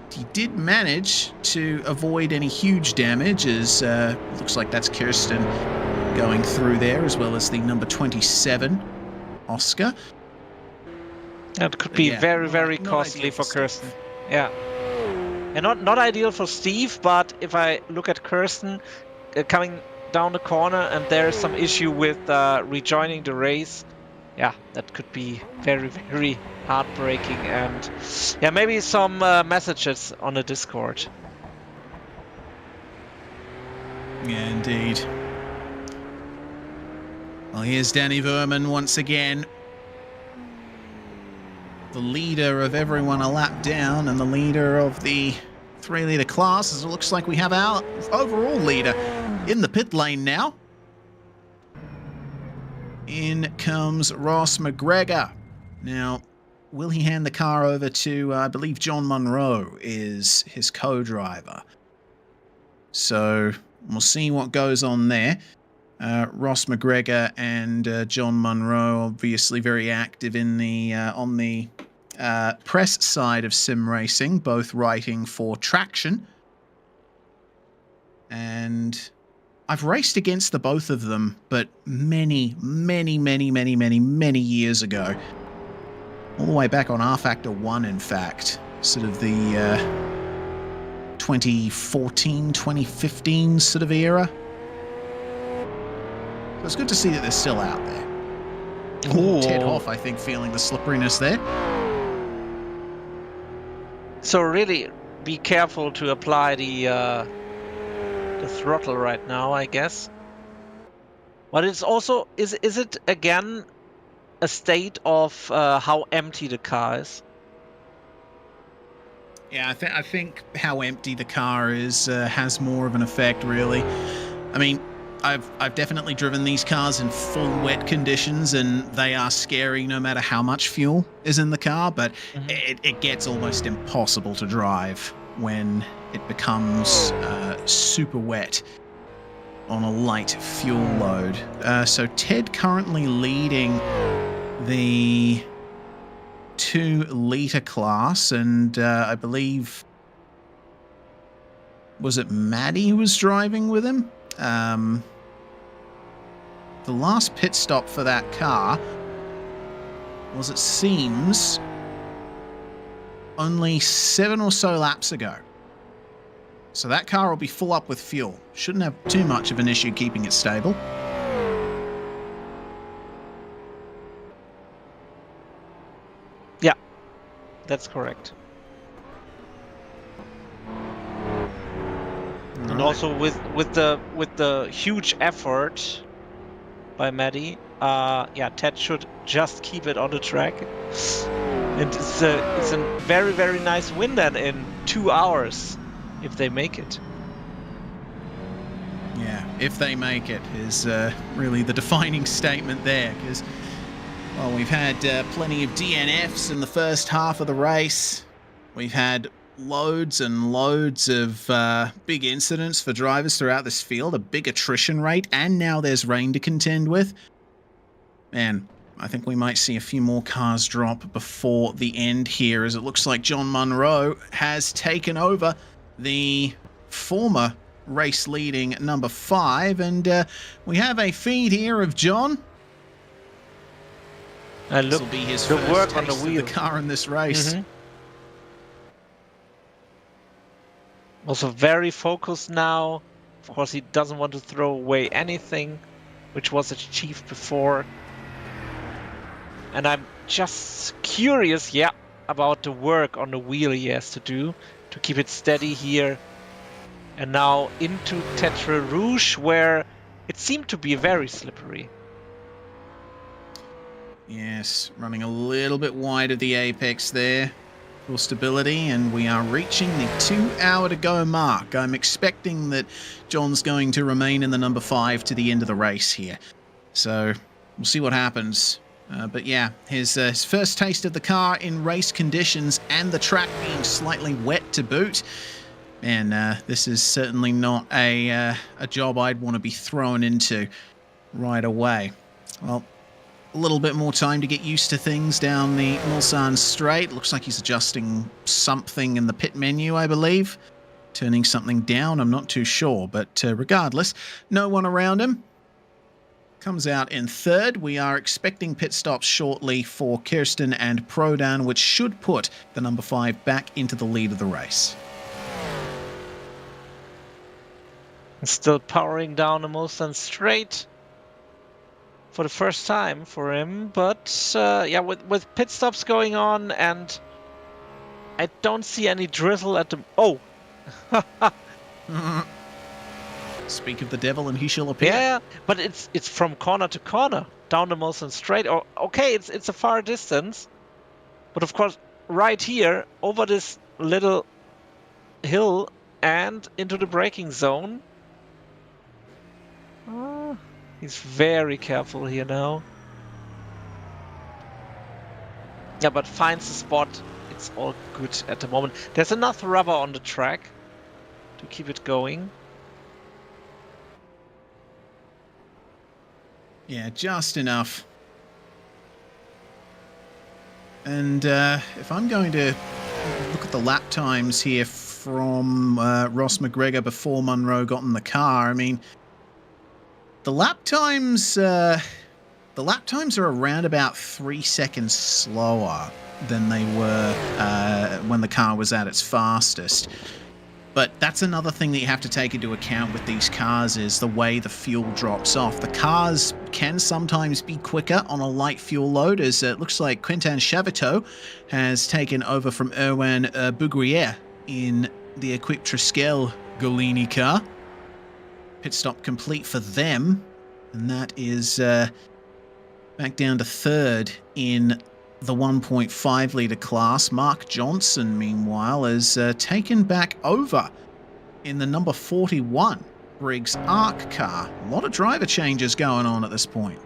D: He did manage to avoid any huge damage, as looks like that's Kirsten going through there, as well as the number 27, Oscar.
B: That could be very, very
D: not
B: costly
D: ideal
B: for
D: for
B: Kirsten.
D: Steve.
B: Yeah. And not ideal for Steve, but if I look at Kirsten coming down the corner and there's some issue with rejoining the race, yeah, that could be very, very heartbreaking. And yeah, maybe some messages on the Discord.
D: Yeah, indeed. Well, here's Danny Verman once again. The leader of everyone a lap down and the leader of the 3 litre class, as it looks like we have our overall leader in the pit lane now. In comes Ross McGregor. Now, will he hand the car over to, I believe John Munro is his co-driver. So we'll see what goes on there. Ross McGregor and John Munro, obviously very active in the on the press side of sim racing, both writing for Traction. And I've raced against the both of them, but many years ago. All the way back on R Factor 1, in fact. Sort of the 2014, 2015 sort of era. So it's good to see that they're still out there. Ooh, Ted Hoff, I think, feeling the slipperiness there.
B: So really be careful to apply the throttle right now, I guess. But it's also, is it again a state of how empty the car is?
D: Yeah, I think how empty the car is has more of an effect, really. I mean, I've definitely driven these cars in full wet conditions, and they are scary no matter how much fuel is in the car, but it gets almost impossible to drive when it becomes super wet on a light fuel load. So Ted currently leading the 2 litre class, and I believe, was it Maddie who was driving with him? The last pit stop for that car was, it seems, only 7 or so laps ago. So that car will be full up with fuel. Shouldn't have too much of an issue keeping it stable.
B: Yeah, that's correct. And also with the huge effort by Maddie, yeah, Ted should just keep it on the track. And it's a very, very nice win then in 2 hours, if they make it.
D: Yeah, if they make it is really the defining statement there, because, well, we've had plenty of DNFs in the first half of the race. We've had loads and loads of big incidents for drivers throughout this field, a big attrition rate, and now there's rain to contend with. Man, I think we might see a few more cars drop before the end here, as it looks like John Munro has taken over the former race-leading number 5, and we have a feed here of John. This will be his first
B: work on the
D: taste of
B: wheel.
D: the car in this race.
B: Also very focused now. Of course, he doesn't want to throw away anything which was achieved before. And I'm just curious, yeah, about the work on the wheel he has to do to keep it steady here. And now into Tetra Rouge, where it seemed to be very slippery.
D: Yes, running a little bit wide of the apex there. for stability, and we are reaching the 2 hour to go mark. I'm expecting that John's going to remain in the number 5 to the end of the race here. So we'll see what happens. But yeah, his first taste of the car in race conditions and the track being slightly wet to boot. And this is certainly not a job I'd want to be thrown into right away. Well, a little bit more time to get used to things down the Mulsanne straight. Looks like he's adjusting something in the pit menu, I believe. Turning something down, I'm not too sure. But regardless, no one around him. Comes out in third. We are expecting pit stops shortly for Kirsten and Prodan, which should put the number 5 back into the lead of the race.
B: Still powering down the Mulsanne straight for the first time for him, but yeah, with pit stops going on, and I don't see any drizzle at the... Oh!
D: Speak of the devil and he shall appear.
B: Yeah, but it's from corner to corner, down the Mulsanne straight. Oh, okay, it's a far distance, but of course, right here, over this little hill and into the braking zone. He's very careful here now. Yeah, but finds the spot. It's all good at the moment. There's enough rubber on the track to keep it going.
D: Yeah, just enough. And if I'm going to look at the lap times here from Ross McGregor before Munro got in the car, I mean, the lap times are around about 3 seconds slower than they were when the car was at its fastest. But that's another thing that you have to take into account with these cars is the way the fuel drops off. The cars can sometimes be quicker on a light fuel load, as it looks like Quentin Chaviteau has taken over from Erwan Bougrier in the Equipe Triskel Golini car. Pit stop complete for them, and that is back down to third in the 1.5 litre class. Mark Johnson, meanwhile, is taken back over in the number 41 Briggs Arc car. A lot of driver changes going on at this point.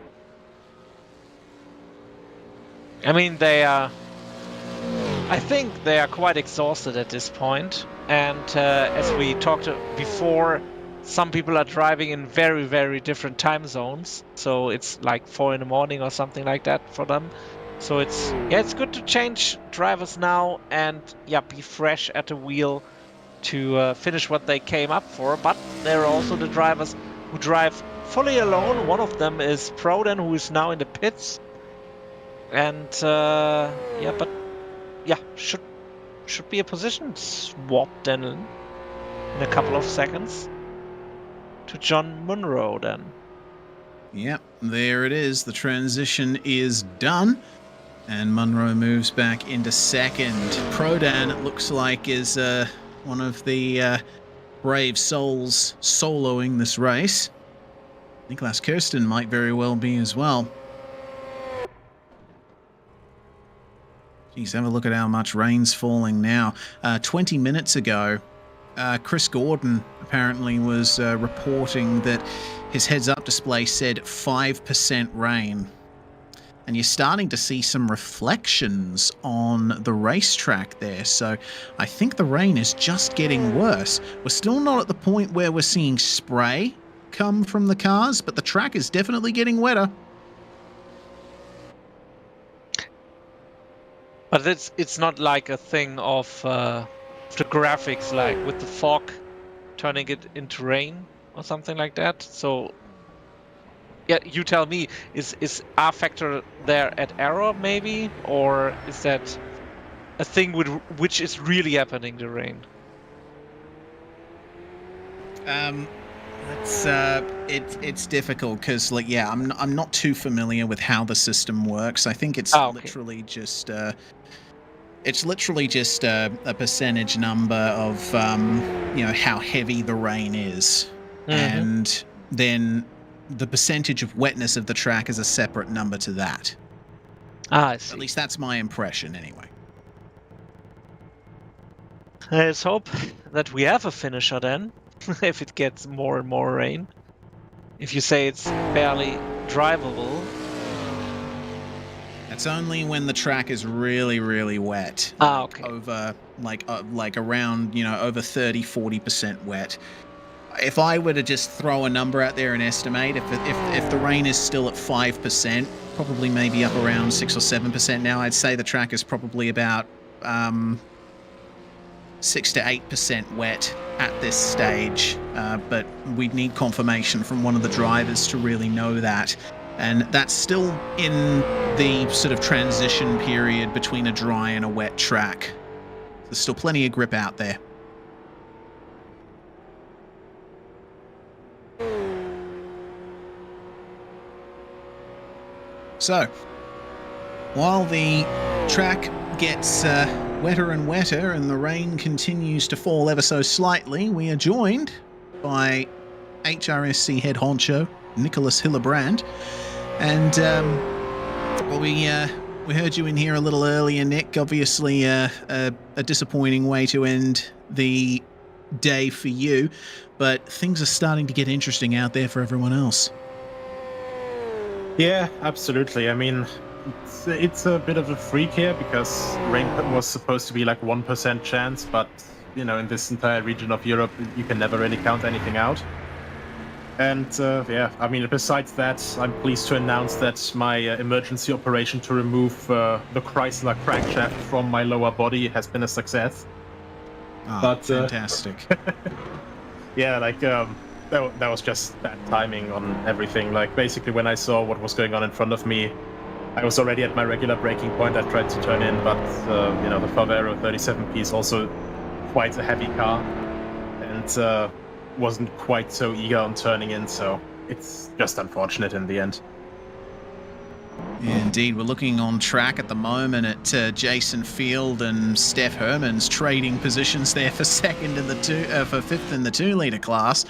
B: I mean, I think they are quite exhausted at this point. And as we talked before, some people are driving in very, very different time zones. So it's like 4 in the morning or something like that for them. So it's good to change drivers now and be fresh at the wheel to finish what they came up for. But there are also the drivers who drive fully alone. One of them is Prodan, who is now in the pits. And should be a position swap then in a couple of seconds to John Munro then.
D: Yep, there it is. The transition is done. And Munro moves back into second. Prodan, it looks like, is one of the brave souls soloing this race. Nicholas Kirsten might very well be as well. Geez, have a look at how much rain's falling now. 20 minutes ago, Chris Gordon apparently was reporting that his heads-up display said 5% rain. And you're starting to see some reflections on the racetrack there. So I think the rain is just getting worse. We're still not at the point where we're seeing spray come from the cars, but the track is definitely getting wetter.
B: But it's not like a thing of the graphics, like with the fog turning it into rain or something like that. So yeah, you tell me, is R factor there at error maybe, or is that a thing which is really happening, the rain?
D: It's difficult because I'm not too familiar with how the system works. I think it's literally just a percentage number of how heavy the rain is, and then the percentage of wetness of the track is a separate number to that.
B: I see.
D: At least that's my impression, anyway.
B: Let's hope that we have a finisher then, if it gets more and more rain. If you say it's barely drivable.
D: It's only when the track is really, really wet.
B: Ah, okay.
D: Over, like around, over 30-40% wet. If I were to just throw a number out there and estimate, if the rain is still at 5%, probably maybe up around 6 or 7% now, I'd say the track is probably about 6 to 8% wet at this stage. But we'd need confirmation from one of the drivers to really know that. And that's still in the sort of transition period between a dry and a wet track. There's still plenty of grip out there. So, while the track gets wetter and wetter and the rain continues to fall ever so slightly, we are joined by HRSC head honcho Nicholas Hillebrand. And we heard you in here a little earlier, Nick. Obviously, a disappointing way to end the day for you, but things are starting to get interesting out there for everyone else.
F: Yeah, absolutely. I mean, it's a bit of a freak here because rain was supposed to be like 1% chance, but in this entire region of Europe, you can never really count anything out. And yeah, I mean, besides that, I'm pleased to announce that my emergency operation to remove the Chrysler crankshaft from my lower body has been a success.
D: But fantastic.
F: Yeah, that was just bad timing on everything. Like, basically, when I saw what was going on in front of me, I was already at my regular braking point. I tried to turn in, but the Favero 37P is also quite a heavy car, and wasn't quite so eager on turning in, so it's just unfortunate in the end.
D: Indeed, we're looking on track at the moment at Jason Field and Steph Herman's trading positions there for fifth in the 2-litre class.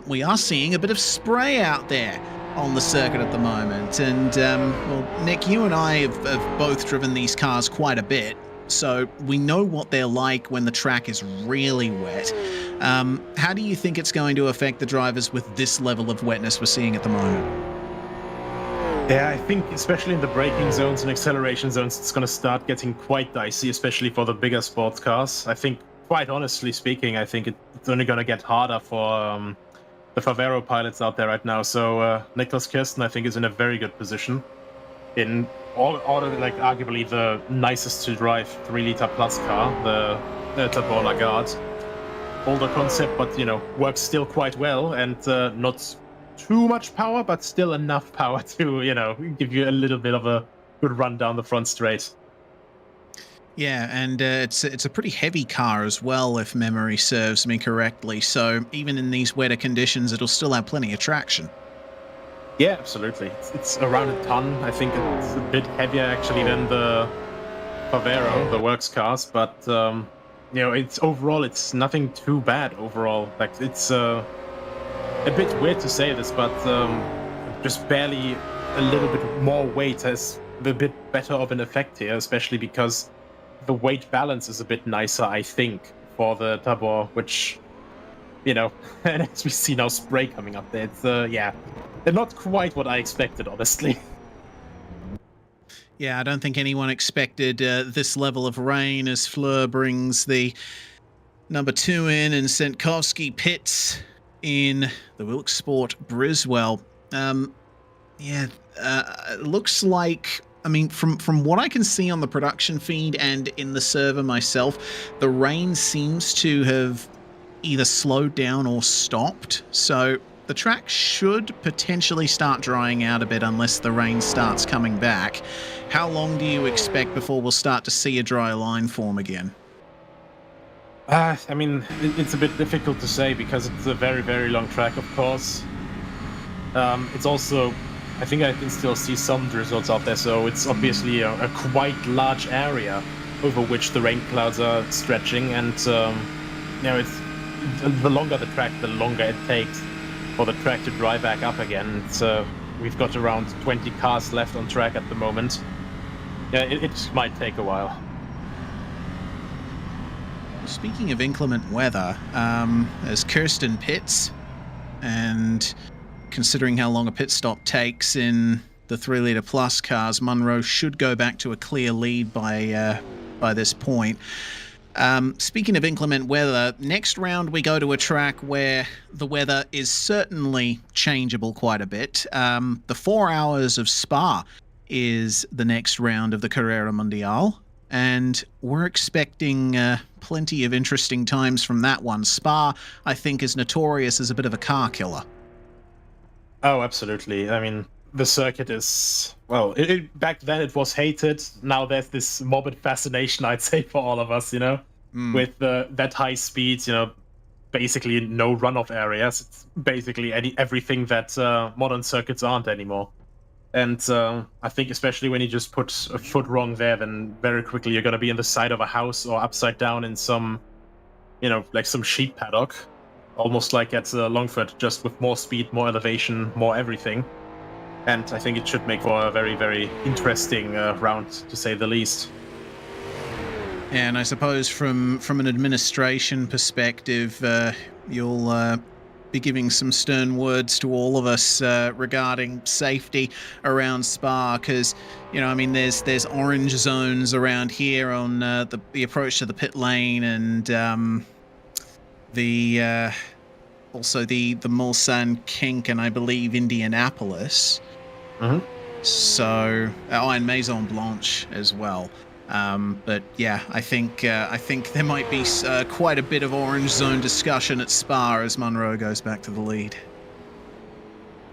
D: We are seeing a bit of spray out there on the circuit at the moment, and well, Nick, you and I have both driven these cars quite a bit, so we know what they're like when the track is really wet. How do you think it's going to affect the drivers with this level of wetness we're seeing at the moment?
F: Yeah, I think especially in the braking zones and acceleration zones, it's going to start getting quite dicey, especially for the bigger sports cars. I think, quite honestly speaking, I think it's only going to get harder for the Favero pilots out there right now. So Niklas Kirsten, I think, is in a very good position in arguably the nicest to drive 3-litre plus car, the Tabor Lagarde. Older concept, but works still quite well, and not too much power, but still enough power to give you a little bit of a good run down the front straight.
D: Yeah, and it's a pretty heavy car as well, if memory serves me correctly. So even in these wetter conditions, it'll still have plenty of traction.
F: Yeah, absolutely. It's around a ton. I think it's a bit heavier actually than the Favero, the works cars, but it's nothing too bad overall. Like, it's a bit weird to say this, but just barely a little bit more weight has a bit better of an effect here, especially because the weight balance is a bit nicer, I think, for the Tabor, which, and as we see now spray coming up there, it's, they're not quite what I expected, honestly.
D: Yeah, I don't think anyone expected this level of rain as Fleur brings the number 2 in and Sentkovsky pits in the Wilkes Sport Briswell. It looks like, I mean, from what I can see on the production feed and in the server myself, the rain seems to have either slowed down or stopped. So the track should potentially start drying out a bit unless the rain starts coming back. How long do you expect before we'll start to see a dry line form again?
F: I mean, it's a bit difficult to say because it's a very, very long track, of course. It's also, I think I can still see some drizzles out there, so it's obviously a quite large area over which the rain clouds are stretching, and it's the longer the track, the longer it takes for the track to dry back up again. We've got around 20 cars left on track at the moment. Yeah, it might take a while.
D: speaking of inclement weather, as Kirsten pits, and considering how long a pit stop takes in the 3-litre plus cars, Munro should go back to a clear lead by this point. Speaking of inclement weather, next round we go to a track where the weather is certainly changeable quite a bit. The 4 hours of Spa is the next round of the Carrera Mundial, and we're expecting plenty of interesting times from that one. Spa, I think, is notorious as a bit of a car killer.
F: Oh, absolutely. I mean, the circuit is, well, back then it was hated. Now there's this morbid fascination, I'd say, for all of us, with that high speed, basically no runoff areas. It's basically everything that modern circuits aren't anymore. And I think especially when you just put a foot wrong there, then very quickly you're going to be in the side of a house or upside down in some, like some sheep paddock. Almost like at Longford, just with more speed, more elevation, more everything. And I think it should make for a very, very interesting round, to say the least.
D: And I suppose from an administration perspective, you'll be giving some stern words to all of us regarding safety around Spa, because there's orange zones around here on the approach to the pit lane, and also the Mulsanne kink, and I believe Indianapolis.
F: Mm-hmm.
D: So and Maison Blanche as well. But yeah, I think there might be quite a bit of orange zone discussion at Spa as Munro goes back to the lead.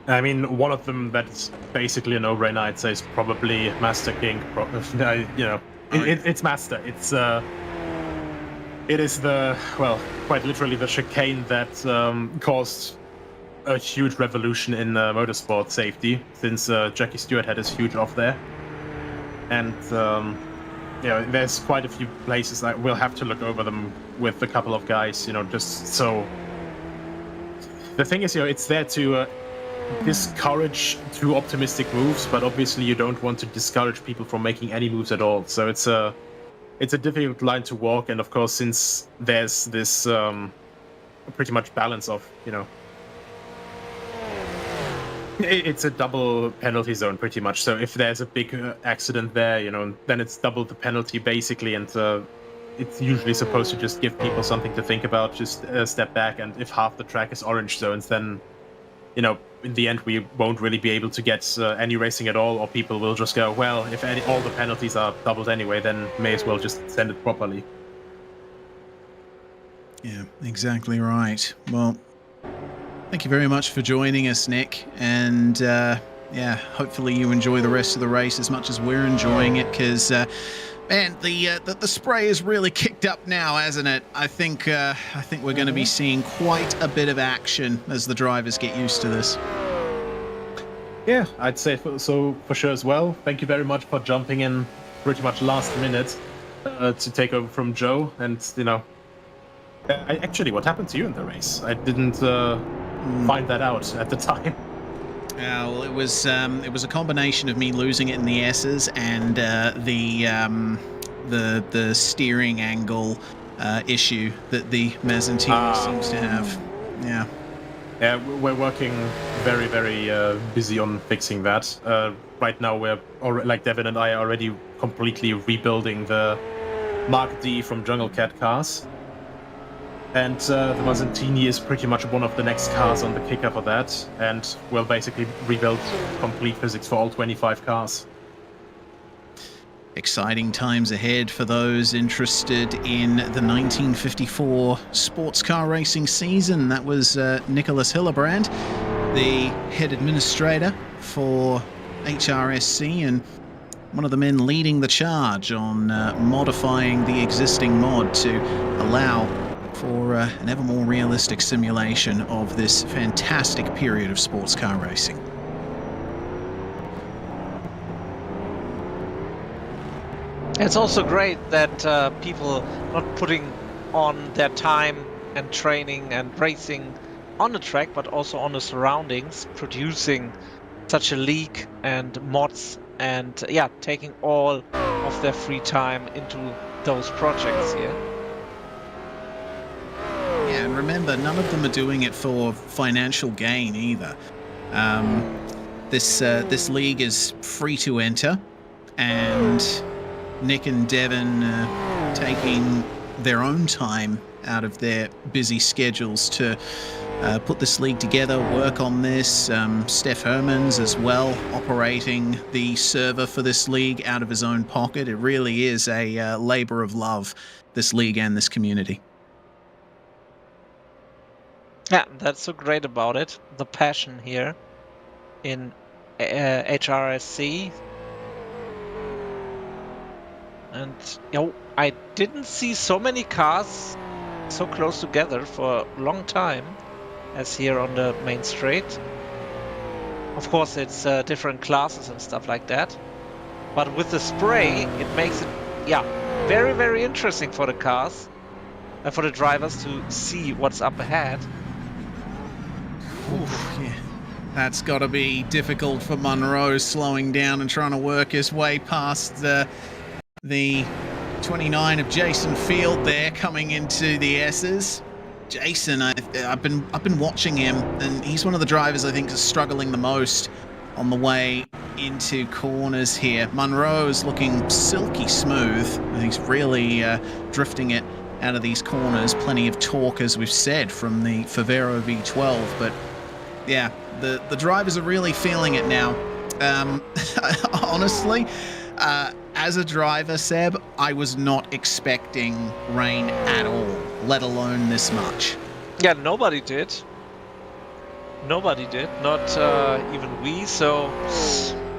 F: I mean, one of them that's basically a no-brainer, I'd say, is probably Master King. It's Master. It is quite literally the chicane that caused a huge revolution in motorsport safety, since Jackie Stewart had his huge off there. And there's quite a few places that we'll have to look over them with a couple of guys, just so. The thing is, it's there to discourage too optimistic moves, but obviously you don't want to discourage people from making any moves at all. So it's a difficult line to walk, and of course, since there's this pretty much balance of, it's a double penalty zone pretty much. So if there's a big accident there, then it's double the penalty basically, and it's usually supposed to just give people something to think about, just step back. And if half the track is orange zones, then in the end we won't really be able to get any racing at all, or people will just go, well, if all the penalties are doubled anyway, then may as well just send it properly.
D: Yeah, exactly right. Well, thank you very much for joining us, Nick, and hopefully you enjoy the rest of the race as much as we're enjoying it, because man, the spray is really kicked up now, hasn't it? I think we're going to be seeing quite a bit of action as the drivers get used to this.
F: Yeah, I'd say so for sure as well. Thank you very much for jumping in pretty much last minute to take over from Joe. And actually, what happened to you in the race? I didn't find that out at the time.
D: Well, it was a combination of me losing it in the S's and the steering angle issue that the Mazzantini seems to have. Yeah.
F: Yeah, we're working very, very busy on fixing that. Right now, like Devin and I are already completely rebuilding the Mark D from Jungle Cat cars. And the Mazzantini is pretty much one of the next cars on the kicker for that. And we'll basically rebuild complete physics for all 25 cars.
D: Exciting times ahead for those interested in the 1954 sports car racing season. That was Nicholas Hillebrand, the head administrator for HRSC, and one of the men leading the charge on modifying the existing mod to allow for an ever more realistic simulation of this fantastic period of sports car racing.
B: It's also great that people not putting on their time and training and racing on the track, but also on the surroundings, producing such a league and mods, and taking all of their free time into those projects here.
D: And remember, none of them are doing it for financial gain either. This league is free to enter, and Nick and Devon taking their own time out of their busy schedules to put this league together, work on this. Steph Hermans as well, operating the server for this league out of his own pocket. It really is a labor of love, this league and this community.
B: Yeah, that's so great about it. The passion here in HRSC. And I didn't see so many cars so close together for a long time as here on the main straight. Of course, it's different classes and stuff like that. But with the spray, it makes it, very, very interesting for the cars, for the drivers to see what's up ahead.
D: Oof, yeah. That's got to be difficult for Munro, slowing down and trying to work his way past the 29 of Jason Field there, coming into the S's. Jason, I've been watching him, and he's one of the drivers I think is struggling the most on the way into corners here. Munro's looking silky smooth. I think he's really drifting it out of these corners. Plenty of torque, as we've said, from the Favero V12, but yeah, the drivers are really feeling it now. Honestly, as a driver, Seb, I was not expecting rain at all, let alone this much.
B: Yeah, nobody did. Nobody did, not even we. So,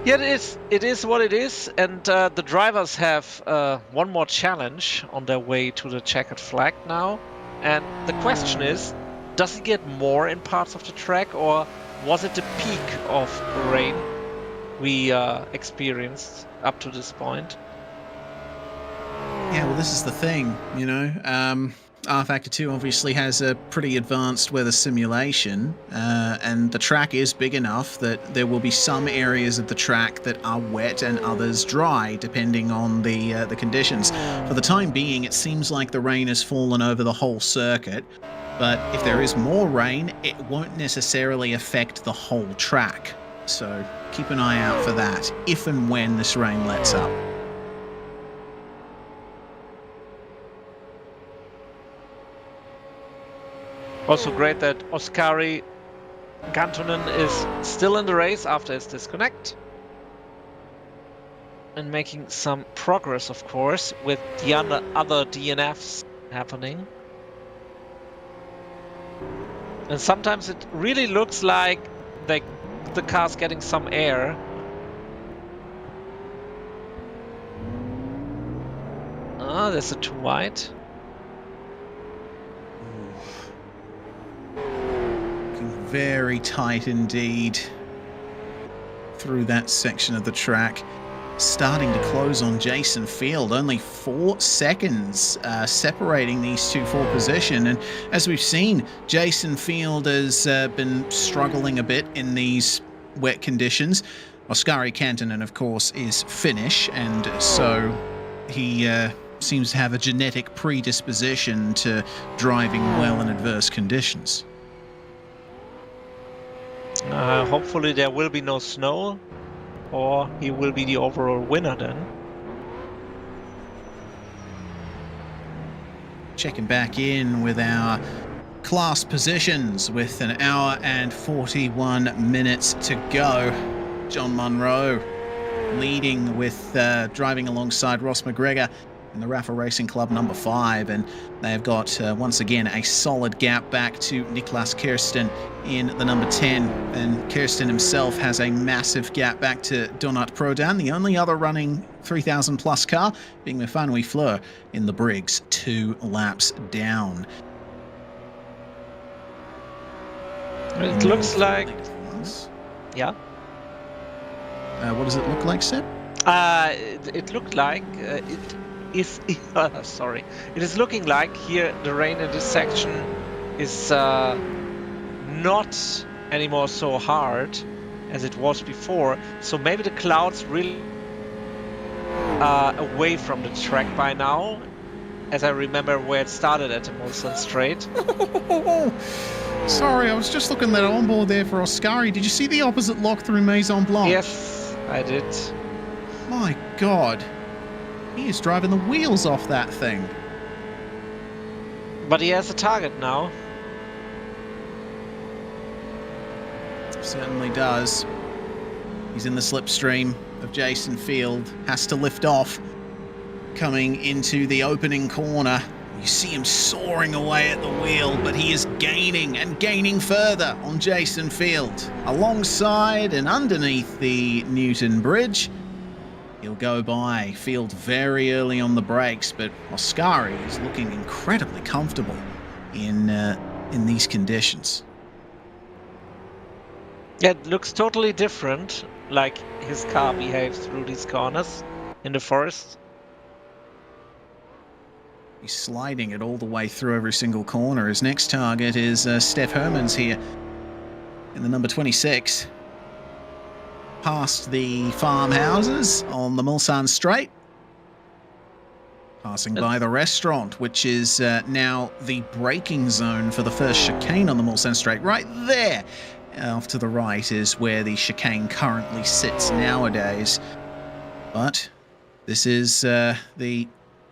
B: yeah, it is what it is. And the drivers have one more challenge on their way to the checkered flag now. And the question is, does it get more in parts of the track, or was it the peak of rain we experienced up to this point?
D: Yeah, well, this is the thing, you know. R-Factor 2 obviously has a pretty advanced weather simulation, and the track is big enough that there will be some areas of the track that are wet and others dry, depending on the conditions. For the time being, it seems like the rain has fallen over the whole circuit, but if there is more rain, it won't necessarily affect the whole track. So keep an eye out for that, if and when this rain lets up.
B: Also great that Oskari Gantonen is still in the race after his disconnect. And making some progress, of course, with the other DNFs happening. And sometimes it really looks like the car's getting some air. Ah, there's a too wide.
D: Looking very tight indeed through that section of the track. Starting to close on Jason Field, only 4 seconds separating these two for position. And as we've seen, Jason Field has been struggling a bit in these wet conditions. Oskari Kantonen, of course, is Finnish, and so he seems to have a genetic predisposition to driving well in adverse conditions.
B: Hopefully there will be no snow, or he will be the overall winner then.
D: Checking back in with our class positions with an hour and 41 minutes to go. John Munro leading with driving alongside Ross McGregor in the Rafa Racing Club number 5, and they've got once again a solid gap back to Niklas Kirsten in the number 10, and Kirsten himself has a massive gap back to Donat Prodan, the only other running 3,000 plus car being Mefanui Fleur in the Briggs, 2 laps down.
B: It looks like... Yeah?
D: What does it look like, Seb?
B: It looked like... sorry. It is looking like here the rain in this section is not anymore so hard as it was before. So maybe the clouds really are away from the track by now, as I remember where it started at the Mulsanne Straight.
D: Sorry, I was just looking at onboard there for Oscari. Did you see the opposite lock through Maison Blanche?
B: Yes, I did.
D: My God. He is driving the wheels off that thing.
B: But he has a target now.
D: Certainly does. He's in the slipstream of Jason Field. Has to lift off. Coming into the opening corner. You see him soaring away at the wheel, but he is gaining and gaining further on Jason Field. Alongside and underneath the Newton Bridge. He'll go by Field very early on the brakes, but Oscari is looking incredibly comfortable in these conditions.
B: Yeah, it looks totally different, like his car behaves through these corners in the forest.
D: He's sliding it all the way through every single corner. His next target is Steph Hermans here in the number 26. Past the farmhouses on the Mulsanne Straight. Passing by the restaurant, which is now the braking zone for the first chicane on the Mulsanne Straight. Right there, off to the right, is where the chicane currently sits nowadays. But this is the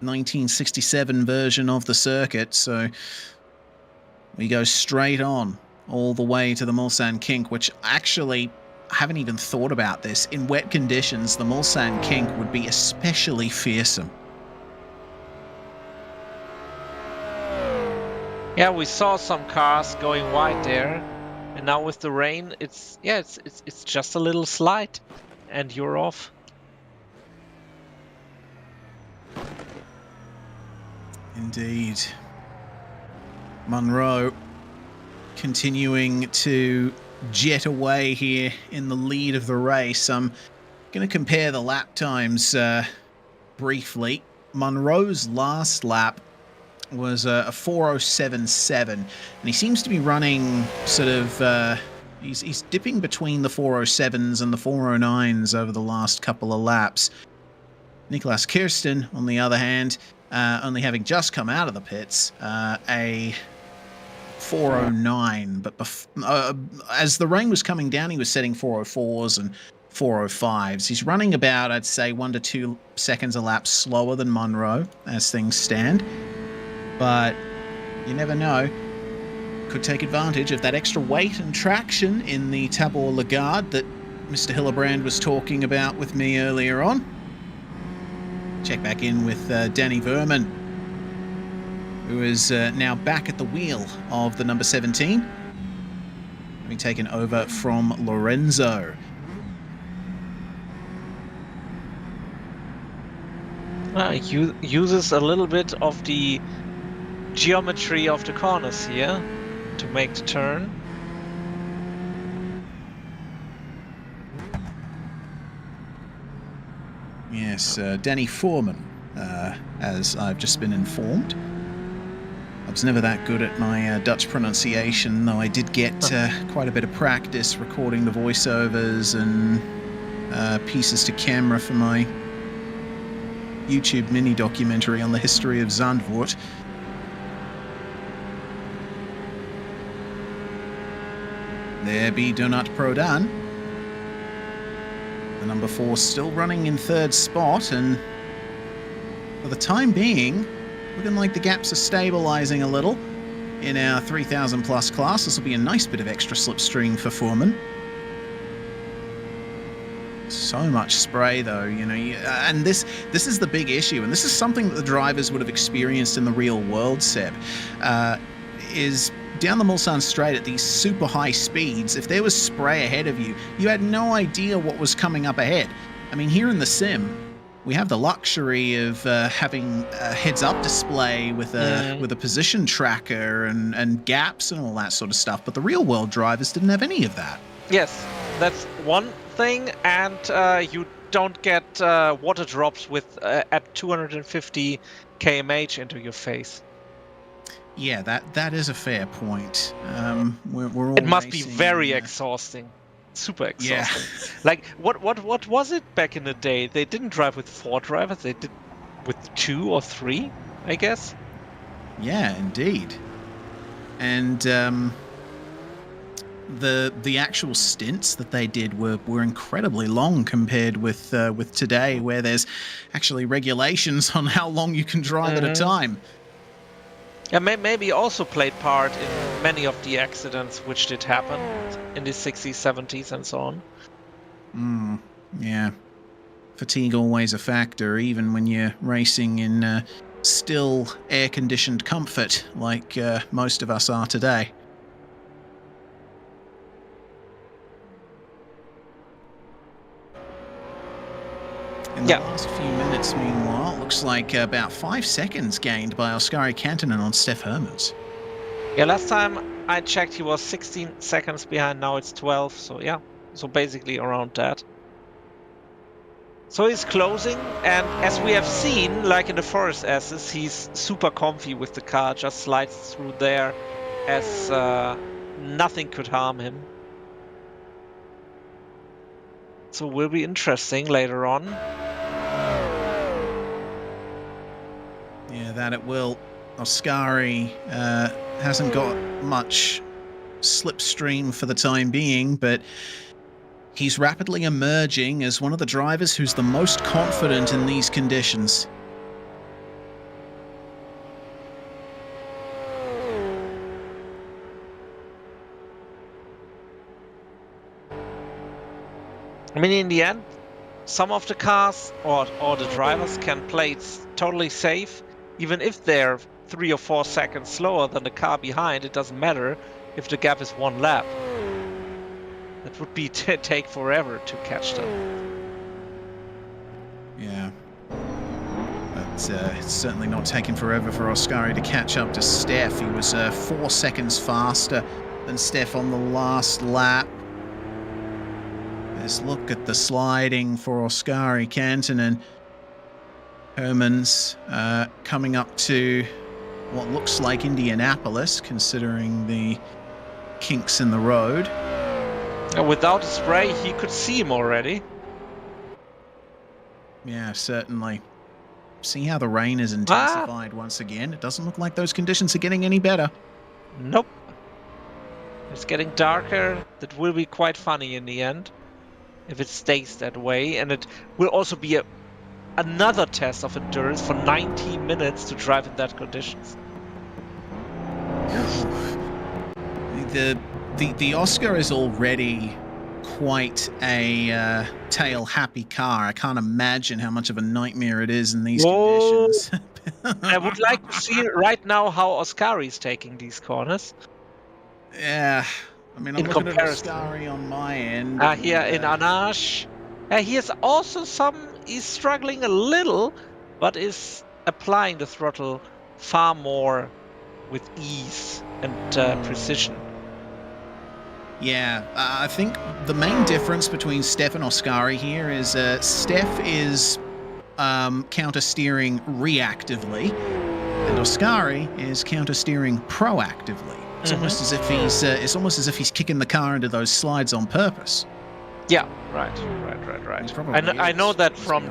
D: 1967 version of the circuit, so we go straight on all the way to the Mulsanne Kink, which actually, I haven't even thought about this. In wet conditions, the Mulsanne Kink would be especially fearsome.
B: Yeah, we saw some cars going wide there, and now with the rain, it's just a little slide, and you're off.
D: Indeed. Munro continuing to jet away here in the lead of the race. I'm going to compare the lap times briefly. Munro's last lap was a 4:07.7, and he seems to be running sort of he's dipping between the 4:07s and the 4:09s over the last couple of laps. Nicolas Kirsten, on the other hand, only having just come out of the pits, a 4:09, but as the rain was coming down, he was setting 4:04s and 4:05s. He's running about, I'd say, 1 to 2 seconds a lap slower than Munro as things stand. But you never know. Could take advantage of that extra weight and traction in the Tabor Lagarde that Mr. Hillebrand was talking about with me earlier on. Check back in with Danny Verman, who is now back at the wheel of the number 17, having taken over from Lorenzo.
B: He uses a little bit of the geometry of the corners here to make the turn.
D: Yes, Danny Foreman, as I've just been informed. I was never that good at my Dutch pronunciation, though I did get quite a bit of practice recording the voiceovers and pieces to camera for my YouTube mini documentary on the history of Zandvoort. There be Donat Prodan. The number 4 still running in third spot, and for the time being, looking like the gaps are stabilizing a little in our 3,000 plus class. This will be a nice bit of extra slipstream for Foreman. So much spray, though, you know, and this is the big issue, and this is something that the drivers would have experienced in the real world, Seb, is down the Mulsanne Straight at these super high speeds. If there was spray ahead of you, you had no idea what was coming up ahead. I mean, here in the sim, we have the luxury of having a heads-up display with a position tracker and gaps and all that sort of stuff, but the real world drivers didn't have any of that.
B: Yes, that's one thing, and you don't get water drops with at 250 kmh into your face.
D: Yeah, that is a fair point. We're all
B: it must be
D: racing,
B: very exhausting, super exhausting.
D: Yeah.
B: Like what was it back in the day? They didn't drive with 4 drivers; they did with 2 or 3. I guess.
D: Yeah, indeed. And the actual stints that they did were incredibly long compared with today, where there's actually regulations on how long you can drive at a time.
B: Yeah, maybe also played part in many of the accidents which did happen in the 60s, 70s, and so on.
D: Yeah. Fatigue always a factor, even when you're racing in still air-conditioned comfort like most of us are today. In the last few minutes, meanwhile, looks like about 5 seconds gained by Oskari Kantanen on Steph Hermans.
B: Yeah, last time I checked he was 16 seconds behind, now it's 12, so yeah. So basically around that. So he's closing, and as we have seen, like in the Forest S's, he's super comfy with the car, just slides through there as nothing could harm him. So will be interesting later on.
D: Yeah, that it will. Oskari hasn't got much slipstream for the time being, but he's rapidly emerging as one of the drivers who's the most confident in these conditions.
B: I mean, in the end, some of the cars or the drivers can play it totally safe. Even if they're 3 or 4 seconds slower than the car behind, it doesn't matter if the gap is 1 lap. That would be take forever to catch them.
D: Yeah. But it's certainly not taking forever for Oskari to catch up to Steph. He was 4 seconds faster than Steph on the last lap. Let's look at the sliding for Oskari Kantanen. Hermans coming up to what looks like Indianapolis, considering the kinks in the road.
B: Without a spray, he could see him already.
D: Yeah, certainly. See how the rain is intensified once again. It doesn't look like those conditions are getting any better.
B: Nope. It's getting darker. That will be quite funny in the end, if it stays that way. And it will also be another test of endurance for 90 minutes to drive in that conditions.
D: The Oscar is already quite a tail-happy car. I can't imagine how much of a nightmare it is in these conditions.
B: I would like to see right now how Oskari is taking these corners.
D: Yeah, I mean, I'm looking at Oskari on my end.
B: Here in Anache. He is also he's struggling a little, but is applying the throttle far more with ease and precision.
D: Yeah, I think the main difference between Steph and Oskari here is Steph is counter-steering reactively, and Oskari is counter-steering proactively. It's almost as if he's kicking the car into those slides on purpose.
B: Yeah, right. I know that from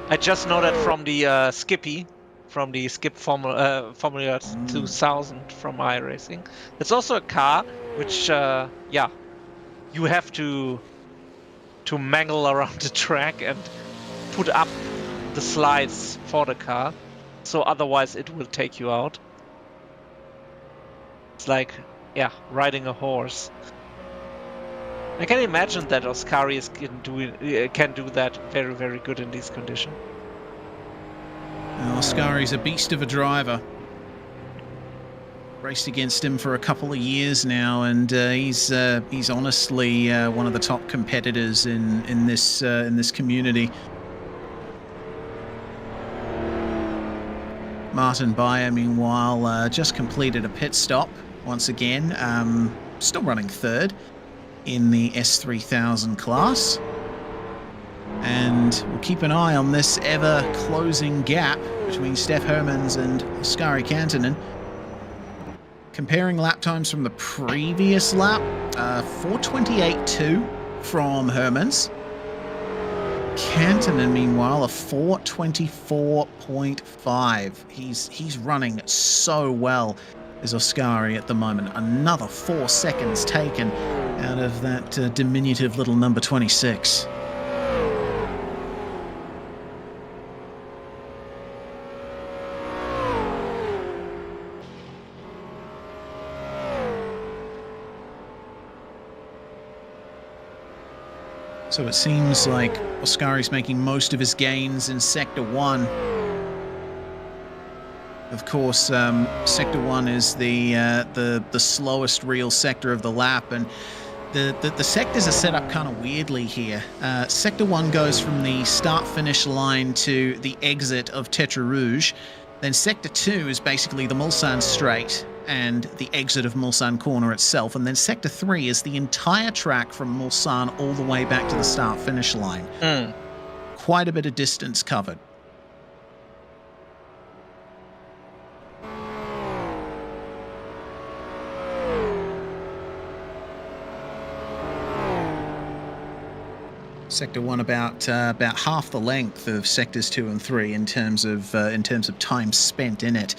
B: I just know that from the Skippy, from the Skip Formula 2000 from iRacing. It's also a car which, you have to mangle around the track and put up the slides for the car, so otherwise it will take you out. It's like, riding a horse. I can imagine that Oskari can do that very, very good in these conditions.
D: Oskari's a beast of a driver. Raced against him for a couple of years now, and he's honestly one of the top competitors in this community. Martin Beyer, meanwhile, just completed a pit stop once again, still running third in the S3000 class. And we'll keep an eye on this ever-closing gap between Steph Hermans and Oskari Kantanen. Comparing lap times from the previous lap, 4:28.2 from Hermans. Cantonen, meanwhile, a 4:24.5. He's running so well as Oscari at the moment. Another 4 seconds taken out of that diminutive little number 26. So it seems like Oscari's making most of his gains in Sector 1. Of course, Sector 1 is the slowest real sector of the lap, and the sectors are set up kind of weirdly here. Sector 1 goes from the start-finish line to the exit of Tetra Rouge. Then Sector 2 is basically the Mulsanne Straight and the exit of Mulsanne Corner itself. And then Sector 3 is the entire track from Mulsanne all the way back to the start-finish line. Quite a bit of distance covered. Sector 1 about half the length of sectors 2 and 3 in terms of time spent in it.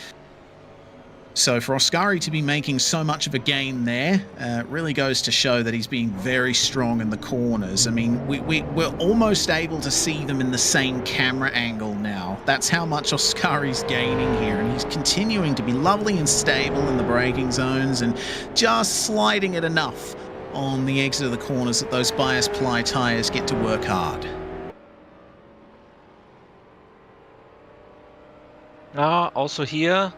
D: So for Oscari to be making so much of a gain there really goes to show that he's being very strong in the corners. I mean, we're almost able to see them in the same camera angle now. That's how much Oscari's gaining here, and he's continuing to be lovely and stable in the braking zones and just sliding it enough on the exit of the corners that those bias ply tyres get to work hard.
B: Also here,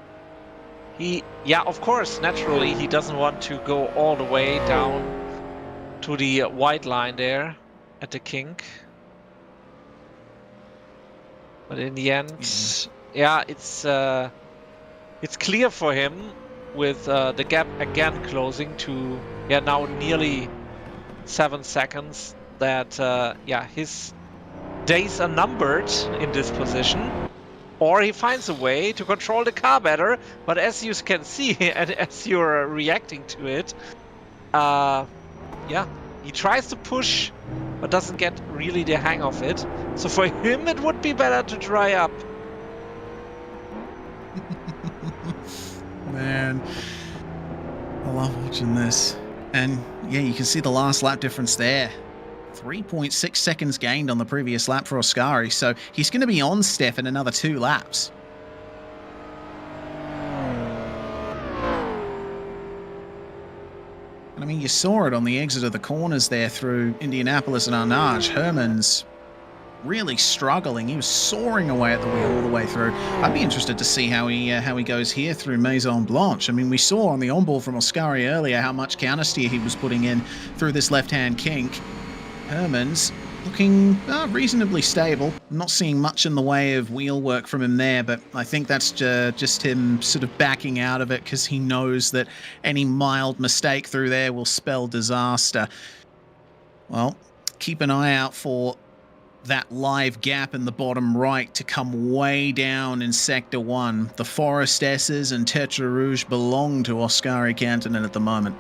B: of course, naturally, he doesn't want to go all the way down to the white line there at the kink. But in the end, it's clear for him with the gap again closing to now nearly 7 seconds that his days are numbered in this position. Or he finds a way to control the car better, but as you can see and as you're reacting to it, he tries to push but doesn't get really the hang of it. So for him it would be better to dry up.
D: Man, I love watching this. And yeah, you can see the last lap difference there. 3.6 seconds gained on the previous lap for Oscari, so he's going to be on Steph in another 2 laps. And I mean, you saw it on the exit of the corners there through Indianapolis and Arnage. Herman's really struggling. He was soaring away at the wheel all the way through. I'd be interested to see how he goes here through Maison Blanche. I mean, we saw on the onboard from Oscari earlier how much countersteer he was putting in through this left-hand kink. Herman's looking reasonably stable. I'm not seeing much in the way of wheel work from him there, but I think that's just him sort of backing out of it because he knows that any mild mistake through there will spell disaster. Well, keep an eye out for that live gap in the bottom right to come way down in Sector 1. The Forest S's and Tetra Rouge belong to Oscari Cantonen at the moment.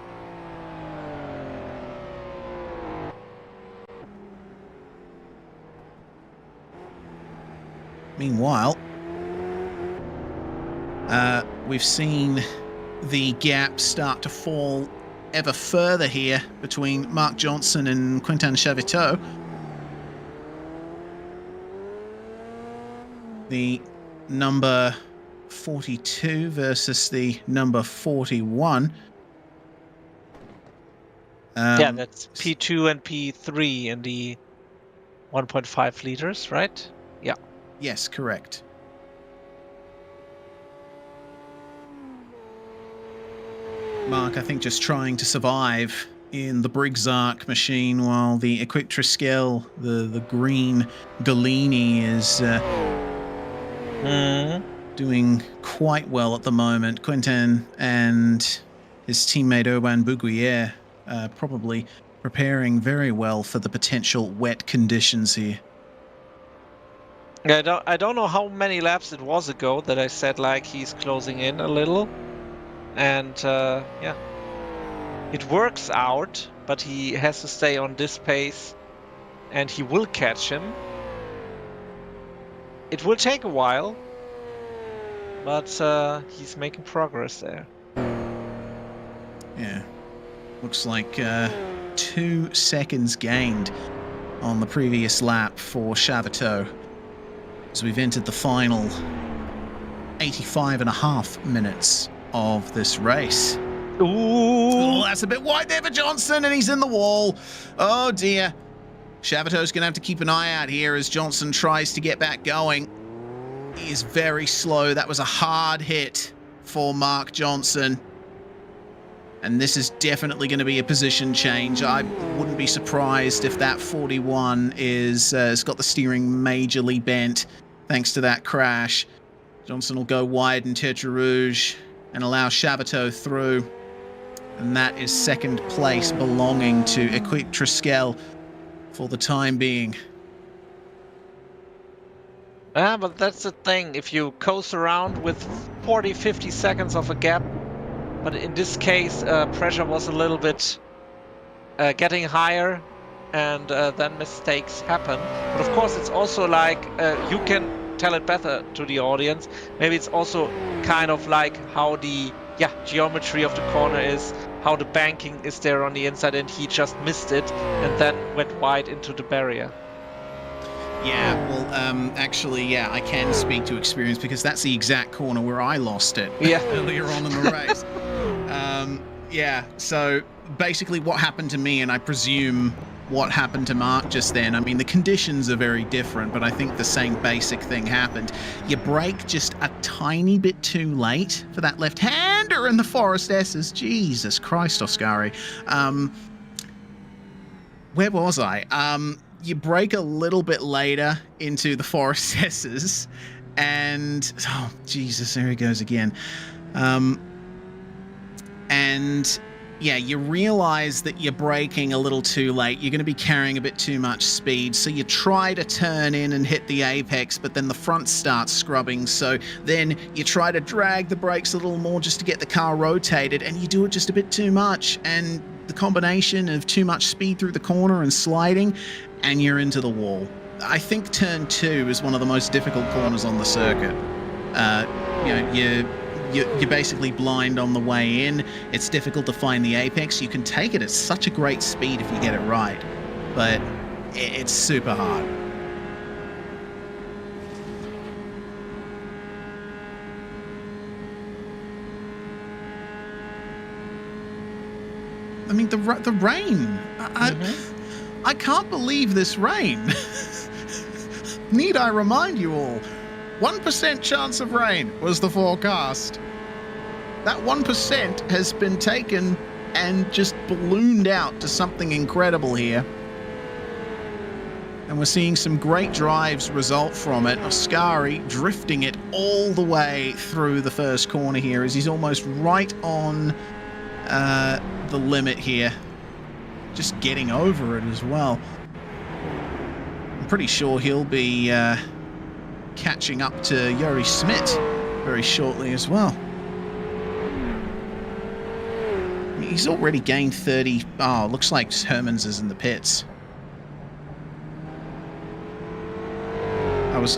D: Meanwhile, we've seen the gap start to fall ever further here between Mark Johnson and Quentin Chaviteau. The number 42 versus the number 41.
B: That's P2 and P3 in the 1.5 liters, right? Yeah.
D: Yes, correct. Mark, I think, just trying to survive in the Briggs Arc machine while the Equipe Triskel, the green Galini, is doing quite well at the moment. Quentin and his teammate Urban Bouguier probably preparing very well for the potential wet conditions here.
B: I don't know how many laps it was ago that I said like he's closing in a little, and it works out, but he has to stay on this pace, and he will catch him. It will take a while, but he's making progress there.
D: Yeah. Looks like 2 seconds gained on the previous lap for Chavetot as we've entered the final 85.5 minutes of this race.
B: Ooh!
D: Oh, that's a bit wide there for Johnson, and he's in the wall. Oh dear. Chavetot's going to have to keep an eye out here as Johnson tries to get back going. He is very slow. That was a hard hit for Mark Johnson. And this is definitely going to be a position change. I wouldn't be surprised if that 41 has got the steering majorly bent thanks to that crash. Johnson will go wide in Tetra Rouge and allow Chavetot through. And that is second place belonging to Equipe Triskel for the time being.
B: Yeah, but that's the thing. If you coast around with 40, 50 seconds of a gap, but in this case, pressure was a little bit getting higher, and then mistakes happen. But of course, it's also like you can tell it better to the audience. Maybe it's also kind of like how the geometry of the corner is, how the banking is there on the inside, and he just missed it and then went wide into the barrier.
D: Yeah, well, actually, yeah, I can speak to experience because that's the exact corner where I lost it earlier on in the race. Yeah, so basically what happened to me, and I presume what happened to Mark just then, I mean, the conditions are very different, but I think the same basic thing happened. You brake just a tiny bit too late for that left-hander in the Forest S's. Jesus Christ, Oscari. Where was I? You brake a little bit later into the Forest S's, and oh Jesus, there he goes again. And yeah, you realize that you're braking a little too late. You're going to be carrying a bit too much speed, so you try to turn in and hit the apex, but then the front starts scrubbing, so then you try to drag the brakes a little more just to get the car rotated, and you do it just a bit too much, and the combination of too much speed through the corner and sliding, and you're into the wall. I think turn 2 is one of the most difficult corners on the circuit. You're basically blind on the way in. It's difficult to find the apex. You can take it at such a great speed if you get it right, but it's super hard. I mean, the rain. I can't believe this rain. Need I remind you all? 1% chance of rain was the forecast. That 1% has been taken and just ballooned out to something incredible here. And we're seeing some great drives result from it. Oscari drifting it all the way through the first corner here as he's almost right on the limit here. Just getting over it as well. I'm pretty sure he'll be catching up to Jori Smit very shortly as well. He's already gained 30. Oh, looks like Hermans is in the pits. I was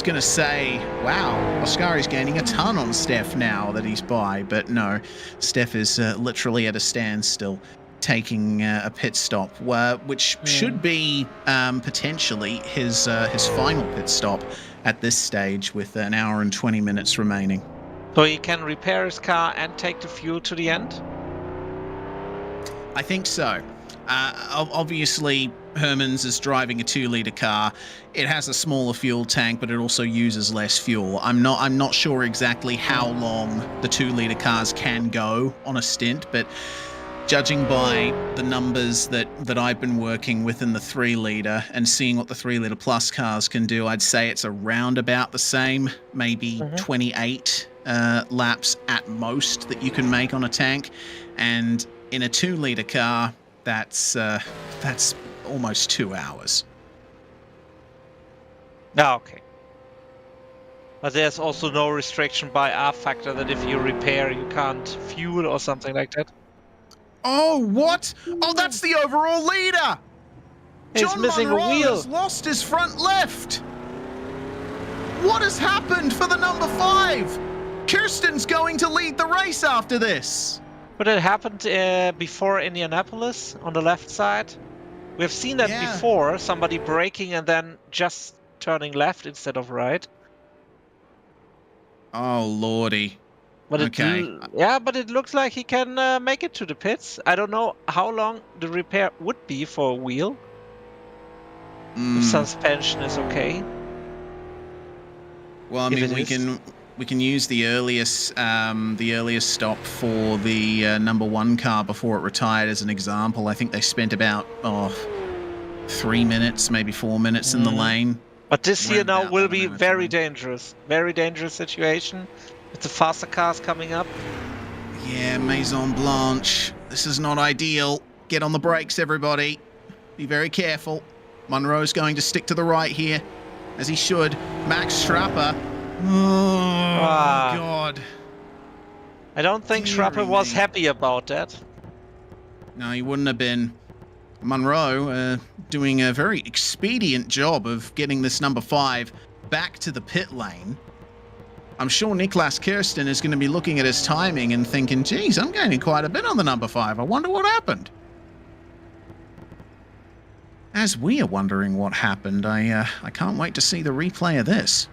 D: gonna say, wow, Oscari's gaining a ton on Steph now that he's by, but no, Steph is literally at a standstill, taking a pit stop, which should be potentially his final pit stop at this stage, with an hour and 20 minutes remaining.
B: So he can repair his car and take the fuel to the end?
D: I think so. Obviously, Hermans is driving a 2-liter car. It has a smaller fuel tank, but it also uses less fuel. I'm not sure exactly how long the 2-liter cars can go on a stint, but judging by the numbers that I've been working with in the 3-liter and seeing what the 3-liter plus cars can do, I'd say it's around about the same, maybe 28 laps at most that you can make on a tank. And in a 2-liter car, that's almost 2 hours.
B: Okay. But there's also no restriction by R factor that if you repair, you can't fuel or something like that?
D: Oh, what? Oh, that's the overall leader!
B: He's
D: John
B: missing
D: Monroe
B: a wheel.
D: has lost his front left! What has happened for the number 5? Kirsten's going to lead the race after this.
B: But it happened before Indianapolis on the left side. We've seen that
D: Yeah.
B: before, somebody braking and then just turning left instead of right.
D: Oh, lordy.
B: But
D: Okay.
B: but it looks like he can make it to the pits. I don't know how long the repair would be for a wheel. If suspension is okay.
D: Well, I
B: if
D: mean,
B: it
D: we can use the earliest stop for the number 1 car before it retired as an example. I think they spent about 3 minutes, maybe 4 minutes in the lane.
B: But this here now
D: Roundabout
B: will
D: that
B: be
D: amount of
B: very
D: time.
B: dangerous. Very dangerous situation. With the faster cars coming up.
D: Yeah, Maison Blanche. This is not ideal. Get on the brakes, everybody. Be very careful. Munro's going to stick to the right here, as he should. Max Strapper. Oh, God.
B: I don't think
D: Deary
B: Schrapper was
D: me.
B: happy about that.
D: No, he wouldn't have been. Munro doing a very expedient job of getting this number 5 back to the pit lane. I'm sure Niklas Kirsten is going to be looking at his timing and thinking, geez, I'm gaining quite a bit on the number 5. I wonder what happened. As we are wondering what happened, I can't wait to see the replay of this.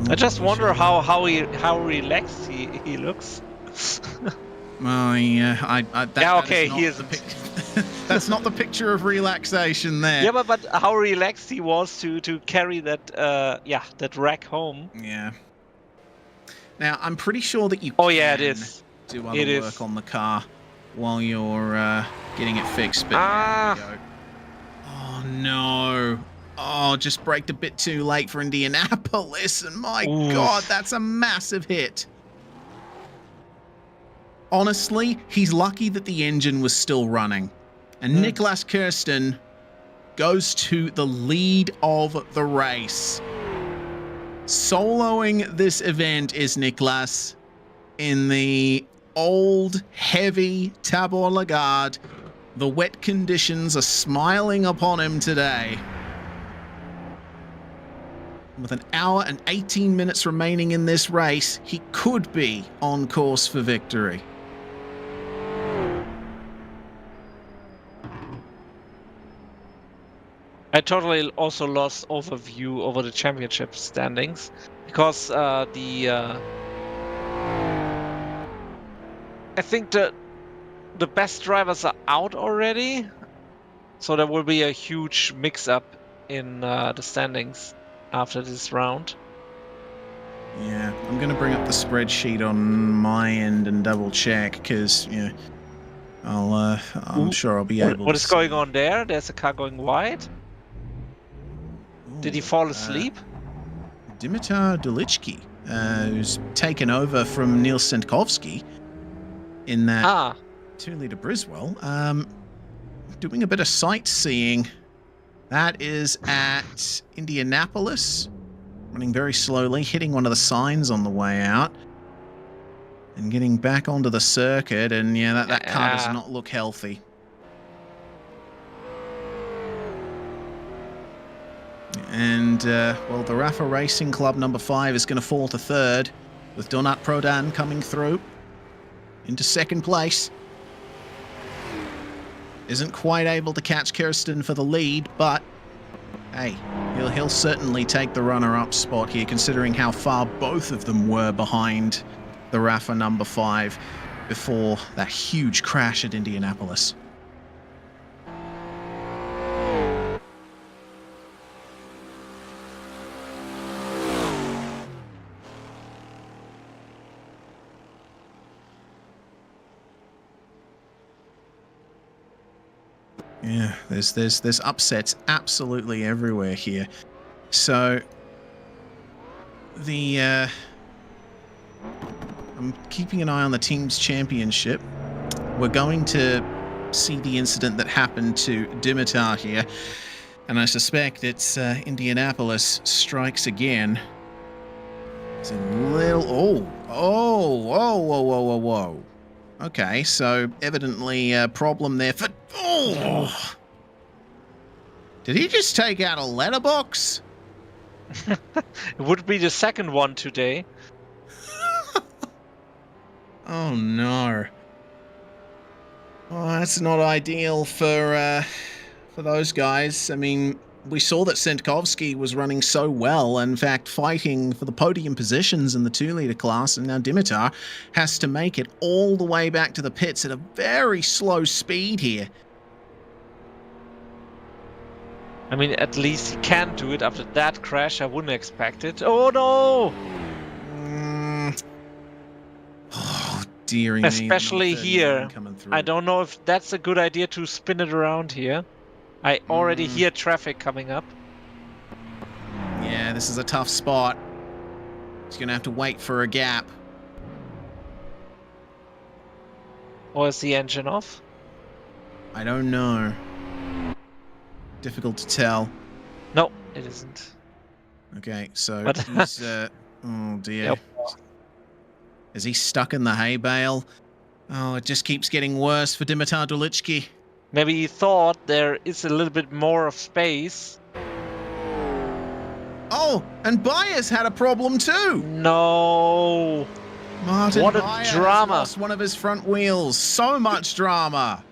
B: I just wonder how relaxed he looks.
D: Well, yeah,
B: Okay, he isn't.
D: That's not the picture of relaxation there.
B: Yeah, but how relaxed he was to carry that that rack home.
D: Yeah. Now, I'm pretty sure that you
B: Oh yeah, it
D: can
B: is.
D: do other
B: It
D: work
B: is.
D: on the car while you're getting it fixed. But
B: Ah.
D: there we go. Oh no! Oh, just braked a bit too late for Indianapolis, and my
B: Oof.
D: God, that's a massive hit. Honestly, he's lucky that the engine was still running, and Niklas Kirsten goes to the lead of the race. Soloing this event is Niklas in the old, heavy Tabor Lagarde. The wet conditions are smiling upon him today. With an hour and 18 minutes remaining in this race, he could be on course for victory.
B: I totally also lost overview over the championship standings because I think the best drivers are out already, so there will be a huge mix-up in the standings after this round.
D: Yeah, I'm going to bring up the spreadsheet on my end and double check because I'm sure I'll be able.
B: What is going on there? There's a car going wide. Did he fall asleep?
D: Dimitar Dolichki, who's taken over from Neil Sentkovsky in that 2-liter Briswell, doing a bit of sightseeing. That is at Indianapolis, running very slowly, hitting one of the signs on the way out, and getting back onto the circuit. And yeah, that car does not look healthy. And, well, the Rafa Racing Club number 5 is going to fall to 3rd, with Donat Prodan coming through into 2nd place. Isn't quite able to catch Kirsten for the lead, but, hey, he'll certainly take the runner-up spot here, considering how far both of them were behind the Rafa number 5 before that huge crash at Indianapolis. Yeah, there's upsets absolutely everywhere here. So I'm keeping an eye on the team's championship. We're going to see the incident that happened to Dimitar here, and I suspect it's Indianapolis strikes again. It's a little whoa. Okay, so evidently a problem there for... Oh! Did he just take out a letterbox?
B: It would be the second one today.
D: Oh no. Oh, that's not ideal for those guys. I mean, we saw that Sentkovsky was running so well, in fact, fighting for the podium positions in the 2-liter class, and now Dimitar has to make it all the way back to the pits at a very slow speed here.
B: I mean, at least he can do it after that crash. I wouldn't expect it. Oh no!
D: Oh, dearie me.
B: Especially here. I don't know if that's a good idea to spin it around here. I already hear traffic coming up.
D: Yeah, this is a tough spot. He's going to have to wait for a gap.
B: Or is the engine off?
D: I don't know. Difficult to tell.
B: No, it isn't.
D: Okay, so
B: But-
D: he's... oh, dear.
B: Yep.
D: Is he stuck in the hay bale? Oh, it just keeps getting worse for Dimitar Dulichki.
B: Maybe he thought there is a little bit more of space.
D: Oh, and Baez had a problem too.
B: No!
D: Martin
B: What a
D: Baez
B: drama.
D: lost one of his front wheels. So much drama.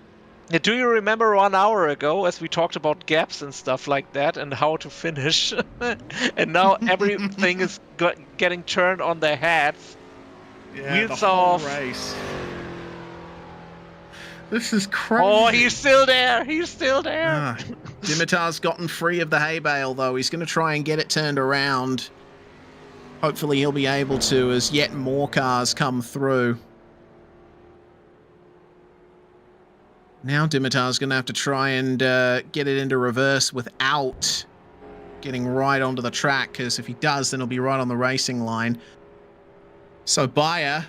B: Yeah, do you remember 1 hour ago as we talked about gaps and stuff like that and how to finish? And now everything is getting turned on their heads.
D: Yeah,
B: Wheels
D: the whole
B: off.
D: race. This is crazy.
B: Oh, he's still there! He's still there!
D: Ah, Dimitar's gotten free of the hay bale, though. He's going to try and get it turned around. Hopefully he'll be able to as yet more cars come through. Now Dimitar's going to have to try and get it into reverse without getting right onto the track, because if he does, then he'll be right on the racing line. So Bayer...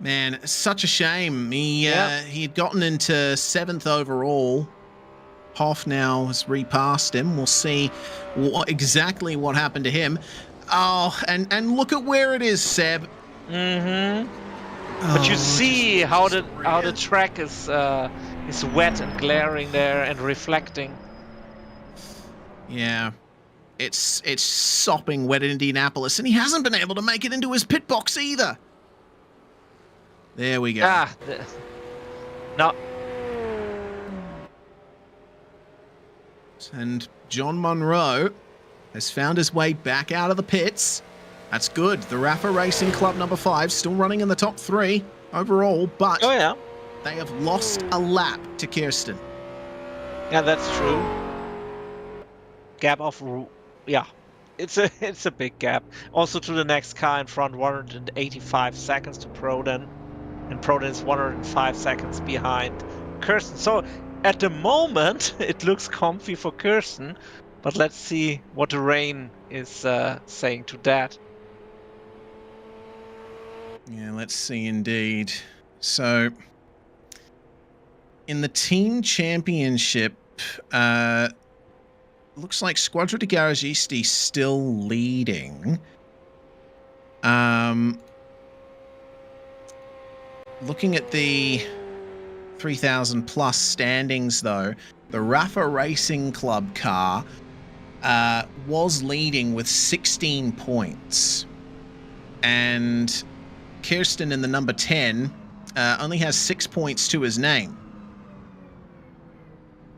D: Man, such a shame. He had gotten into 7th overall. Hoff now has repassed him. We'll see exactly what happened to him. Oh, and look at where it is, Seb.
B: Mm-hmm. But you see how the track is wet and glaring there and reflecting.
D: Yeah. It's sopping wet in Indianapolis, and he hasn't been able to make it into his pit box either. There we go.
B: No.
D: And John Monroe has found his way back out of the pits. That's good. The Rafa Racing Club number 5 still running in the top 3 overall, but
B: Oh yeah.
D: they have lost a lap to Kirsten.
B: Yeah, that's true. Gap of it's a big gap. Also to the next car in front, 185 seconds to Proden. And Proden is 105 seconds behind Kirsten. So at the moment, it looks comfy for Kirsten. But let's see what the rain is saying to that.
D: Yeah, let's see indeed. So, in the team championship, looks like Squadra de Garagisti still leading. Looking at the 3,000 plus standings, though, the Rafa Racing Club car was leading with 16 points. And Kirsten in the number 10 only has 6 points to his name.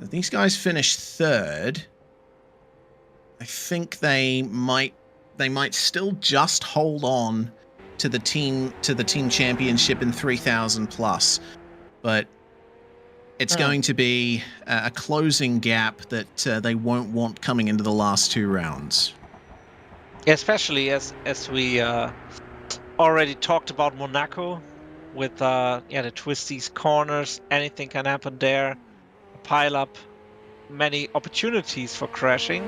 D: If these guys finish 3rd, I think they might still just hold on to the team championship in 3,000 plus, but it's going to be a closing gap that they won't want coming into the last 2 rounds.
B: Especially as we already talked about Monaco with the twisties corners. Anything can happen there. Pile up many opportunities for crashing.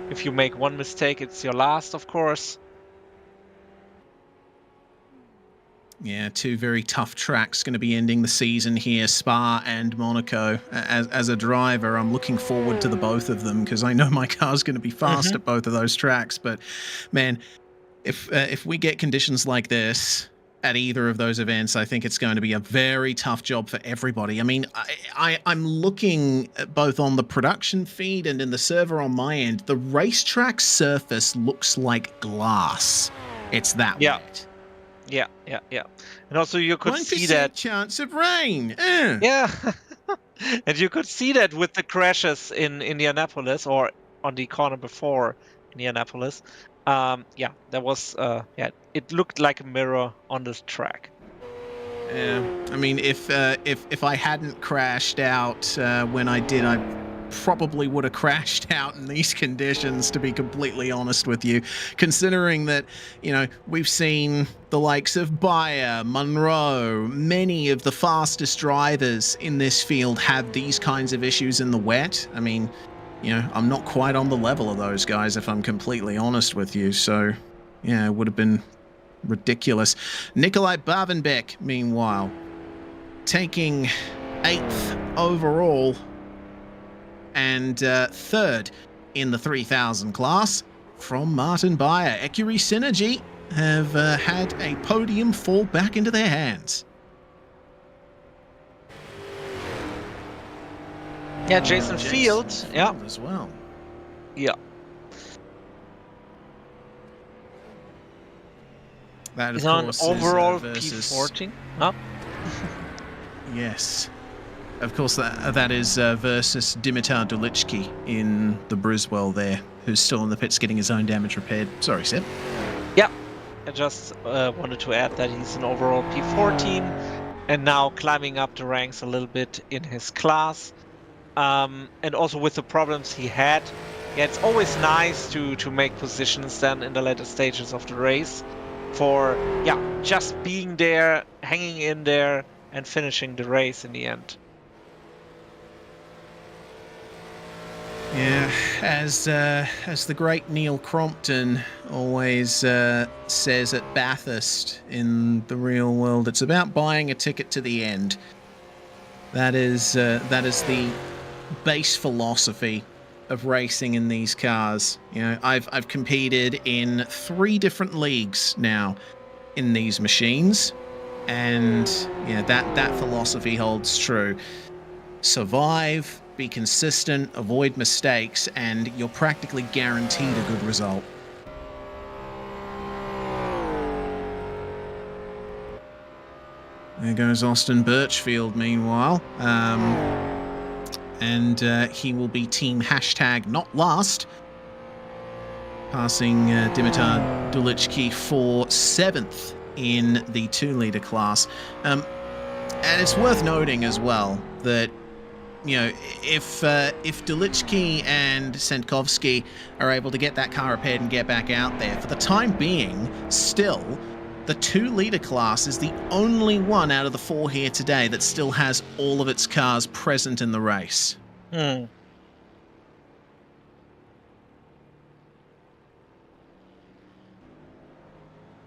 B: If you make one mistake, it's your last, of course.
D: Yeah, 2 very tough tracks going to be ending the season here, Spa and Monaco. As a driver, I'm looking forward to the both of them because I know my car's going to be fast at both of those tracks. But man, if we get conditions like this, at either of those events. I think it's going to be a very tough job for everybody. I mean, I'm looking at both on the production feed and in the server on my end. The racetrack surface looks like glass. It's that
B: Yeah.
D: wet.
B: Yeah. And also you could
D: 1%
B: see that.
D: chance of rain.
B: Yeah. And you could see that with the crashes in Indianapolis, or on the corner before Indianapolis. Yeah, there was. It looked like a mirror on this track.
D: Yeah, I mean, if I hadn't crashed out when I did, I probably would have crashed out in these conditions, to be completely honest with you, considering that, you know, we've seen the likes of Bayer, Monroe, many of the fastest drivers in this field have these kinds of issues in the wet. I mean, you know, I'm not quite on the level of those guys, if I'm completely honest with you, so yeah, it would have been ridiculous. Nikolai Bavenbeck, meanwhile, taking 8th overall and 3rd in the 3000 class from Martin Bayer. Ecurie Synergy have had a podium fall back into their hands.
B: Yeah, Jason Field. Yeah.
D: As well.
B: Yeah.
D: That, of
B: He's on
D: course,
B: overall
D: is, versus...
B: P14. No?
D: Yes. Of course, that is versus Dimitar Dulichki in the Briswell there, who's still in the pits getting his own damage repaired. Sorry, Seb.
B: Yeah. I just wanted to add that he's an overall P14 and now climbing up the ranks a little bit in his class. And also with the problems he had, yeah, it's always nice to make positions then in the later stages of the race for, yeah, just being there, hanging in there, and finishing the race in the end.
D: Yeah, as the great Neil Crompton always says at Bathurst in the real world, it's about buying a ticket to the end. That is the base philosophy of racing in these cars. You know, I've competed in 3 different leagues now in these machines, and yeah, that philosophy holds true. Survive, be consistent, avoid mistakes, and you're practically guaranteed a good result. There goes Austin Birchfield, meanwhile. And he will be team hashtag not last, passing Dimitar Dulichki for 7th in the 2-litre class. And it's worth noting as well that, you know, if Dulichki and Sentkovsky are able to get that car repaired and get back out there, for the time being, still, the 2-litre class is the only one out of the 4 here today that still has all of its cars present in the race. There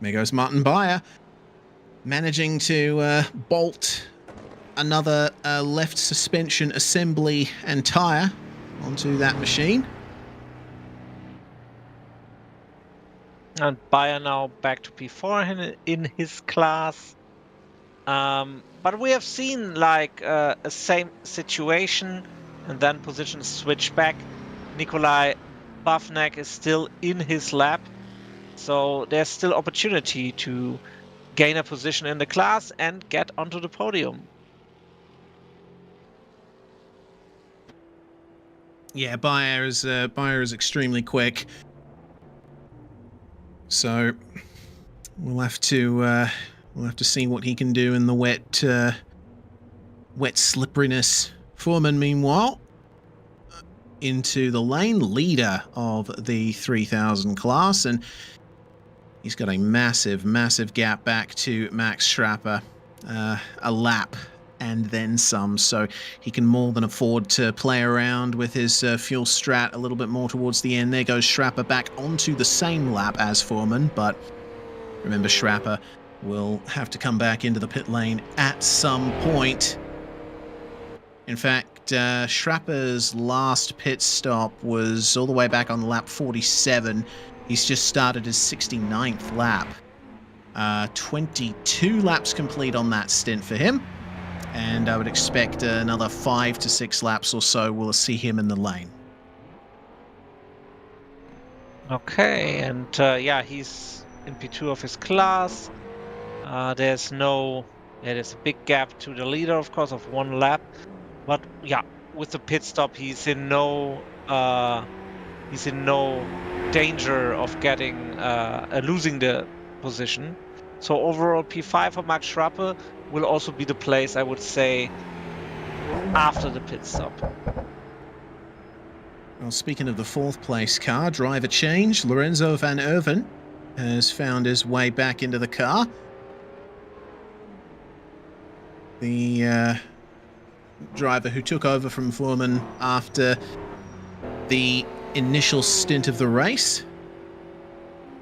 D: goes Martin Bayer, managing to bolt another left suspension assembly and tyre onto that machine.
B: And Bayer now back to P4 in his class. But we have seen like a same situation and then positions switch back. Nikolai Bavnek is still in his lap. So there's still opportunity to gain a position in the class and get onto the podium.
D: Yeah, Bayer is extremely quick. So we'll have to see what he can do in the wet slipperiness. Foreman, meanwhile, into the lane, leader of the 3000 class, and he's got a massive gap back to Max Schrapper, a lap and then some, so he can more than afford to play around with his fuel strat a little bit more towards the end. There goes Schrapper back onto the same lap as Foreman, but remember, Schrapper will have to come back into the pit lane at some point. In fact, Schrapper's last pit stop was all the way back on lap 47. He's just started his 69th lap. 22 laps complete on that stint for him. And I would expect another 5 to 6 laps or so will see him in the lane.
B: Okay, and yeah, he's in P2 of his class. There's a big gap to the leader, of course, of 1 lap. But yeah, with the pit stop, he's in no danger of getting losing the position. So overall, P5 for Max Schrappe will also be the place, I would say, after the pit stop.
D: Well, speaking of the 4th place car, driver change. Lorenzo van Erven has found his way back into the car. The driver who took over from Foreman after the initial stint of the race.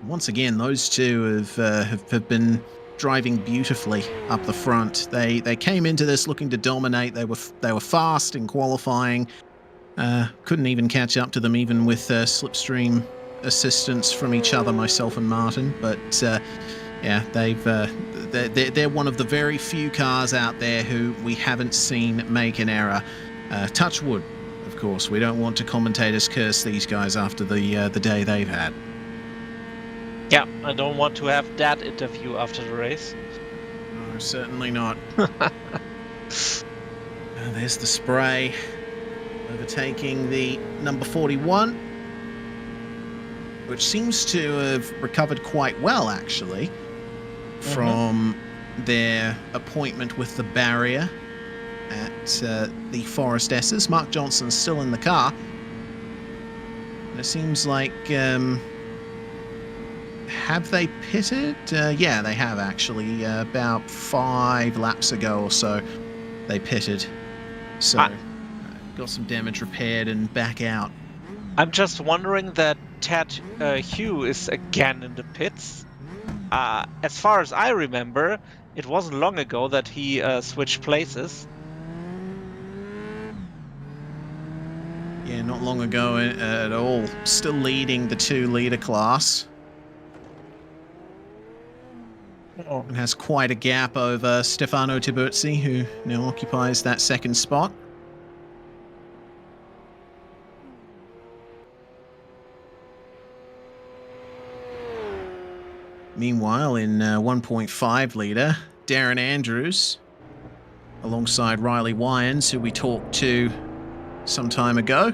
D: Once again, those two have been driving beautifully up the front. They came into this looking to dominate. They were fast in qualifying. Couldn't even catch up to them, even with slipstream assistance from each other, myself and Martin. But yeah, they're one of the very few cars out there who we haven't seen make an error. Touch wood, of course. We don't want to commentators curse these guys after the day they've had.
B: Yeah, I don't want to have that interview after the race.
D: No, certainly not. There's the spray. Overtaking the number 41, which seems to have recovered quite well, actually, from their appointment with the barrier at the Forest S's. Mark Johnson's still in the car. And it seems like... have they pitted? Yeah, they have, actually. About 5 laps ago or so, they pitted. So... got some damage repaired and back out.
B: I'm just wondering that Ted Hugh is again in the pits. As far as I remember, it wasn't long ago that he switched places.
D: Yeah, not long ago at all. Still leading the 2-liter class.
B: Oh.
D: And has quite a gap over Stefano Tiburzi, who now occupies that 2nd spot. Meanwhile, in 1.5 litre, Darren Andrews, alongside Riley Wyans, who we talked to some time ago.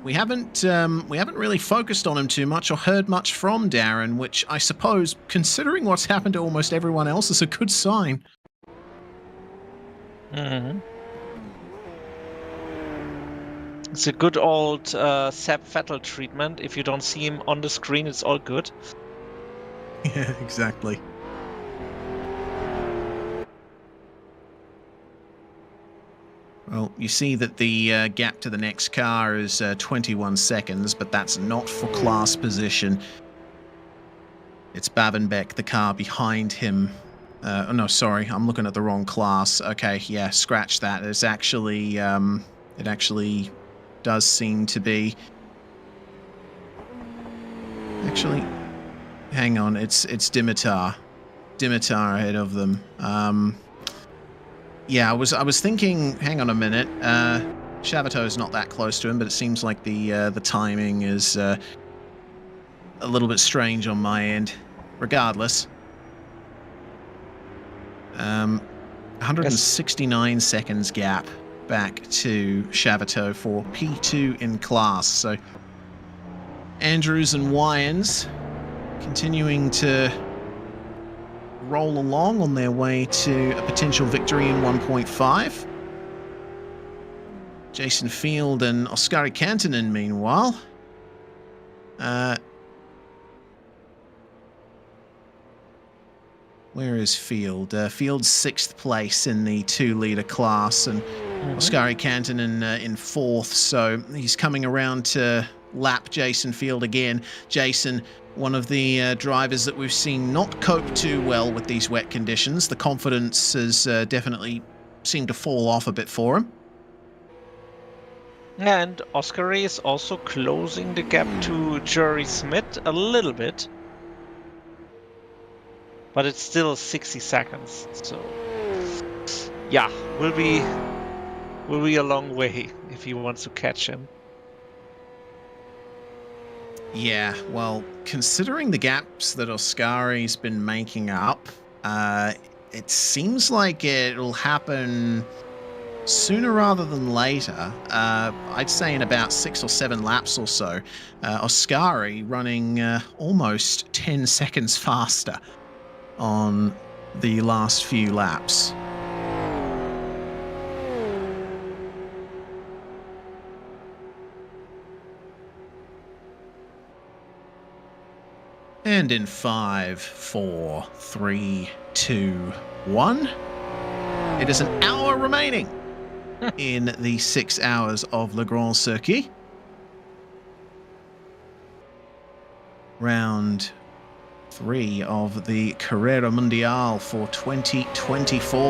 D: We haven't really focused on him too much or heard much from Darren, which I suppose, considering what's happened to almost everyone else, is a good sign.
B: Mm-hmm. It's a good old Seb Vettel treatment. If you don't see him on the screen, it's all good.
D: Yeah, exactly. Well, you see that the gap to the next car is 21 seconds, but that's not for class position. It's Bavenbeck, the car behind him. Oh, no, sorry, I'm looking at the wrong class. Okay, yeah, scratch that. It's actually, it actually does seem to be... Actually, hang on, it's Dimitar. Dimitar ahead of them. Yeah, I was thinking, hang on a minute, Shavato's not that close to him, but it seems like the timing is a little bit strange on my end. Regardless. 169 seconds gap back to Shavato for P2 in class. So Andrews and Wyans continuing to roll along on their way to a potential victory in 1.5. Jason Field and Oskari Kantanen, meanwhile. Where is Field? Field's 6th place in the 2-liter class, and Oskari Kantanen in 4th, so he's coming around to lap Jason Field again. Jason, one of the drivers that we've seen not cope too well with these wet conditions. The confidence has definitely seemed to fall off a bit for him.
B: And Oscar is also closing the gap to Jerry Smith a little bit. But it's still 60 seconds, so yeah, will be a long way if he wants to catch him.
D: Yeah, well, considering the gaps that Oscari's been making up, it seems like it'll happen sooner rather than later. I'd say in about 6 or 7 laps or so. Oscari running almost 10 seconds faster on the last few laps. And in 5, 4, 3, 2, 1. It is an hour remaining in the 6 hours of Le Grand Circuit. Round 3 of the Carrera Mundial for 2024.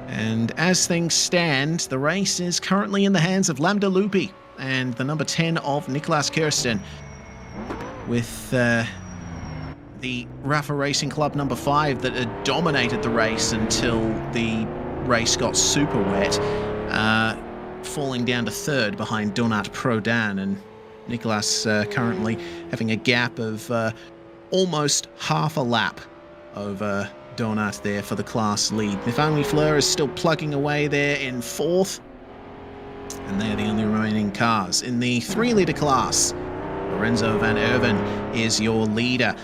D: And as things stand, the race is currently in the hands of Lambda Lupi and the number 10 of Niklas Kirsten, with the Rafa Racing Club number 5 that had dominated the race until the race got super wet, falling down to 3rd behind Donat Prodan, and Niklas currently having a gap of almost half a lap over Donat there for the class lead. Nifangli Fleur is still plugging away there in 4th, and they're the only remaining cars. In the 3-litre class, Lorenzo van Erven is your leader,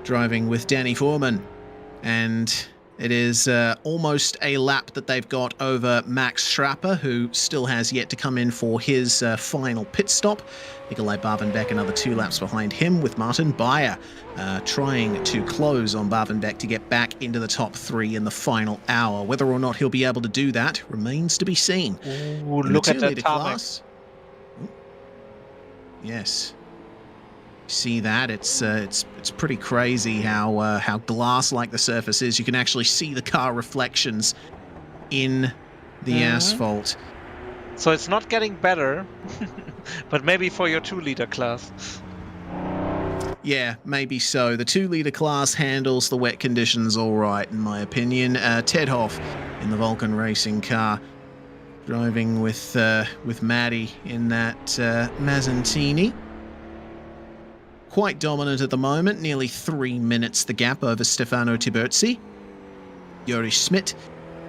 D: driving with Danny Foreman, and it is almost a lap that they've got over Max Schrapper, who still has yet to come in for his final pit stop. Nikolai Bavenbeck another 2 laps behind him, with Martin Bayer trying to close on Bavenbeck to get back into the top 3 in the final hour. Whether or not he'll be able to do that remains to be seen.
B: Ooh, look at that class.
D: Yes. See that? It's pretty crazy how glass-like the surface is. You can actually see the car reflections in the asphalt.
B: So it's not getting better, but maybe for your 2-liter class.
D: Yeah, maybe so. The 2-liter class handles the wet conditions all right, in my opinion. Ted Hoff in the Vulcan Racing car, driving with Maddie in that Mazzantini. Quite dominant at the moment, nearly 3 minutes the gap over Stefano Tiburzi. Jori Schmidt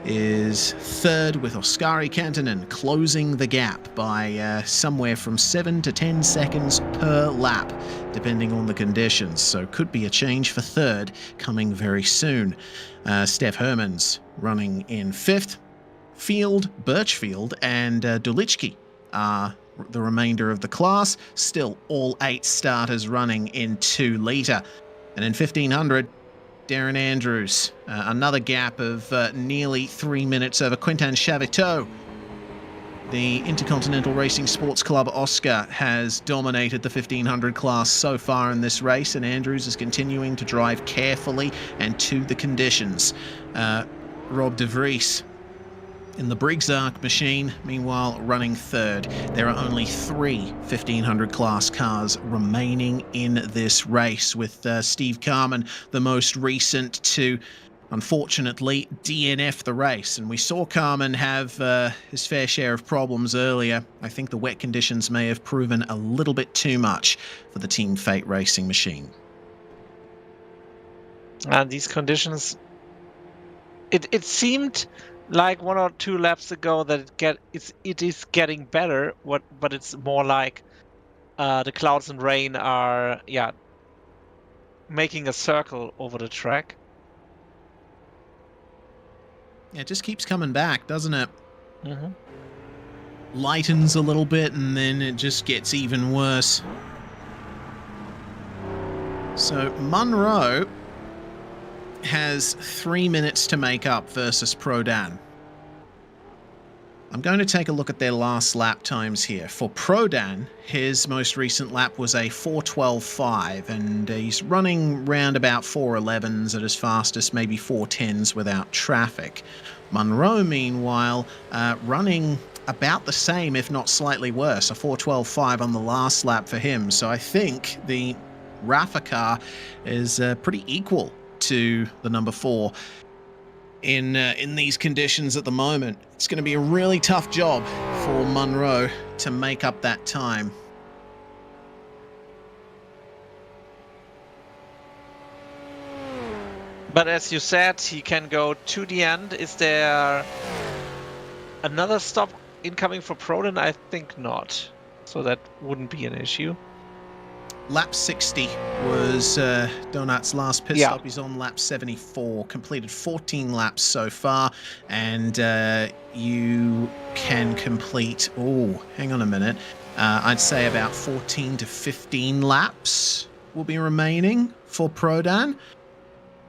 D: is 3rd with Oskari Kantanen, closing the gap by somewhere from 7 to 10 seconds per lap, depending on the conditions. So could be a change for 3rd coming very soon. Steph Hermans running in 5th. Field, Birchfield, and Dulichki are the remainder of the class. Still all 8 starters running in 2-litre. And in 1500, Darren Andrews, another gap of nearly 3 minutes over Quentin Chaviteau. The Intercontinental Racing Sports Club Oscar has dominated the 1500 class so far in this race, and Andrews is continuing to drive carefully and to the conditions. Rob de Vries in the Briggs-Arc machine, meanwhile, running 3rd. There are only 3 1500 class cars remaining in this race, with Steve Carman the most recent to, unfortunately, DNF the race. And we saw Carman have his fair share of problems earlier. I think the wet conditions may have proven a little bit too much for the Team Fate Racing machine.
B: And these conditions, it seemed like 1 or 2 laps ago that it is getting better, but it's more like the clouds and rain are making a circle over the track.
D: Yeah, it just keeps coming back, doesn't it? Lightens a little bit and then it just gets even worse. So Munro has 3 minutes to make up versus Prodan. I'm going to take a look at their last lap times here. For Prodan, his most recent lap was a 4:12.5, and he's running round about 4:11s at his fastest, maybe 4:10s without traffic. Munro, meanwhile, running about the same, if not slightly worse. A 4:12.5 on the last lap for him. So I think the Rafa car is pretty equal to the number 4 in these conditions at the moment. It's going to be a really tough job for Munro to make up that time.
B: But as you said, he can go to the end. Is there another stop incoming for Prodan? I think not. So that wouldn't be an issue.
D: Lap 60 was Donat's last pit stop. He's on lap 74, completed 14 laps so far, and you can complete, hang on a minute, I'd say about 14 to 15 laps will be remaining for Prodan.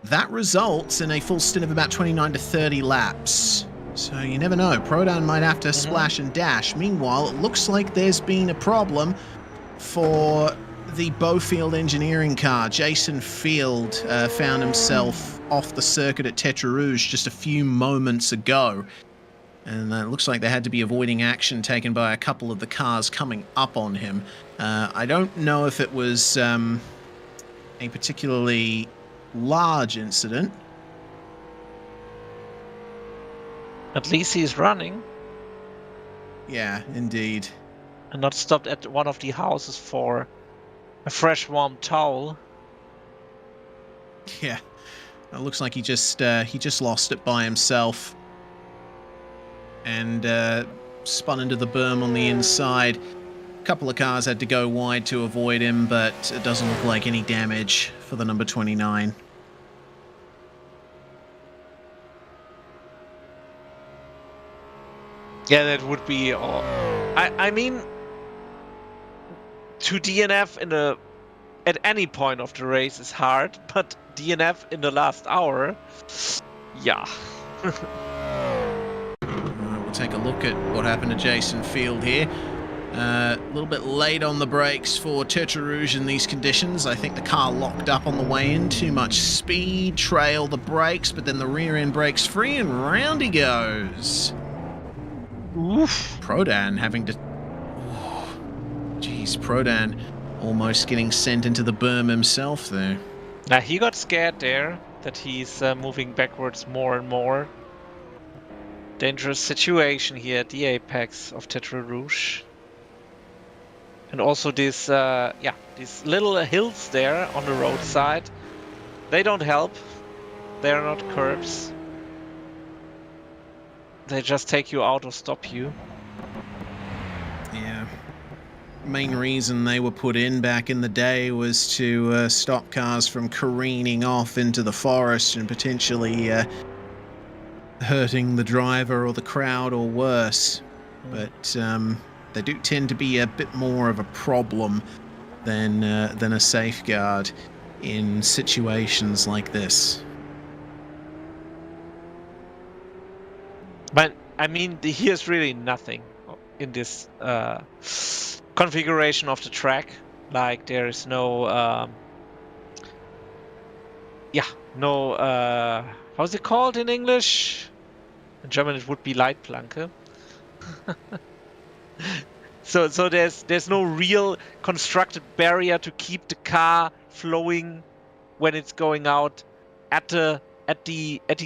D: That results in a full stint of about 29 to 30 laps. So you never know, Prodan might have to splash and dash. Meanwhile, it looks like there's been a problem for the Beaufield engineering car. Jason Field found himself off the circuit at Tetra Rouge just a few moments ago. And it looks like they had to be avoiding action taken by a couple of the cars coming up on him. I don't know if it was a particularly large incident.
B: At least he's running.
D: Yeah, indeed.
B: And not stopped at one of the houses for a fresh warm towel.
D: Yeah, it looks like he just lost it by himself and spun into the berm on the inside. A couple of cars had to go wide to avoid him, but it doesn't look like any damage for the number 29.
B: Yeah, that would be all. I mean, to DNF at any point of the race is hard, but DNF in the last hour, yeah.
D: We'll take a look at what happened to Jason Field here. A little bit late on the brakes for Tetra Rouge in these conditions. I think the car locked up on the way in. Too much speed, trail the brakes, but then the rear end breaks free and round he goes.
B: Oof.
D: Prodan having to... Jeez, Prodan almost getting sent into the berm himself there.
B: Now he got scared there that he's moving backwards more and more. Dangerous situation here at the apex of Tetra Rouge. And also these little hills there on the roadside, they don't help. They're not curbs. They just take you out or stop you.
D: Yeah. Main reason they were put in back in the day was to stop cars from careening off into the forest and potentially hurting the driver or the crowd or worse. But they do tend to be a bit more of a problem than a safeguard in situations like this.
B: But I mean, here's really nothing in this configuration of the track. Like there is no, how's it called in English? In German, it would be Leitplanke. So there's no real constructed barrier to keep the car flowing when it's going out at the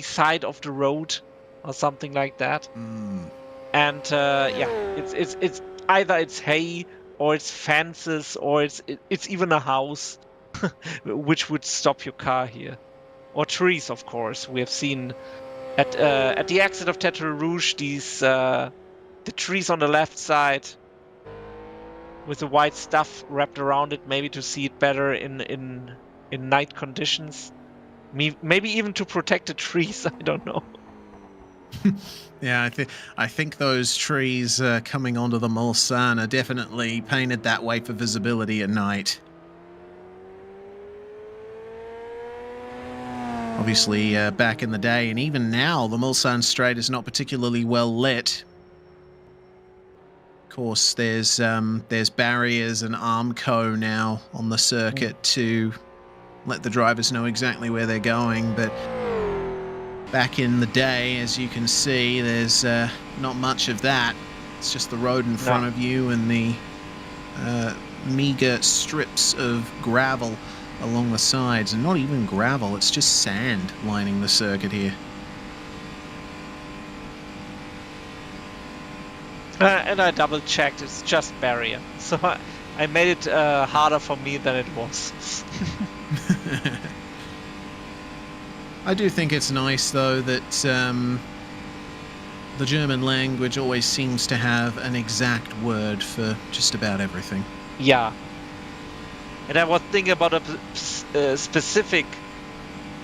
B: side of the road or something like that. And it's either it's hay or it's fences or it's even a house which would stop your car here, or trees, of course. We have seen at the exit of Tetra Rouge these the trees on the left side with the white stuff wrapped around it, maybe to see it better in night conditions. Maybe even to protect the trees. I don't know.
D: Yeah, I think those trees coming onto the Mulsanne are definitely painted that way for visibility at night. Obviously, back in the day, and even now, the Mulsanne Strait is not particularly well lit. Of course, there's barriers and Armco now on the circuit to let the drivers know exactly where they're going, but back in the day, as you can see, there's not much of that. It's just the road in front of you and the meager strips of gravel along the sides. And not even gravel, it's just sand lining the circuit here.
B: And I double checked, it's just barrier. So I made it harder for me than it was.
D: I do think it's nice, though, that the German language always seems to have an exact word for just about everything.
B: Yeah. And I was thinking about a specific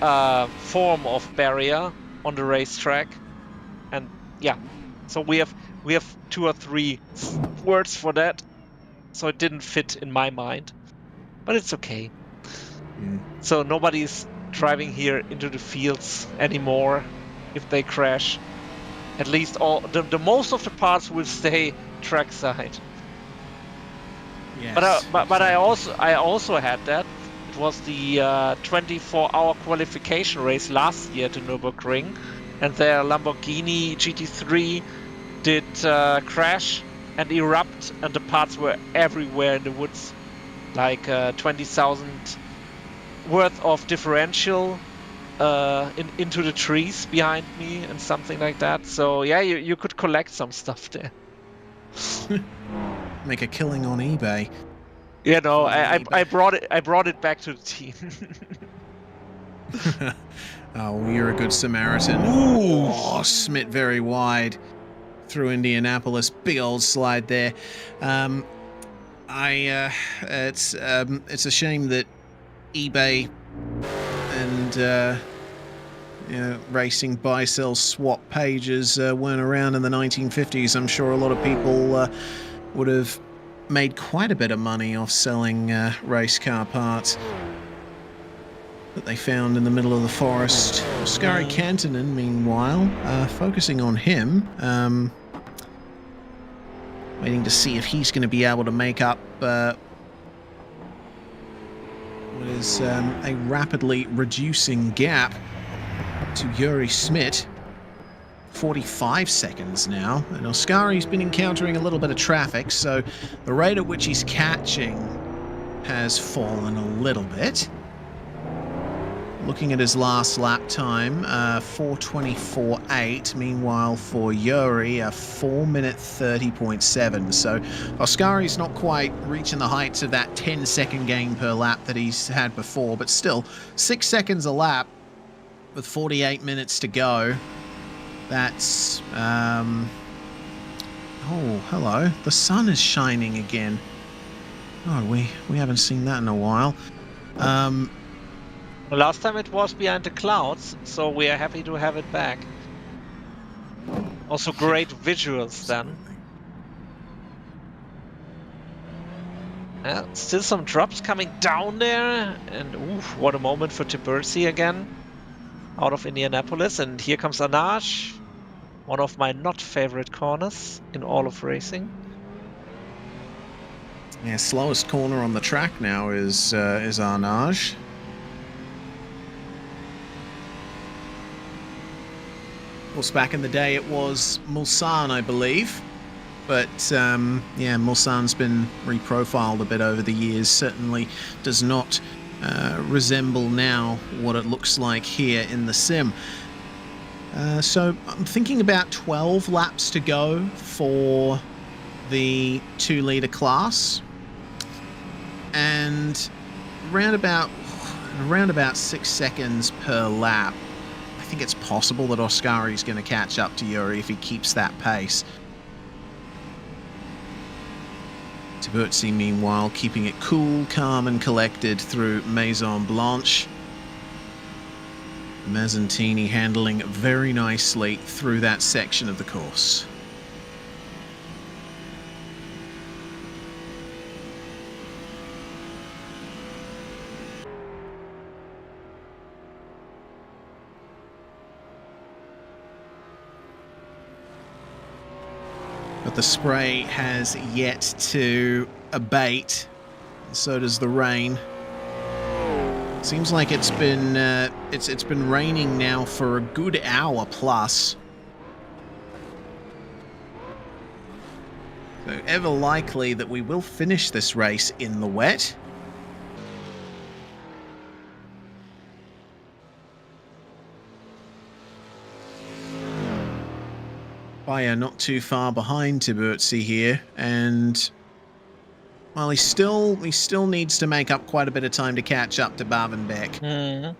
B: form of barrier on the racetrack. And yeah, so we have 2 or 3 words for that. So it didn't fit in my mind. But it's okay. So nobody's driving here into the fields anymore if they crash. At least the most of the parts will stay trackside.
D: Yes,
B: But I also had that. It was the 24-hour qualification race last year to Nürburgring, and their Lamborghini GT3 did crash and erupt, and the parts were everywhere in the woods, like 20,000 worth of differential into the trees behind me and something like that. So yeah, you could collect some stuff there.
D: Make a killing on eBay.
B: You know, I brought it back to the team.
D: Oh, you're a good Samaritan. Ooh, Smit very wide through Indianapolis. Big old slide there. It's a shame that eBay and racing buy, sell, swap pages weren't around in the 1950s. I'm sure a lot of people would have made quite a bit of money off selling race car parts that they found in the middle of the forest. Oskari Kantonen, meanwhile, focusing on him, waiting to see if he's going to be able to make up what is a rapidly reducing gap to Yuri Smit. 45 seconds now, and Oskari's been encountering a little bit of traffic, so the rate at which he's catching has fallen a little bit. Looking at his last lap time, 4:24.8. Meanwhile, for Yuri, a 4-minute 30.7. So Oskari's not quite reaching the heights of that 10-second gain per lap that he's had before, but still 6 seconds a lap with 48 minutes to go. That's oh, hello. The sun is shining again. Oh, we haven't seen that in a while.
B: Last time it was behind the clouds, so we are happy to have it back. Also great visuals then. Yeah, still some drops coming down there, and oof, what a moment for Tibursi again, out of Indianapolis. And here comes Anaj, one of my not favorite corners in all of racing.
D: Yeah, slowest corner on the track now is Arnage. Of course, back in the day it was Mulsanne, I believe. But, yeah, Mulsanne's been reprofiled a bit over the years. Certainly does not resemble now what it looks like here in the sim. So I'm thinking about 12 laps to go for the 2-litre class. And around about 6 seconds per lap. I think it's possible that Oskari's going to catch up to Yuri if he keeps that pace. Tiburzi, meanwhile, keeping it cool, calm and collected through Maison Blanche. Mazzantini handling very nicely through that section of the course. But the spray has yet to abate, so does the rain. Seems like it's been raining now for a good hour plus. So ever likely that we will finish this race in the wet. Bayer not too far behind Tiburzi here, and well, he still needs to make up quite a bit of time to catch up to Bavenbeck.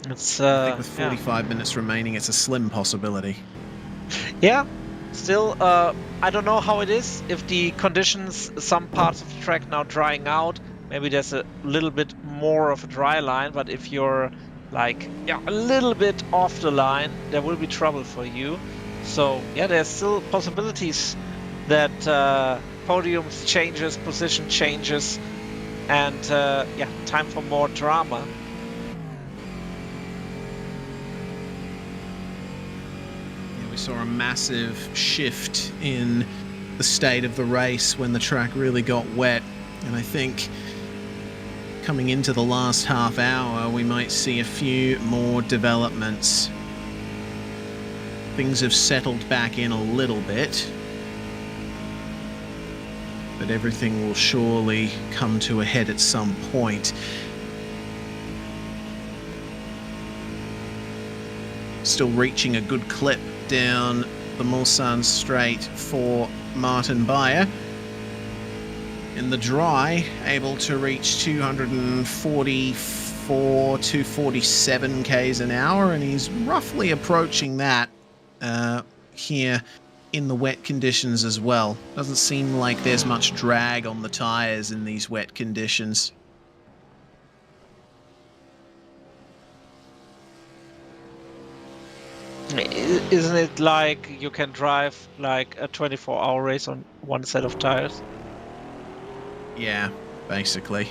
B: It's
D: I think with 45 minutes remaining, it's a slim possibility.
B: Yeah. Still, I don't know how it is. If the conditions, some parts of the track now drying out, maybe there's a little bit more of a dry line. But if you're like, yeah, a little bit off the line, there will be trouble for you. So yeah, there's still possibilities that podiums changes, position changes, and yeah, time for more drama.
D: We saw a massive shift in the state of the race when the track really got wet, and I think coming into the last half hour we might see a few more developments. Things have settled back in a little bit, but everything will surely come to a head at some point. Still reaching a good clip down the Mulsanne Straight for Martin Bayer. In the dry, able to reach 244, 247 k's an hour, and he's roughly approaching that here in the wet conditions as well. Doesn't seem like there's much drag on the tires in these wet conditions.
B: Isn't it like you can drive like a 24-hour race on one set of tires?
D: Yeah, basically.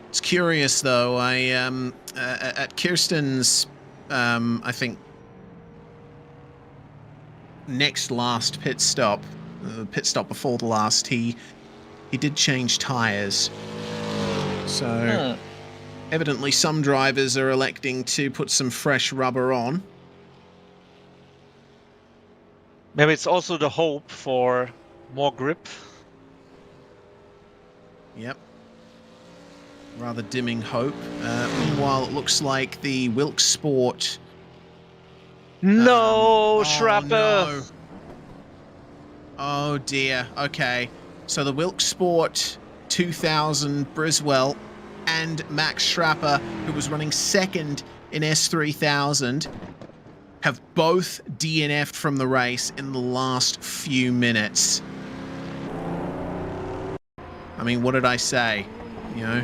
D: It's curious though. At Kirsten's, I think last pit stop before the last, he did change tires. So. Evidently, some drivers are electing to put some fresh rubber on.
B: Maybe it's also the hope for more grip.
D: Yep. Rather dimming hope. Meanwhile, it looks like the Wilkes Sport...
B: No, Schrapper!
D: No. Oh dear. Okay. So the Wilkes Sport 2000 Briswell and Max Schrapper, who was running second in S3000, have both DNF'd from the race in the last few minutes. I mean, what did I say? You know,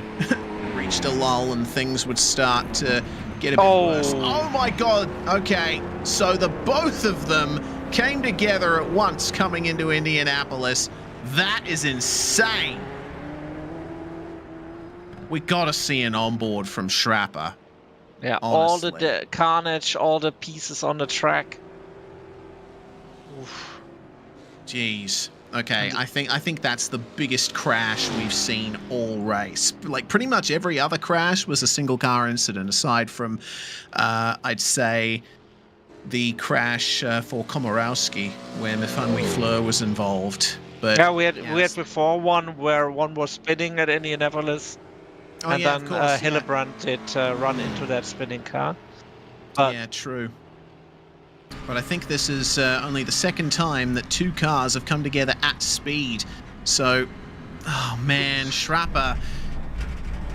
D: reached a lull and things would start to get a bit worse. Oh my god! Okay, so the both of them came together at once coming into Indianapolis. That is insane. We gotta see an onboard from Schrapper.
B: Yeah,
D: honestly.
B: all the carnage, all the pieces on the track. Oof.
D: Jeez. Okay, I think that's the biggest crash we've seen all race. Like, pretty much every other crash was a single car incident, aside from, I'd say, the crash for Komorowski, where Mifun Fleur was involved. But
B: yeah, we had before one where one was spinning at Indianapolis.
D: Oh,
B: and
D: yeah,
B: then
D: of course,
B: Hillebrand did run into that spinning car. But
D: yeah, true. But I think this is only the second time that two cars have come together at speed. So, oh man, Schrapper,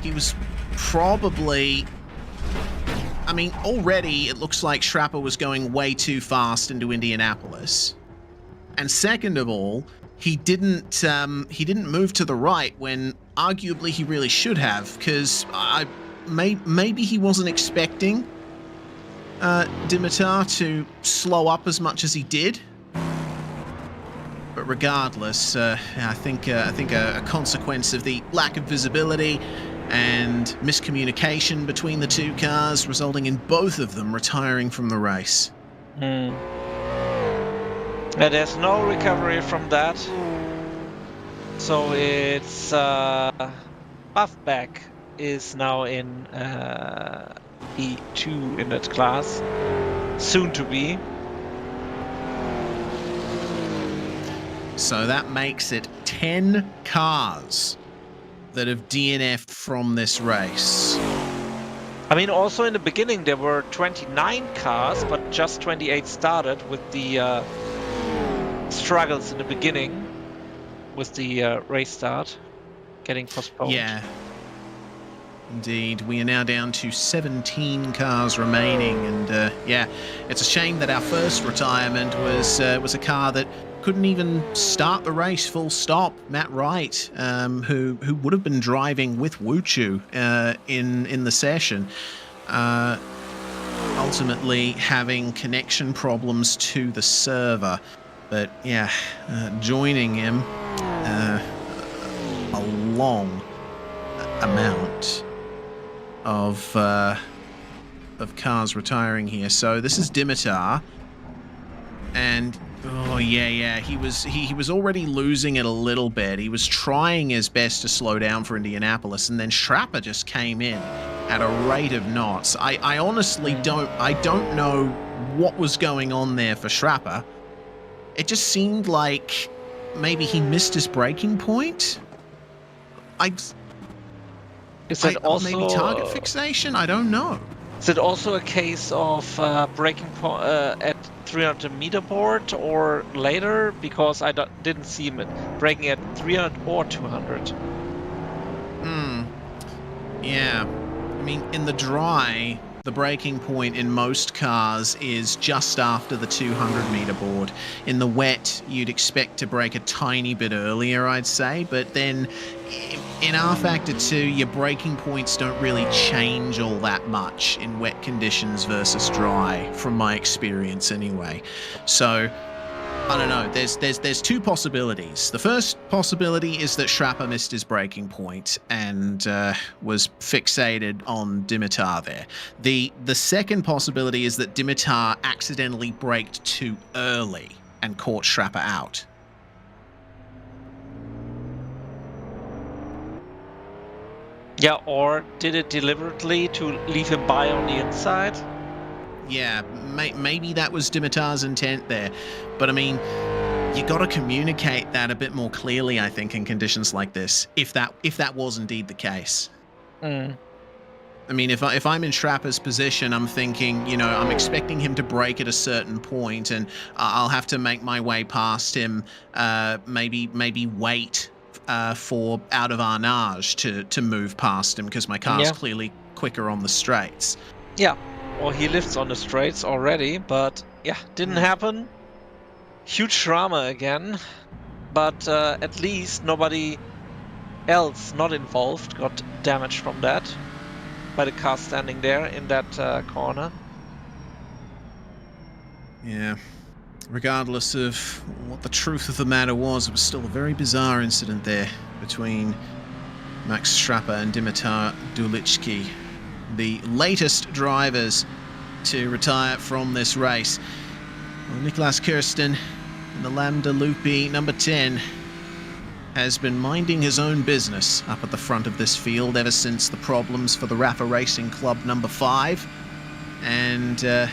D: he was probably... I mean, already it looks like Schrapper was going way too fast into Indianapolis. And second of all, he didn't move to the right when arguably he really should have, because maybe he wasn't expecting Dimitar to slow up as much as he did. But regardless, I think a consequence of the lack of visibility and miscommunication between the two cars, resulting in both of them retiring from the race.
B: There's no recovery from that. So it's Buffback is now in E2 in that class, soon to be.
D: So that makes it 10 cars that have DNF'd from this race.
B: I mean, also in the beginning there were 29 cars, but just 28 started with the struggles in the beginning with the race start getting postponed.
D: Yeah. Indeed, we are now down to 17 cars remaining, and yeah, it's a shame that our first retirement was a car that couldn't even start the race full stop. Matt Wright, who would have been driving with Wuchu in the session, ultimately having connection problems to the server. But yeah, joining him a long amount of cars retiring here. So this is Dimitar, and oh yeah, he was already losing it a little bit. He was trying his best to slow down for Indianapolis, and then Schrapper just came in at a rate of knots. I honestly don't know what was going on there for Schrapper. It just seemed like maybe he missed his braking point.
B: Is it also
D: maybe target fixation? I don't know.
B: Is it also a case of braking at 300 meter board or later? Because I didn't see him braking at 300 or 200.
D: Yeah. I mean, in the dry, the braking point in most cars is just after the 200 meter board. In the wet, you'd expect to brake a tiny bit earlier, I'd say, but then in R Factor 2, your braking points don't really change all that much in wet conditions versus dry, from my experience anyway. So I don't know. There's two possibilities. The first possibility is that Schrapper missed his braking point and was fixated on Dimitar there. The second possibility is that Dimitar accidentally braked too early and caught Schrapper out.
B: Yeah, or did it deliberately to leave him by on the inside?
D: Yeah, maybe that was Dimitar's intent there. But I mean, you got to communicate that a bit more clearly, I think, in conditions like this, if that was indeed the case. I mean, if I'm in Schrapper's position, I'm thinking, you know, I'm expecting him to brake at a certain point, and I'll have to make my way past him, maybe wait for out of Arnage to move past him, because my car's clearly quicker on the straights.
B: Yeah. Or he lifts on the straights already, but yeah, didn't happen. Huge drama again, but at least nobody else not involved got damaged from that by the car standing there in that corner.
D: Yeah. Regardless of what the truth of the matter was, it was still a very bizarre incident there between Max Schrapper and Dimitar Dulichki, the latest drivers to retire from this race. Well, Niklas Kirsten in the Lambda Lupi number 10 has been minding his own business up at the front of this field ever since the problems for the Rafa Racing Club number 5. And I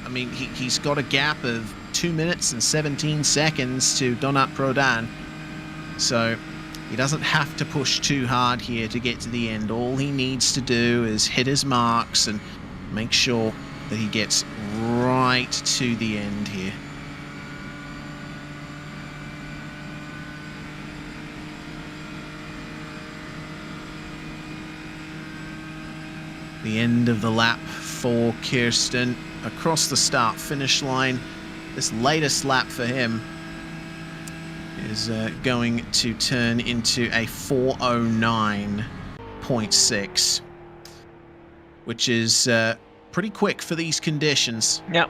D: mean, he's got a gap of 2 minutes and 17 seconds to Donat Prodan, so he doesn't have to push too hard here to get to the end. All he needs to do is hit his marks and make sure that he gets right to the end here. The end of the lap for Kirsten across the start-finish line. This latest lap for him is going to turn into a 4:09.6, which is pretty quick for these conditions.
B: Yeah.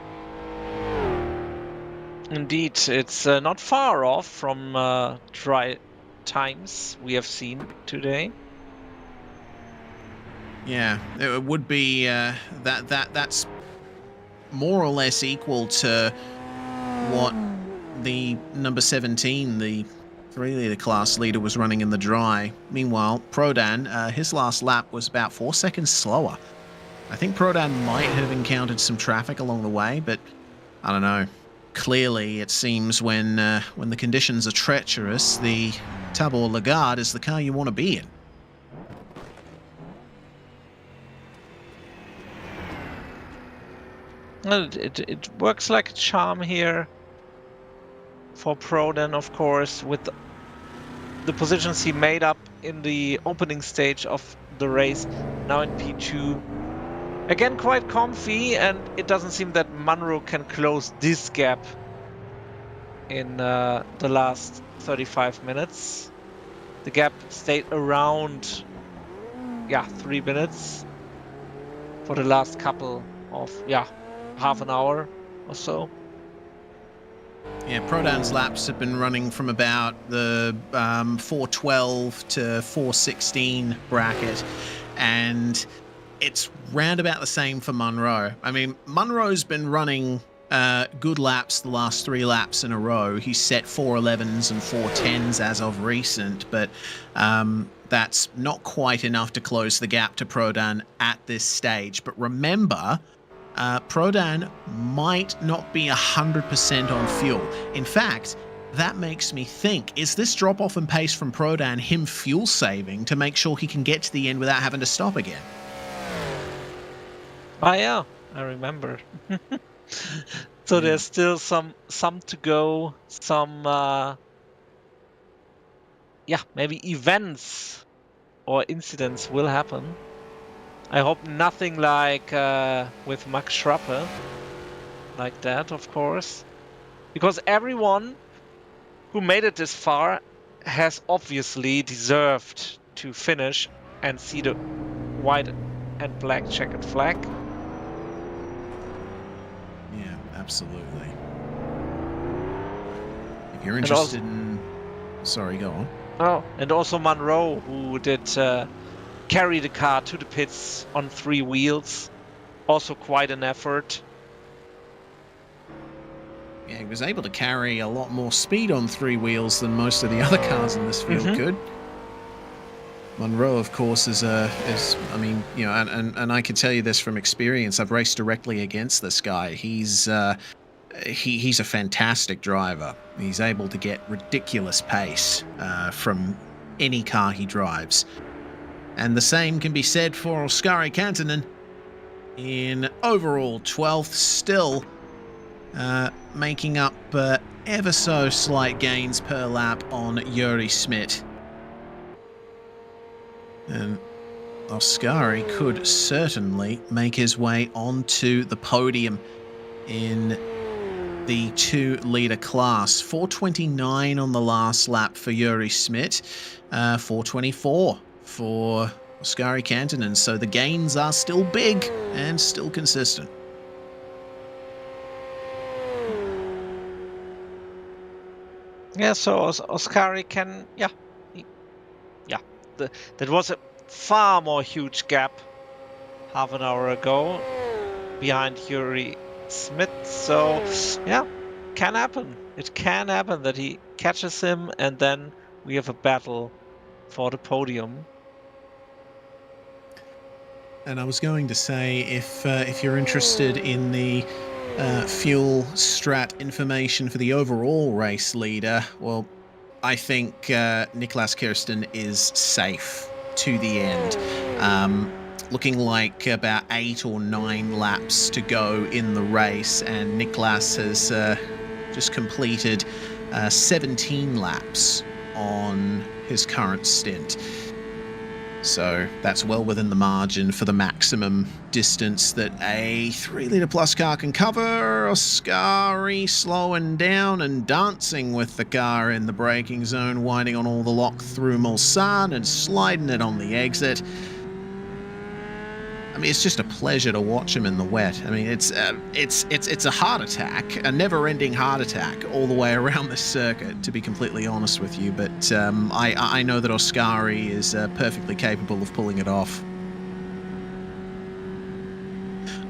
B: Indeed, it's not far off from dry times we have seen today.
D: Yeah, it would be that's more or less equal to what the number 17, the 3-liter class leader, was running in the dry. Meanwhile, Prodan, his last lap was about 4 seconds slower. I think Prodan might have encountered some traffic along the way, but I don't know. clearly, it seems when the conditions are treacherous, the Tabor Lagarde is the car you want to be in.
B: Well, it works like a charm here for Prodan, of course, with the positions he made up in the opening stage of the race, now in P2. Again, quite comfy, and it doesn't seem that Munro can close this gap in the last 35 minutes. The gap stayed around, 3 minutes for the last couple of, half an hour or so.
D: Yeah, Prodan's laps have been running from about the 4:12 to 4:16 bracket, and it's round about the same for Munro. I mean, Munro's been running good laps the last 3 laps in a row. He's set 4:11s and 4:10s as of recent, but that's not quite enough to close the gap to Prodan at this stage. But remember, Prodan might not be 100% on fuel. In fact, that makes me think, is this drop-off in pace from Prodan him fuel saving to make sure he can get to the end without having to stop again?
B: Oh yeah, I remember. So there's still some to go, some maybe events or incidents will happen. I hope nothing like with Max Schrappe, like that, of course, because everyone who made it this far has obviously deserved to finish and see the white and black checkered flag.
D: Yeah, absolutely. If you're interested in... Sorry, go on.
B: Oh, and also Munro, who did carry the car to the pits on 3 wheels. Also quite an effort.
D: Yeah, he was able to carry a lot more speed on 3 wheels than most of the other cars in this field could. Munro, of course, is I mean, you know, and I can tell you this from experience. I've raced directly against this guy. He's a fantastic driver. He's able to get ridiculous pace from any car he drives. And the same can be said for Oskari Kantanen in overall 12th, still making up ever so slight gains per lap on Juri Smit. And Oskari could certainly make his way onto the podium in the 2-litre class. 4:29 on the last lap for Juri Smit, 4:24 for Oskari Kantanen. So the gains are still big and still consistent.
B: Yeah, so Oskari can, that was a far more huge gap half an hour ago behind Juri Smit. So, yeah, can happen. It can happen that he catches him, and then we have a battle for the podium.
D: And I was going to say, if you're interested in the fuel strat information for the overall race leader, well, I think Niklas Kirsten is safe to the end. Looking like about 8 or 9 laps to go in the race, and Niklas has just completed 17 laps on his current stint. So that's well within the margin for the maximum distance that a 3-litre plus car can cover. Oskari slowing down and dancing with the car in the braking zone, winding on all the lock through Mulsanne and sliding it on the exit. I mean, it's just a pleasure to watch him in the wet. I mean, it's a heart attack, a never-ending heart attack all the way around the circuit, to be completely honest with you. But I know that Oskari is perfectly capable of pulling it off.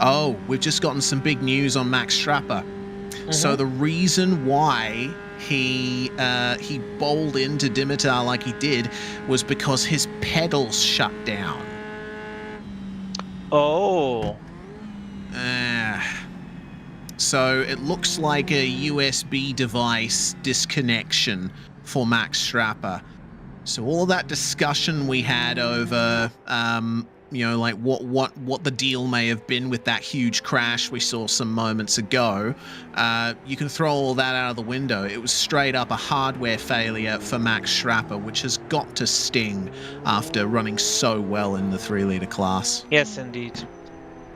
D: Oh, we've just gotten some big news on Max Schrappe. So the reason why he bowled into Dimitar like he did was because his pedals shut down. So it looks like a USB device disconnection for Max Strapper. So all of that discussion we had over, like what the deal may have been with that huge crash we saw some moments ago, you can throw all that out of the window. It was straight up a hardware failure for Max Strapper, which has got to sting after running so well in the 3-liter class.
B: Yes, indeed.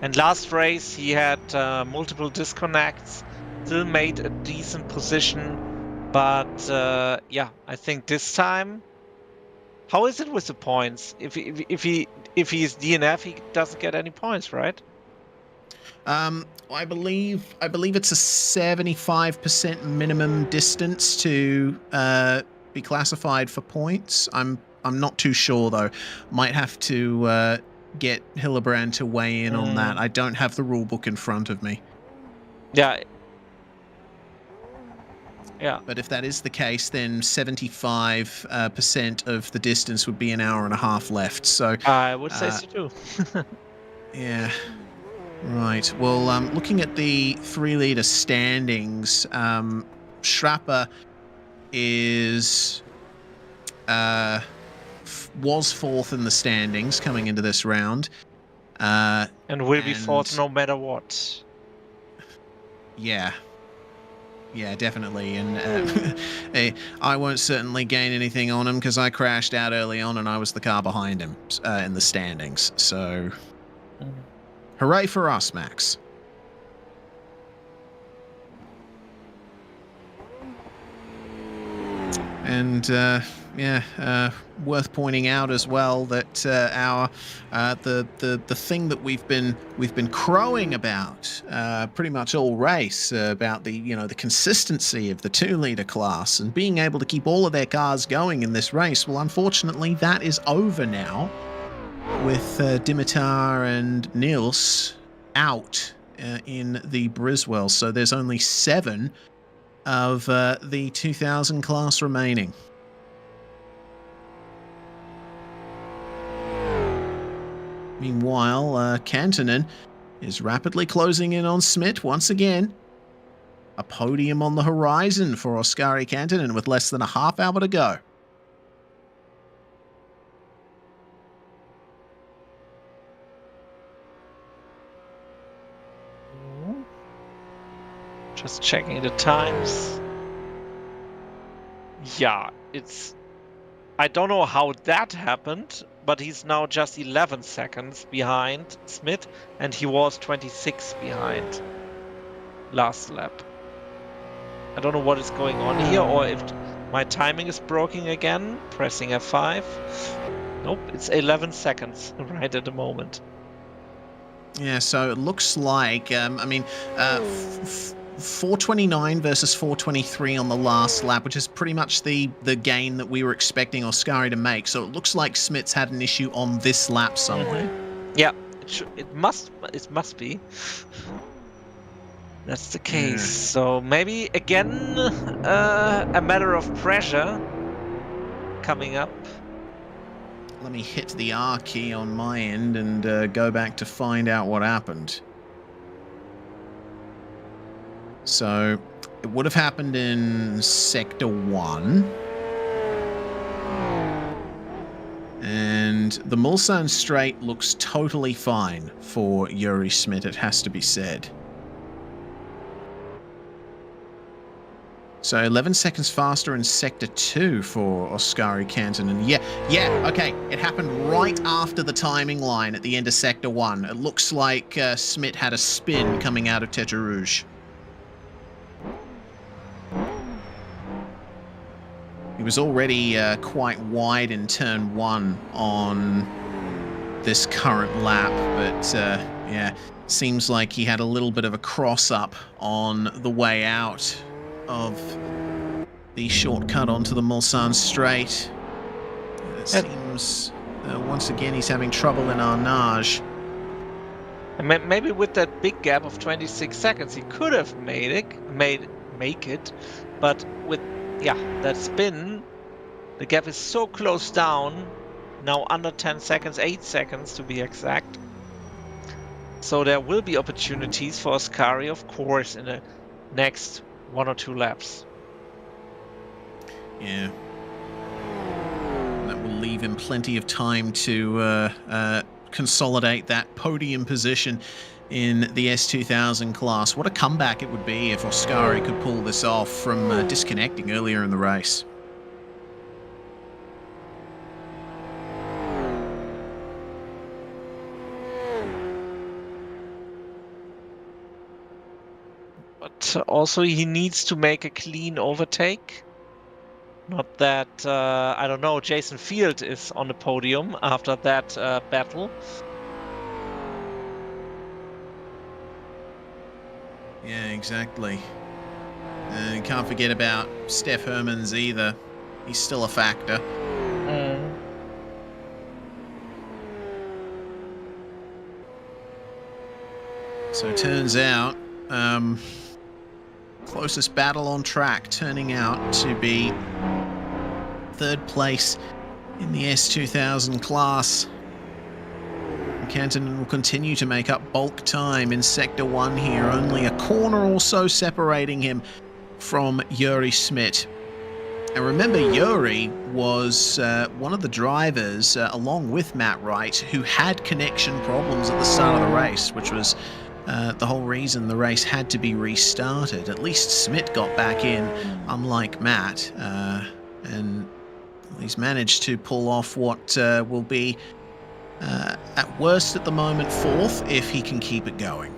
B: And last race he had multiple disconnects, still made a decent position, but I think this time, how is it with the points? If he's DNF, he doesn't get any points, right?
D: I believe it's a 75% minimum distance to be classified for points. I'm not too sure though. Might have to get Hillebrand to weigh in on that. I don't have the rule book in front of me.
B: Yeah.
D: But if that is the case, then 75% of the distance would be an hour and a half left. So
B: I would say so too.
D: Yeah. Right. Well, looking at the 3-liter standings, Strapper is was fourth in the standings coming into this round,
B: and will be fourth no matter what.
D: Yeah, definitely. And I won't certainly gain anything on him because I crashed out early on and I was the car behind him in the standings. So, hooray for us, Max. And worth pointing out as well that our the thing that we've been crowing about pretty much all race about the consistency of the 2-liter class and being able to keep all of their cars going in this race. Well, unfortunately, that is over now with Dimitar and Nils out in the Briswell. So there's only 7 of the 2000 class remaining. Meanwhile, Kantonen is rapidly closing in on Smit once again. A podium on the horizon for Oskari Kantonen with less than a half hour to go.
B: Just checking the times. Yeah, I don't know how that happened, but he's now just 11 seconds behind Smith, and he was 26 behind last lap. I don't know what is going on here, or if my timing is broken again. Pressing F5. Nope, it's 11 seconds right at the moment.
D: Yeah, so it looks like, 429 versus 423 on the last lap, which is pretty much the gain that we were expecting Oskari to make. So it looks like Smits had an issue on this lap somewhere.
B: Yeah, it must be. That's the case. So maybe again a matter of pressure coming up.
D: Let me hit the R key on my end and go back to find out what happened. So it would have happened in Sector 1. And the Mulsanne straight looks totally fine for Yuri Smit, it has to be said. So 11 seconds faster in Sector 2 for Oskari Kantonen. Yeah, okay. It happened right after the timing line at the end of Sector 1. It looks like Smit had a spin coming out of Tete Rouge. He was already quite wide in Turn 1 on this current lap, but yeah, seems like he had a little bit of a cross-up on the way out of the shortcut onto the Mulsanne straight. It seems once again he's having trouble in Arnage.
B: Maybe with that big gap of 26 seconds he could have make it, but with that spin, the gap is so close down, now under 10 seconds, 8 seconds to be exact. So there will be opportunities for Ascari, of course, in the next 1 or 2 laps.
D: Yeah. That will leave him plenty of time to consolidate that podium position in the S2000 class. What a comeback it would be if Ascari could pull this off from disconnecting earlier in the race.
B: But also he needs to make a clean overtake. Not that, I don't know, Jason Field is on the podium after that battle.
D: Yeah, exactly. And can't forget about Steph Hermans either. He's still a factor. So it turns out, closest battle on track turning out to be 3rd place in the S2000 class. Cantonen will continue to make up bulk time in Sector 1 here, only a corner or so separating him from Yuri Smit. And remember, Yuri was one of the drivers, along with Matt Wright, who had connection problems at the start of the race, which was the whole reason the race had to be restarted. At least Smit got back in, unlike Matt, and he's managed to pull off what will be, at worst at the moment, 4th, if he can keep it going.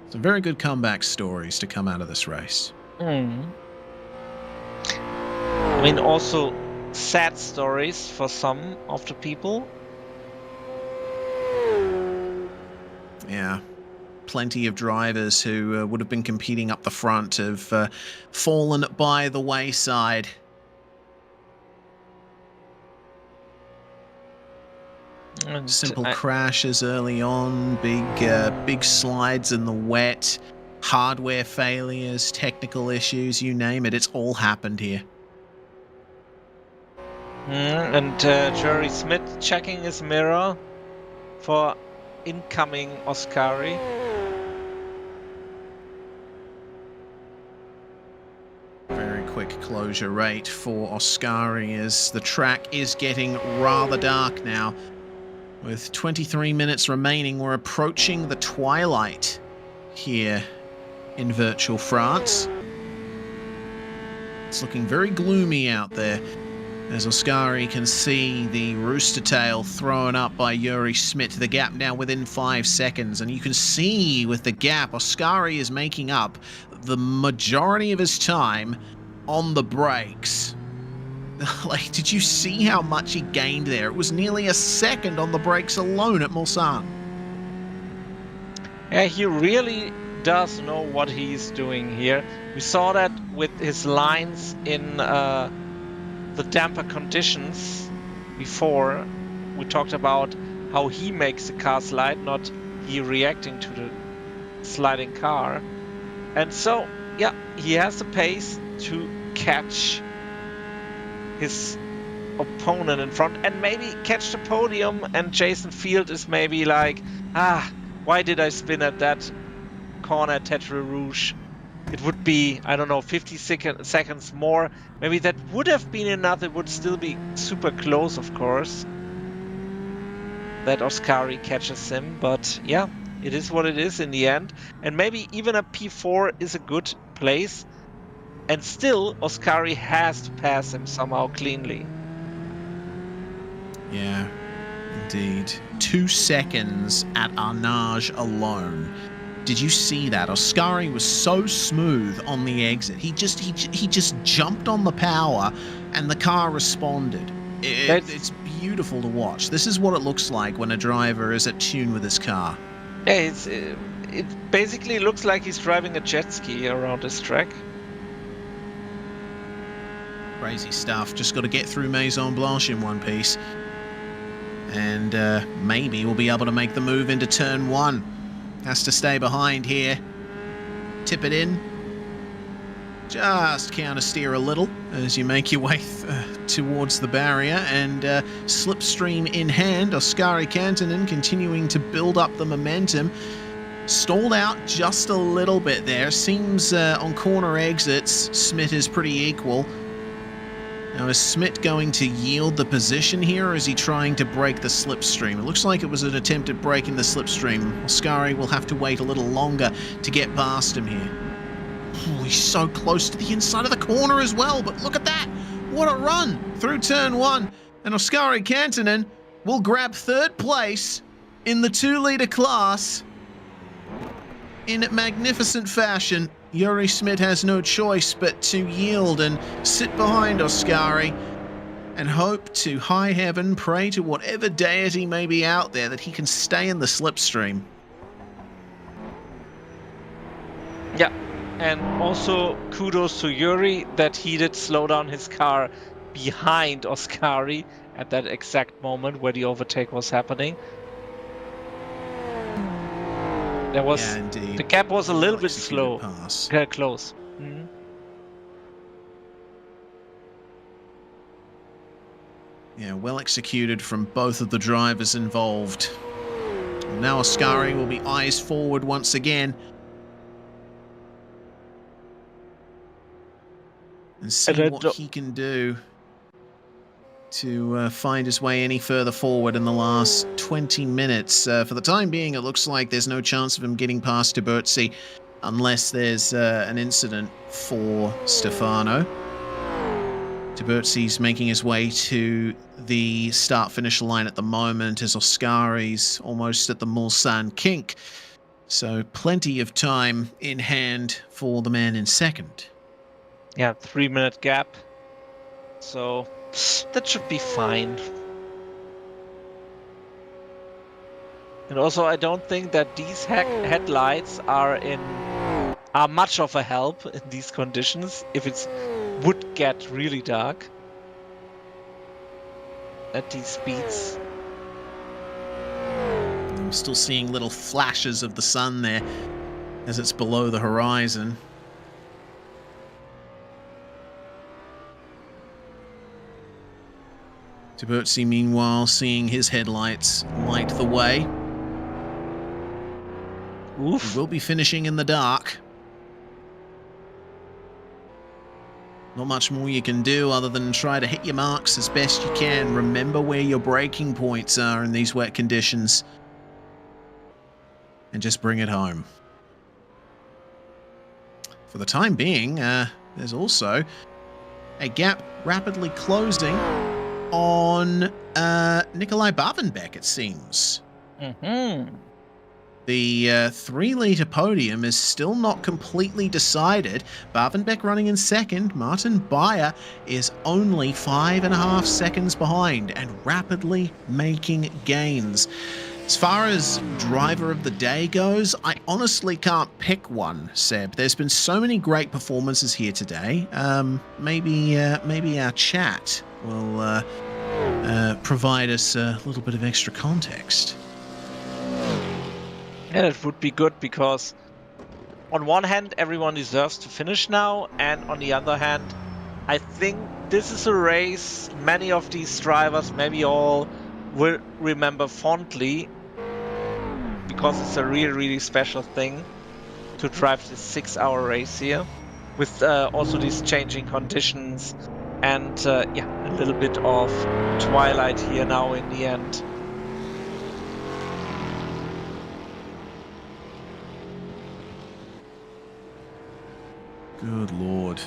D: Some very good comeback stories to come out of this race.
B: I mean, also sad stories for some of the people.
D: Yeah. Plenty of drivers who would have been competing up the front have fallen by the wayside.
B: And
D: Simple crashes early on, big slides in the wet, hardware failures, technical issues, you name it, it's all happened here.
B: And Jerry Smith checking his mirror for incoming Ascari.
D: Very quick closure rate for Ascari as the track is getting rather dark now. With 23 minutes remaining, we're approaching the twilight here in virtual France. It's looking very gloomy out there, as Ascari can see the rooster tail thrown up by Yuri Smit. The gap now within 5 seconds, and you can see with the gap, Ascari is making up the majority of his time on the brakes. Like, did you see how much he gained there? It was nearly a second on the brakes alone at Mulsanne.
B: Yeah, he really does know what he's doing here. We saw that with his lines in the damper conditions before. We talked about how he makes the car slide, not he reacting to the sliding car. And so, yeah, he has the pace to catch his opponent in front and maybe catch the podium, and Jason Field is maybe like, why did I spin at that corner at Tetre Rouge? It would be, I don't know, 50 seconds more. Maybe that would have been enough. It would still be super close, of course, that Ascari catches him. But yeah, it is what it is in the end. And maybe even a P4 is a good place. And still, Ascari has to pass him somehow cleanly.
D: Yeah, indeed. 2 seconds at Arnage alone. Did you see that? Ascari was so smooth on the exit. He just jumped on the power, and the car responded. It's beautiful to watch. This is what it looks like when a driver is at tune with his car.
B: Yeah, it basically looks like he's driving a jet ski around this track.
D: Crazy stuff. Just got to get through Maison Blanche in one piece. And maybe we'll be able to make the move into turn 1. Has to stay behind here. Tip it in. just counter steer a little as you make your way towards the barrier, and slipstream in hand. Oskari Kantonen continuing to build up the momentum. Stalled out just a little bit there. Seems on corner exits, Smit is pretty equal. Now, is Smit going to yield the position here, or is he trying to break the slipstream? It looks like it was an attempt at breaking the slipstream. Oskari will have to wait a little longer to get past him here. Ooh, he's so close to the inside of the corner as well, but look at that! What a run through turn 1. And Oskari Kantonen will grab 3rd place in the 2-litre class in magnificent fashion. Juri Smit has no choice but to yield and sit behind Oskari and hope to high heaven, pray to whatever deity may be out there that he can stay in the slipstream.
B: Yeah, and also kudos to Yuri that he did slow down his car behind Oskari at that exact moment where the overtake was happening. There was the gap was a little bit slow, close. Mm-hmm.
D: Yeah, well executed from both of the drivers involved. Now Oskari will be eyes forward once again. And see what he can do to find his way any further forward in the last 20 minutes. For the time being, it looks like there's no chance of him getting past Tiburzi unless there's an incident for Stefano. Tiburzi's making his way to the start-finish line at the moment as Oskari's almost at the Mulsanne kink. So plenty of time in hand for the man in second.
B: Yeah, 3-minute gap. So that should be fine. And also, I don't think that these headlights are much of a help in these conditions if it would get really dark at these speeds.
D: I'm still seeing little flashes of the sun there as it's below the horizon. Tiburzi, meanwhile, seeing his headlights light the way.
B: Oof.
D: He will be finishing in the dark. Not much more you can do other than try to hit your marks as best you can. Remember where your braking points are in these wet conditions. And just bring it home. For the time being, there's also a gap rapidly closing on Nikolai Bavenbeck, it seems.
B: Mm-hmm.
D: The 3-litre podium is still not completely decided. Bavenbeck running in second. Martin Bayer is only 5.5 seconds behind and rapidly making gains. As far as driver of the day goes, I honestly can't pick one, Seb. There's been so many great performances here today. Maybe our chat will provide us a little bit of extra context.
B: And it would be good because on one hand, everyone deserves to finish now, and on the other hand, I think this is a race many of these drivers, maybe all, will remember fondly because it's a really, really special thing to drive this 6-hour race here with also these changing conditions and yeah, a little bit of twilight here now in the end.
D: Good lord.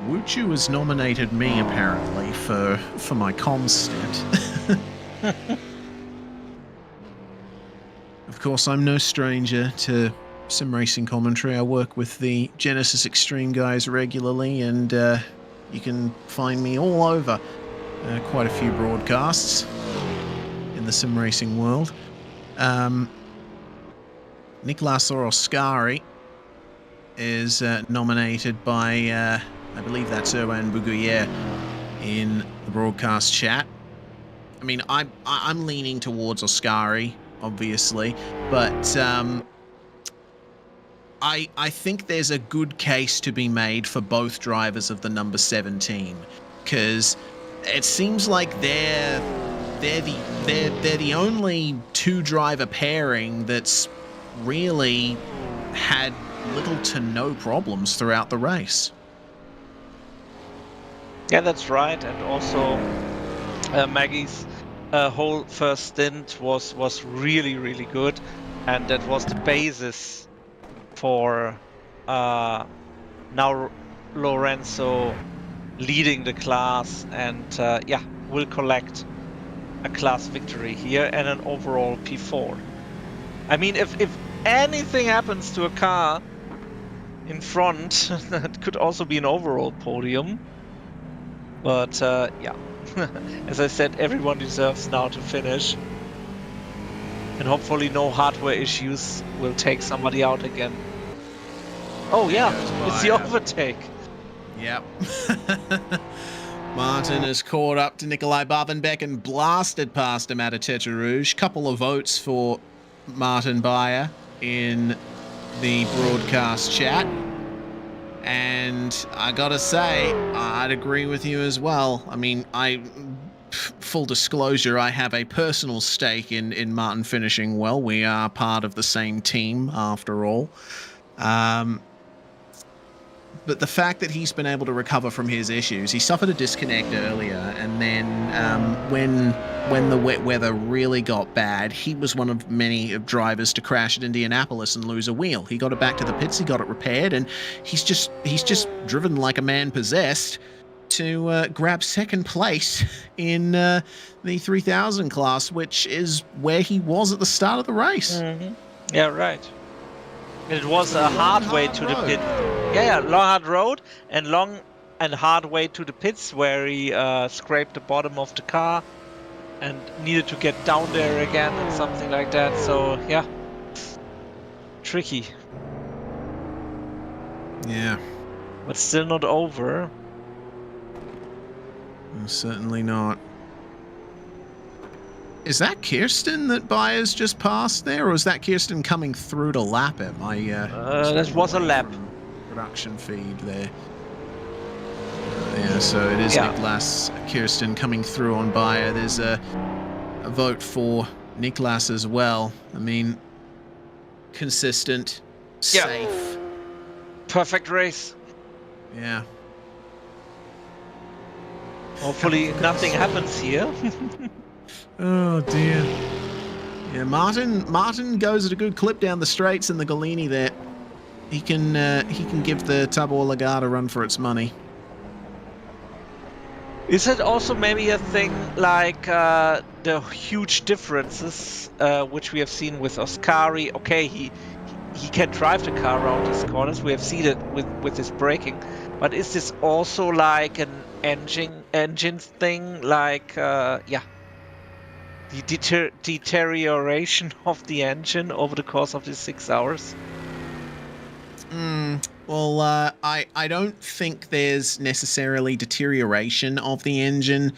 D: Wuchu has nominated me, apparently, for my comms stint. Of course, I'm no stranger to sim racing commentary. I work with the Genisus Extreme guys regularly, and you can find me all over quite a few broadcasts in the sim racing world. Nicolas Oskari is nominated by, I believe that's Erwan Bouguier in the broadcast chat. I mean, I'm leaning towards Oskari, obviously, but I think there's a good case to be made for both drivers of the number 17, because it seems like they're the only two driver pairing that's really had little to no problems throughout the race.
B: Yeah, that's right. And also Maggie's whole first stint was really good, and that was the basis for now Lorenzo leading the class, and will collect a class victory here and an overall P4. I mean, if anything happens to a car in front, that could also be an overall podium. But as I said, everyone deserves now to finish. And hopefully no hardware issues will take somebody out again. Oh yeah, it's the overtake.
D: Yep. Martin has caught up to Nikolai Bavenbeck and blasted past him out of Tete Rouge. Couple of votes for Martin Bayer in the broadcast chat. And I gotta say, I'd agree with you as well. I mean, full disclosure, I have a personal stake in Martin finishing well. We are part of the same team, after all. But the fact that he's been able to recover from his issues, he suffered a disconnect earlier, and then when the wet weather really got bad, he was one of many drivers to crash at Indianapolis and lose a wheel. He got it back to the pits, he got it repaired, and he's just driven like a man possessed to grab second place in the 3000 class, which is where he was at the start of the race.
B: Mm-hmm. Yeah, right. It was a hard way to the pit. Yeah, long hard road and long and hard way to the pits, where he scraped the bottom of the car and needed to get down there again and something like that. So yeah, tricky.
D: Yeah,
B: but still not over.
D: Certainly not. Is that Kirsten that Byers just passed there, or is that Kirsten coming through to lap him?
B: That was a lap.
D: Production feed there. Yeah, so it is Niklas Kirsten coming through on Bayer. There's a vote for Niklas as well. I mean, consistent, safe.
B: Perfect race.
D: Yeah.
B: Hopefully nothing happens here.
D: Oh dear. Yeah, Martin goes at a good clip down the straights in the Golini there. He can give the Tabor Lagarde a run for its money.
B: Is it also maybe a thing like the huge differences which we have seen with Oscari? Okay, he can drive the car around these corners. We have seen it with his braking. But is this also like an engine thing? Like the deterioration of the engine over the course of these 6 hours?
D: Well, I don't think there's necessarily deterioration of the engine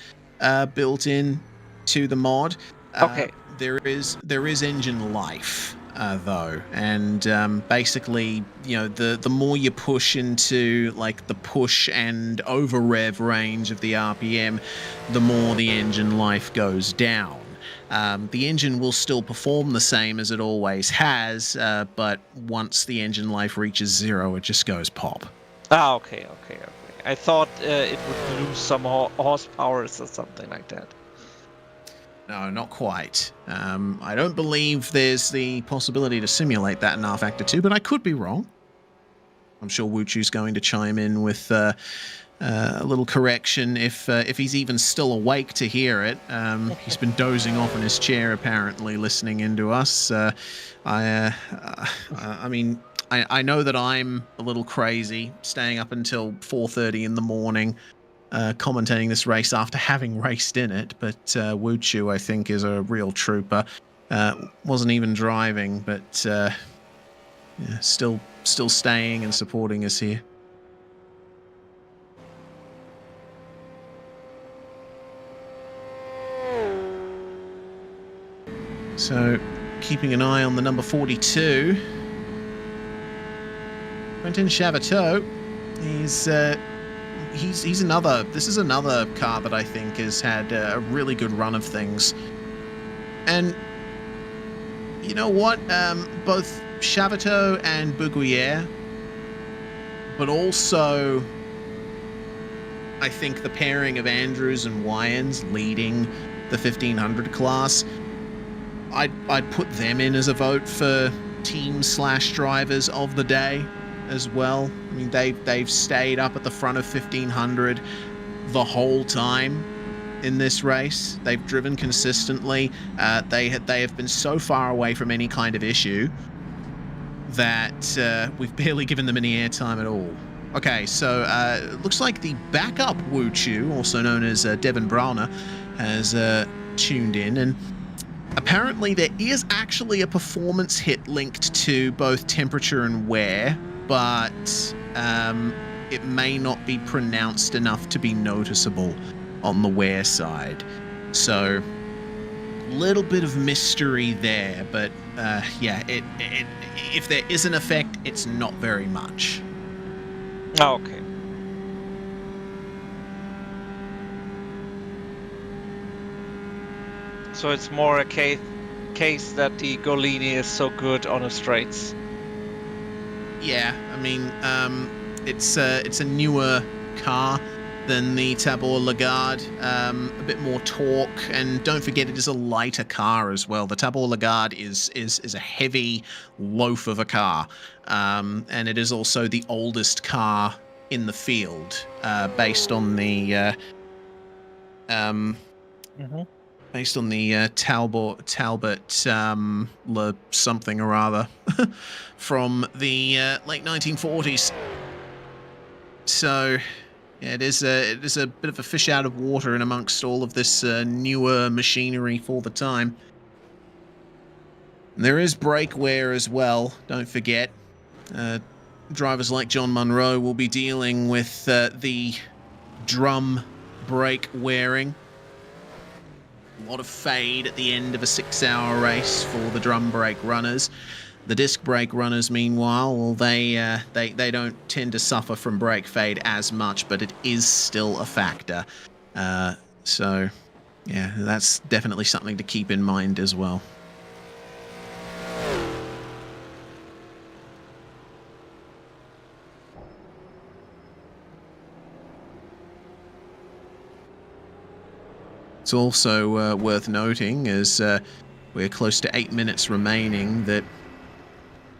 D: built in to the mod.
B: Okay.
D: There is engine life, though, and basically, you know, the more you push into like the push and over rev range of the RPM, the more the engine life goes down. The engine will still perform the same as it always has, but once the engine life reaches 0, it just goes pop.
B: Ah, okay. I thought it would lose some horsepower or something like that.
D: No, not quite. I don't believe there's the possibility to simulate that in R-Factor 2, but I could be wrong. I'm sure Wuchu's going to chime in with a little correction if he's even still awake to hear it. He's been dozing off in his chair, apparently, listening into us. I mean, I know that I'm a little crazy, staying up until 4:30 in the morning, commentating this race after having raced in it. But Wuchu, I think, is a real trooper. Wasn't even driving, but yeah, still staying and supporting us here. So, keeping an eye on the number 42. Quentin Chaveteau, he's another. This is another car that I think has had a really good run of things. And you know what? Both Chaveteau and Bouguier, but also I think the pairing of Andrews and Wyans leading the 1500 class, I'd put them in as a vote for team/drivers of the day as well. I mean, they've stayed up at the front of 1500 the whole time in this race. They've driven consistently. They have been so far away from any kind of issue that we've barely given them any airtime at all. Okay, so it looks like the backup Wu Chu, also known as Devin Browner, has tuned in, and apparently there is actually a performance hit linked to both temperature and wear, but it may not be pronounced enough to be noticeable on the wear side. So, little bit of mystery there, but yeah, if there is an effect, it's not very much.
B: Oh, okay. So it's more a case that the Golini is so good on the straights.
D: Yeah, I mean, it's a newer car than the Tabor Lagarde, a bit more torque, and don't forget it is a lighter car as well. The Tabor Lagarde is a heavy loaf of a car, and it is also the oldest car in the field, based on the Talbot Le something or other from the late 1940s. So yeah, it is a bit of a fish out of water in amongst all of this newer machinery for the time. And there is brake wear as well, don't forget. Drivers like John Munro will be dealing with the drum brake wearing. A lot of fade at the end of a 6-hour race for the drum brake runners. The disc brake runners, meanwhile, well, they don't tend to suffer from brake fade as much, but it is still a factor. So, yeah, that's definitely something to keep in mind as well. It's also worth noting, as we're close to 8 minutes remaining, that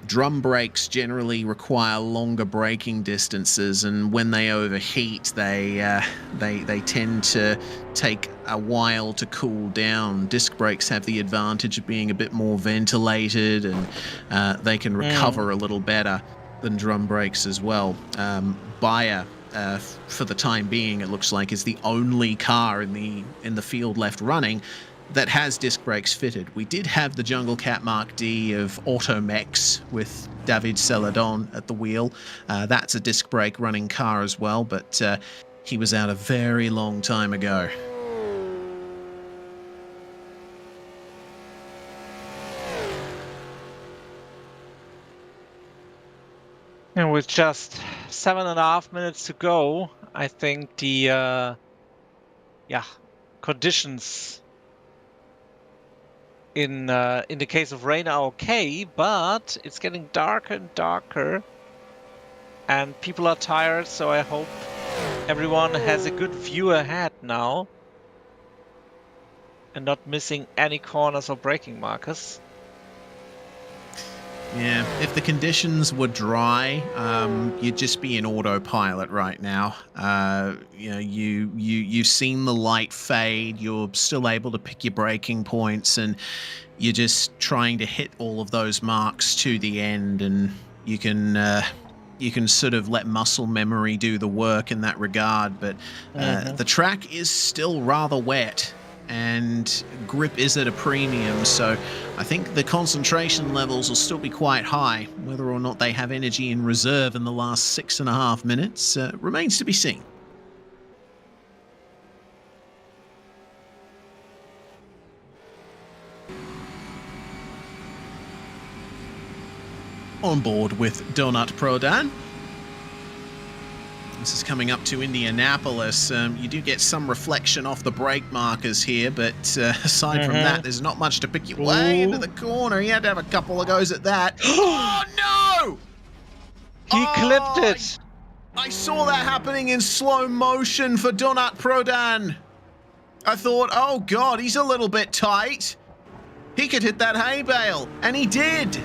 D: drum brakes generally require longer braking distances, and when they overheat, they tend to take a while to cool down. Disc brakes have the advantage of being a bit more ventilated, and they can recover a little better than drum brakes as well. Bayer, for the time being, it looks like, is the only car in the field left running that has disc brakes fitted. We did have the Jungle Cat Mark D of Automex with David Celadon at the wheel. That's a disc brake running car as well, but he was out a very long time ago.
B: And with just 7.5 minutes to go, I think the conditions in the case of rain are okay, but it's getting darker and darker, and people are tired. So I hope everyone has a good view ahead now, and not missing any corners or braking markers.
D: Yeah, if the conditions were dry, you'd just be in autopilot right now. You know, you've seen the light fade. You're still able to pick your braking points, and you're just trying to hit all of those marks to the end. And you can sort of let muscle memory do the work in that regard. But the track is still rather wet, and grip is at a premium, so I think the concentration levels will still be quite high. Whether or not they have energy in reserve in the last 6.5 minutes remains to be seen. On board with Donut Prodan, This is coming up to Indianapolis. You do get some reflection off the brake markers here, but aside from that, there's not much to pick your way into the corner. He had to have a couple of goes at that. Oh, no!
B: He clipped it.
D: I saw that happening in slow motion for Donat Prodan. I thought, oh, God, he's a little bit tight. He could hit that hay bale, and he did.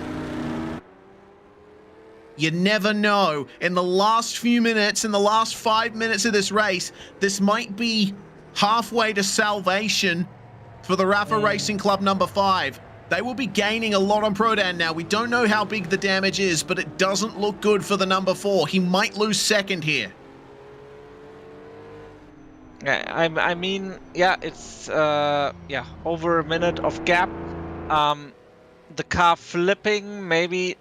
D: You never know. In the last few minutes, in the last 5 minutes of this race, this might be halfway to salvation for the Rafa Racing Club number 5. They will be gaining a lot on Prodan now. We don't know how big the damage is, but it doesn't look good for the number 4. He might lose second here.
B: I mean, yeah, it's over a minute of gap. The car flipping maybe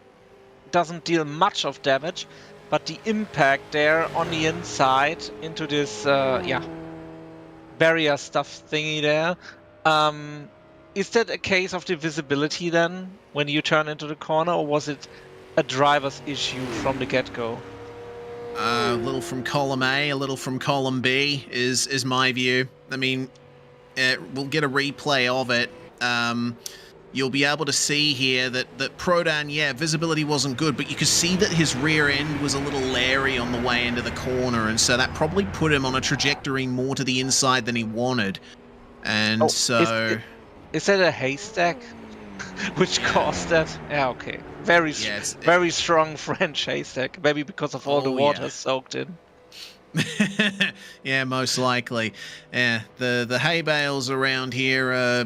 B: doesn't deal much of damage, but the impact there on the inside into this barrier stuff thingy there, is that a case of the visibility then when you turn into the corner, or was it a driver's issue from the get-go?
D: A little from column A, a little from column B is my view. I mean, we'll get a replay of it. You'll be able to see here that Prodan, visibility wasn't good, but you could see that his rear end was a little leery on the way into the corner, and so that probably put him on a trajectory more to the inside than he wanted. And
B: Is that a haystack which caused that? Yeah, okay. Very strong French haystack, maybe because of all the water soaked in.
D: Yeah, most likely. Yeah, the hay bales around here are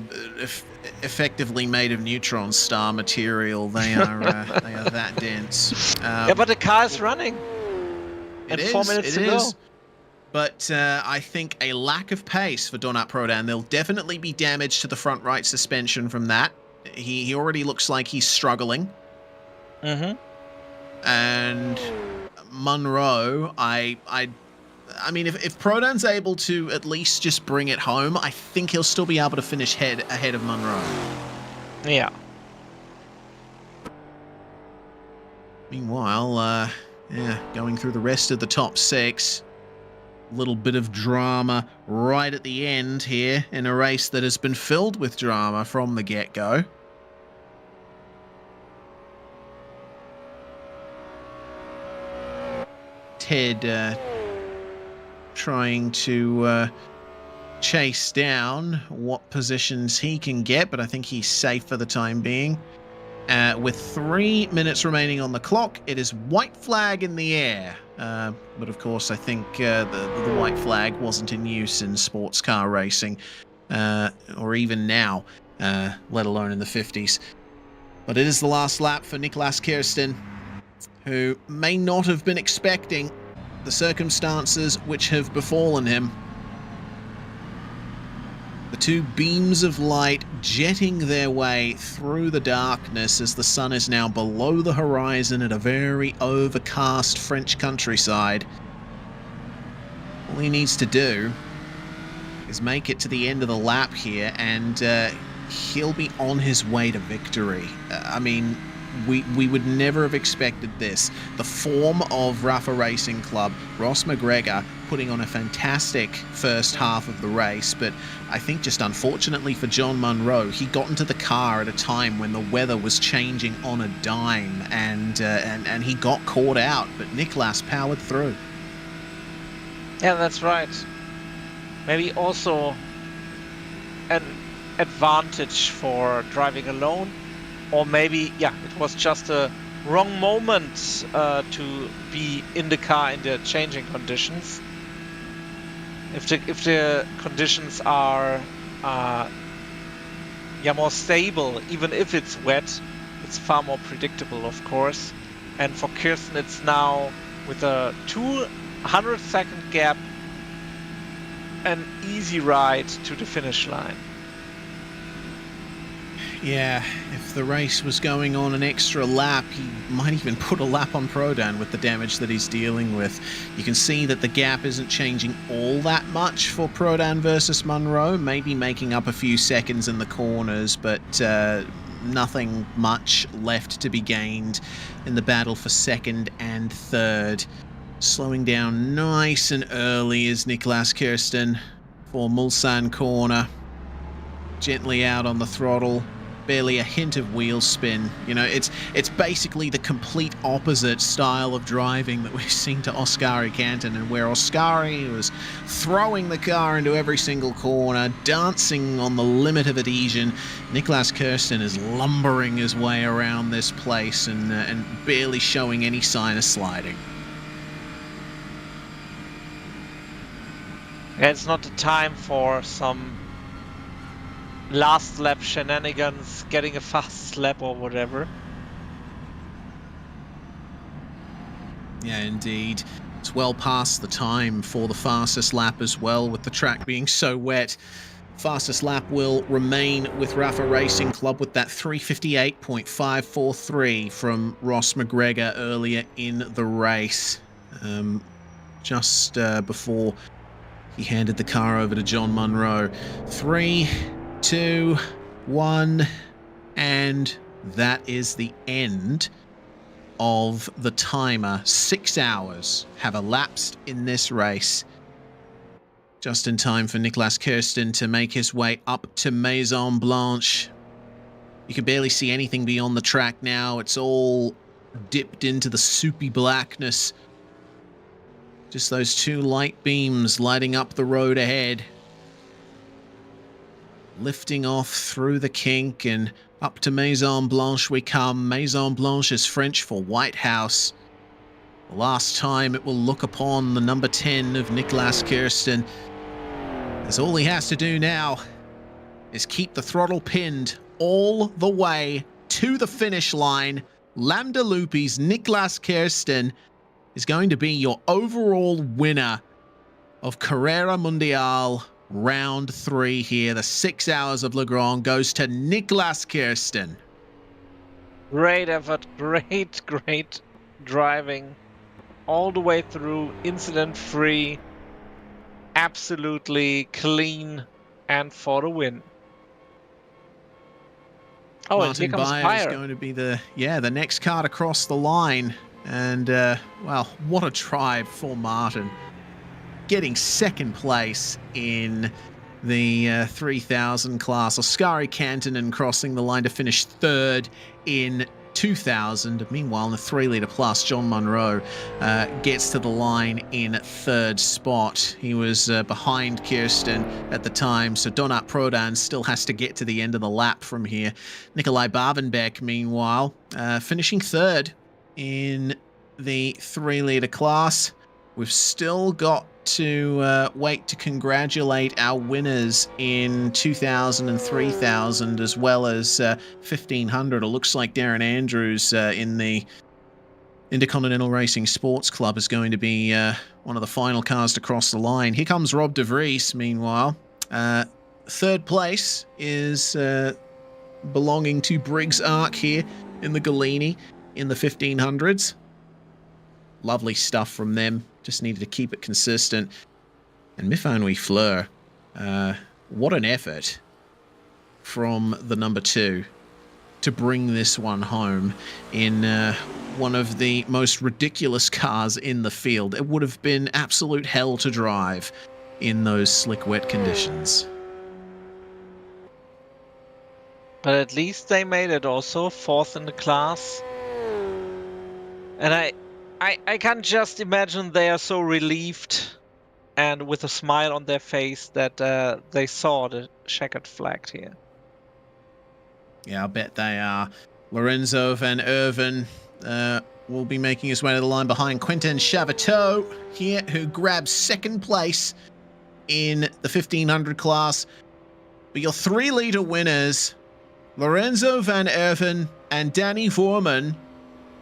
D: effectively made of neutron star material. They are that dense.
B: But the car is running. And 4 minutes to go.
D: But I think a lack of pace for Donat Prodan. There'll definitely be damage to the front right suspension from that. He already looks like he's struggling. And Munro, I mean, if Prodan's able to at least just bring it home, I think he'll still be able to finish ahead of Munro.
B: Yeah.
D: Meanwhile, going through the rest of the top 6. Little bit of drama right at the end here in a race that has been filled with drama from the get-go. Ted trying to chase down what positions he can get, but I think he's safe for the time being. With 3 minutes remaining on the clock, it is white flag in the air. But of course, I think the white flag wasn't in use in sports car racing, or even now, let alone in the 50s. But it is the last lap for Niklas Kirsten, who may not have been expecting the circumstances which have befallen him. The two beams of light jetting their way through the darkness as the sun is now below the horizon at a very overcast French countryside. All he needs to do is make it to the end of the lap here, and he'll be on his way to victory. I mean, we would never have expected this. The form of Rafa Racing Club, Ross McGregor putting on a fantastic first half of the race, but I think just unfortunately for John Munro, he got into the car at a time when the weather was changing on a dime, and he got caught out, but Niklas powered through.
B: Yeah, that's right. Maybe also an advantage for driving alone, or maybe, it was just a wrong moment to be in the car in the changing conditions. If the conditions are more stable, even if it's wet, it's far more predictable, of course. And for Kirsten, it's now with a 200-second gap, an easy ride to the finish line.
D: Yeah, if the race was going on an extra lap, he might even put a lap on Prodan with the damage that he's dealing with. You can see that the gap isn't changing all that much for Prodan versus Munro, maybe making up a few seconds in the corners, but nothing much left to be gained in the battle for second and third. Slowing down nice and early is Niklas Kirsten for Mulsanne corner. Gently out on the throttle. Barely a hint of wheel spin. You know, it's basically the complete opposite style of driving that we've seen to Oskari Canton, and where Oskari was throwing the car into every single corner, dancing on the limit of adhesion, Niklas Kirsten is lumbering his way around this place and barely showing any sign of sliding.
B: It's not the time for some last lap shenanigans, getting a fast lap or whatever.
D: Yeah, indeed. It's well past the time for the fastest lap as well, with the track being so wet. Fastest lap will remain with Rafa Racing Club with that 3:58.543 from Ross McGregor earlier in the race. Just before he handed the car over to John Munro. 3, 2, 1, and that is the end of the timer. 6 hours have elapsed in this race. Just in time for Niklas Kirsten to make his way up to Maison Blanche. You can barely see anything beyond the track now. It's all dipped into the soupy blackness. Just those two light beams lighting up the road ahead. Lifting off through the kink and up to Maison Blanche we come. Maison Blanche is French for White House. The last time it will look upon the number 10 of Niklas Kirsten. As all he has to do now is keep the throttle pinned all the way to the finish line. Lambda Loopy's Niklas Kirsten is going to be your overall winner of Carrera Mundial Round 3 here. The 6 hours of Le Grand goes to Niklas Kirsten.
B: Great effort, great driving all the way through, incident-free, absolutely clean, and for the win. Oh,
D: Martin
B: and here comes
D: Bayer
B: Bayer.
D: is going to be the next car to cross the line. And, well, what a drive for Martin. Getting second place in the 3000 class. Oskari Kantonen crossing the line to finish third in 2000. Meanwhile, in the 3-litre plus, John Munro gets to the line in third spot. He was behind Kirsten at the time, so Donat Prodan still has to get to the end of the lap from here. Nikolai Bavenbeck, meanwhile, finishing third in the 3-litre class. We've still got to wait to congratulate our winners in 2000 and 3000 as well as 1500. It looks like Darren Andrews in the Intercontinental Racing Sports Club is going to be one of the final cars to cross the line. Here comes Rob de Vries, meanwhile. Third place is belonging to Briggs Arc here in the Galini in the 1500s. Lovely stuff from them. Just needed to keep it consistent. And Mifan Fleur, what an effort from the number 2 to bring this one home in one of the most ridiculous cars in the field. It would have been absolute hell to drive in those slick, wet conditions.
B: But at least they made it also, fourth in the class. And I can just imagine they are so relieved and with a smile on their face that they saw the checkered flag here.
D: Yeah, I bet they are. Lorenzo Van Erven will be making his way to the line behind Quentin Chaveteau here, who grabs second place in the 1500 class. But your 3-litre winners, Lorenzo Van Erven and Danny Voorman,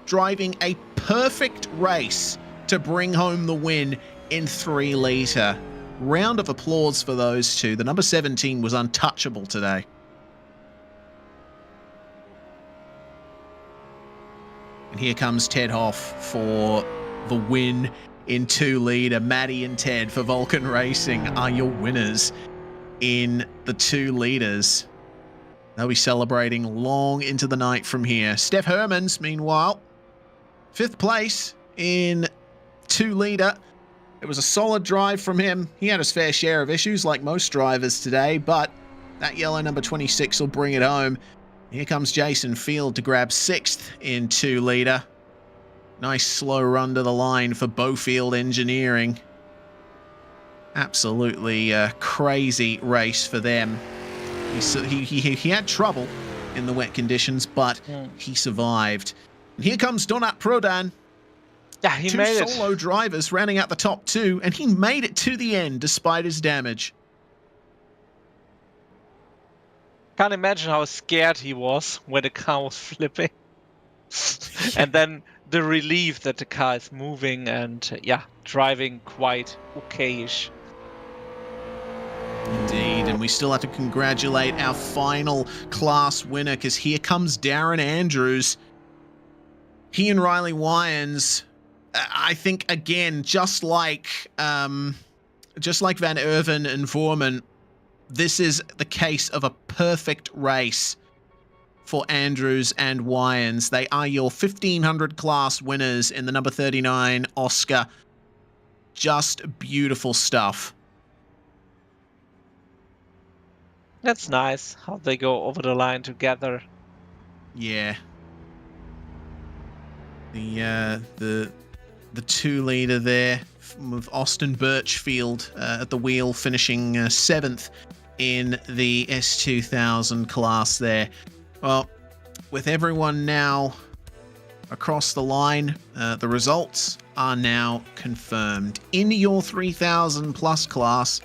D: driving a perfect race to bring home the win in 3-litre. Round of applause for those two. The number 17 was untouchable today. And here comes Ted Hoff for the win in 2-litre. Maddie and Ted for Vulcan Racing are your winners in the 2 litres. They'll be celebrating long into the night from here. Steph Hermans, meanwhile, 5th place in 2-litre. It was a solid drive from him. He had his fair share of issues like most drivers today, but that yellow number 26 will bring it home. Here comes Jason Field to grab 6th in 2-litre. Nice slow run to the line for Bowfield Engineering. Absolutely crazy race for them. He had trouble in the wet conditions, but he survived. And here comes Donat Prodan.
B: Yeah, he
D: Two
B: made it.
D: solo drivers rounding out the top 2, and he made it to the end despite his damage.
B: Can't imagine how scared he was when the car was flipping. And then the relief that the car is moving and, yeah, driving quite okay-ish.
D: Indeed, and we still have to congratulate our final class winner, because here comes Darren Andrews. He and Riley Wyans, I think, again, just like Van Erven and Voorman, this is the case of a perfect race for Andrews and Wyans. They are your 1500 class winners in the number 39 Oscar. Just beautiful stuff.
B: That's nice how they go over the line together.
D: Yeah. The 2-litre there with Austin Birchfield at the wheel, finishing 7th in the S2000 class there. Well, with everyone now across the line, the results are now confirmed. In your 3000 plus class,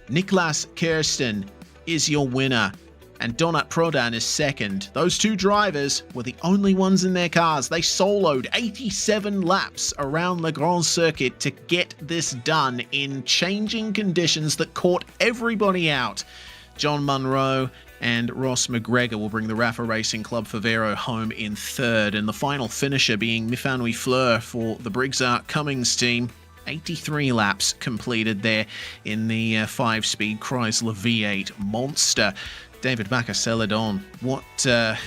D: Niklas Kirsten is your winner, and Donat Prodan is second. Those two drivers were the only ones in their cars. They soloed 87 laps around Le Grand Circuit to get this done in changing conditions that caught everybody out. John Munro and Ross McGregor will bring the Rafa Racing Club Favero home in third, and the final finisher being Mifanui Fleur for the Briggs-Art Cummings team. 83 laps completed there in the 5-speed Chrysler V8 Monster. David Bacca-Celadon, what a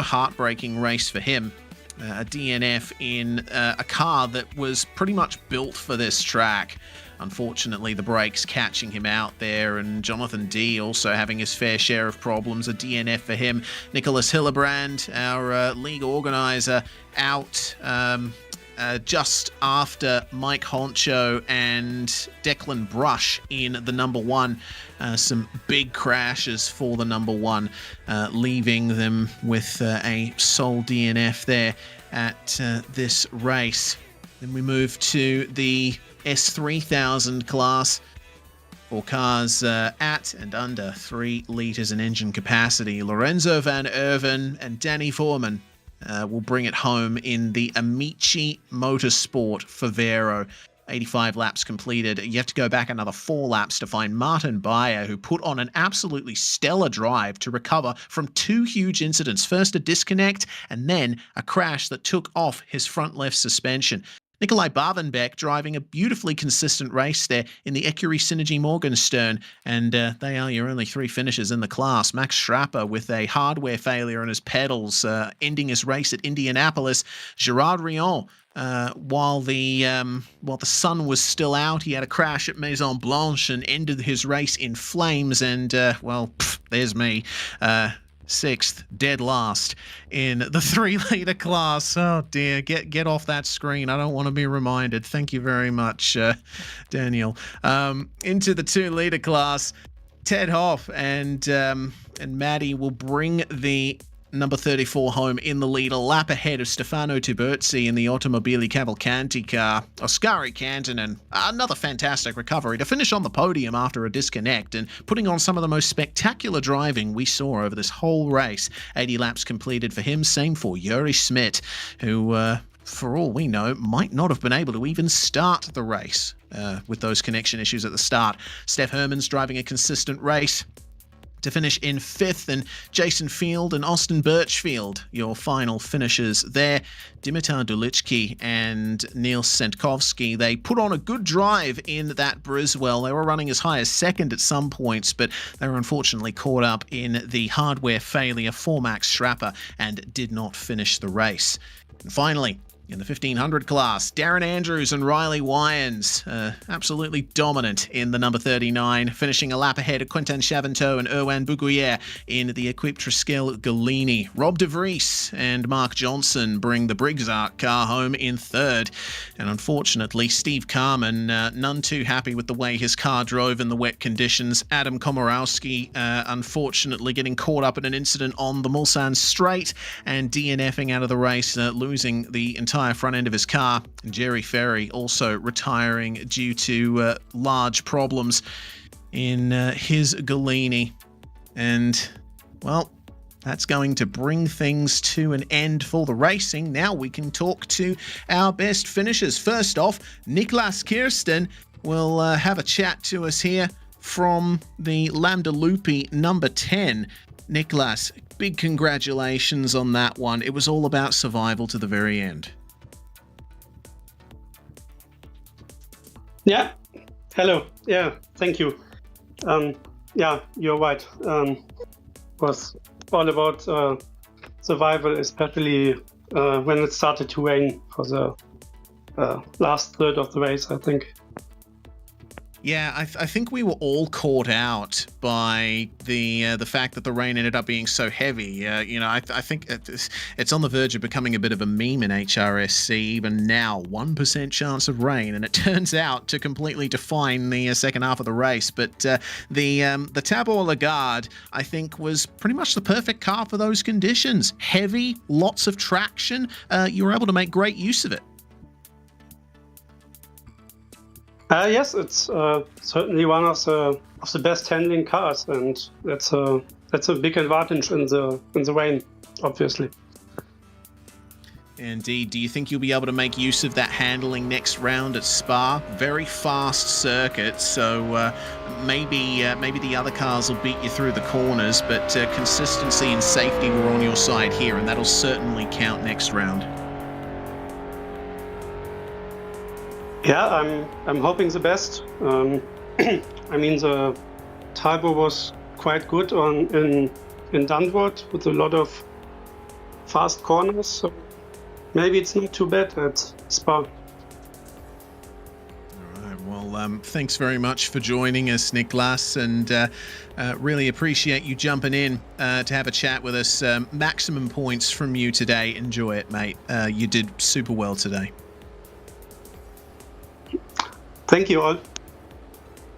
D: heartbreaking race for him. A DNF in a car that was pretty much built for this track. Unfortunately, the brakes catching him out there, and Jonathan D also having his fair share of problems. A DNF for him. Nicholas Hillebrand, our league organizer, out just after Mike Honcho and Declan Brush in the number 1. Some big crashes for the number 1, leaving them with a sole DNF there at this race. Then we move to the S3000 class for cars at and under 3 litres in engine capacity. Lorenzo Van Erven and Danny Foreman will bring it home in the Amici Motorsport Favero. 85 laps completed. You have to go back another 4 laps to find Martin Bayer, who put on an absolutely stellar drive to recover from 2 huge incidents. First a disconnect, and then a crash that took off his front left suspension. Nikolai Bavenbeck driving a beautifully consistent race there in the Ecurie Synergy Morgenstern, and they are your only 3 finishers in the class. Max Schrapper with a hardware failure on his pedals, ending his race at Indianapolis. Gerard Rion, while the sun was still out, he had a crash at Maison Blanche and ended his race in flames, and there's me. 6th, dead last in the 3-litre class. Oh dear, get off that screen. I don't want to be reminded. Thank you very much, Daniel. Into the 2-litre class, Ted Hoff and Maddie will bring the number 34 home in the lead, a lap ahead of Stefano Tiburzi in the Automobili Cavalcanti car. Oskari Kantanen, another fantastic recovery to finish on the podium after a disconnect and putting on some of the most spectacular driving we saw over this whole race. 80 laps completed for him, same for Juri Schmidt, who, for all we know, might not have been able to even start the race with those connection issues at the start. Steph Herman's driving a consistent race to finish in 5th, and Jason Field and Austin Birchfield, your final finishers there. Dimitar Dulichki and Neil Sentkovsky, they put on a good drive in that Briswell. They were running as high as 2nd at some points, but they were unfortunately caught up in the hardware failure for Max Schrapper and did not finish the race. And finally, In the 1500 class, Darren Andrews and Riley Wyans absolutely dominant in the number 39, finishing a lap ahead of Quentin Chavanteau and Erwan Bouguier in the Equipe Triskel Galini. Rob De Vries and Mark Johnson bring the Briggs Arc car home in third. And unfortunately, Steve Carman, none too happy with the way his car drove in the wet conditions. Adam Komorowski, unfortunately, getting caught up in an incident on the Mulsanne Straight and DNFing out of the race, losing the entire front end of his car. And Jerry Ferry also retiring due to large problems in his Galini. And, well, that's going to bring things to an end for the racing. Now we can talk to our best finishers. First off, Niklas Kirsten will have a chat to us here from the Lambda Lupi number 10. Niklas, big congratulations on that one. It was all about survival to the very end.
G: Yeah, hello. Yeah, thank you. Yeah, you're right. Was all about survival, especially when it started to rain for the last third of the race, I think.
D: Yeah, I think we were all caught out by the fact that the rain ended up being so heavy. I think it's on the verge of becoming a bit of a meme in HRSC. Even now, 1% chance of rain, and it turns out to completely define the second half of the race. But the Tabor Lagarde, I think, was pretty much the perfect car for those conditions. Heavy, lots of traction. You were able to make great use of it.
G: Yes, it's certainly one of the best handling cars, and that's a big advantage in the rain, obviously.
D: Indeed. Do you think you'll be able to make use of that handling next round at Spa? Very fast circuit, so maybe the other cars will beat you through the corners, but consistency and safety were on your side here, and that'll certainly count next round.
G: Yeah, I'm hoping the best. I mean, the turbo was quite good in Dunwood with a lot of fast corners, so maybe it's not too bad at Spa.
D: All right, well, thanks very much for joining us, Niklas, and really appreciate you jumping in to have a chat with us. Maximum points from you today. Enjoy it, mate. You did super well today.
G: Thank you all.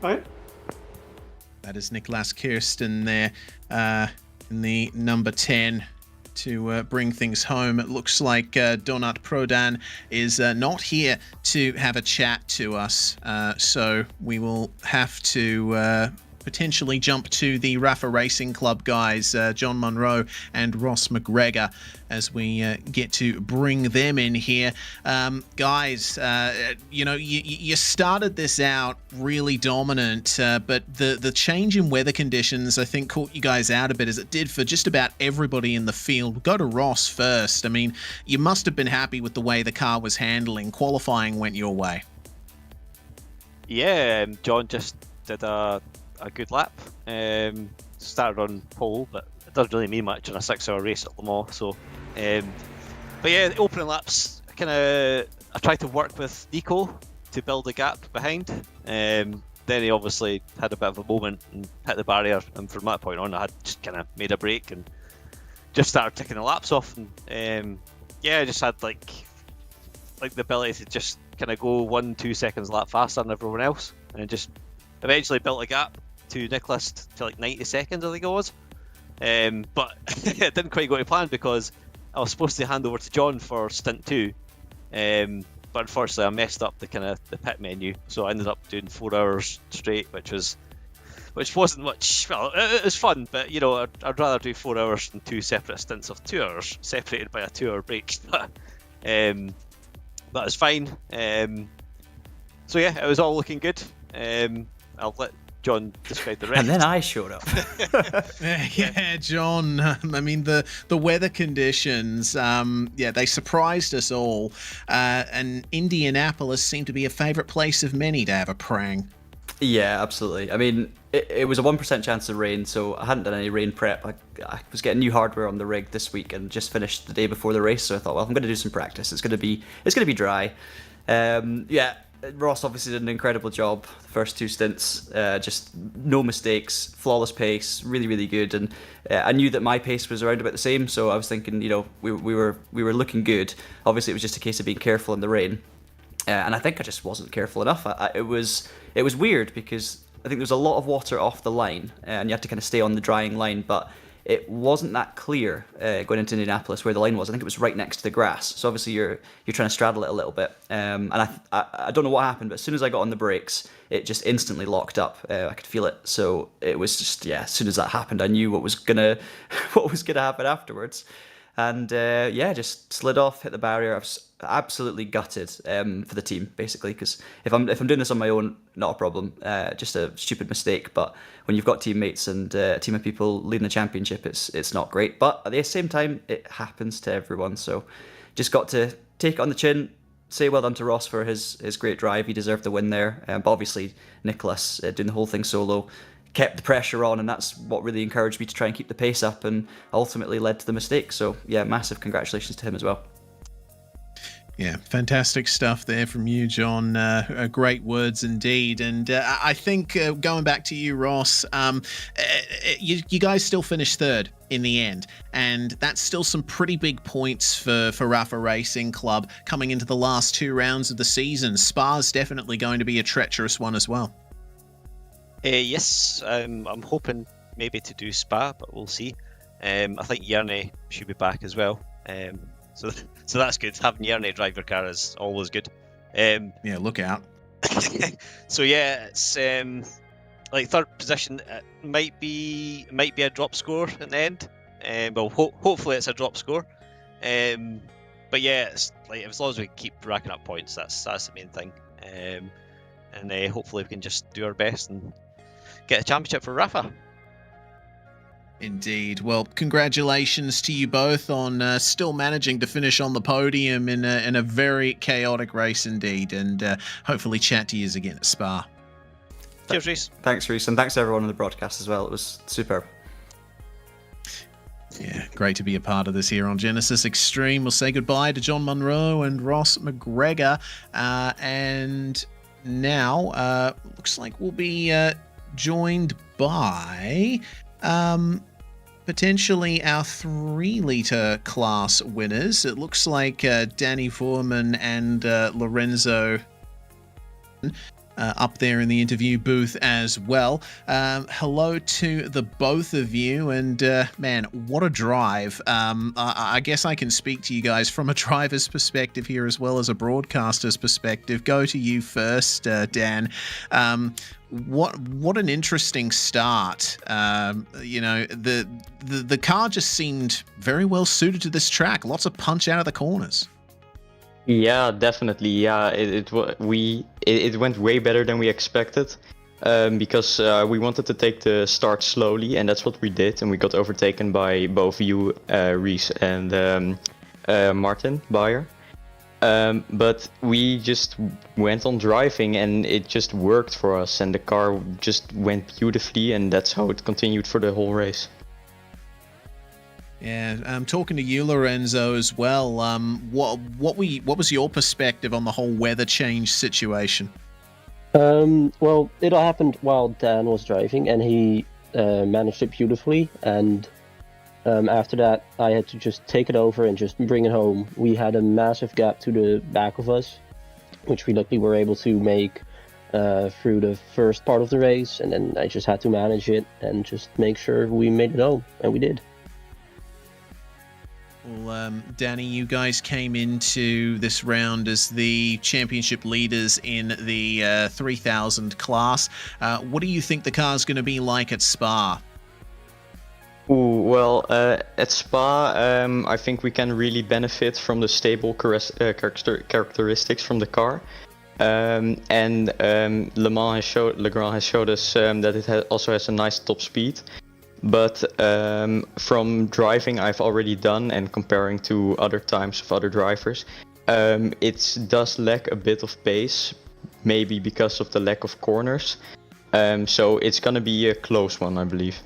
G: Bye.
D: That is Niklas Kirsten there in the number 10 to bring things home. It looks like Donat Prodan is not here to have a chat to us, so we will have to potentially jump to the Rafa Racing Club guys, John Munro and Ross McGregor, as we get to bring them in here. Guys, you started this out really dominant, but the change in weather conditions, I think, caught you guys out a bit, as it did for just about everybody in the field. We'll go to Ross first. I mean, you must have been happy with the way the car was handling. Qualifying went your way.
H: Yeah, John just did a good lap. Started on pole, but it doesn't really mean much in a 6-hour race at Le Mans. So, but yeah, the opening laps, I tried to work with Nico to build a gap behind. Then he obviously had a bit of a moment and hit the barrier, and from that point on, I had just kind of made a break and just started ticking the laps off. And I just had like the ability to just kind of go 1-2 seconds a lap faster than everyone else, and just eventually built a gap to Niklas to like 90 seconds, I think it was. But it didn't quite go to plan, because I was supposed to hand over to John for stint 2, but unfortunately I messed up the pit menu, so I ended up doing 4 hours straight, which wasn't much. Well, it was fun, but I'd rather do 4 hours than 2 separate stints of 2 hours separated by a 2-hour break. But it's fine. So yeah, it was all looking good. I'll let John describe the rest.
I: And then I showed up.
D: Yeah, John. I mean, the weather conditions, they surprised us all. And Indianapolis seemed to be a favorite place of many to have a prang.
I: Yeah, absolutely. I mean, it was a 1% chance of rain, so I hadn't done any rain prep. I was getting new hardware on the rig this week and just finished the day before the race, so I thought, well, I'm going to do some practice. It's going to be dry. Yeah, Ross obviously did an incredible job the first 2 stints. Just no mistakes, flawless pace, really, really good. And I knew that my pace was around about the same, so I was thinking, we were looking good. Obviously, it was just a case of being careful in the rain. And I think I just wasn't careful enough. It was weird because I think there was a lot of water off the line, and you had to kind of stay on the drying line, but it wasn't that clear going into Indianapolis where the line was. I think it was right next to the grass. So obviously you're trying to straddle it a little bit. And I don't know what happened, but as soon as I got on the brakes, it just instantly locked up. I could feel it. So it was just, as soon as that happened, I knew what was gonna happen afterwards. And just slid off, hit the barrier. I was absolutely gutted for the team, basically, because if I'm doing this on my own, not a problem. Just a stupid mistake. But when you've got teammates and a team of people leading the championship, it's not great. But at the same time, it happens to everyone. So just got to take it on the chin. Say well done to Ross for his great drive. He deserved the win there. But obviously, Nicholas doing the whole thing solo kept the pressure on, and that's what really encouraged me to try and keep the pace up and ultimately led to the mistake. So yeah, massive congratulations to him as well.
D: Yeah, fantastic stuff there from you, John. Great words indeed. And I think going back to you, Ross, you guys still finished third in the end, and that's still some pretty big points for Rafa Racing Club coming into the last 2 rounds of the season. Spa's definitely going to be a treacherous one as well.
H: Yes, I'm hoping maybe to do Spa, but we'll see. I think Yerny should be back as well. So that's good. Having Yerny drive your car is always good.
D: Yeah, look out.
H: So yeah, it's like third position. Might be a drop score in the end. Well, hopefully it's a drop score. But yeah, it's like as long as we keep racking up points, that's the main thing. And hopefully we can just do our best and get a championship for Rafa.
D: Indeed. Well, congratulations to you both on still managing to finish on the podium in a very chaotic race indeed, and hopefully chat to you again at Spa.
H: Cheers, Reese.
I: Thanks, Reese, and thanks to everyone on the broadcast as well. It was superb.
D: Yeah, great to be a part of this here on Genesis Extreme. We'll say goodbye to John Munro and Ross McGregor, and now looks like we'll be joined by potentially our 3-litre class winners. It looks like Danny Foreman and Lorenzo up there in the interview booth as well. Hello to the both of you, and man, what a drive. I guess I can speak to you guys from a driver's perspective here as well as a broadcaster's perspective. Go to you first, Dan. What an interesting start. The car just seemed very well suited to this track. Lots of punch out of the corners.
J: Yeah, definitely. Yeah, it went way better than we expected, because we wanted to take the start slowly, and that's what we did. And we got overtaken by both you, Reese, and Martin Bayer. But we just went on driving, and it just worked for us, and the car just went beautifully, and that's how it continued for the whole race.
D: Yeah, I'm talking to you, Lorenzo, as well. What was your perspective on the whole weather change situation?
E: Well, it all happened while Dan was driving, and he managed it beautifully. And after that, I had to just take it over and just bring it home. We had a massive gap to the back of us, which we luckily were able to make through the first part of the race. And then I just had to manage it and just make sure we made it home, and we did.
D: Well, Danny, you guys came into this round as the championship leaders in the 3000 class. What do you think the car's going to be like at Spa?
J: Well, at Spa, I think we can really benefit from the stable characteristics from the car. And Legrand has showed us that it also has a nice top speed. But from driving I've already done and comparing to other times of other drivers, it does lack a bit of pace, maybe because of the lack of corners. So it's gonna be a close one, I believe.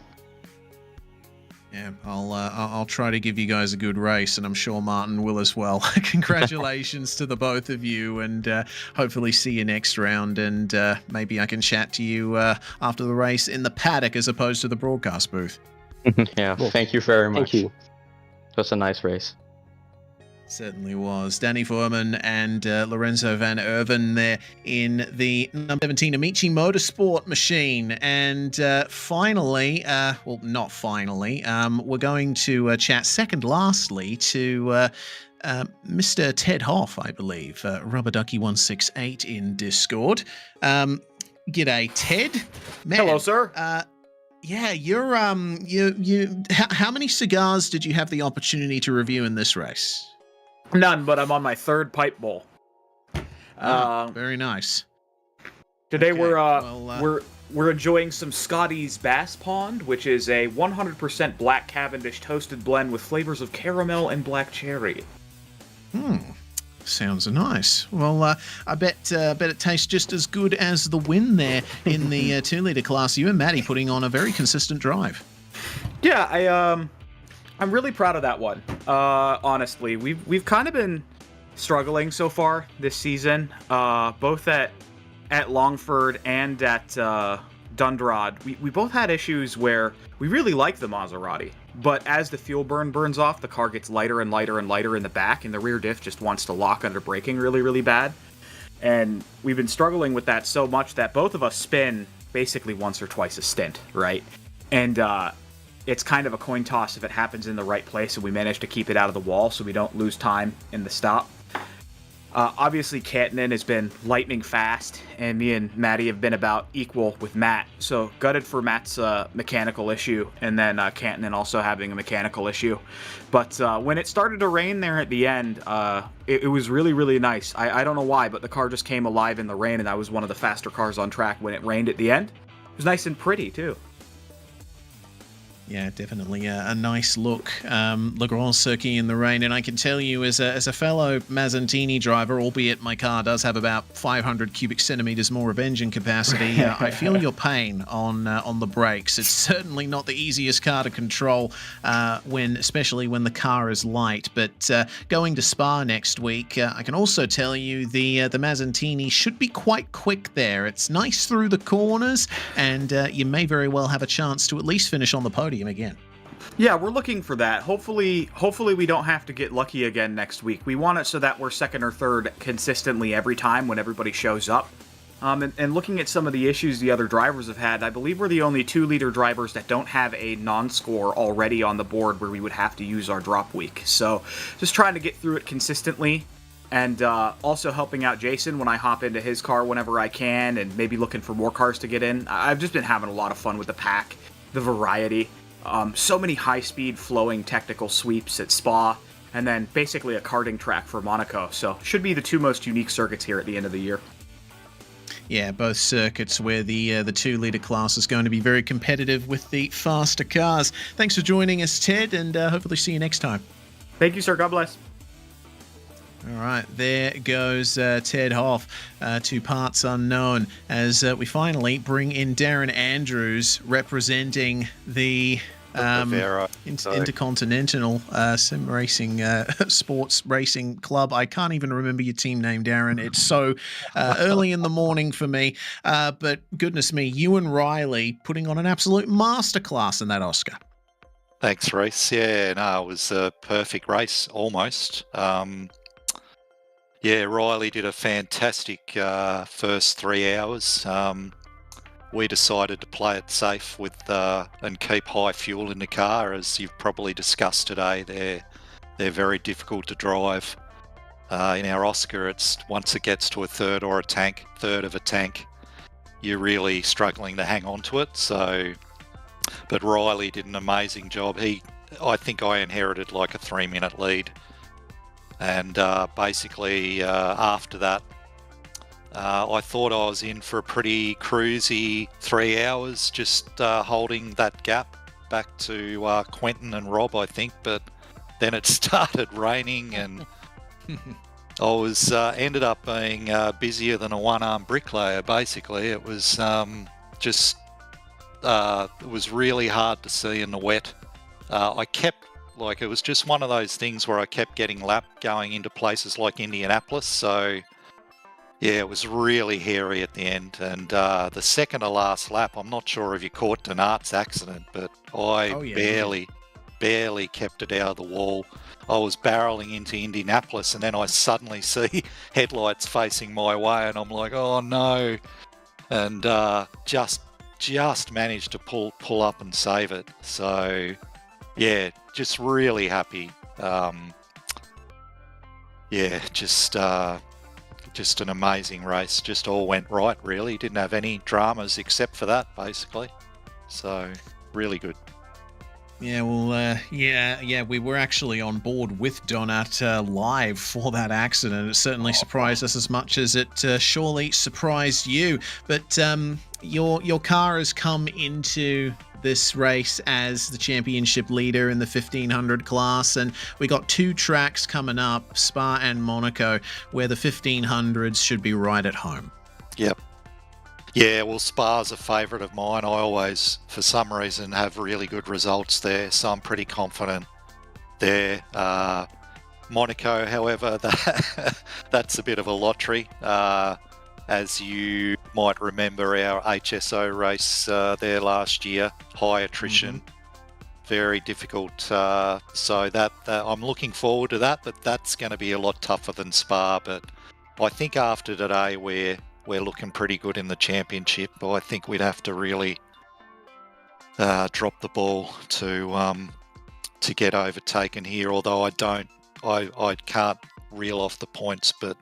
D: Yeah, I'll try to give you guys a good race, and I'm sure Martin will as well. Congratulations to the both of you, and hopefully see you next round. And maybe I can chat to you after the race in the paddock as opposed to the broadcast booth.
J: Yeah, thank you very much.
E: Thank you.
J: It was a nice race.
D: Certainly was. Danny Foreman and Lorenzo Van Erven there in the number 17 Amici Motorsport machine. And finally, well, not finally, we're going to chat second lastly to Mr. Ted Hoff, I believe, RubberDucky168 in Discord. G'day, Ted. Man,
K: hello, sir.
D: Yeah, you're how many cigars did you have the opportunity to review in this race?
K: None, but I'm on my third pipe bowl.
D: Very nice.
K: Today
D: okay,
K: we're enjoying some Scotty's Bass Pond, which is a 100% black Cavendish toasted blend with flavors of caramel and black cherry.
D: Sounds nice. Well, I bet it tastes just as good as the win there in the 2-liter class. You and Maddie putting on a very consistent drive.
K: Yeah, I'm really proud of that one. Honestly, we've kind of been struggling so far this season, both at Longford and at Dundrod. We both had issues where we really like the Maserati, but as the fuel burns off, the car gets lighter and lighter and lighter in the back, and the rear diff just wants to lock under braking really, really bad. And we've been struggling with that so much that both of us spin basically once or twice a stint, right? And it's kind of a coin toss if it happens in the right place and we manage to keep it out of the wall so we don't lose time in the stop. Obviously, Cantonin has been lightning fast, and me and Maddie have been about equal with Matt. So gutted for Matt's mechanical issue, and then Cantonin also having a mechanical issue. But when it started to rain there at the end, it was really, really nice. I don't know why, but the car just came alive in the rain, and I was one of the faster cars on track when it rained at the end. It was nice and pretty, too.
D: Yeah, definitely a nice look. Le Grand Circuit in the rain, and I can tell you as a fellow Mazzantini driver, albeit my car does have about 500 cubic centimeters more of engine capacity, I feel your pain on the brakes. It's certainly not the easiest car to control, especially when the car is light. But going to Spa next week, I can also tell you the Mazzantini should be quite quick there. It's nice through the corners, and you may very well have a chance to at least finish on the podium again.
K: Yeah, we're looking for that. Hopefully we don't have to get lucky again next week. We want it so that we're second or third consistently every time when everybody shows up. And looking at some of the issues the other drivers have had, I believe we're the only 2-liter drivers that don't have a non-score already on the board where we would have to use our drop week. So just trying to get through it consistently, and also helping out Jason when I hop into his car whenever I can, and maybe looking for more cars to get in. I've just been having a lot of fun with the pack, the variety. So many high-speed flowing technical sweeps at Spa, and then basically a karting track for Monaco. So should be the two most unique circuits here at the end of the year.
D: Yeah, both circuits where the 2-liter class is going to be very competitive with the faster cars. Thanks for joining us, Ted, and hopefully see you next time.
K: Thank you, sir. God bless.
D: All right, there goes Ted Hoff to parts unknown as we finally bring in Darren Andrews representing the Intercontinental Sim Racing Sports Racing Club. I can't even remember your team name, Darren. It's so early in the morning for me. But goodness me, you and Riley putting on an absolute masterclass in that Oscar.
L: Thanks, Reese. Yeah, no, it was a perfect race, almost. Yeah, Riley did a fantastic first 3 hours. We decided to play it safe with and keep high fuel in the car, as you've probably discussed today. They're very difficult to drive. In our Oscar, it's once it gets to a third of a tank, you're really struggling to hang on to it. So, but Riley did an amazing job. I think I inherited like a 3-minute lead. And basically, after that, I thought I was in for a pretty cruisy 3 hours, just holding that gap back to Quentin and Rob, I think. But then it started raining, and I was ended up being busier than a one-armed bricklayer. Basically, it was just it was really hard to see in the wet. I kept, like, it was just one of those things where I kept getting lapped going into places like Indianapolis. So, yeah, it was really hairy at the end. And the second to last lap, I'm not sure if you caught Denart's accident, but I barely kept it out of the wall. I was barreling into Indianapolis, and then I suddenly see headlights facing my way, and I'm like, oh no. And just managed to pull up and save it. So, yeah, just really happy. Just an amazing race. Just all went right, really. Didn't have any dramas except for that, basically. So, really good.
D: Yeah, well, we were actually on board with Donat live for that accident. It certainly surprised us as much as it surely surprised you. But your car has come into this race as the championship leader in the 1500 class, and we got 2 tracks coming up, Spa and Monaco, where the 1500s should be right at home.
L: Yep. Yeah, well, Spa's a favourite of mine. I always, for some reason, have really good results there, so I'm pretty confident there. Monaco, however, that's a bit of a lottery. As you might remember, our HSO race there last year, high attrition, very difficult. So that I'm looking forward to that, but that's going to be a lot tougher than Spa. But I think after today, we're looking pretty good in the championship. But I think we'd have to really drop the ball to get overtaken here. Although I can't reel off the points, but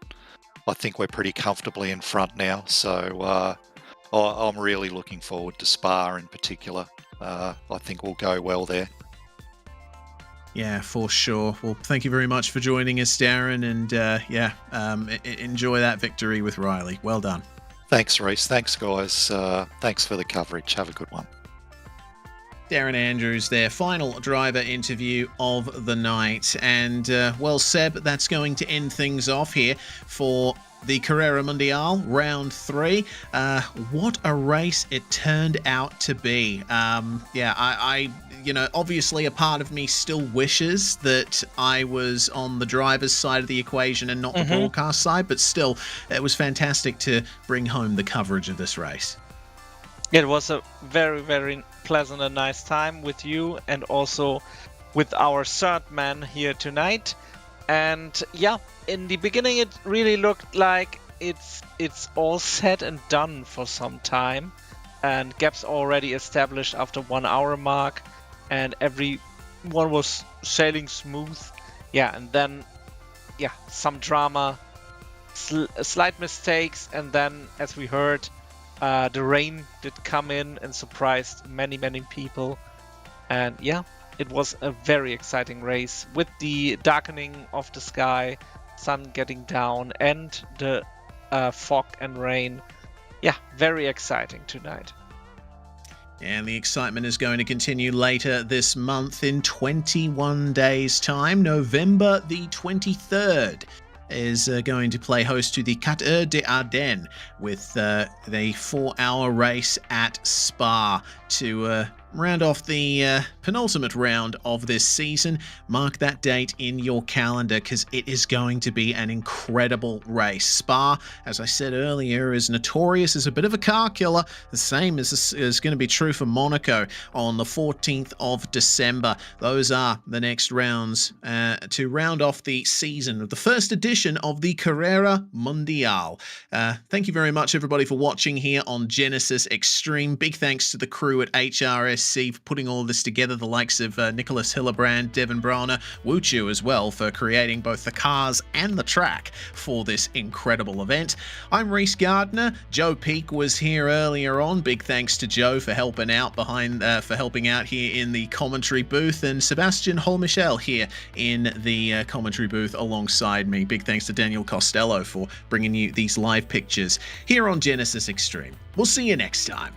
L: I think we're pretty comfortably in front now. So I'm really looking forward to Spa in particular. I think we'll go well there.
D: Yeah, for sure. Well, thank you very much for joining us, Darren, and enjoy that victory with Riley. Well done.
L: Thanks, Reese. Thanks, guys. Thanks for the coverage. Have a good one.
D: Darren Andrews, their final driver interview of the night. And, well, Seb, that's going to end things off here for the Carrera Mundial, round 3. What a race it turned out to be. Obviously a part of me still wishes that I was on the driver's side of the equation and not the broadcast side, but still, it was fantastic to bring home the coverage of this race.
B: It was a very, very pleasant and nice time with you and also with our third man here tonight. And yeah, in the beginning it really looked like it's all said and done for some time, and gaps already established after 1 hour mark, and everyone was sailing smooth. Yeah, and then some drama, slight mistakes, and then as we heard, the rain did come in and surprised many people. And yeah, it was a very exciting race with the darkening of the sky, sun getting down, and the fog and rain. Yeah, very exciting tonight.
D: And the excitement is going to continue later this month in 21 days' time. November the 23rd is going to play host to the Carrera des Ardennes with the 4-hour race at Spa to round off the penultimate round of this season. Mark that date in your calendar because it is going to be an incredible race. Spa, as I said earlier, is notorious as a bit of a car killer. The same is going to be true for Monaco on the 14th of December. Those are the next rounds to round off the season of the first edition of the Carrera Mundial. Thank you very much, everybody, for watching here on Genisus Extreme. Big thanks to the crew at HRSC for putting all this together, the likes of Nicholas Hillebrand, Devin Browner, Wuchu as well, for creating both the cars and the track for this incredible event. I'm Reese Gardner. Joe Peak was here earlier on. Big thanks to Joe for helping out here in the commentary booth, and Sebastian Holmichel here in the commentary booth alongside me. Big thanks to Daniel Costello for bringing you these live pictures here on Genesis Extreme. We'll see you next time.